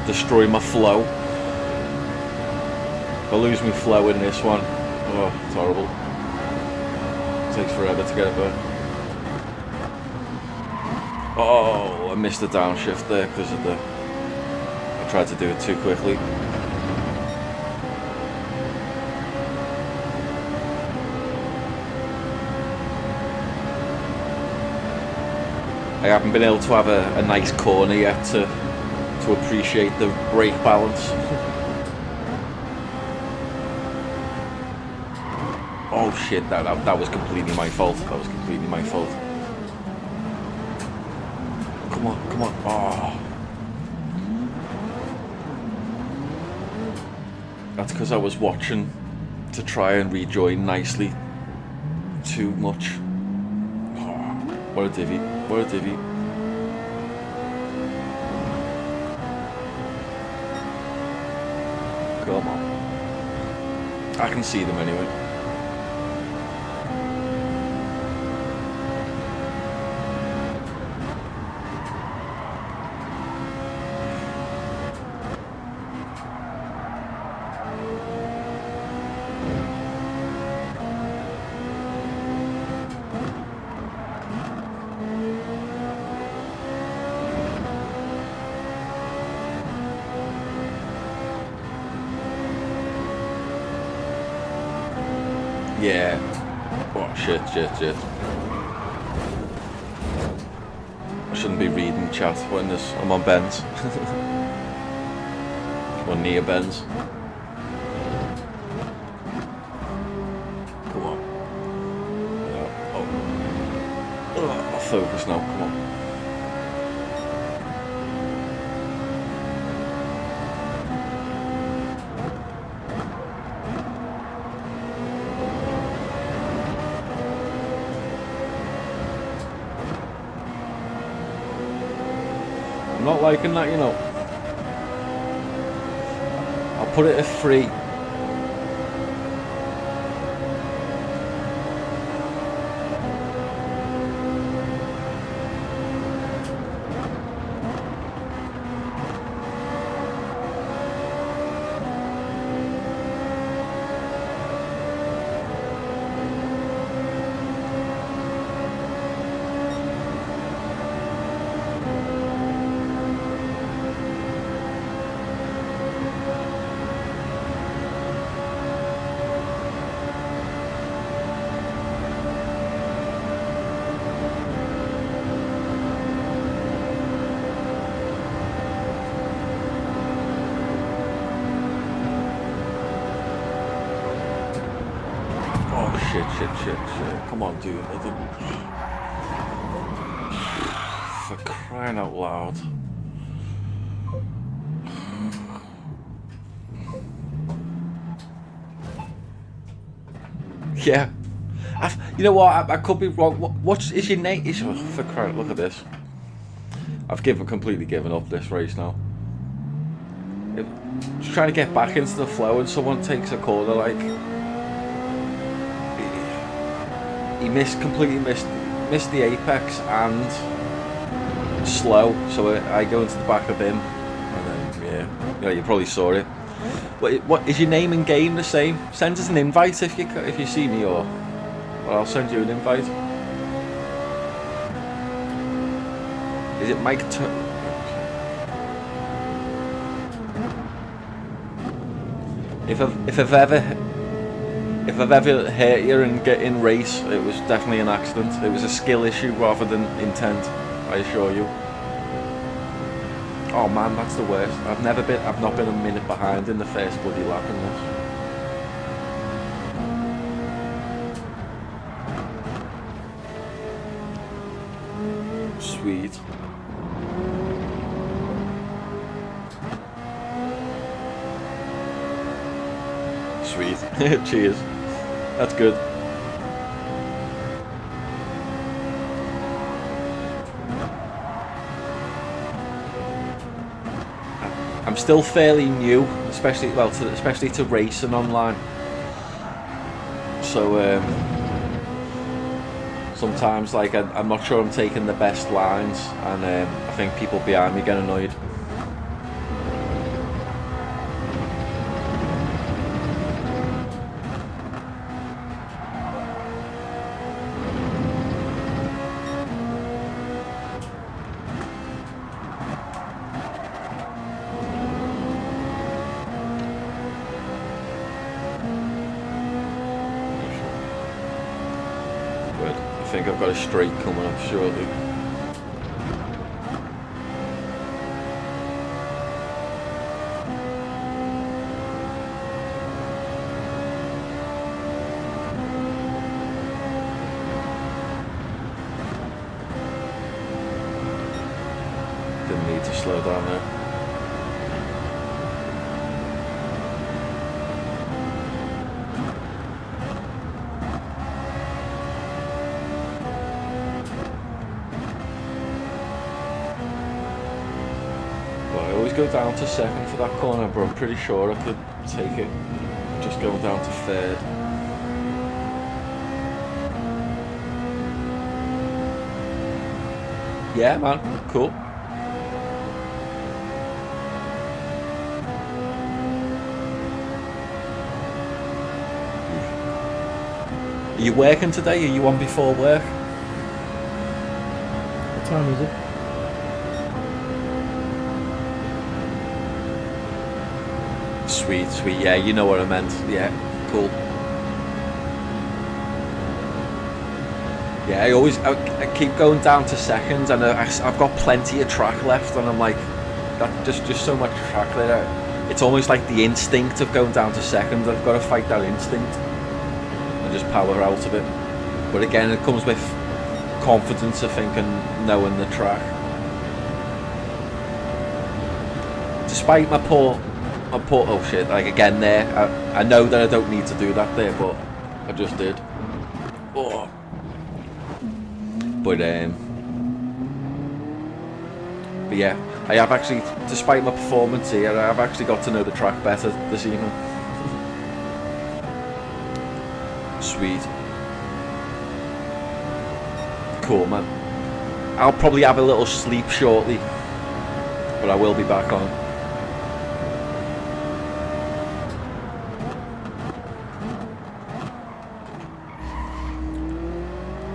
destroy my flow. If I lose my flow in this one, oh, it's horrible. It takes forever to get back. Oh, I missed the downshift there because of I tried to do it too quickly. I haven't been able to have a nice corner yet to appreciate the brake balance. Oh shit, that was completely my fault. That was completely my fault. Come on, come on. Oh. That's because I was watching to try and rejoin nicely too much. Oh, what a divvy. What a divvy. Come on. I can see them anyway. Yeah. Oh shit. I shouldn't be reading chat when I'm on bends. Or near bends. Come on. Oh. I'll focus now, come on. I'm not liking that, you know. I'll put it at 3. Shit. Come on, dude. For crying out loud. Yeah. You know what? I could be wrong. What is your name? For crying, look at this. I've completely given up this race now. Just trying to get back into the flow, and someone takes a corner like. He completely missed the apex and slow, so I go into the back of him, and then yeah, you probably saw it. What is your name in game the same? Send us an invite if you see me, or I'll send you an invite. Is it Mike? If I've ever hurt you and get in race, it was definitely an accident. It was a skill issue rather than intent, I assure you. Oh man, that's the worst. I've not been a minute behind in the first bloody lap in this. Sweet. Sweet. Cheers. That's good. I'm still fairly new, especially to racing online. So sometimes like I'm not sure I'm taking the best lines, and I think people behind me get annoyed. I think I've got a straight coming up shortly. Didn't need to slow down there. Go down to second for that corner, but I'm pretty sure I could take it just going down to third. Yeah, man, cool. Are you working today? Are you on before work? What time is it? Sweet, yeah, you know what I meant. Yeah, cool. Yeah, I keep going down to seconds, and I've got plenty of track left, and I'm like, that just so much track there. It's almost like the instinct of going down to seconds. I've got to fight that instinct and just power out of it. But again, it comes with confidence, I think, and knowing the track. Despite my poor, oh shit, like again there, I know that I don't need to do that there, but I just did. Oh. But yeah, I have actually, despite my performance here, I've actually got to know the track better this evening. Sweet. Cool, man. I'll probably have a little sleep shortly, but I will be back on.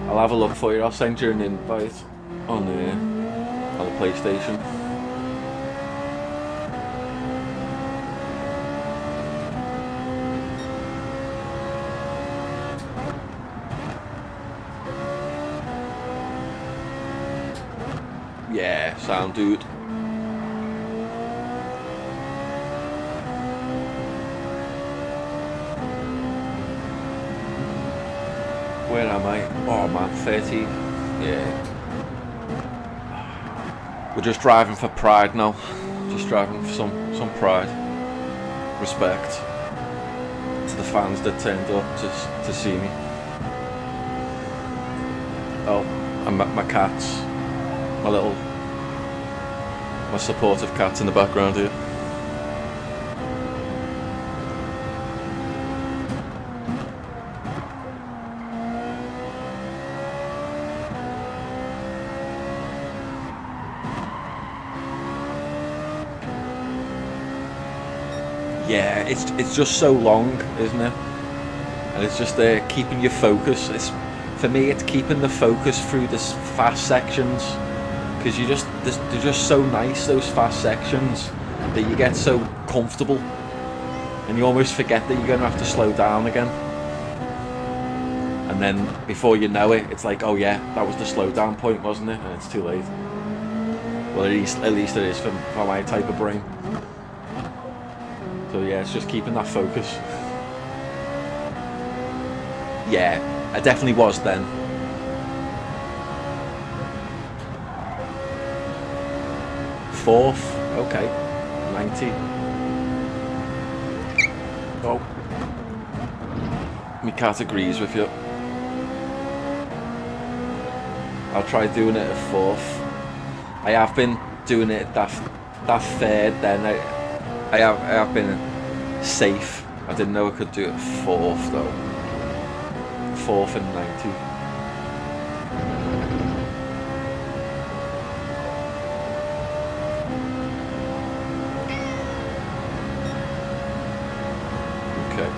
I'll have a look for you. I'll send you an invite on the PlayStation. Yeah, sound dude. Where am I? Oh man, 30. Yeah. We're just driving for pride now. Just driving for some pride. Respect to the fans that turned up to see me. Oh, and my cats. My supportive cats in the background here. Yeah, it's just so long, isn't it? And it's just keeping your focus. For me, it's keeping the focus through the fast sections, because they're just so nice, those fast sections, that you get so comfortable, and you almost forget that you're going to have to slow down again. And then before you know it, it's like, oh yeah, that was the slow down point, wasn't it? And it's too late. Well, at least it is for my type of brain. So yeah, it's just keeping that focus. Yeah, I definitely was then. Fourth, okay, 90. Oh, my cat agrees with you. I'll try doing it at fourth. I have been doing it at that third. Then I have been safe. I didn't know I could do it at fourth though. Fourth and 90. Okay.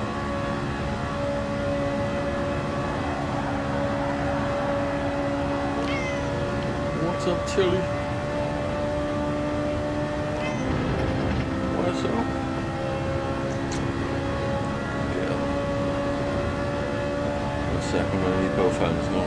What's up, Tilly? What's up? Yeah. One second, I'm gonna need both hands now.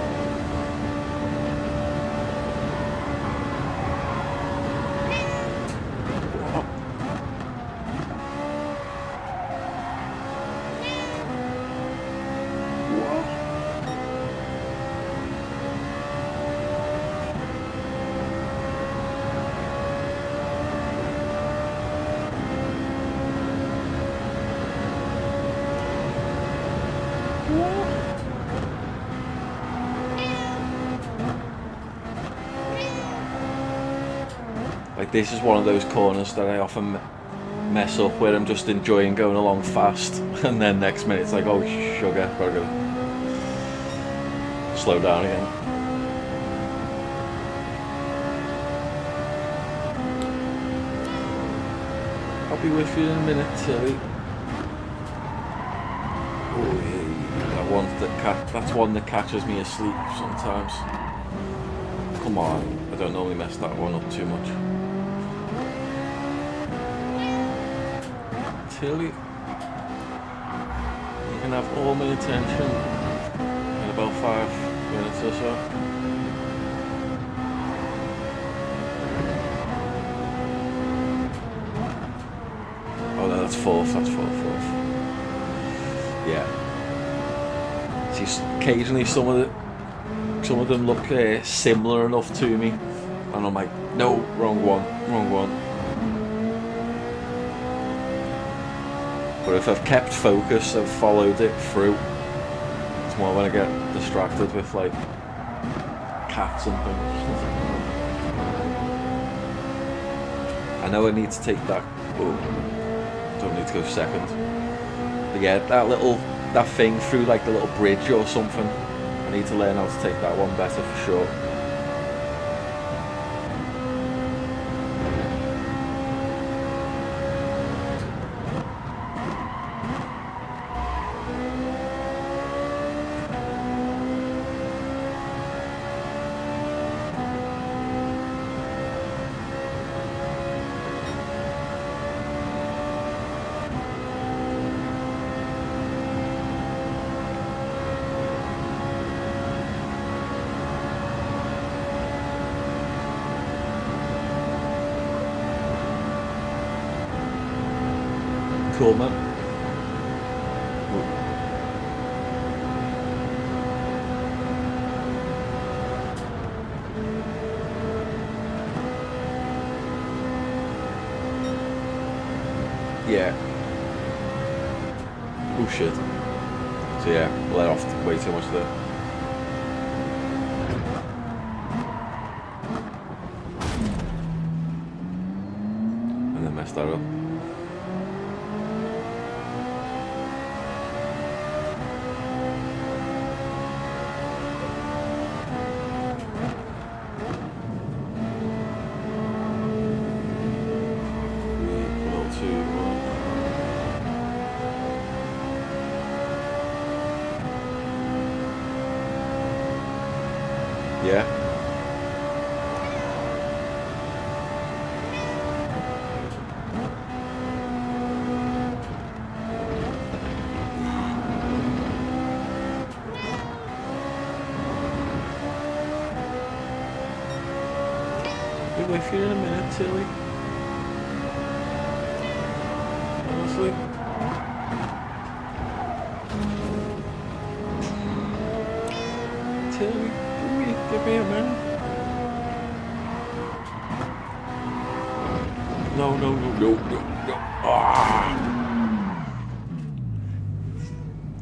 Like, this is one of those corners that I often mess up, where I'm just enjoying going along fast, and then next minute it's like, oh sugar, gotta go slow down again. I'll be with you in a minute, Tilly. Oh yeah, that's one that catches me asleep sometimes. Come on, I don't normally mess that one up too much. Tilly, you can have all my attention in about 5 minutes or so. Oh no, that's fourth. Yeah. See, occasionally some of them look similar enough to me, and I'm like, no, wrong one. But if I've kept focus, I've followed it through. It's more when I get distracted with like cats and things. I know I need to take that. Oh, don't need to go second. But yeah, that thing through like the little bridge or something. I need to learn how to take that one better for sure. Cool, man. Yeah. Oh shit. So yeah, let off way too much there. And then messed that up. Yeah. Be with you in a minute, Tilly. Honestly. Tilly. Give me a minute. No. Ah!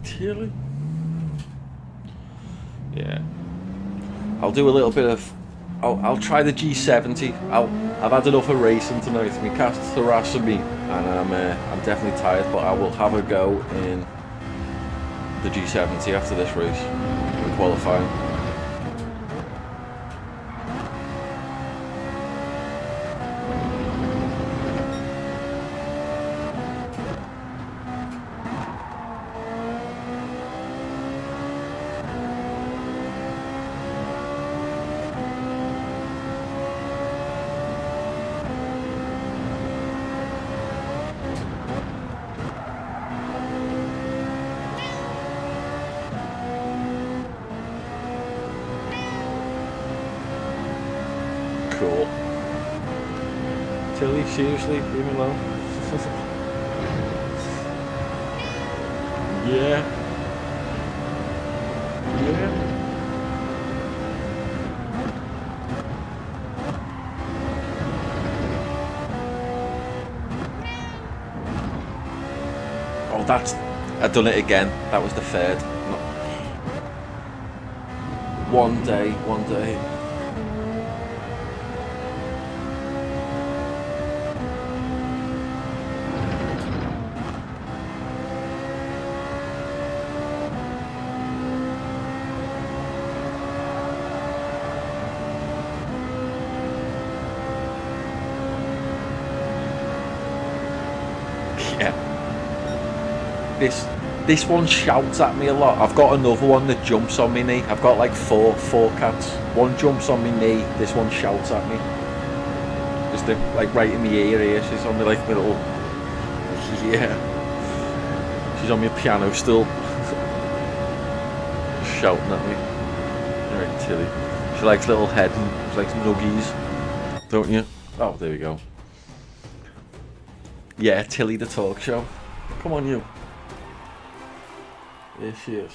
Tilly. Yeah. I'll do a little bit of. I'll try the G70. I've had enough of racing tonight. My cat's harassing me, and I'm definitely tired. But I will have a go in the G70 after this race, in qualifying. Cool. Tilly, seriously, leave me alone. Yeah. Yeah. Oh, I've done it again. That was the third. One day. Yeah. This one shouts at me a lot. I've got another one that jumps on my knee. I've got like four cats. One jumps on my knee. This one shouts at me. Just like right in my ear here. She's on me like my little. Yeah. She's on my piano still. Shouting at me. Alright, Tilly. She likes little head and she likes nuggies. Don't you? Oh, there we go. Yeah, Tilly the talk show. Come on, you. There she is.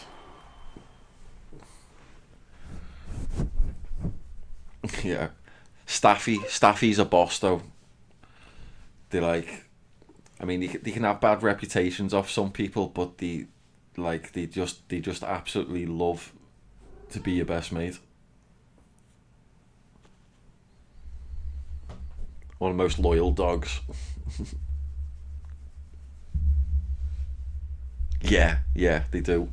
Yeah. Staffy's a boss though. They like, I mean, they can have bad reputations off some people, but they just absolutely love to be your best mate. One of the most loyal dogs. Yeah, they do.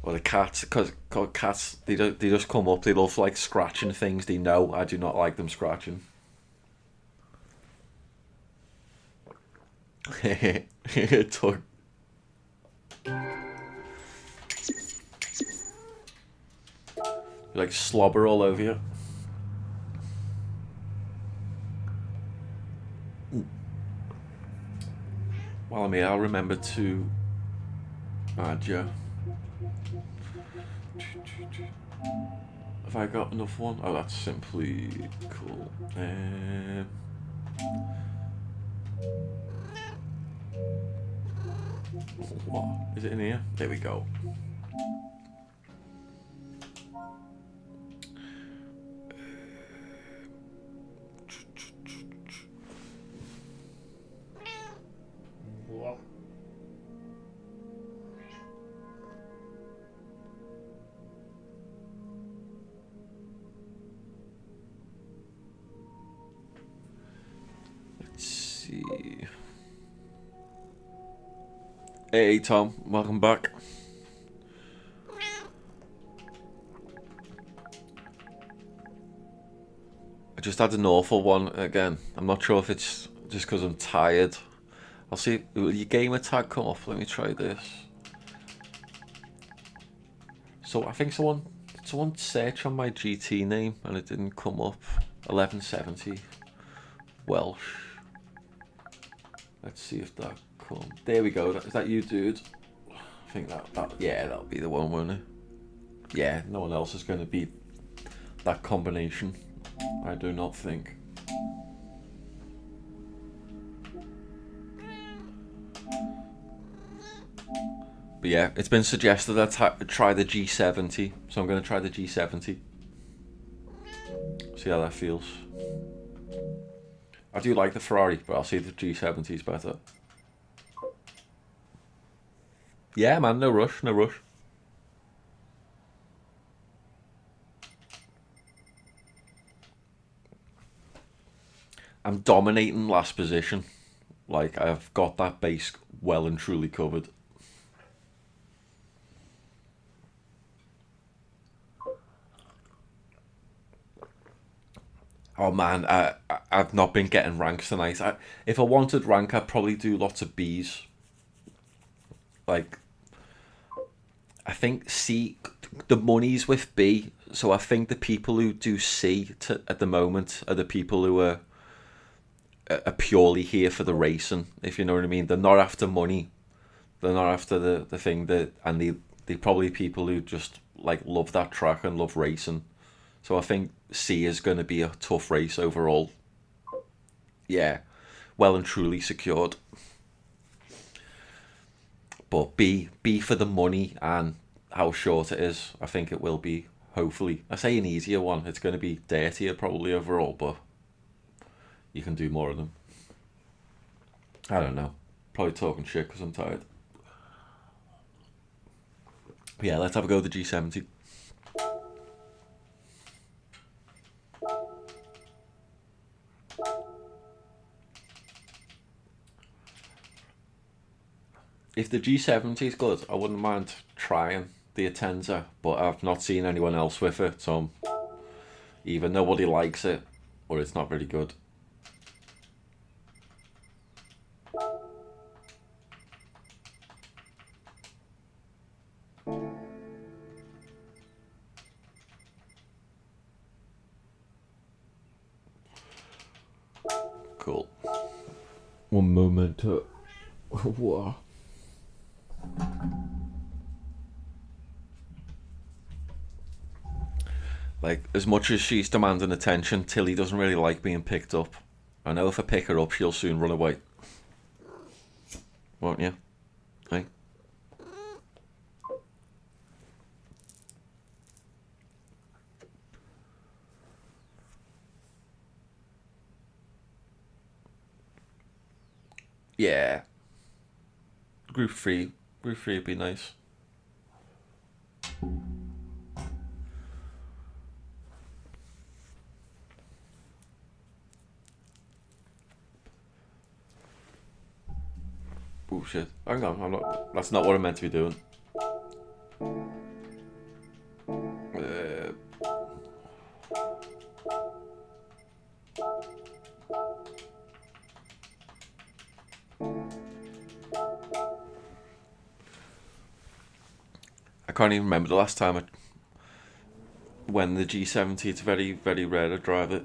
Or the cats, because cats, they just come up. They love like scratching things. They know I do not like them scratching. Tug. Like slobber all over you. Well, I mean, I'll remember to add you. Have I got enough one? Oh, that's simply cool. What? Is it in here? There we go. Hey Tom, welcome back. I just had an awful one again. I'm not sure if it's just because I'm tired. I'll see. Will your gamer tag come up? Let me try this. So I think someone searched on my GT name and it didn't come up. 1170 Welsh. Let's see if that comes. There we go. Is that you, dude? I think that yeah, that'll be the one, won't it? Yeah, no one else is going to beat that combination. I do not think. But yeah, it's been suggested that I try the G70, so I'm going to try the G70. See how that feels. I do like the Ferrari, but I'll see if the G70 is better. Yeah, man, no rush, no rush. I'm dominating last position. Like, I've got that base well and truly covered. Oh man, I've not been getting ranks tonight. If I wanted rank, I'd probably do lots of Bs. Like, I think C, the money's with B, so I think the people who do C at the moment are the people who are purely here for the racing, if you know what I mean. They're not after money. They're not after the thing that, and they probably people who just like love that track and love racing. So I think C is going to be a tough race overall. Yeah, well and truly secured. But B for the money and how short it is. I think it will be, hopefully. I say an easier one. It's going to be dirtier probably overall, but you can do more of them. I don't know. Probably talking shit because I'm tired. But yeah, let's have a go at the G70. If the G70 is good, I wouldn't mind trying the Atenza, but I've not seen anyone else with it, so either nobody likes it or it's not very good. Cool. One moment. What? Like, as much as she's demanding attention, Tilly doesn't really like being picked up. I know if I pick her up, she'll soon run away. Won't you? Hey? Yeah. Group 3. Group 3 would be nice. Oh shit. Hang on, I'm not. That's not what I'm meant to be doing. I can't even remember the last time when the G70. It's very, very rare to drive it.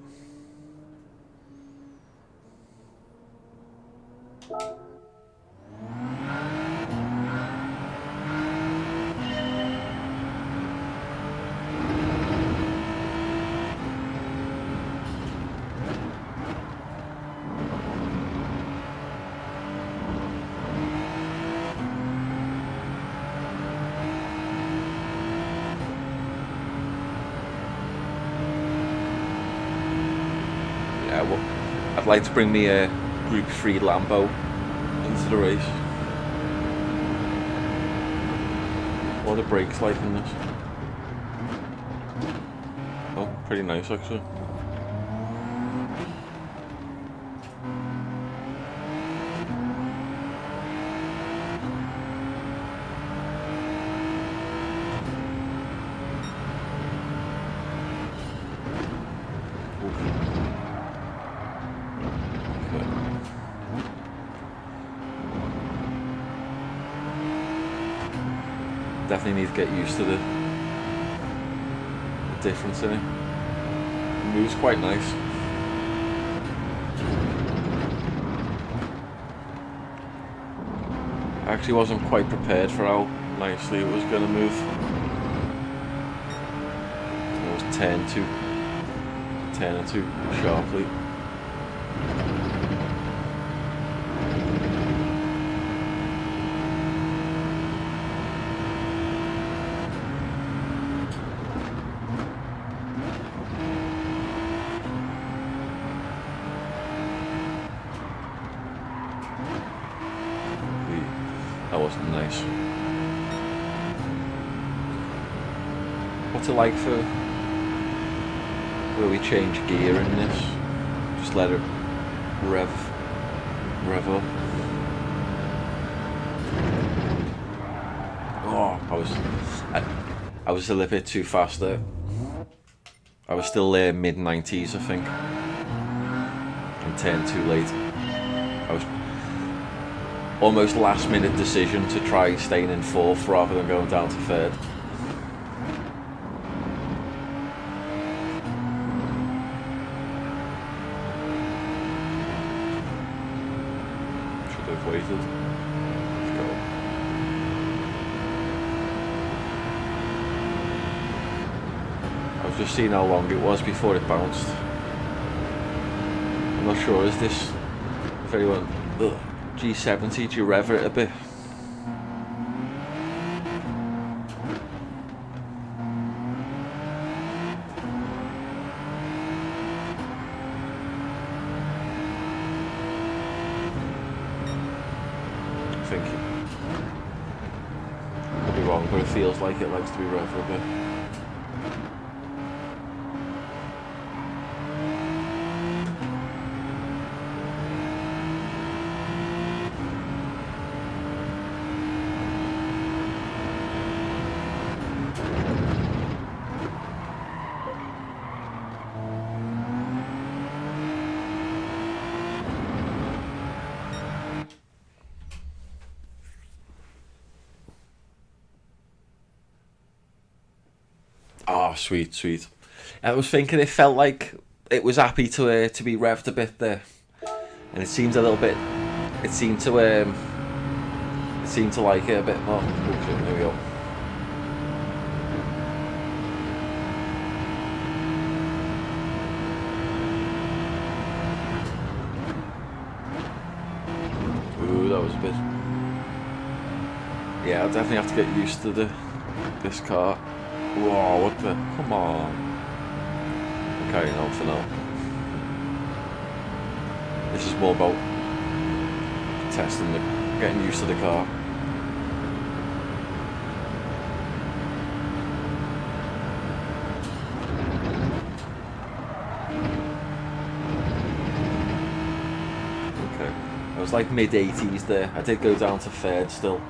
I'd like to bring me a Group 3 Lambo into the race. What are the brakes like in this? Oh, pretty nice actually. Definitely need to get used to the difference in it. It moves quite nice. I actually wasn't quite prepared for how nicely it was going to move. It was turning too sharply. That wasn't nice. What's it like for where we change gear in this? Just let it rev up. Oh, I was a little bit too fast there. I was still there mid-90s, I think. And turned too late. I was almost last minute decision to try staying in fourth rather than going down to third. Should have waited. Let's go. I was just seen how long it was before it bounced. I'm not sure, is this, if anyone, G70, do you rev it a bit? I think, could be wrong, but it feels like it likes to be revved a bit. Oh, sweet, sweet. I was thinking it felt like it was happy to be revved a bit there, and it seemed a little bit. It seemed to like it a bit more. Okay, there we go. Ooh, that was a bit. Yeah, I'll definitely have to get used to this car. Whoa, what the? Come on. I'm carrying on for now. This is more about testing getting used to the car. Okay. I was like mid-80s there. I did go down to third still,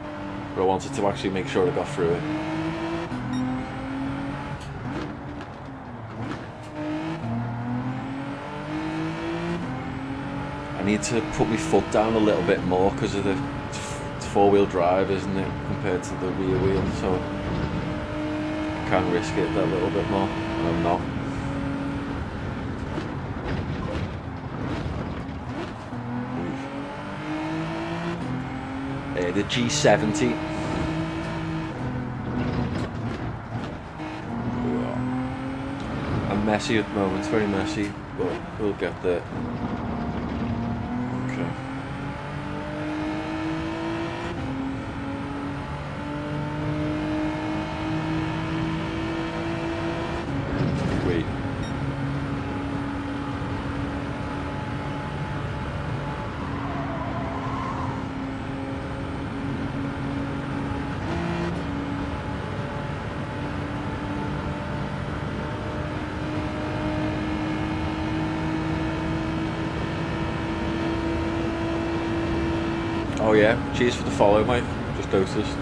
but I wanted to actually make sure I got through it. I need to put my foot down a little bit more because of it's four-wheel drive, isn't it, compared to the rear wheel, so I can risk it a little bit more, and I'm not. The G70. I'm messy at the moment, it's very messy, but we'll get there. Okay. Wait. Oh yeah, cheers for the follow, Mike. Just noticed.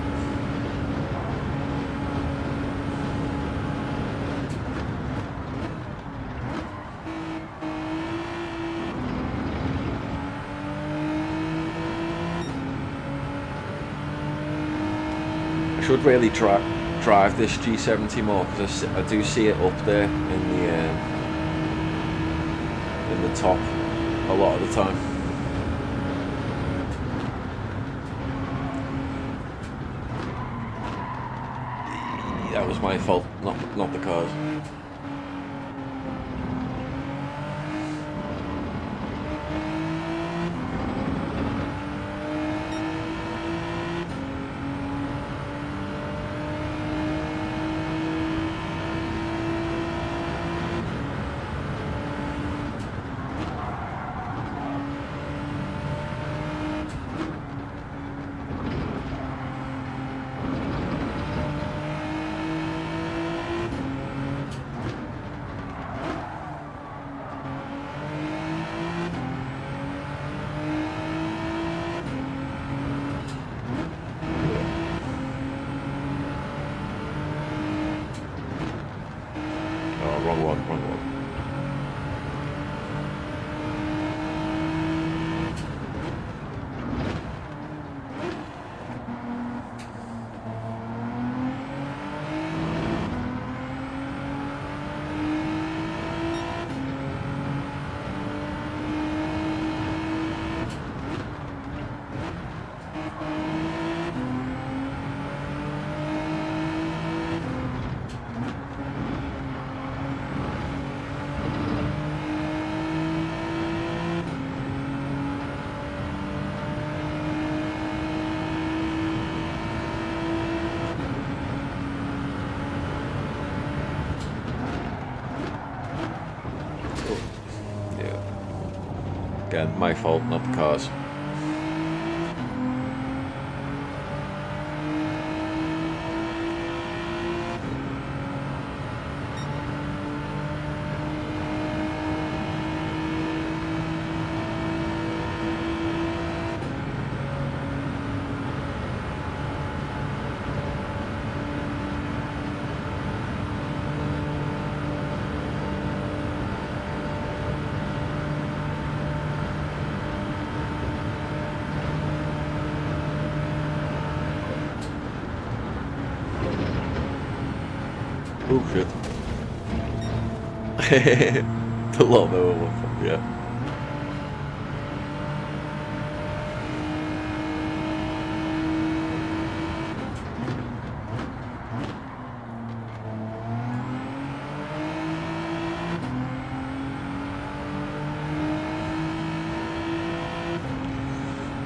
I should really drive this G70 more because I do see it up there in the top a lot of the time. That was my fault, not the car's. Wrong one. Again, my fault, not the cars. Oh shit. The lawnmower one, yeah.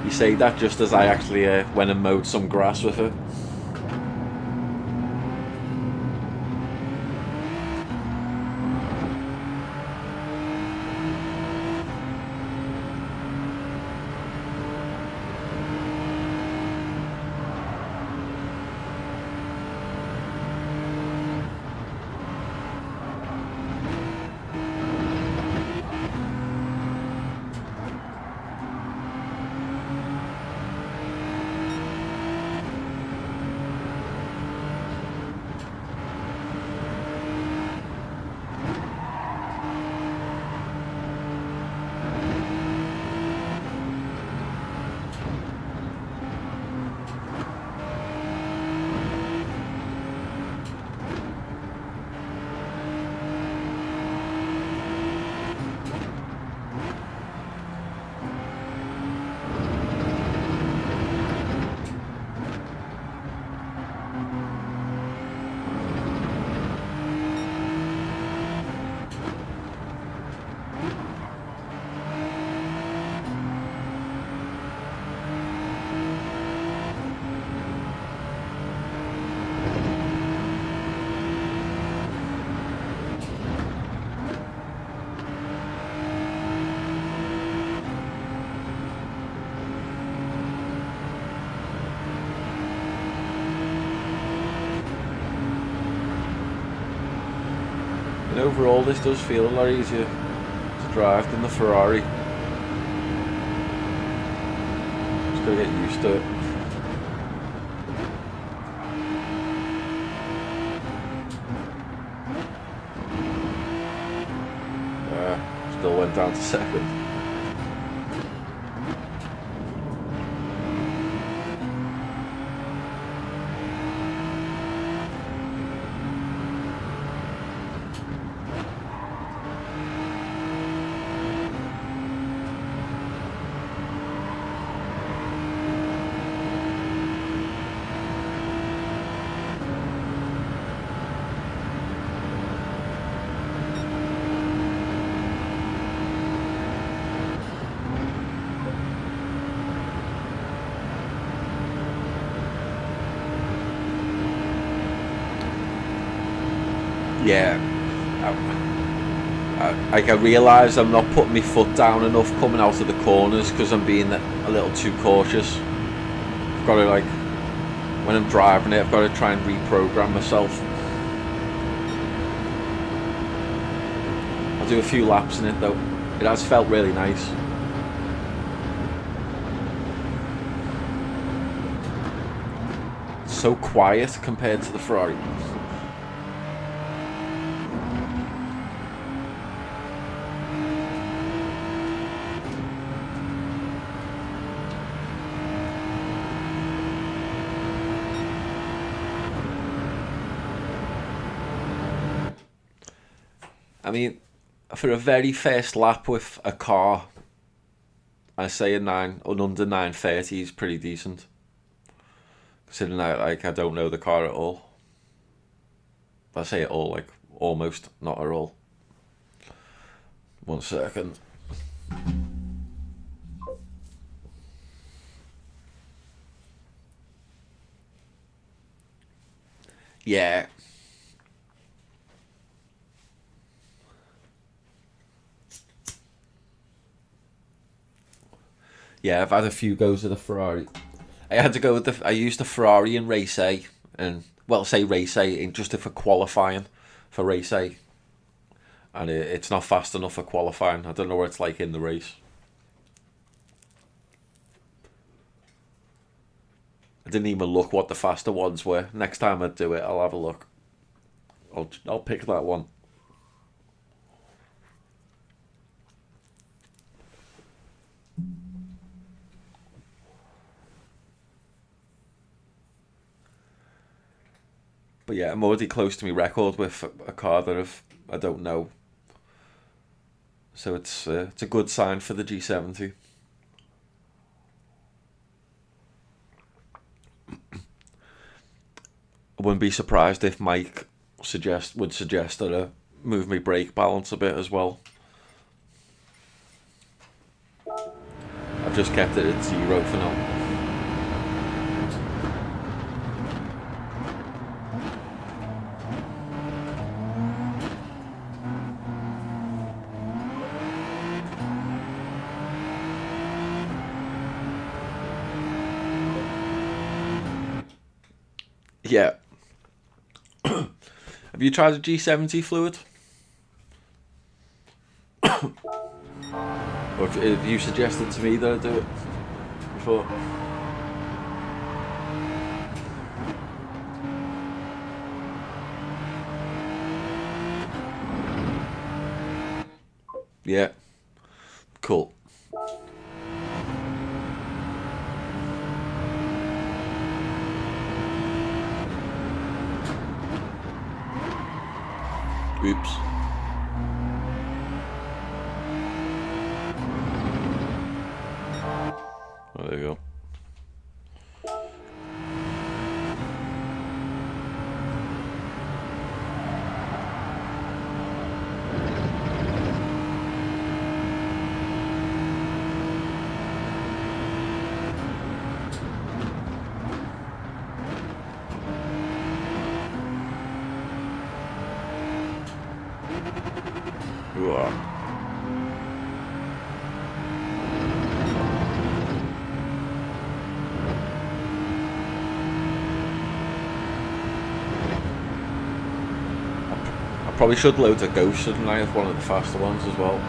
You say that just as I actually went and mowed some grass with it. And overall this does feel a lot easier to drive than the Ferrari. Just gotta get used to it. Still went down to second. Yeah, I realise I'm not putting my foot down enough coming out of the corners because I'm being a little too cautious. I've got to, like, when I'm driving it, I've got to try and reprogram myself. I'll do a few laps in it though. It has felt really nice. It's so quiet compared to the Ferrari. I mean, for a very first lap with a car, I say a 9 or under 9:30 is pretty decent. Considering I don't know the car at all. I say at all, like almost not at all. 1 second. Yeah. Yeah, I've had a few goes at the Ferrari. I had to go with I used the Ferrari in race A, and well, say race A, just for qualifying for race A, and it's not fast enough for qualifying. I don't know what it's like in the race. I didn't even look what the faster ones were. Next time I do it, I'll have a look. I'll pick that one. But yeah, I'm already close to my record with a car that I don't know. So it's a good sign for the G70. I wouldn't be surprised if Mike would suggest that I move my brake balance a bit as well. I've just kept it at 0 for now. Yeah. Have you tried a G70 fluid? Or have you suggested to me that I do it before? Yeah. Cool. Oops. Oh, there you go. Probably should load a Ghost, shouldn't I, with one of the faster ones as well.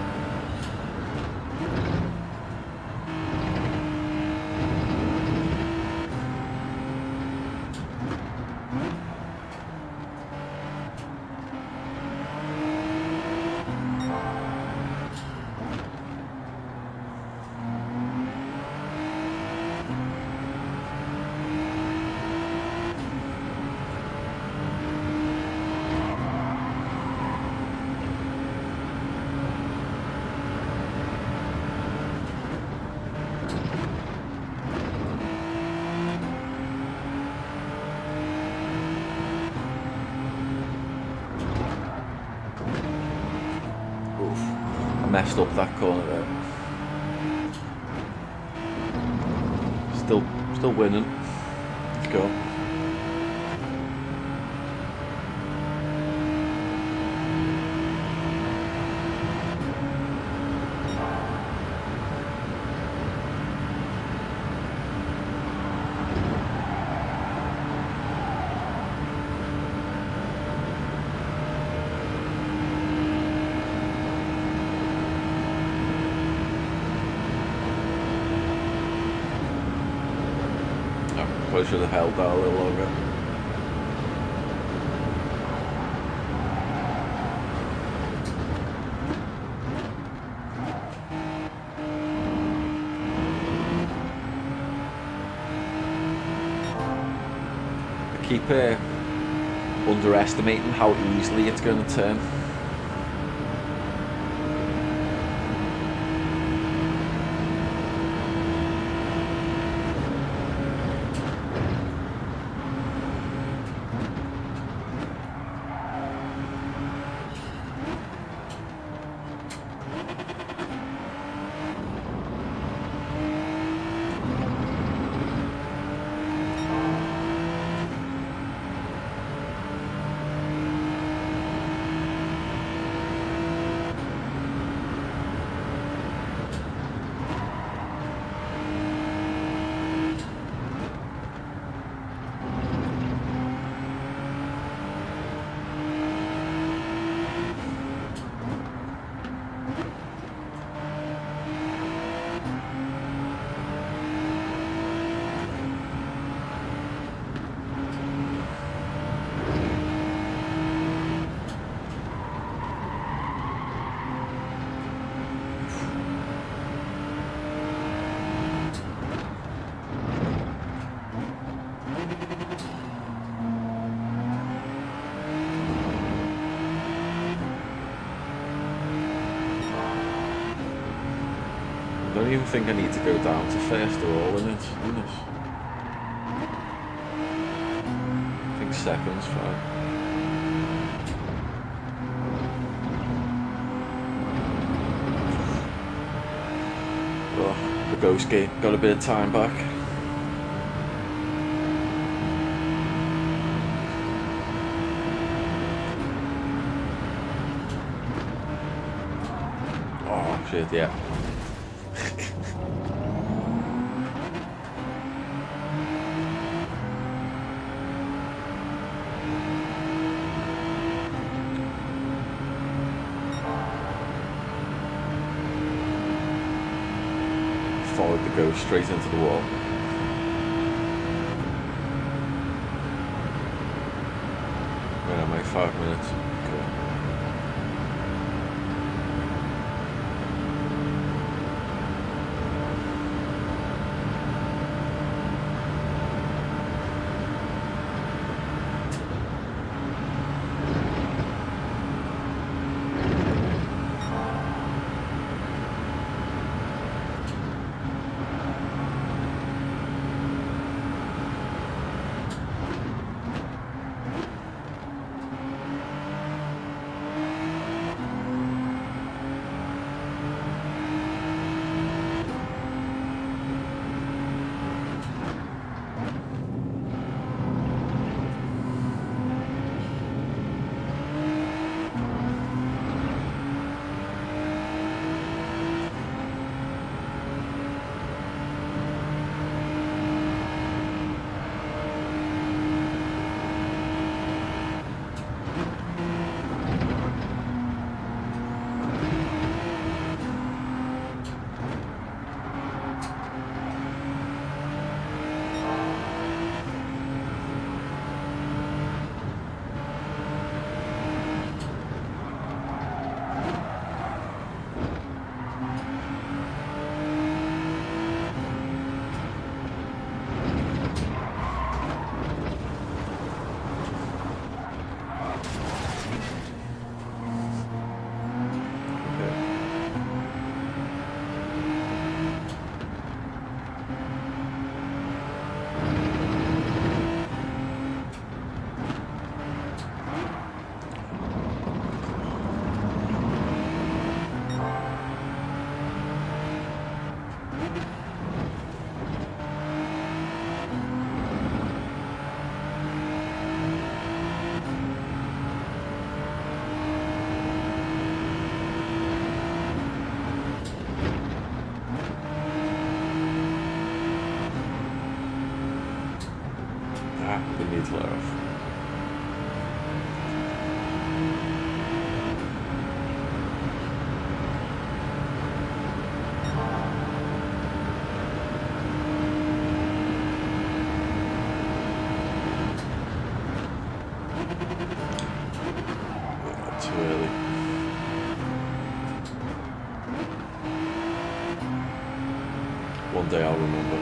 Messed up that corner there. Still winning. Let's go. Probably should have held that a little longer. I keep underestimating how easily it's going to turn. don't even think I need to go down to first or all in it. I think second's fine. Oh, the ghost gate got a bit of time back. Oh shit, yeah. Followed the ghost straight into the wall. Where am I? 5 minutes. Cool. Didn't need to let off. Not too early. One day I'll remember.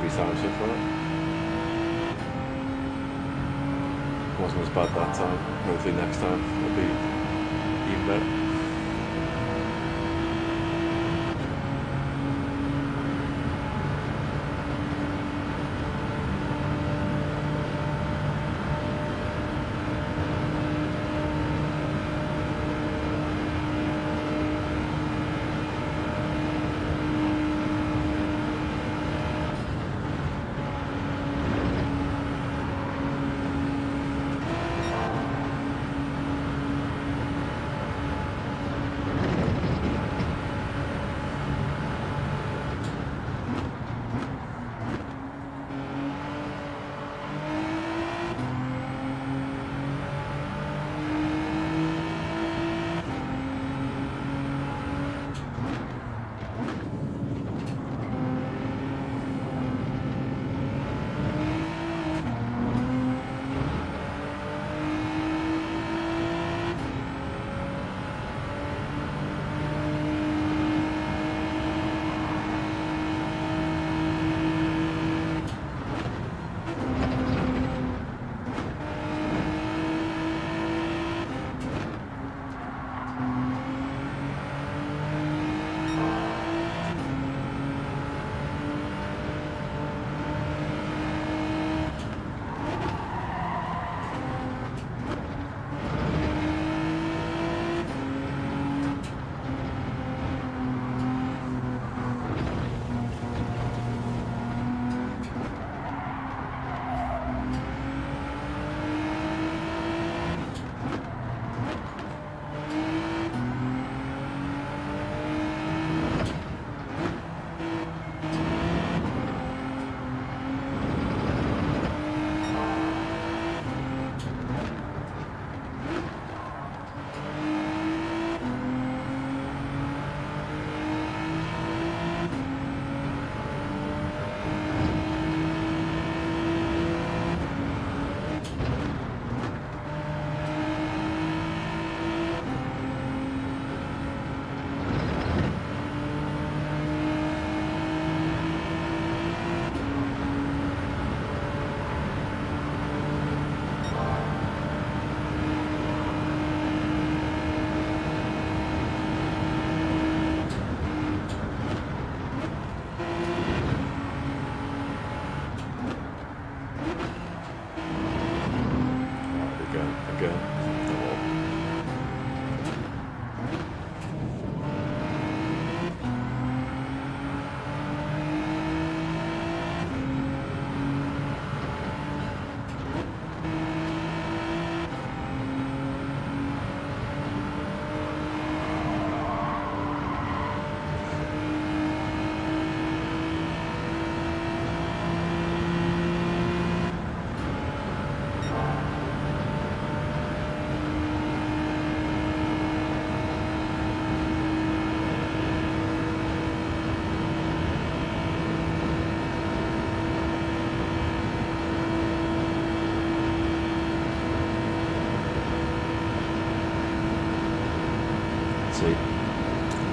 be time so far. Wasn't as bad that time. Hopefully next time it'll be even better.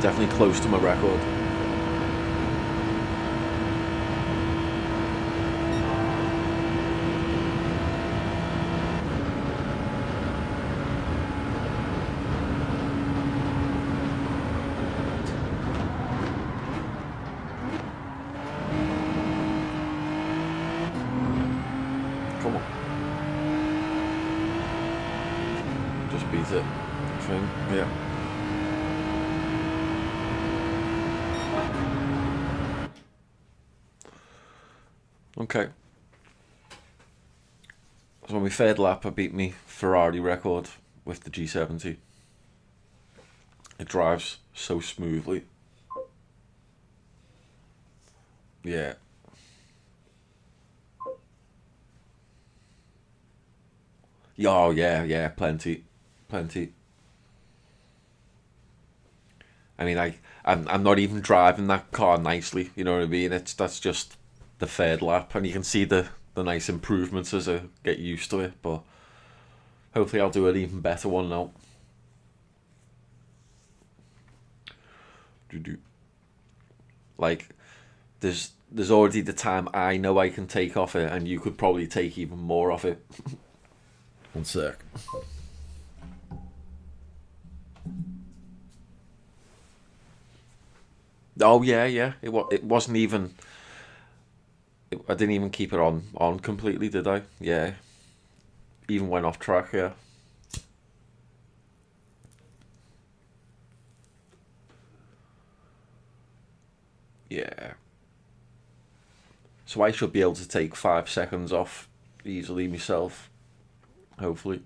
Definitely close to my record. Come on. Just beat it. Thing. Yeah. Okay. So on my third lap, I beat me Ferrari record with the G70. It drives so smoothly. Yeah. Oh yeah, plenty. I mean, I'm not even driving that car nicely. You know what I mean? That's just the third lap, and you can see the nice improvements as I get used to it. But hopefully, I'll do an even better one now. Like, there's already the time I know I can take off it, and you could probably take even more off it. One sec. Oh yeah, yeah. It wasn't even. I didn't even keep it on completely, did I? Yeah. Even went off track. Yeah. Yeah. So I should be able to take 5 seconds off easily myself. Hopefully.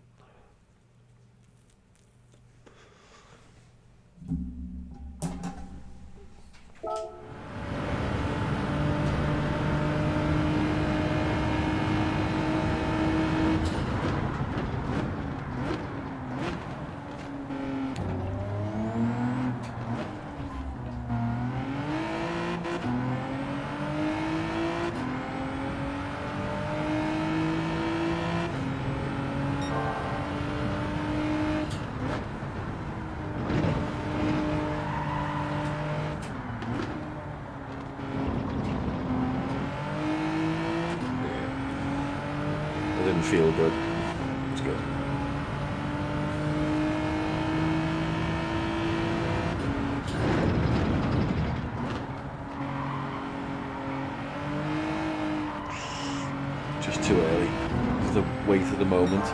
It didn't feel good. It's good. Just too early. The weight of the moment.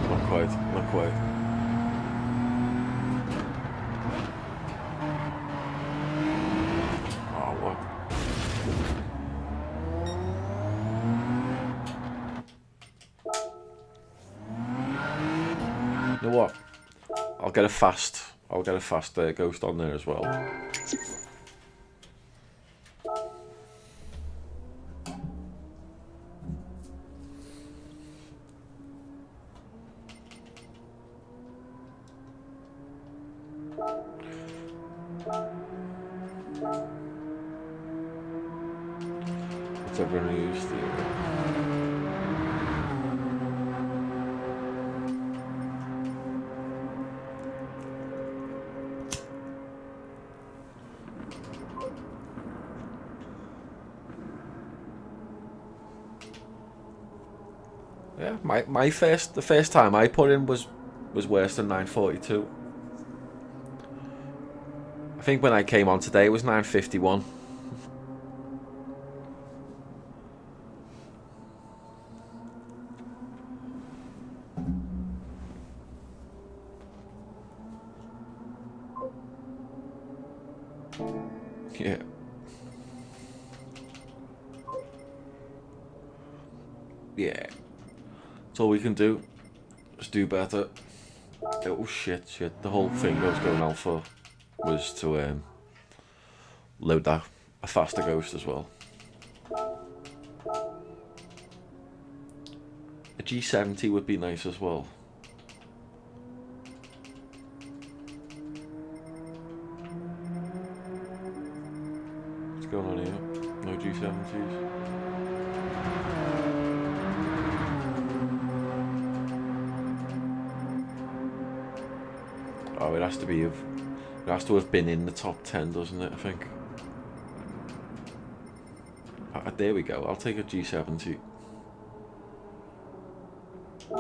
Not quite. Oh, what? You know what? I'll get a fast ghost on there as well. What's everyone used to? Yeah, the first time I put in was worse than 942. I think when I came on today it was 951. Yeah. Yeah. That's all we can do. Just do better. Oh shit. The whole thing I was going out for was to load a faster ghost as well. A G70 would be nice as well. What's going on here? No G70s. Oh, it has to have been in the top 10, doesn't it? I think. There we go. I'll take a G70. I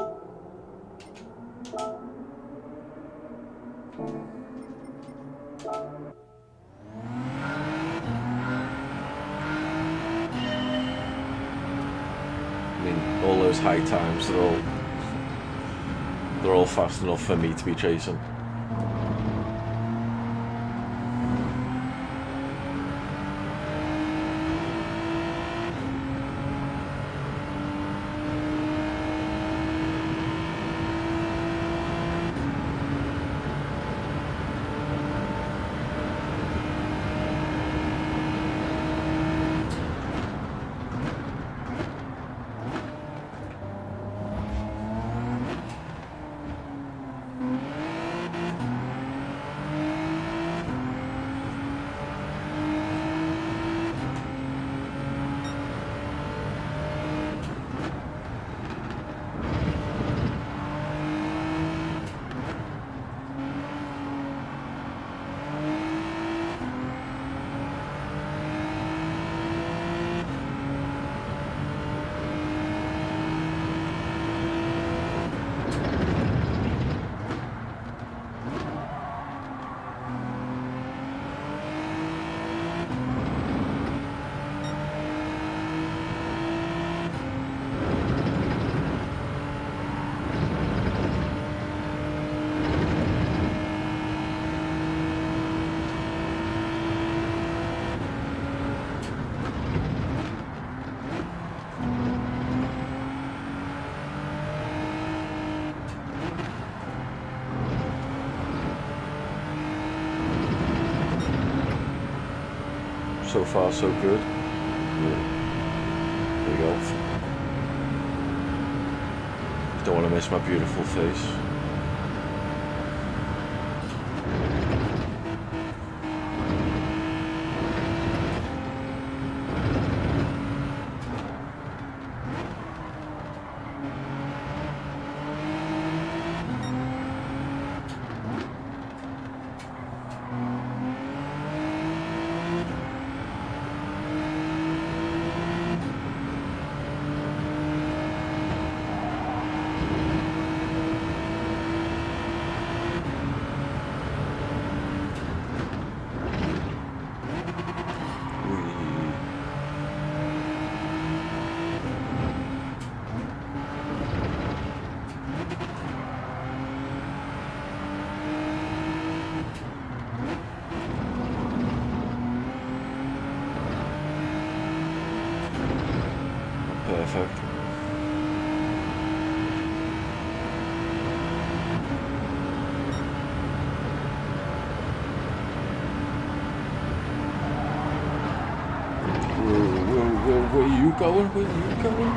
mean, all those high times, they're all fast enough for me to be chasing. So far, so good. There we go. Don't want to miss my beautiful face. Perfect. Where are you going? Where are you going? Where are you going?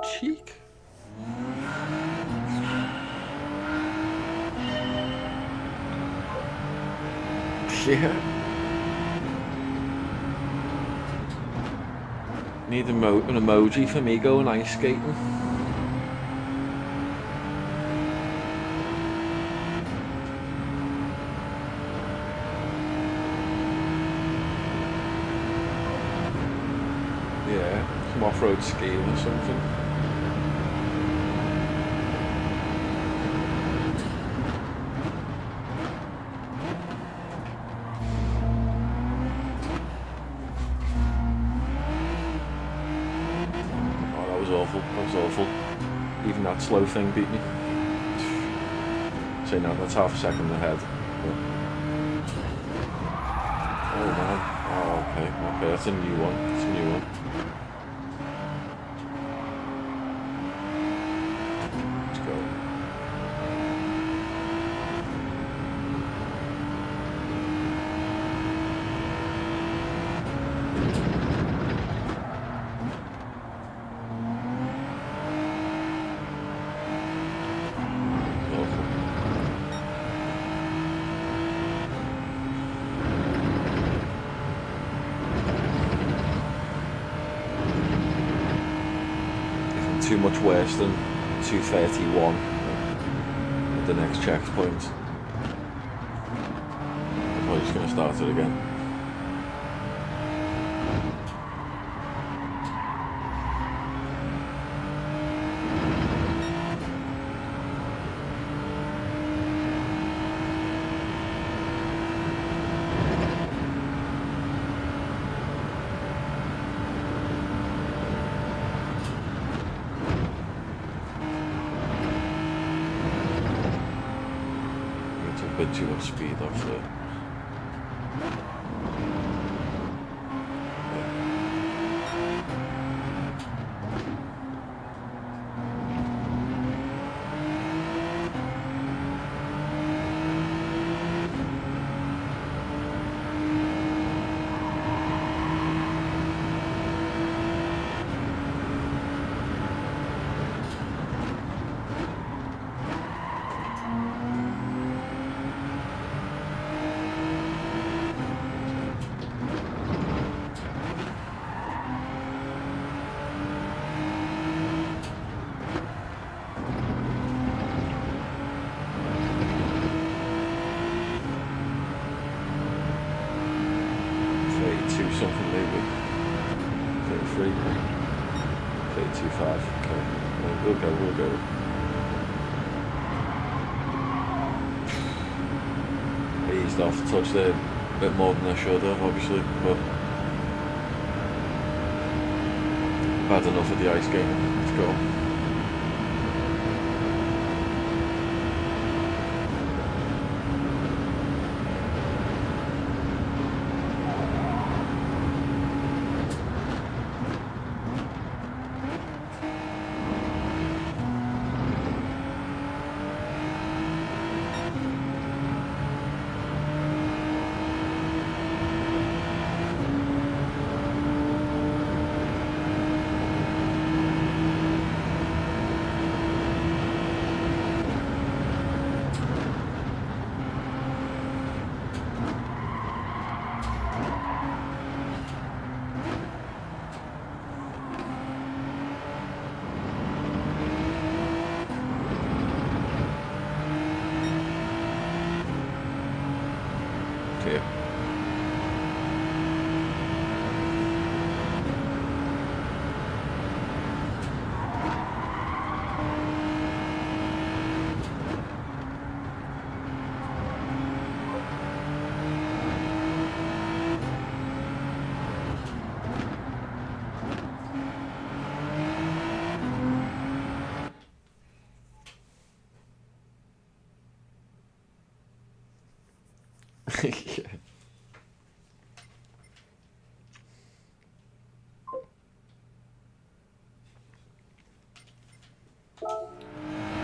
Cheek. Cheek. Yeah. Need an emoji for me going ice skating. Yeah, some off-road skiing or something. Awful. That was awful. Even that slow thing beat me. So now that's half a second ahead. But... oh man. Oh, okay. Okay, that's a new one. That's a new one. Let's go. Too much worse than 231 at the next checkpoint. I'm probably just going to start it again. Bit too much speed off there. Something maybe 33, 32.5. Okay, we'll go. I eased off the touch there a bit more than I should have, obviously, but I've had enough of the ice game. Let's go. here. Yeah.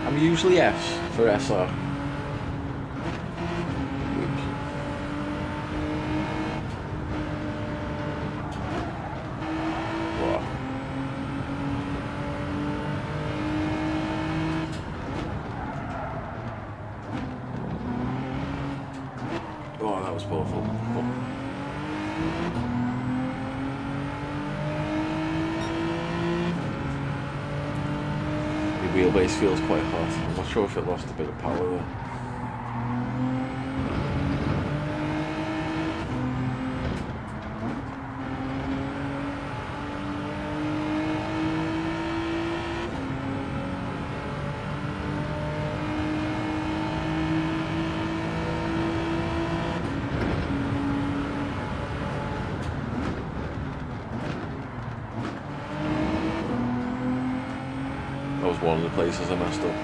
I'm usually S for SR. What? Oh, that was powerful. The wheelbase feels quite hot. I'm not sure if it lost a bit of power there. That was one of the places I messed up.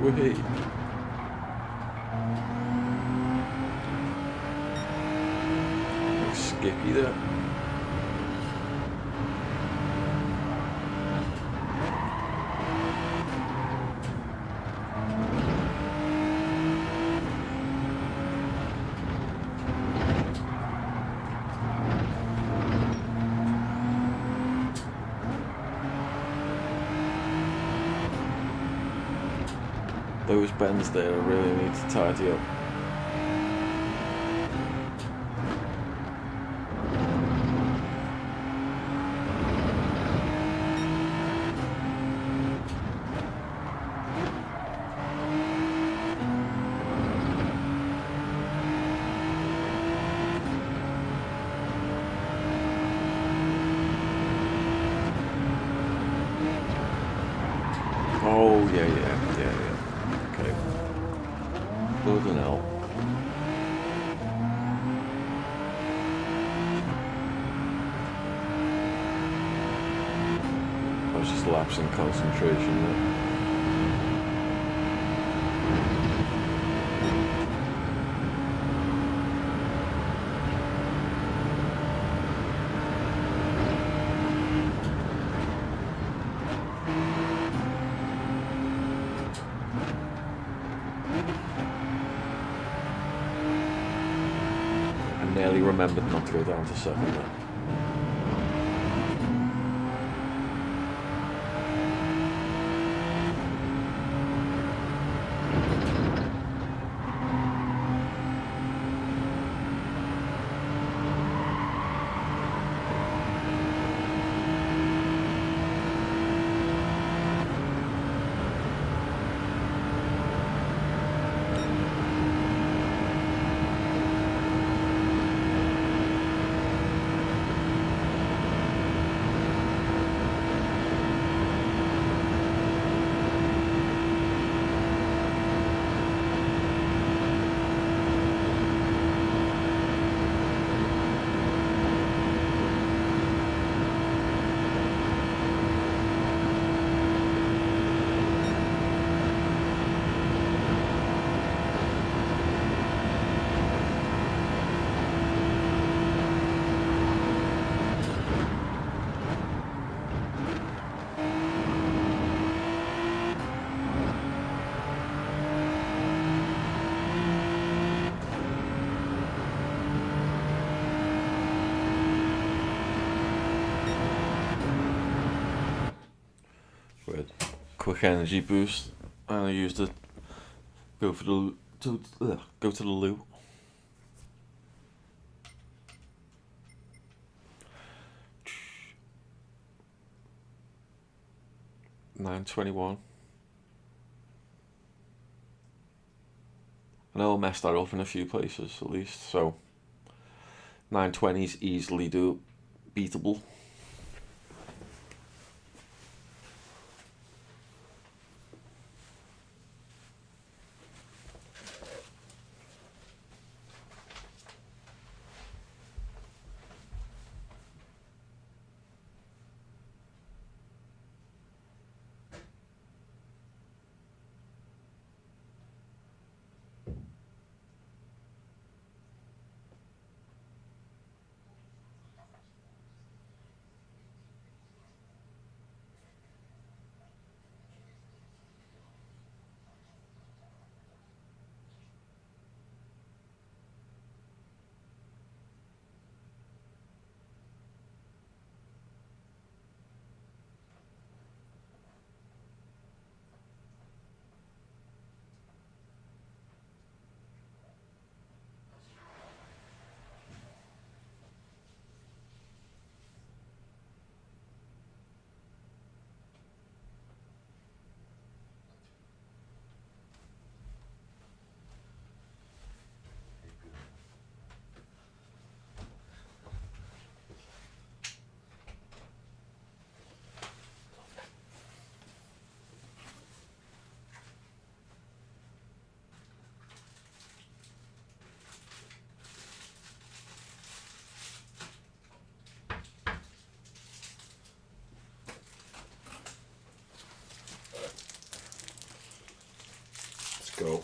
Whee! Skippy there. Those bends there really need to tidy up. Oh yeah. Okay. Bloody hell. I was just lapsing concentration there. Nearly remembered not to go down to 7 there. with quick energy boost, and I used it. Go to the loo. $9.21. I know I messed that up in a few places at least, so $9.20 is easily beatable. Let's go.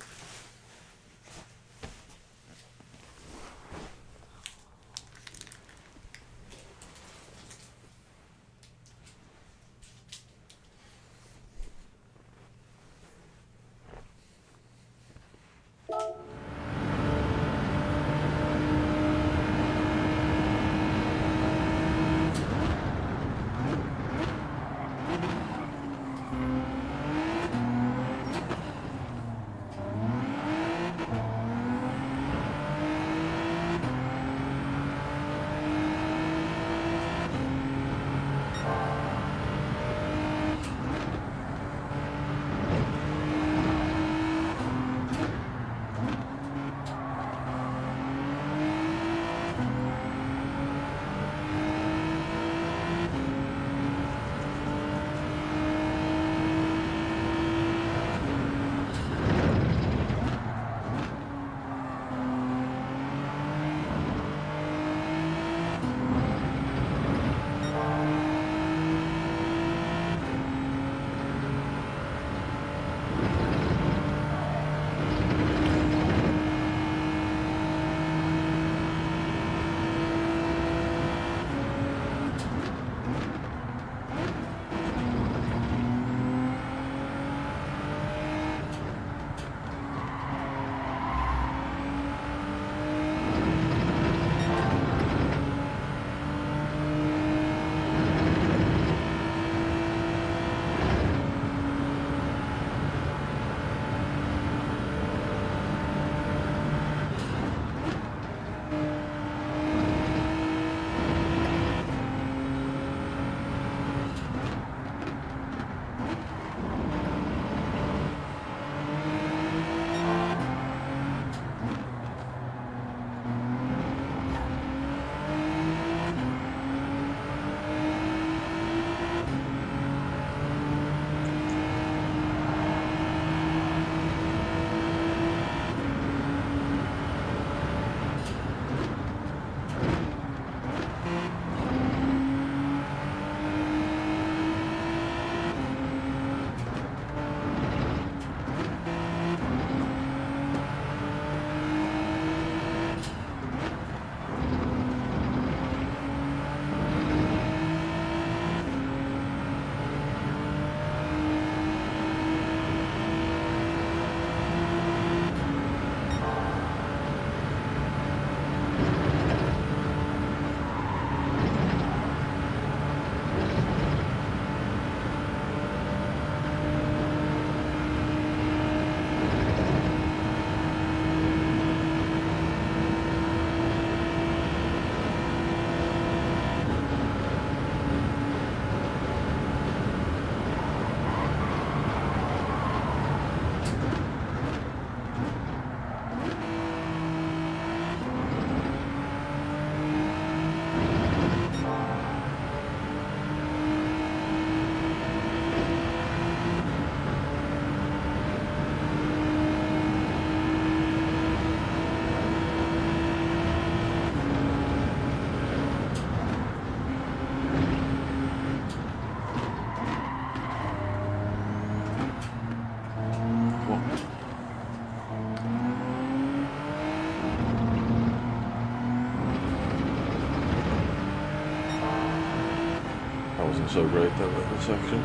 wasn't so great, that little section.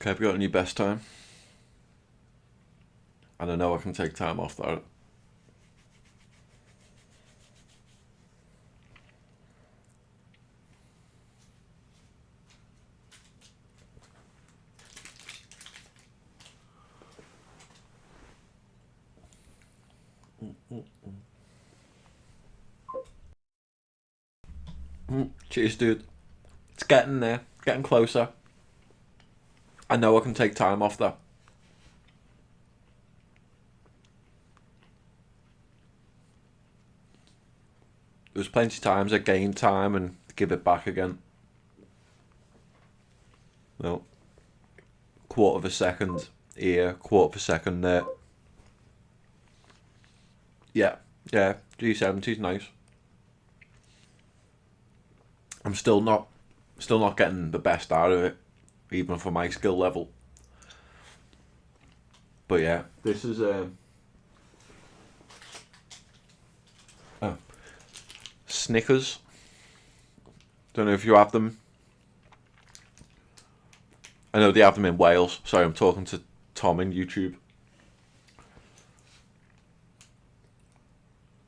Okay, have you got any best time? And I know I can take time off that. Cheers, dude. It's getting there, getting closer. I know I can take time off that. There's plenty of times I gain time and give it back again. No. Quarter of a second here, quarter of a second there. Yeah, yeah, G70's nice. I'm still not getting the best out of it, even for my skill level. But yeah, this is Snickers. Don't know if you have them. I know they have them in Wales. Sorry, I'm talking to Tom in YouTube.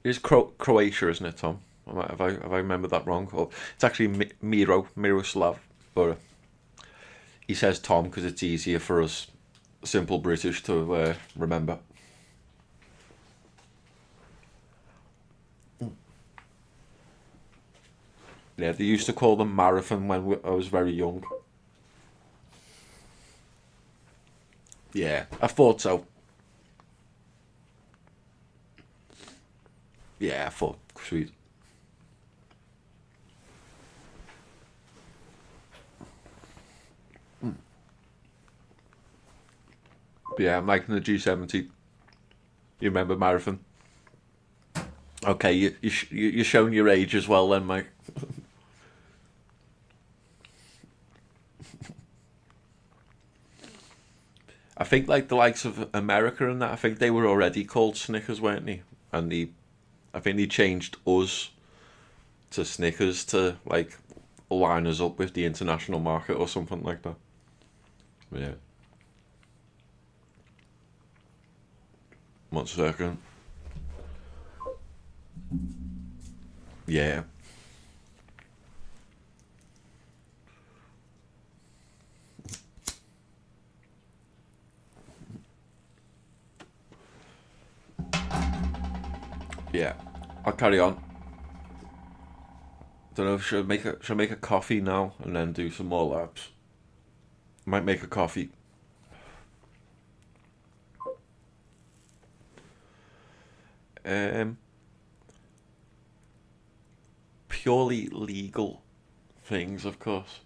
It's Croatia, isn't it, Tom? Have I remembered that wrong? Or it's actually Miroslav, but he says Tom because it's easier for us simple British to remember. Yeah, they used to call them marathon when I was very young. Yeah, I thought so. Yeah, I thought sweet. But yeah, I'm liking the G70. You remember marathon? Okay, you're showing your age as well, then, Mike. I think like the likes of America and that. I think they were already called Snickers, weren't they? And I think they changed us to Snickers to like line us up with the international market or something like that. Yeah. 1 second. Yeah. Yeah. I'll carry on. Don't know if should I make a coffee now and then do some more laps. Might make a coffee. Um, Purely legal things, of course.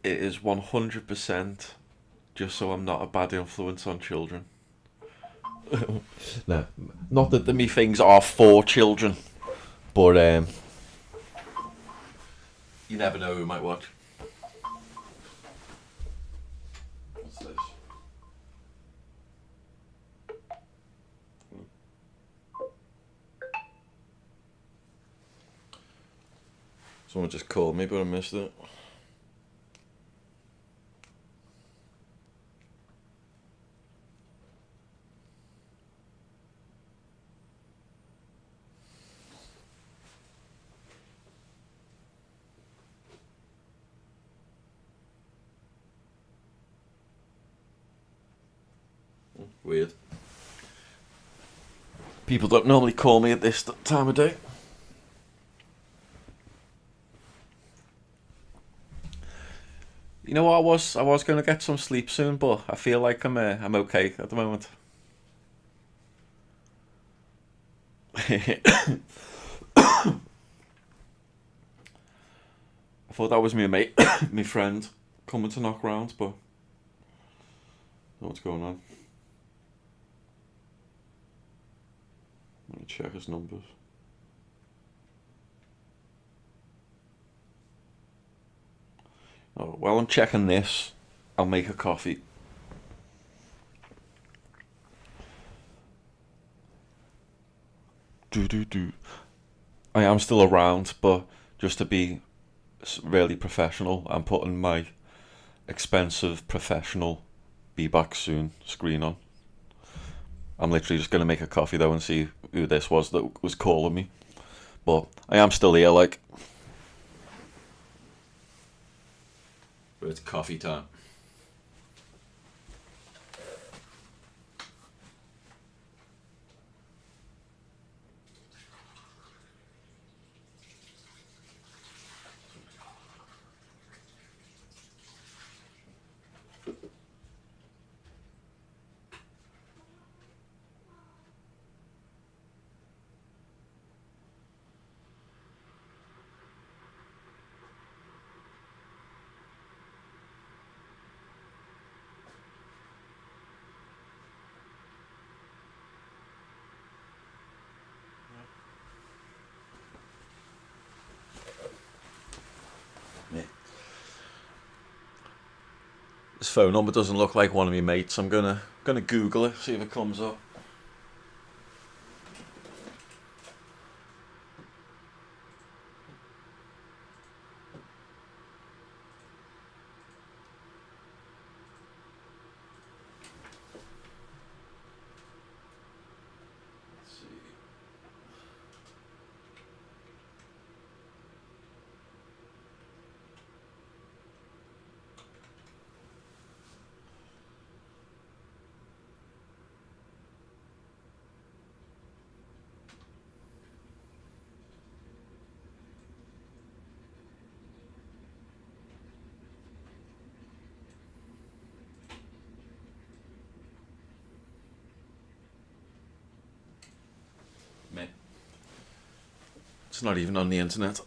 It is 100% just so I'm not a bad influence on children. No, not that the me things are for children, but you never know who might watch. What's this? Someone just called me, but I missed it. Weird. People don't normally call me at this time of day. You know what? I was going to get some sleep soon, but I feel like I'm okay at the moment. I thought that was me mate, my friend, coming to knock round, but I don't know what's going on. Let me check his numbers. Oh, while I'm checking this, I'll make a coffee. Do do do. I am still around, but just to be really professional, I'm putting my expensive professional be back soon screen on. I'm literally just gonna make a coffee though and see who this was that was calling me. But I am still here, like. But it's coffee time. Yeah. This phone number doesn't look like one of my mates. I'm gonna Google it, see if it comes up. Let's see. Mate. It's not even on the internet.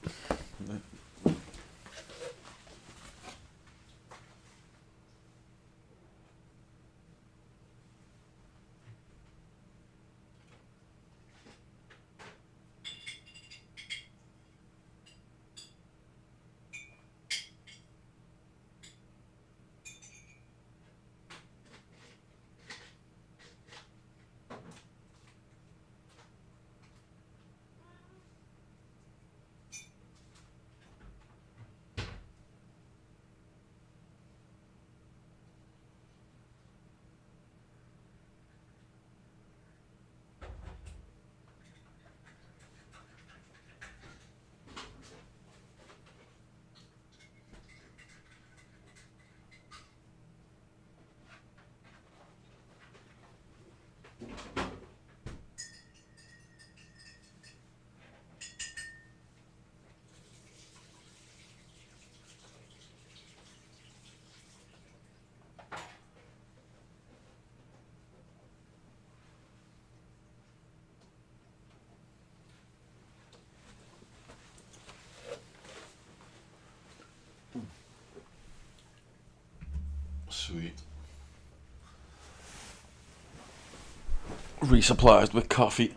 Sweet. Resupplied with coffee.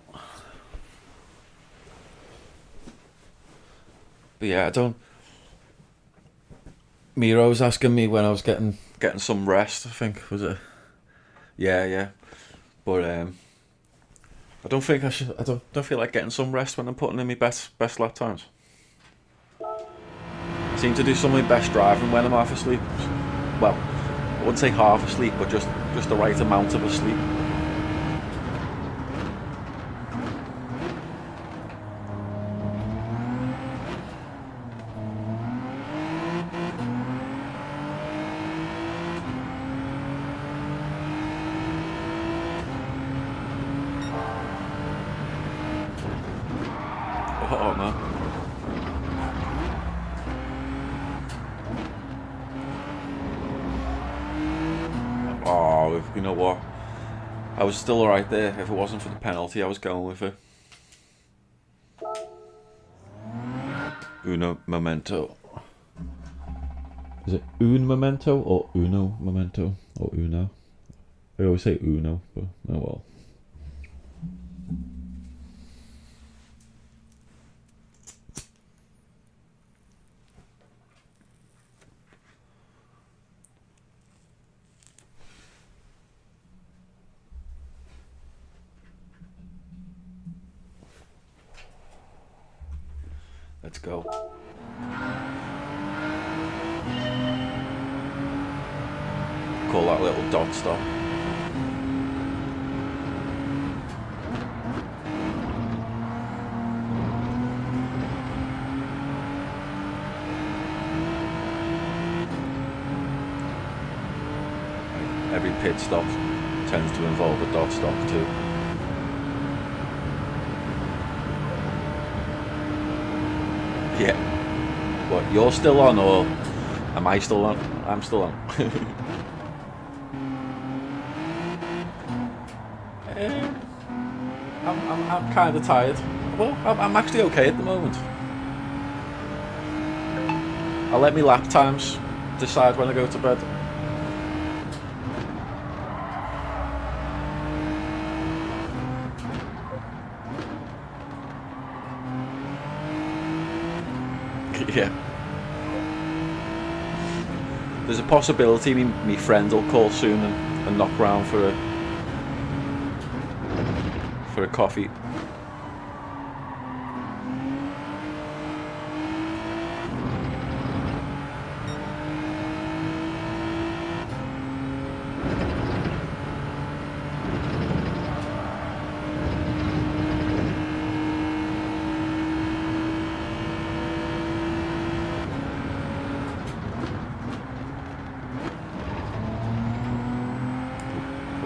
But yeah, I don't. Miro was asking me when I was getting some rest. I think was it. Yeah, yeah. But I don't think I should. I don't feel like getting some rest when I'm putting in my best lap times. I seem to do some of my best driving when I'm half asleep. Well, I wouldn't say half asleep, but just the right amount of asleep. Oh man. Oh, you know what? I was still alright there. If it wasn't for the penalty, I was going with it. Uno momento. Is it un momento or uno momento or uno? I always say uno, but oh well. go. Call that little dot stop. Every pit stop tends to involve a dot stop too. Yeah. What, you're still on, or am I still on? I'm still on. I'm kind of tired. Well, I'm actually okay at the moment. I'll let me lap times decide when I go to bed. Yeah. There's a possibility me friend will call soon and knock round for a coffee.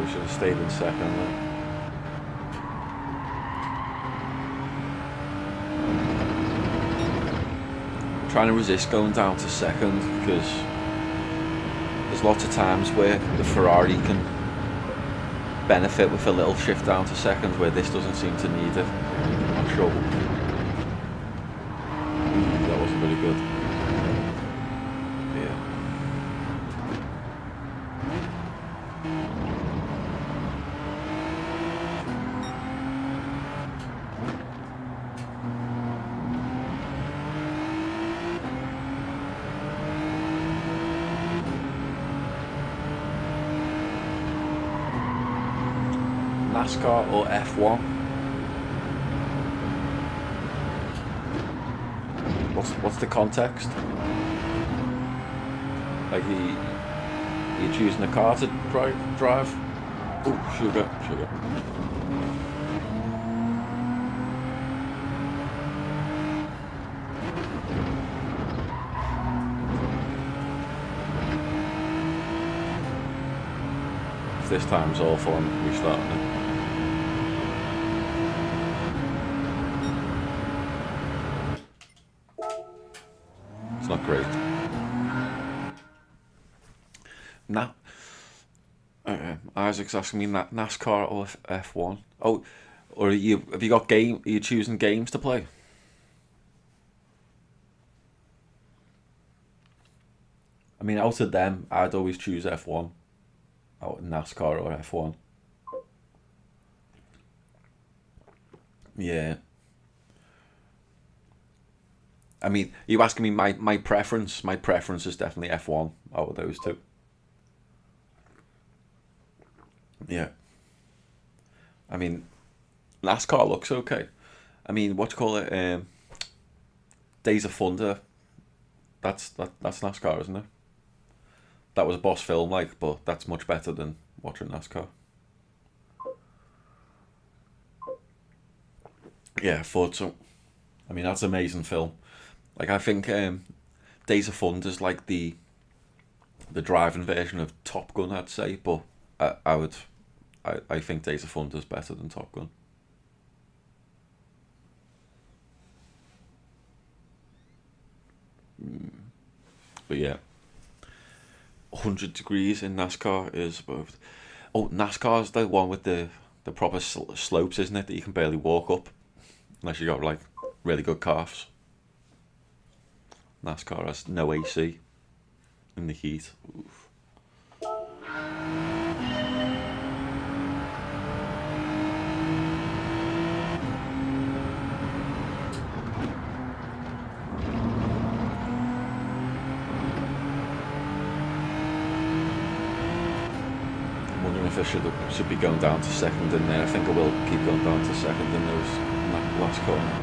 Should have stayed in second then. I'm trying to resist going down to second because there's lots of times where the Ferrari can benefit with a little shift down to second where this doesn't seem to need it. I'm not sure. That wasn't very good. NASCAR or F1? What's the context? Like you're choosing a car to drive? Oh, sugar. If this time's awful, I'm restarting it. It's not great. Now, Isaac's asking me NASCAR or F1. Oh, or have you got are you choosing games to play? I mean, out of them, I'd always choose F1. Out of NASCAR or F1. Yeah. I mean, you asking me my preference? My preference is definitely F1 out of those two. Yeah. I mean, NASCAR looks okay. I mean, what you call it? Days of Thunder. That's NASCAR, isn't it? That was a boss film, like, but that's much better than watching NASCAR. Yeah, I thought so. I mean, that's an amazing film. Like, I think Days of Thunder is like the driving version of Top Gun, I'd say, but I think Days of Thunder is better than Top Gun. But yeah, 100 degrees in NASCAR is above. Oh, NASCAR's the one with the proper slopes, isn't it? That you can barely walk up unless you got like really good calves. NASCAR has no AC in the heat. Oof. I'm wondering if I should be going down to second in there. I think I will keep going down to second in that last corner.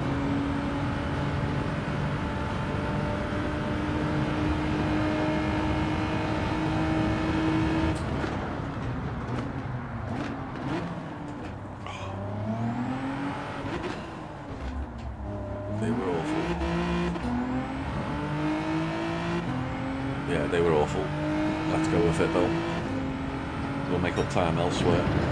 Yeah, they were awful. Let's go with it though. We'll make up time elsewhere.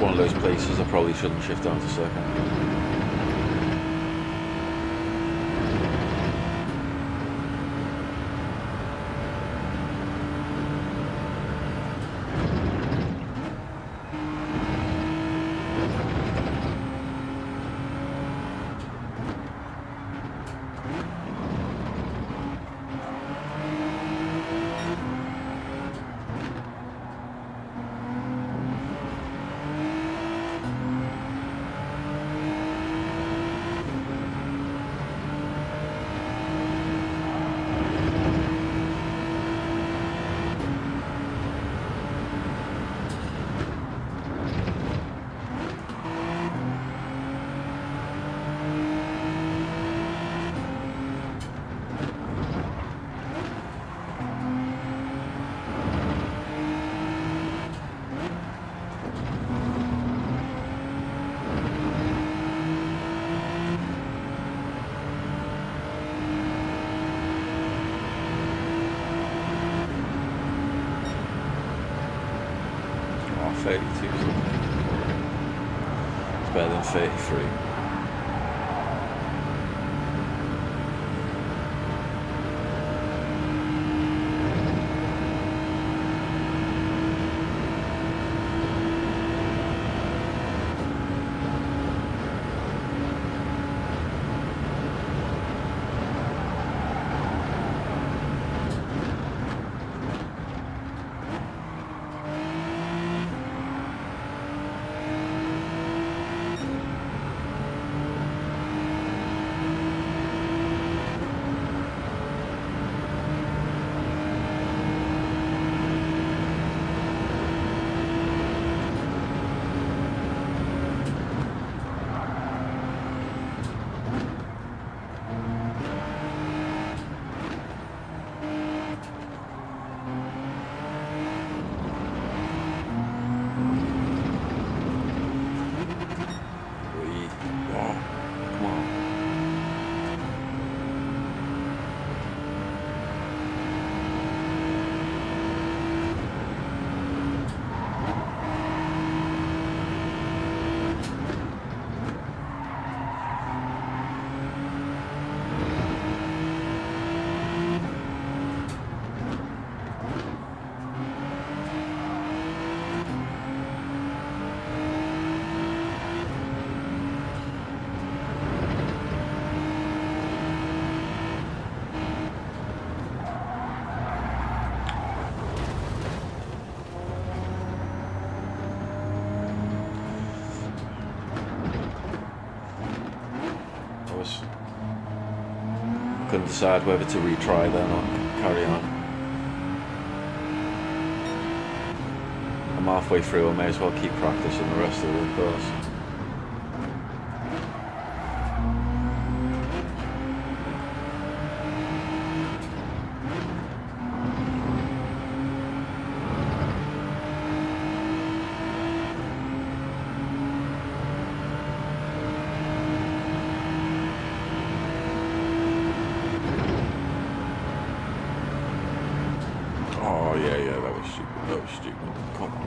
One of those places I probably shouldn't shift down to second. Oh, 32. It's better than 33. Couldn't decide whether to retry then or carry on. I'm halfway through, I may as well keep practicing the rest of the course. Oh yeah, that was stupid, come on.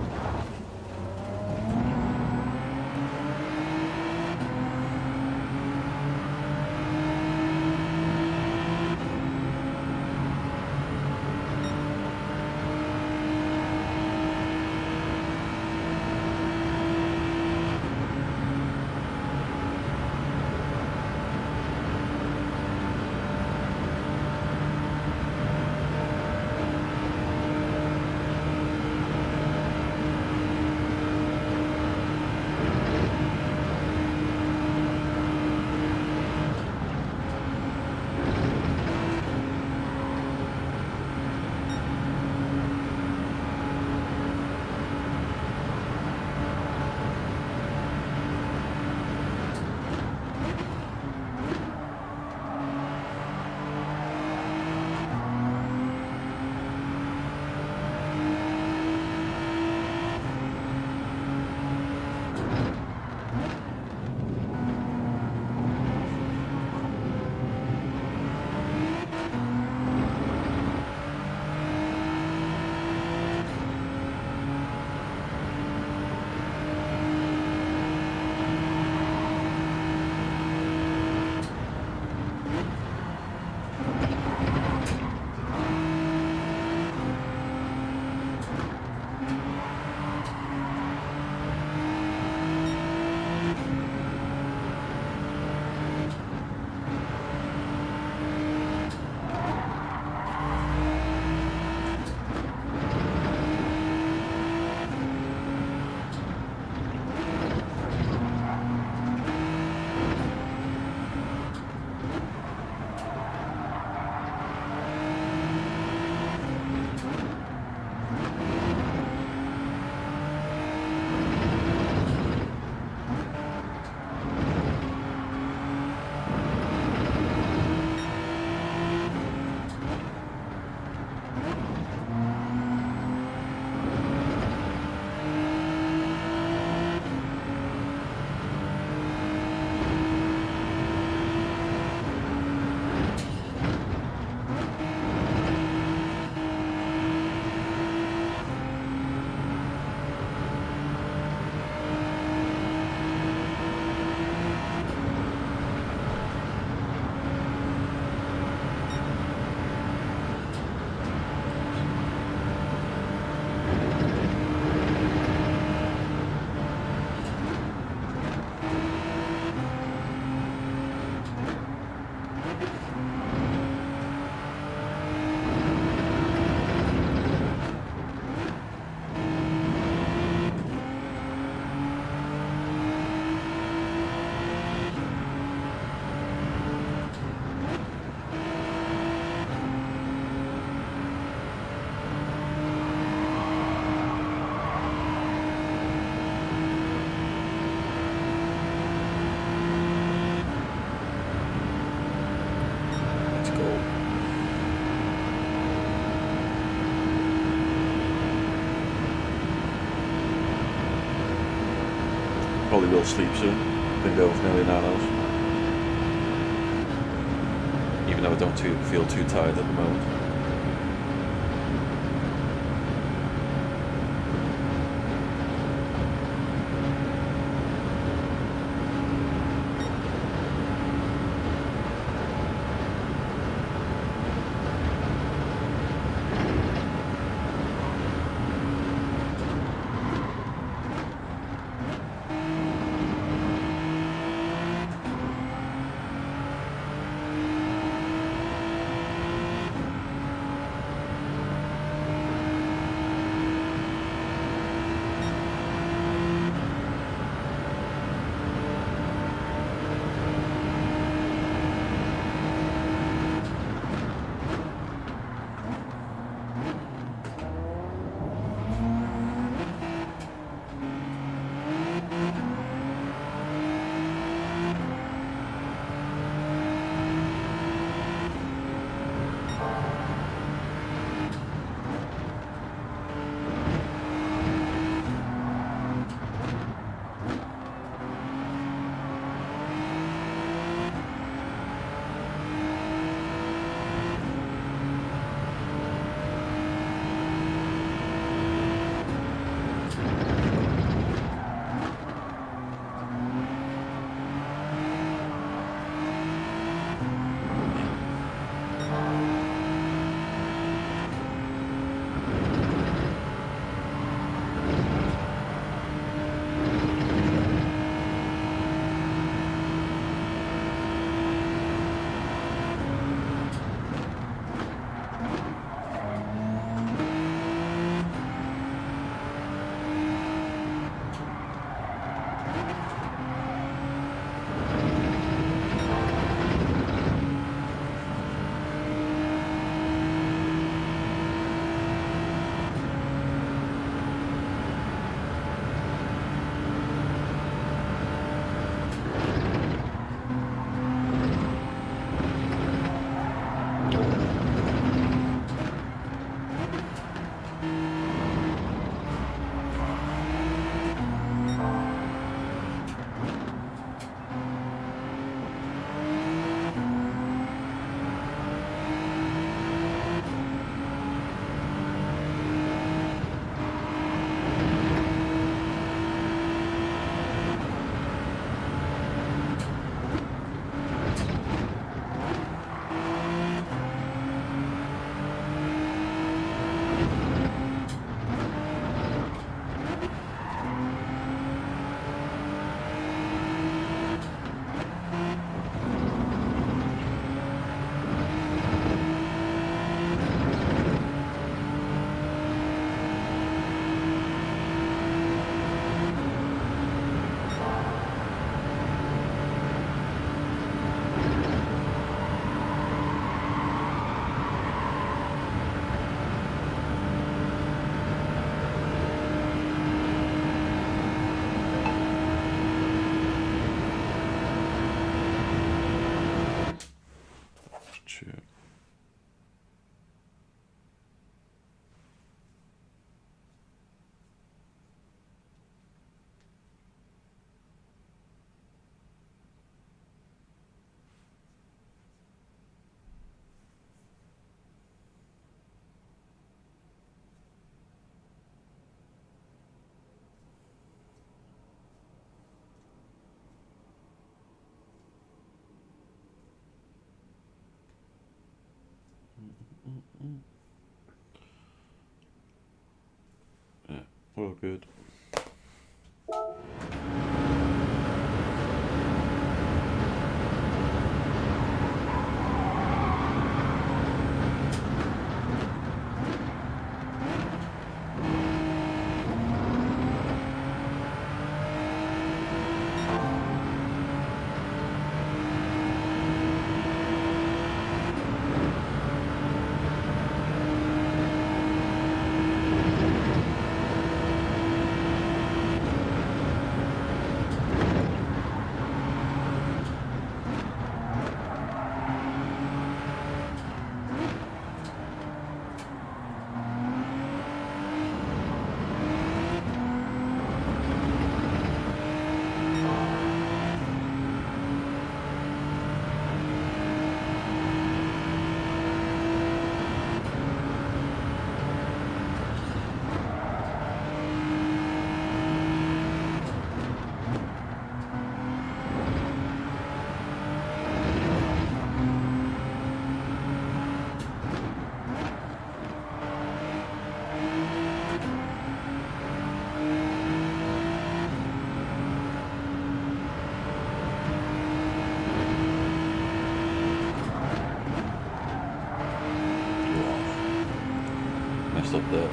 probably will sleep soon. Been going for nearly 9 hours. Even though I don't feel too tired at the moment. Yeah, all good. just up there.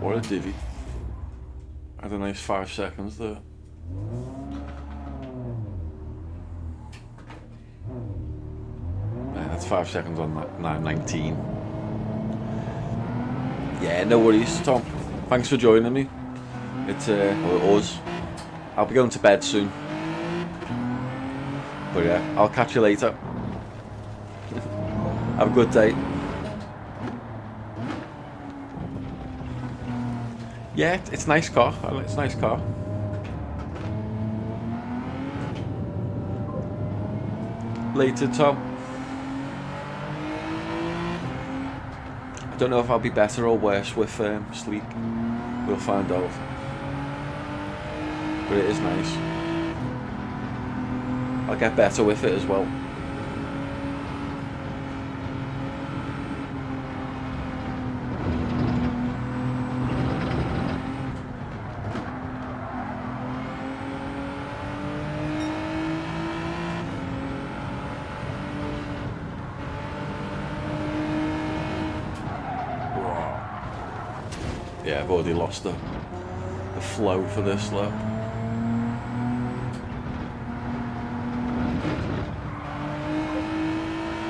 What a divvy. Had a nice 5 seconds there. Man, that's 5 seconds on 9:19. Yeah, no worries, Tom. Thanks for joining me. It's us. I'll be going to bed soon. But yeah, I'll catch you later. Have a good day. Yeah, it's a nice car. It's a nice car. Later, Tom. I don't know if I'll be better or worse with sleep. We'll find out. But it is nice. I'll get better with it as well. Yeah, I've already lost the flow for this lap.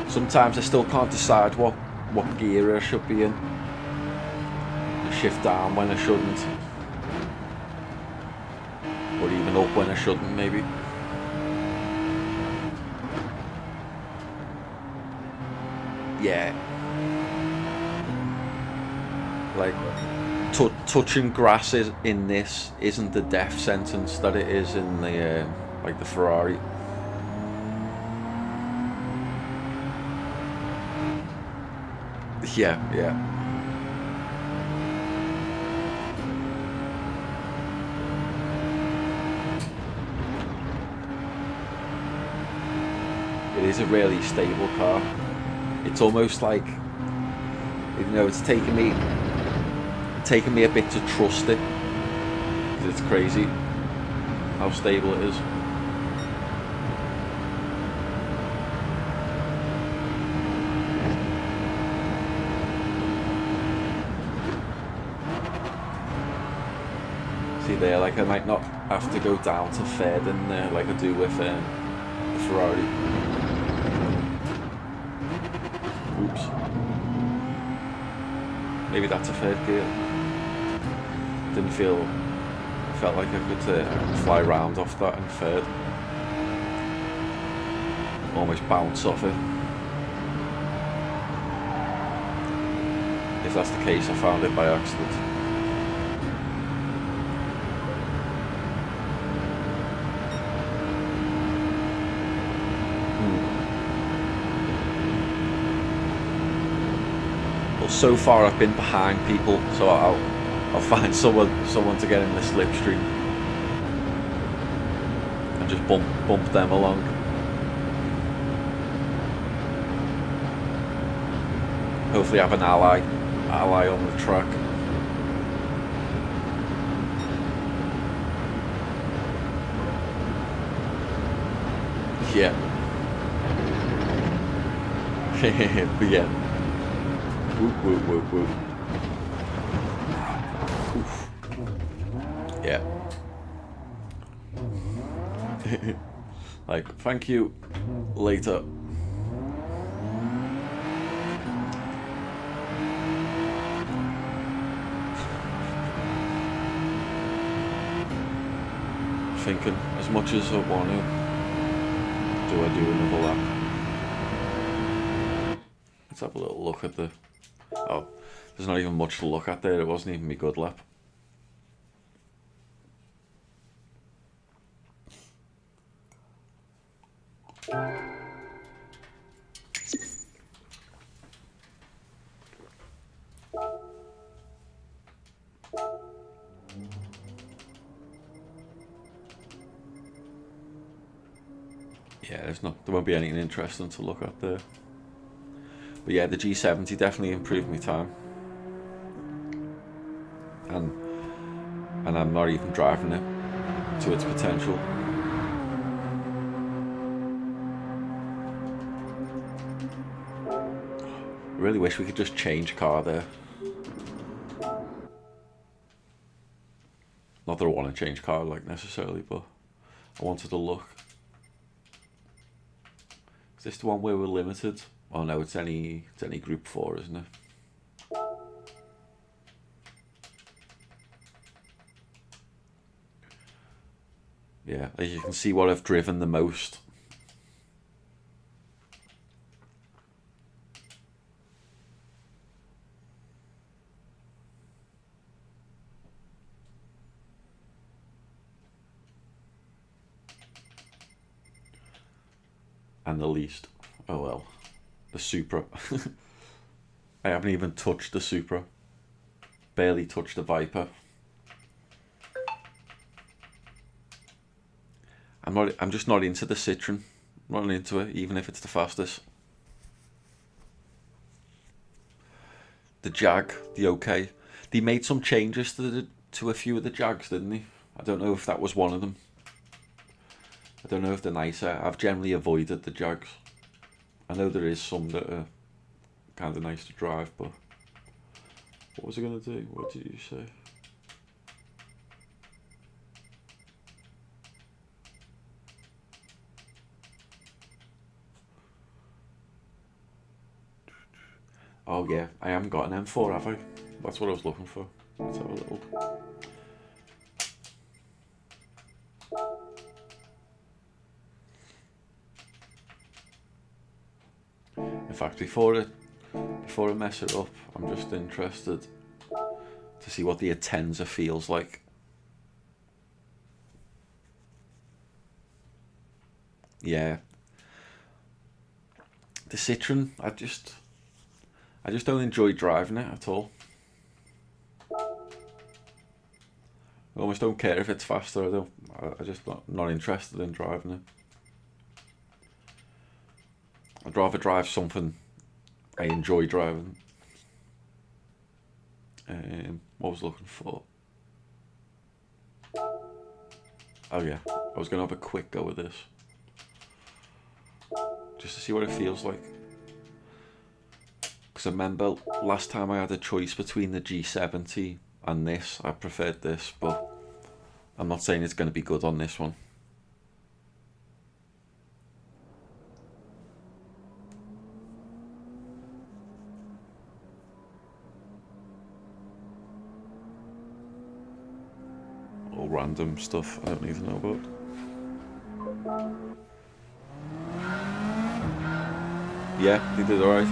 Sometimes I still can't decide what gear I should be in. I shift down when I shouldn't. Or even up when I shouldn't, maybe. Yeah. Like, touching grass in this isn't the death sentence that it is in the like the Ferrari. Yeah. It is a really stable car. It's almost like, you know, it's taken me a bit to trust it, because it's crazy how stable it is. See there, like I might not have to go down to third in there like I do with the Ferrari. Oops. Maybe that's a third gear. Felt like I could fly round off that in third. Almost bounce off it. If that's the case, I found it by accident. Well, so far I've been behind people, so I'll find someone to get in the slipstream and just bump them along. hopefully have an ally on the track. Yeah. But yeah. Whoop, whoop, whoop, whoop. Oof. Yeah. Like, thank you. Later. Thinking, as much as I want to, do I do another lap? Let's have a little look at the... Oh, there's not even much to look at there. It wasn't even my good lap. Yeah, there won't be anything interesting to look at there. But yeah, the G70 definitely improved my time. And I'm not even driving it to its potential. I really wish we could just change car there. Not that I want to change car like necessarily, but I wanted to look. Is this the one where we're limited? Oh no, it's any group 4, isn't it? Yeah, as you can see what I've driven the most. And the least. Oh well. The Supra. I haven't even touched the Supra. Barely touched the Viper. I'm just not into the Citroen. I'm not into it, even if it's the fastest. The Jag, the OK. They made some changes to a few of the Jags, didn't they? I don't know if that was one of them. I don't know if they're nicer. I've generally avoided the Jags. I know there is some that are kind of nice to drive, but what was I going to do? What did you say? Oh yeah, I haven't got an M4, have I? That's what I was looking for. Let's have a little... In fact, before I mess it up, I'm just interested to see what the Atenza feels like. Yeah. The Citroen, I just don't enjoy driving it at all. I almost don't care if it's faster. I just not interested in driving it. I'd rather drive something I enjoy driving. What was I looking for? Oh yeah, I was going to have a quick go with this. Just to see what it feels like. Because I remember last time I had a choice between the G70 and this, I preferred this, but I'm not saying it's going to be good on this one. All random stuff I don't even know about. Yeah, they did alright.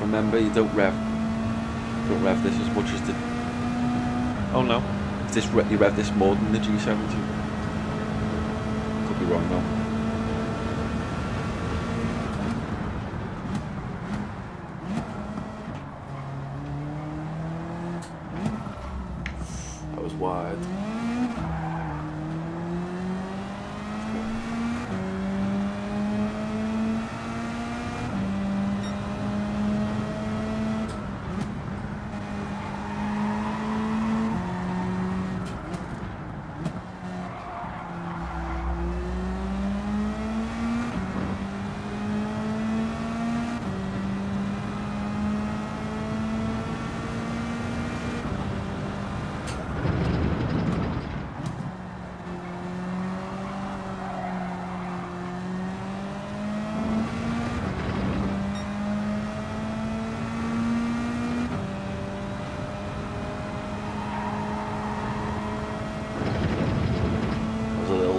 Remember, you don't rev this as much as the... Oh no. You rev this more than the G70? Could be wrong though. wide.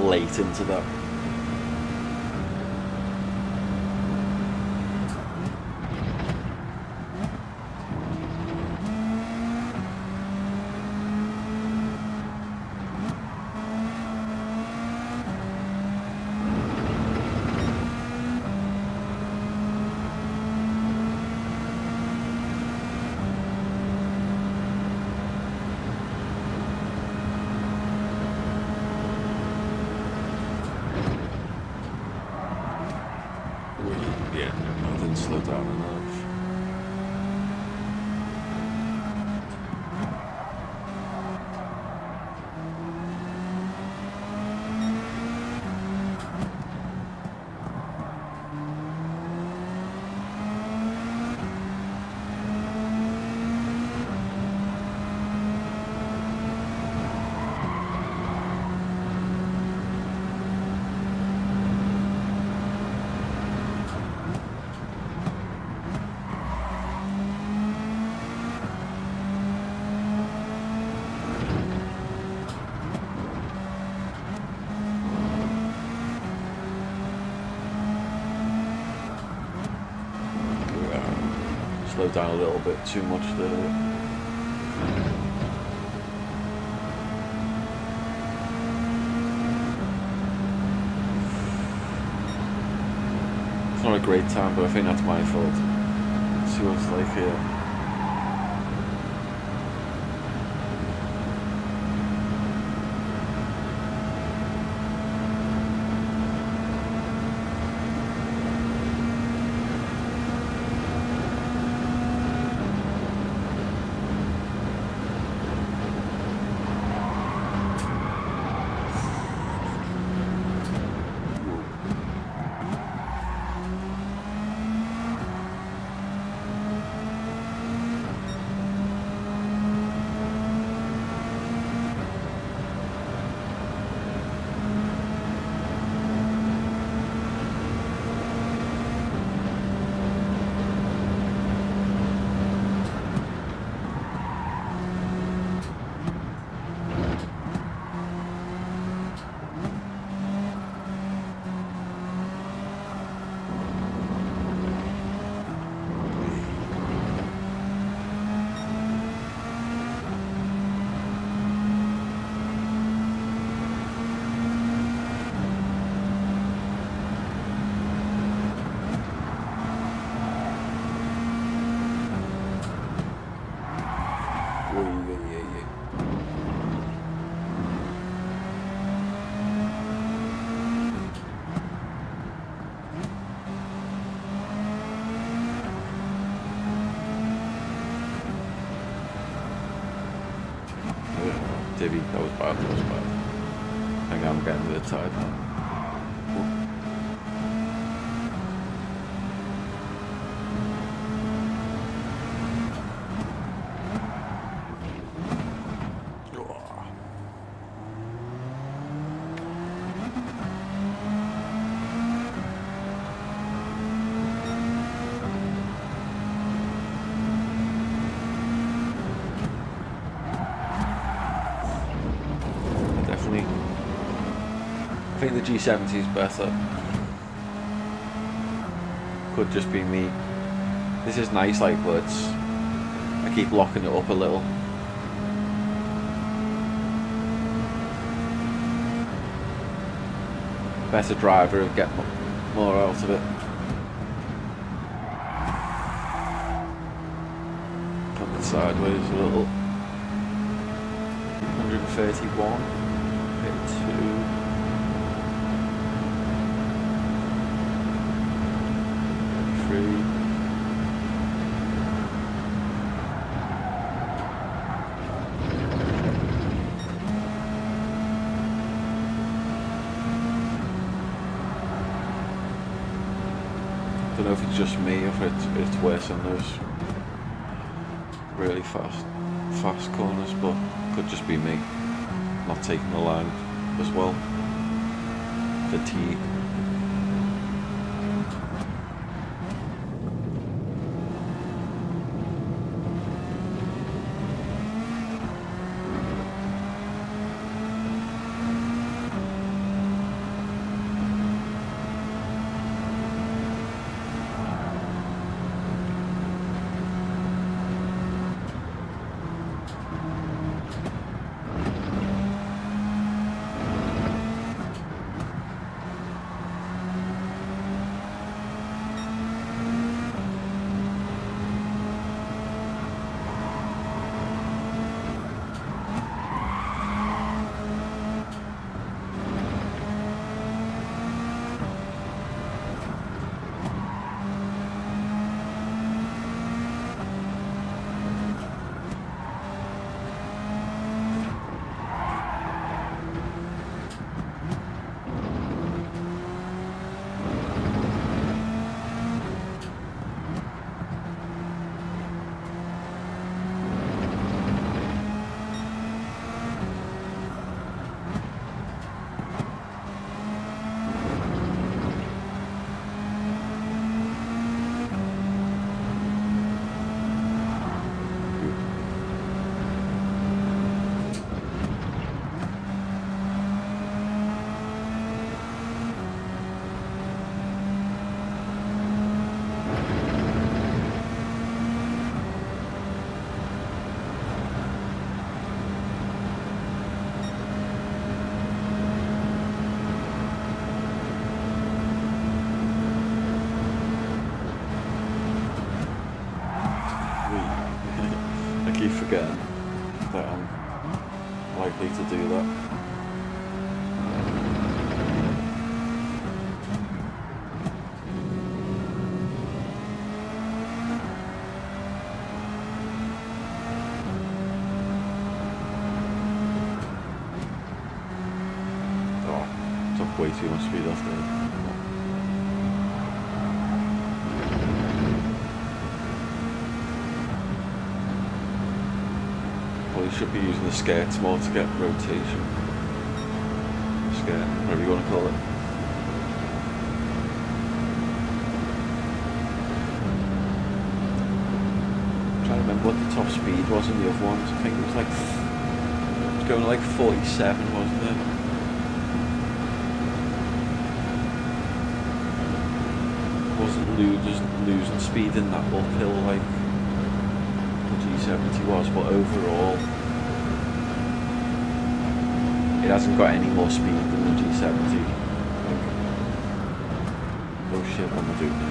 Late into that. Yeah, I didn't slow down enough. Slowed down a little bit too much there. It's not a great time, but I think that's my fault. Let's see what it's like here. Divvy, that was bad, that was bad. I think I'm getting a bit tired now. I think the G70 is better. Could just be me. This is nice, like, but I keep locking it up a little. Better driver and get more out of it. Put it sideways a little. 131, bit 2, 3. I don't know if it's just me or if it's worse on those really fast corners, but could just be me not taking the line as well. Fatigue. keep forgetting that I'm likely to do that. Oh, took way too much speed off there. You should be using the skirts more to get rotation. Skirt, whatever you want to call it. I'm trying to remember what the top speed was in the other ones. I think it was like, it was going like 47, wasn't it? Wasn't losing speed in that uphill like the G70 was, but overall it hasn't got any more speed than the G70. Oh shit, what am I doing now?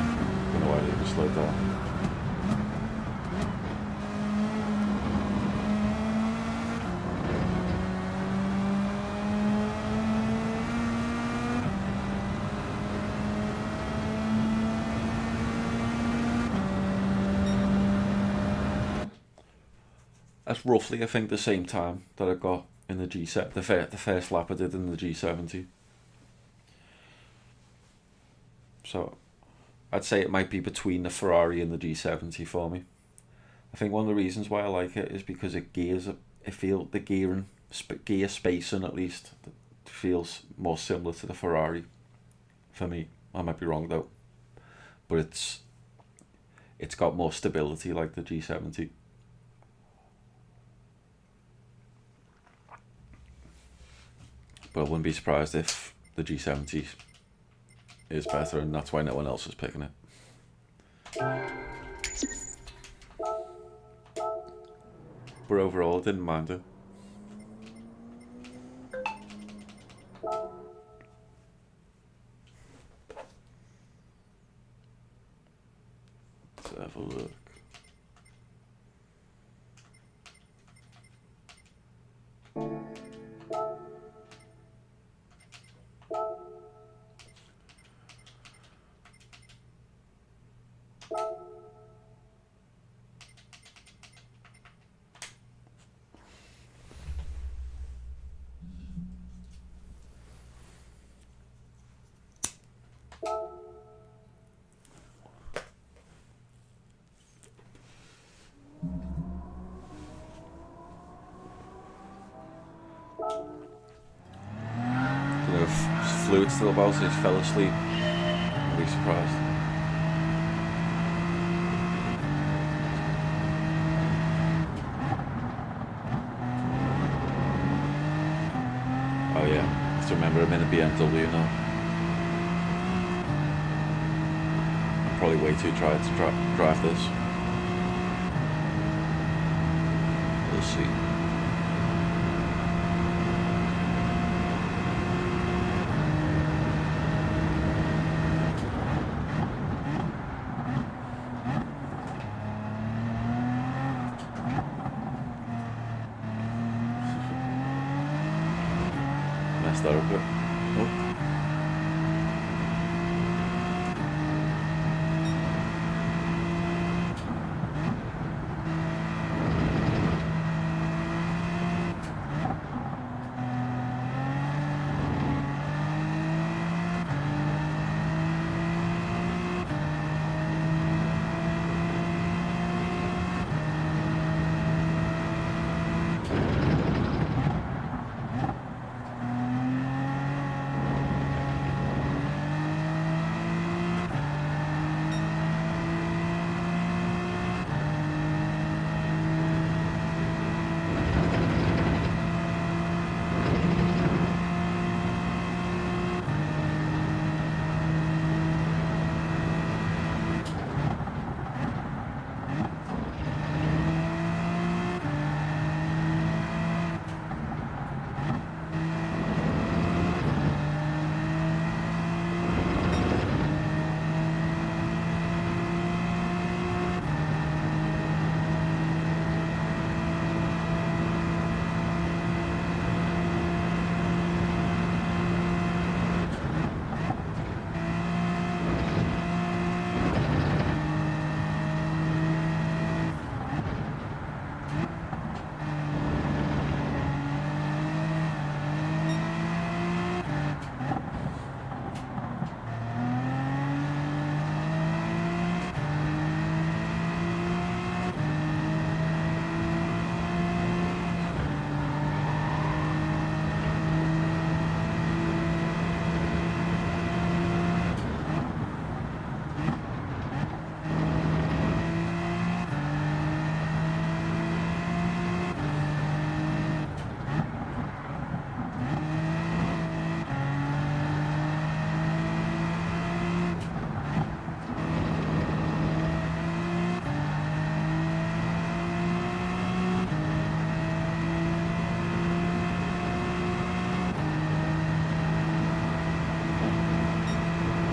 I don't know why I didn't slow down. That's roughly, I think, the same time that I got in the G7, the first lap I did in the G70. So I'd say it might be between the Ferrari and the G70 for me. I think one of the reasons why I like it is because it gears, the gear spacing at least feels more similar to the Ferrari for me. I might be wrong though, but it's got more stability like the G70. But I wouldn't be surprised if the G70 is better and that's why no one else is picking it. But overall, I didn't mind it. Let's have a look. fluid still about, so he fell asleep. I'd be surprised. Oh yeah, I have to remember I'm in a BMW now. I'm probably way too tired to drive this. We'll see. Messed that up a bit. Oh.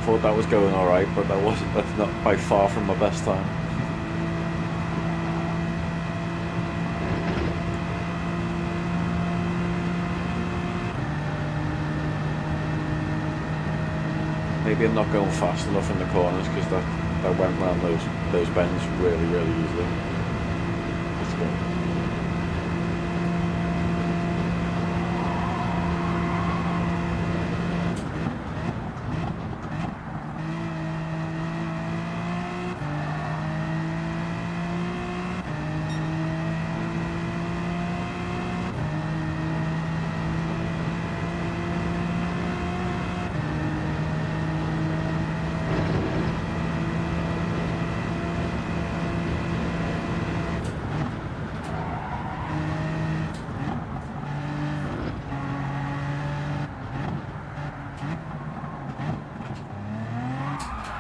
Thought that was going alright, but that's not by far from my best time. Maybe I'm not going fast enough in the corners because that went round those bends really easily. Let's go.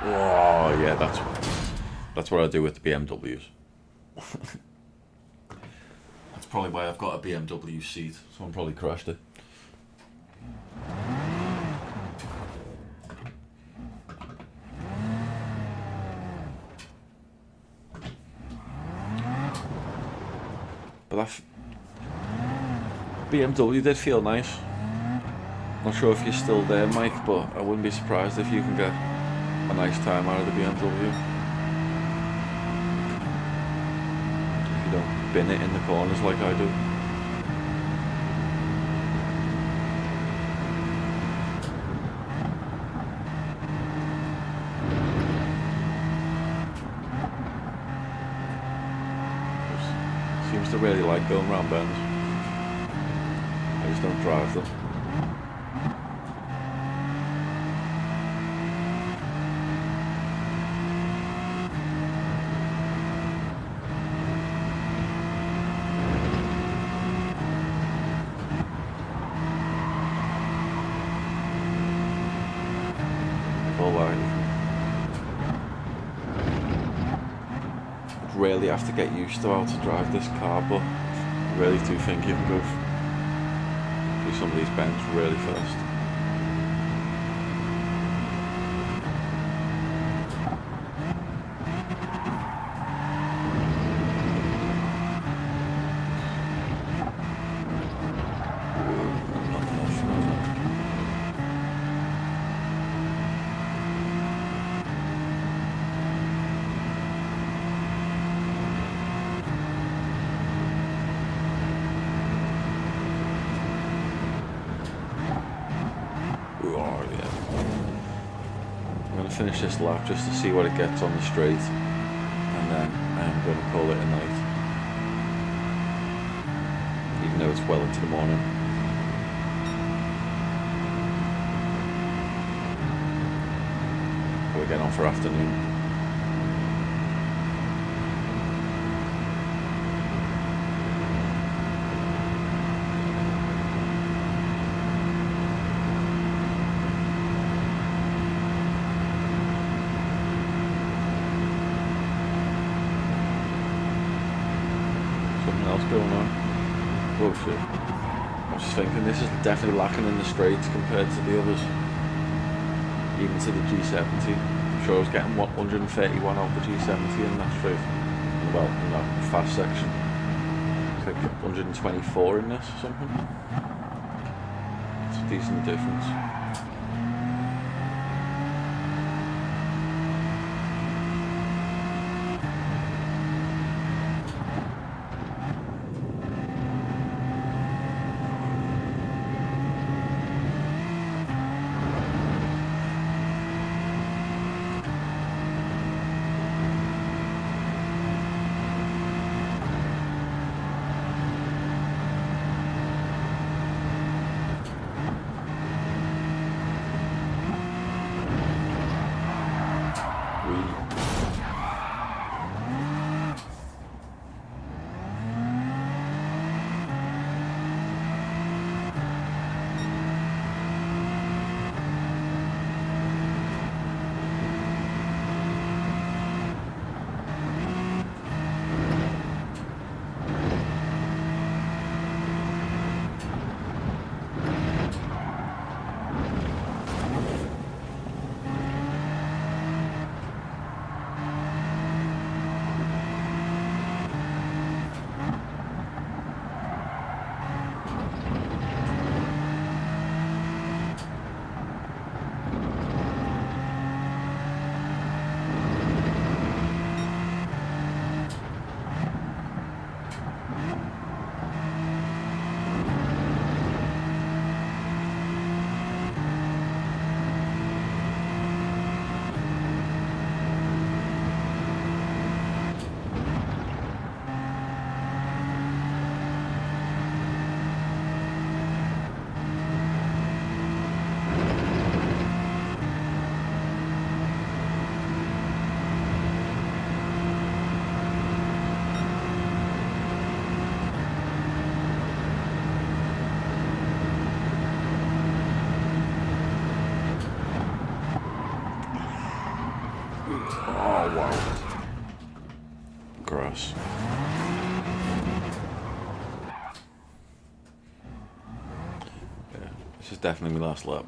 Oh yeah, that's what I do with the BMWs. That's probably why I've got a BMW seat. Someone probably crashed it. But that BMW did feel nice. Not sure if you're still there, Mike, but I wouldn't be surprised if you can get a nice time out of the BMW. If you don't bin it in the corners like I do. Seems to really like going round bends. I just don't drive them. really have to get used to how to drive this car, but I really do think you can go through some of these bends really fast. Finish this lap just to see what it gets on the straight, and then I'm going to call it a night, even though it's well into the morning. We're getting on for afternoon. Going on. Oh shit. I was just thinking this is definitely lacking in the straights compared to the others. Even to the G70. I'm sure I was getting 131 out the G70 in that straight. Well, in that fast section. It's like 124 in this or something. It's a decent difference. Gross. Yeah, this is definitely my last lap.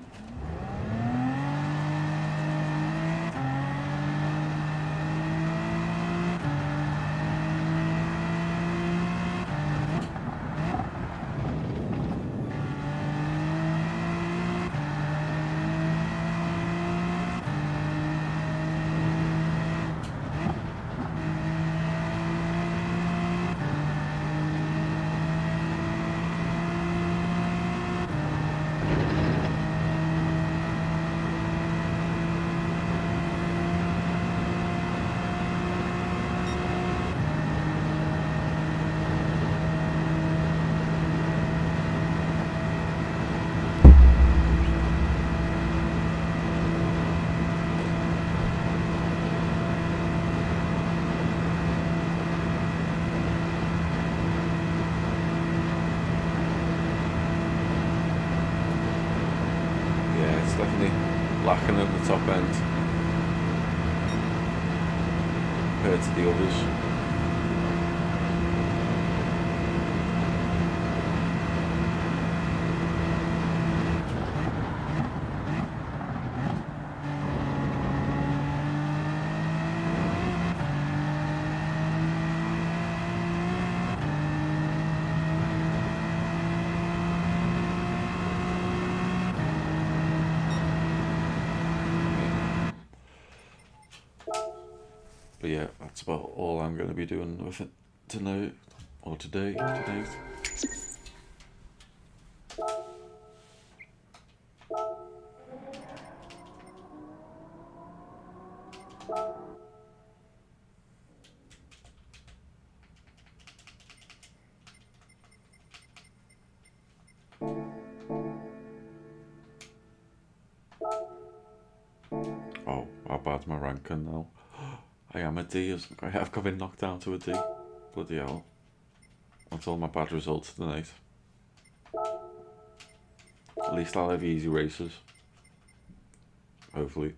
Definitely lacking at the top end compared to the others. But yeah, that's about all I'm going to be doing with it tonight, or tonight. Oh, how bad's my ranking now? I am a D. I have been knocked down to a D. Bloody hell. That's all my bad results tonight. At least I'll have easy races. Hopefully.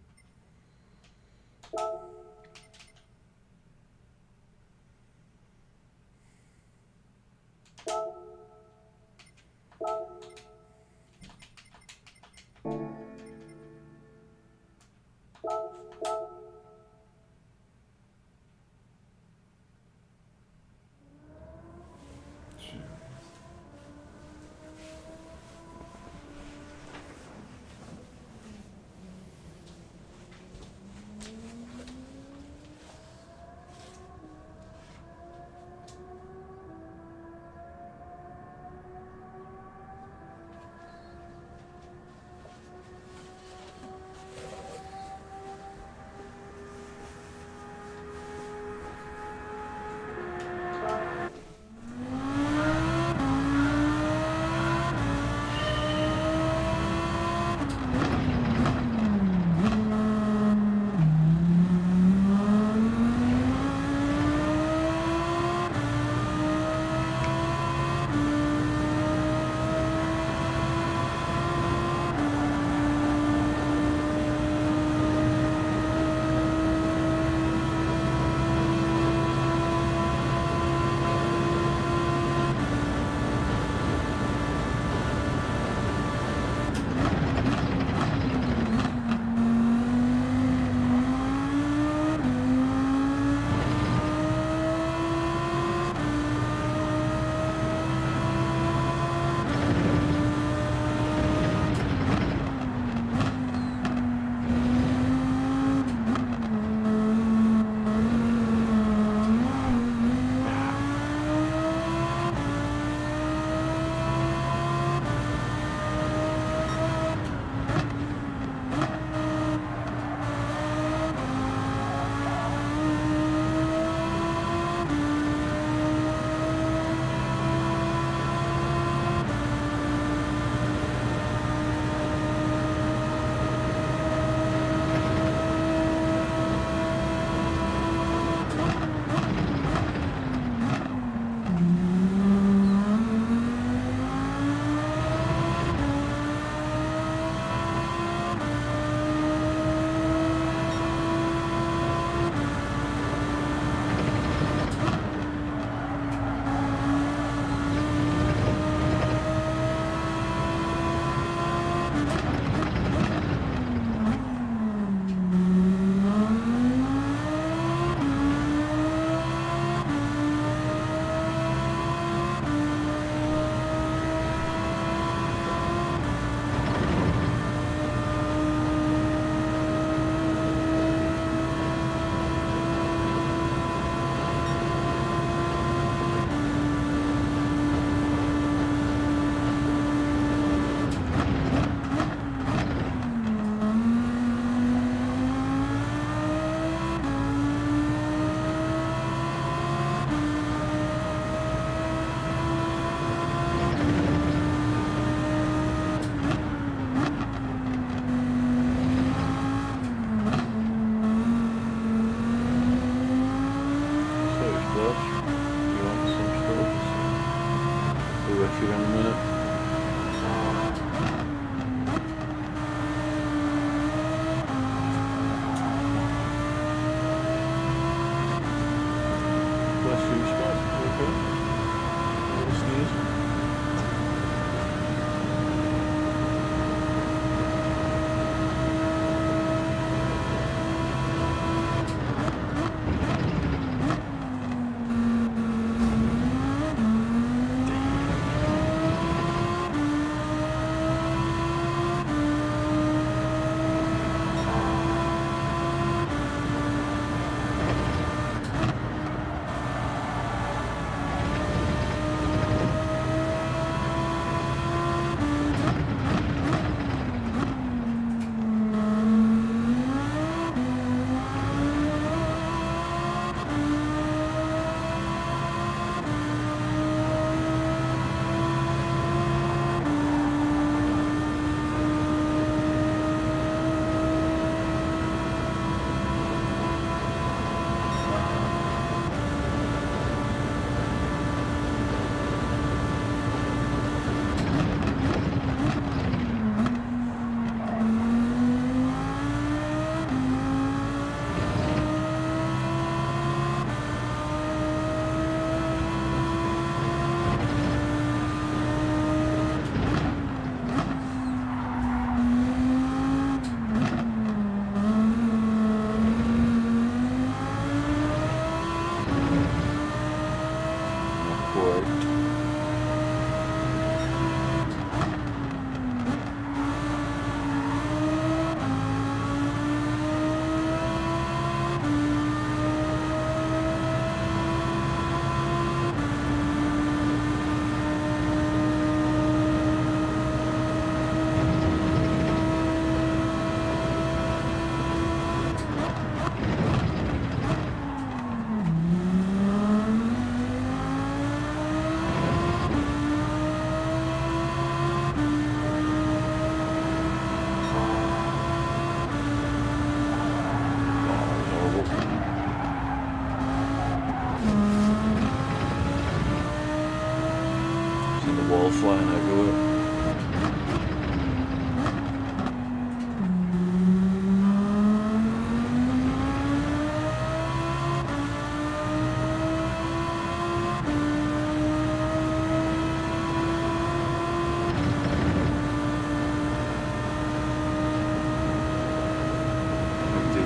And the wall flying everywhere.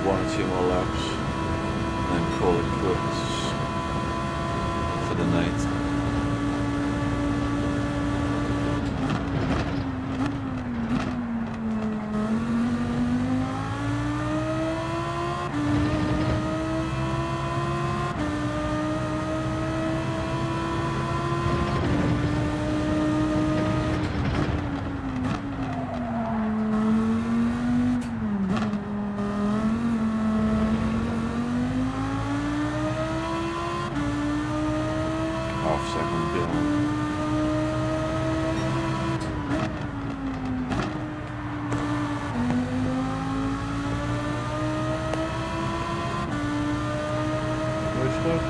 One or two more laps and then call it quits for the night. Half-second beyond. Nice stuff.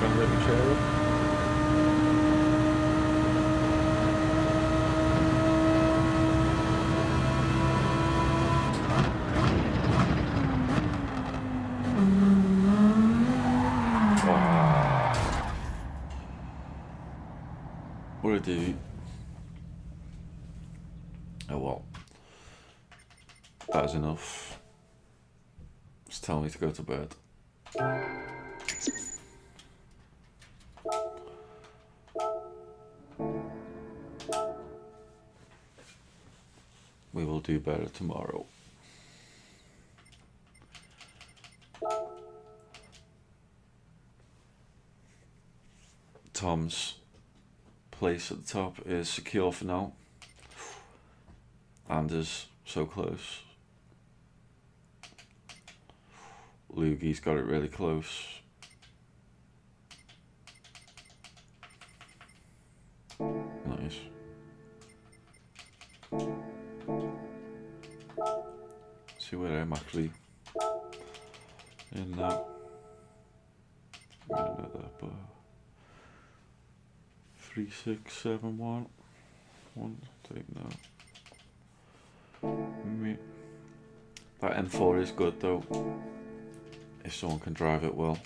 Can't let me share it. What a dude. Oh well. That is enough. It's telling me to go to bed. We will do better tomorrow. Tom's place at the top is secure for now. Anders so close. Lugie's got it really close. Nice. See where I'm actually in now. I'm gonna let that bar. 3671. One, take that. That M4 is good though, if someone can drive it well.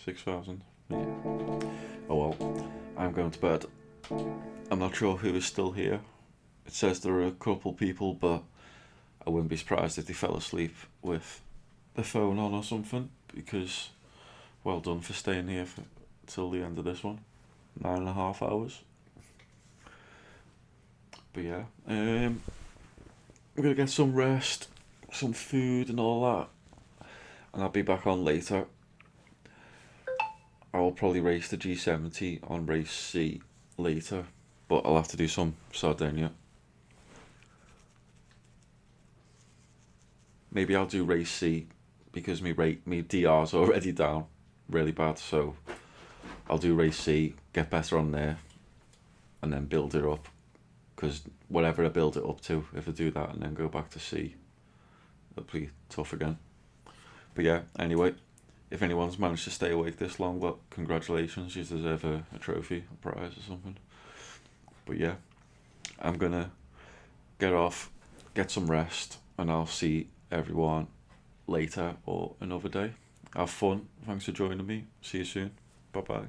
$6,000. Yeah. Oh well, I'm going to bed. I'm not sure who is still here. It says there are a couple people, but I wouldn't be surprised if they fell asleep with the phone on or something, because well done for staying here till the end of this one. 9.5 hours. But yeah, I'm gonna get some rest, some food and all that, and I'll be back on later. I will probably race the G70 on race C later, but I'll have to do some Sardegna. Maybe I'll do race C because me DR's already down really bad, so I'll do race C, get better on there, and then build it up. Because whatever I build it up to, if I do that and then go back to C, it'll be tough again. But yeah, anyway, if anyone's managed to stay awake this long, well, congratulations, you deserve a trophy, a prize or something. But yeah, I'm gonna get off, get some rest, and I'll see everyone later or another day. Have fun. Thanks for joining me. See you soon. Bye bye.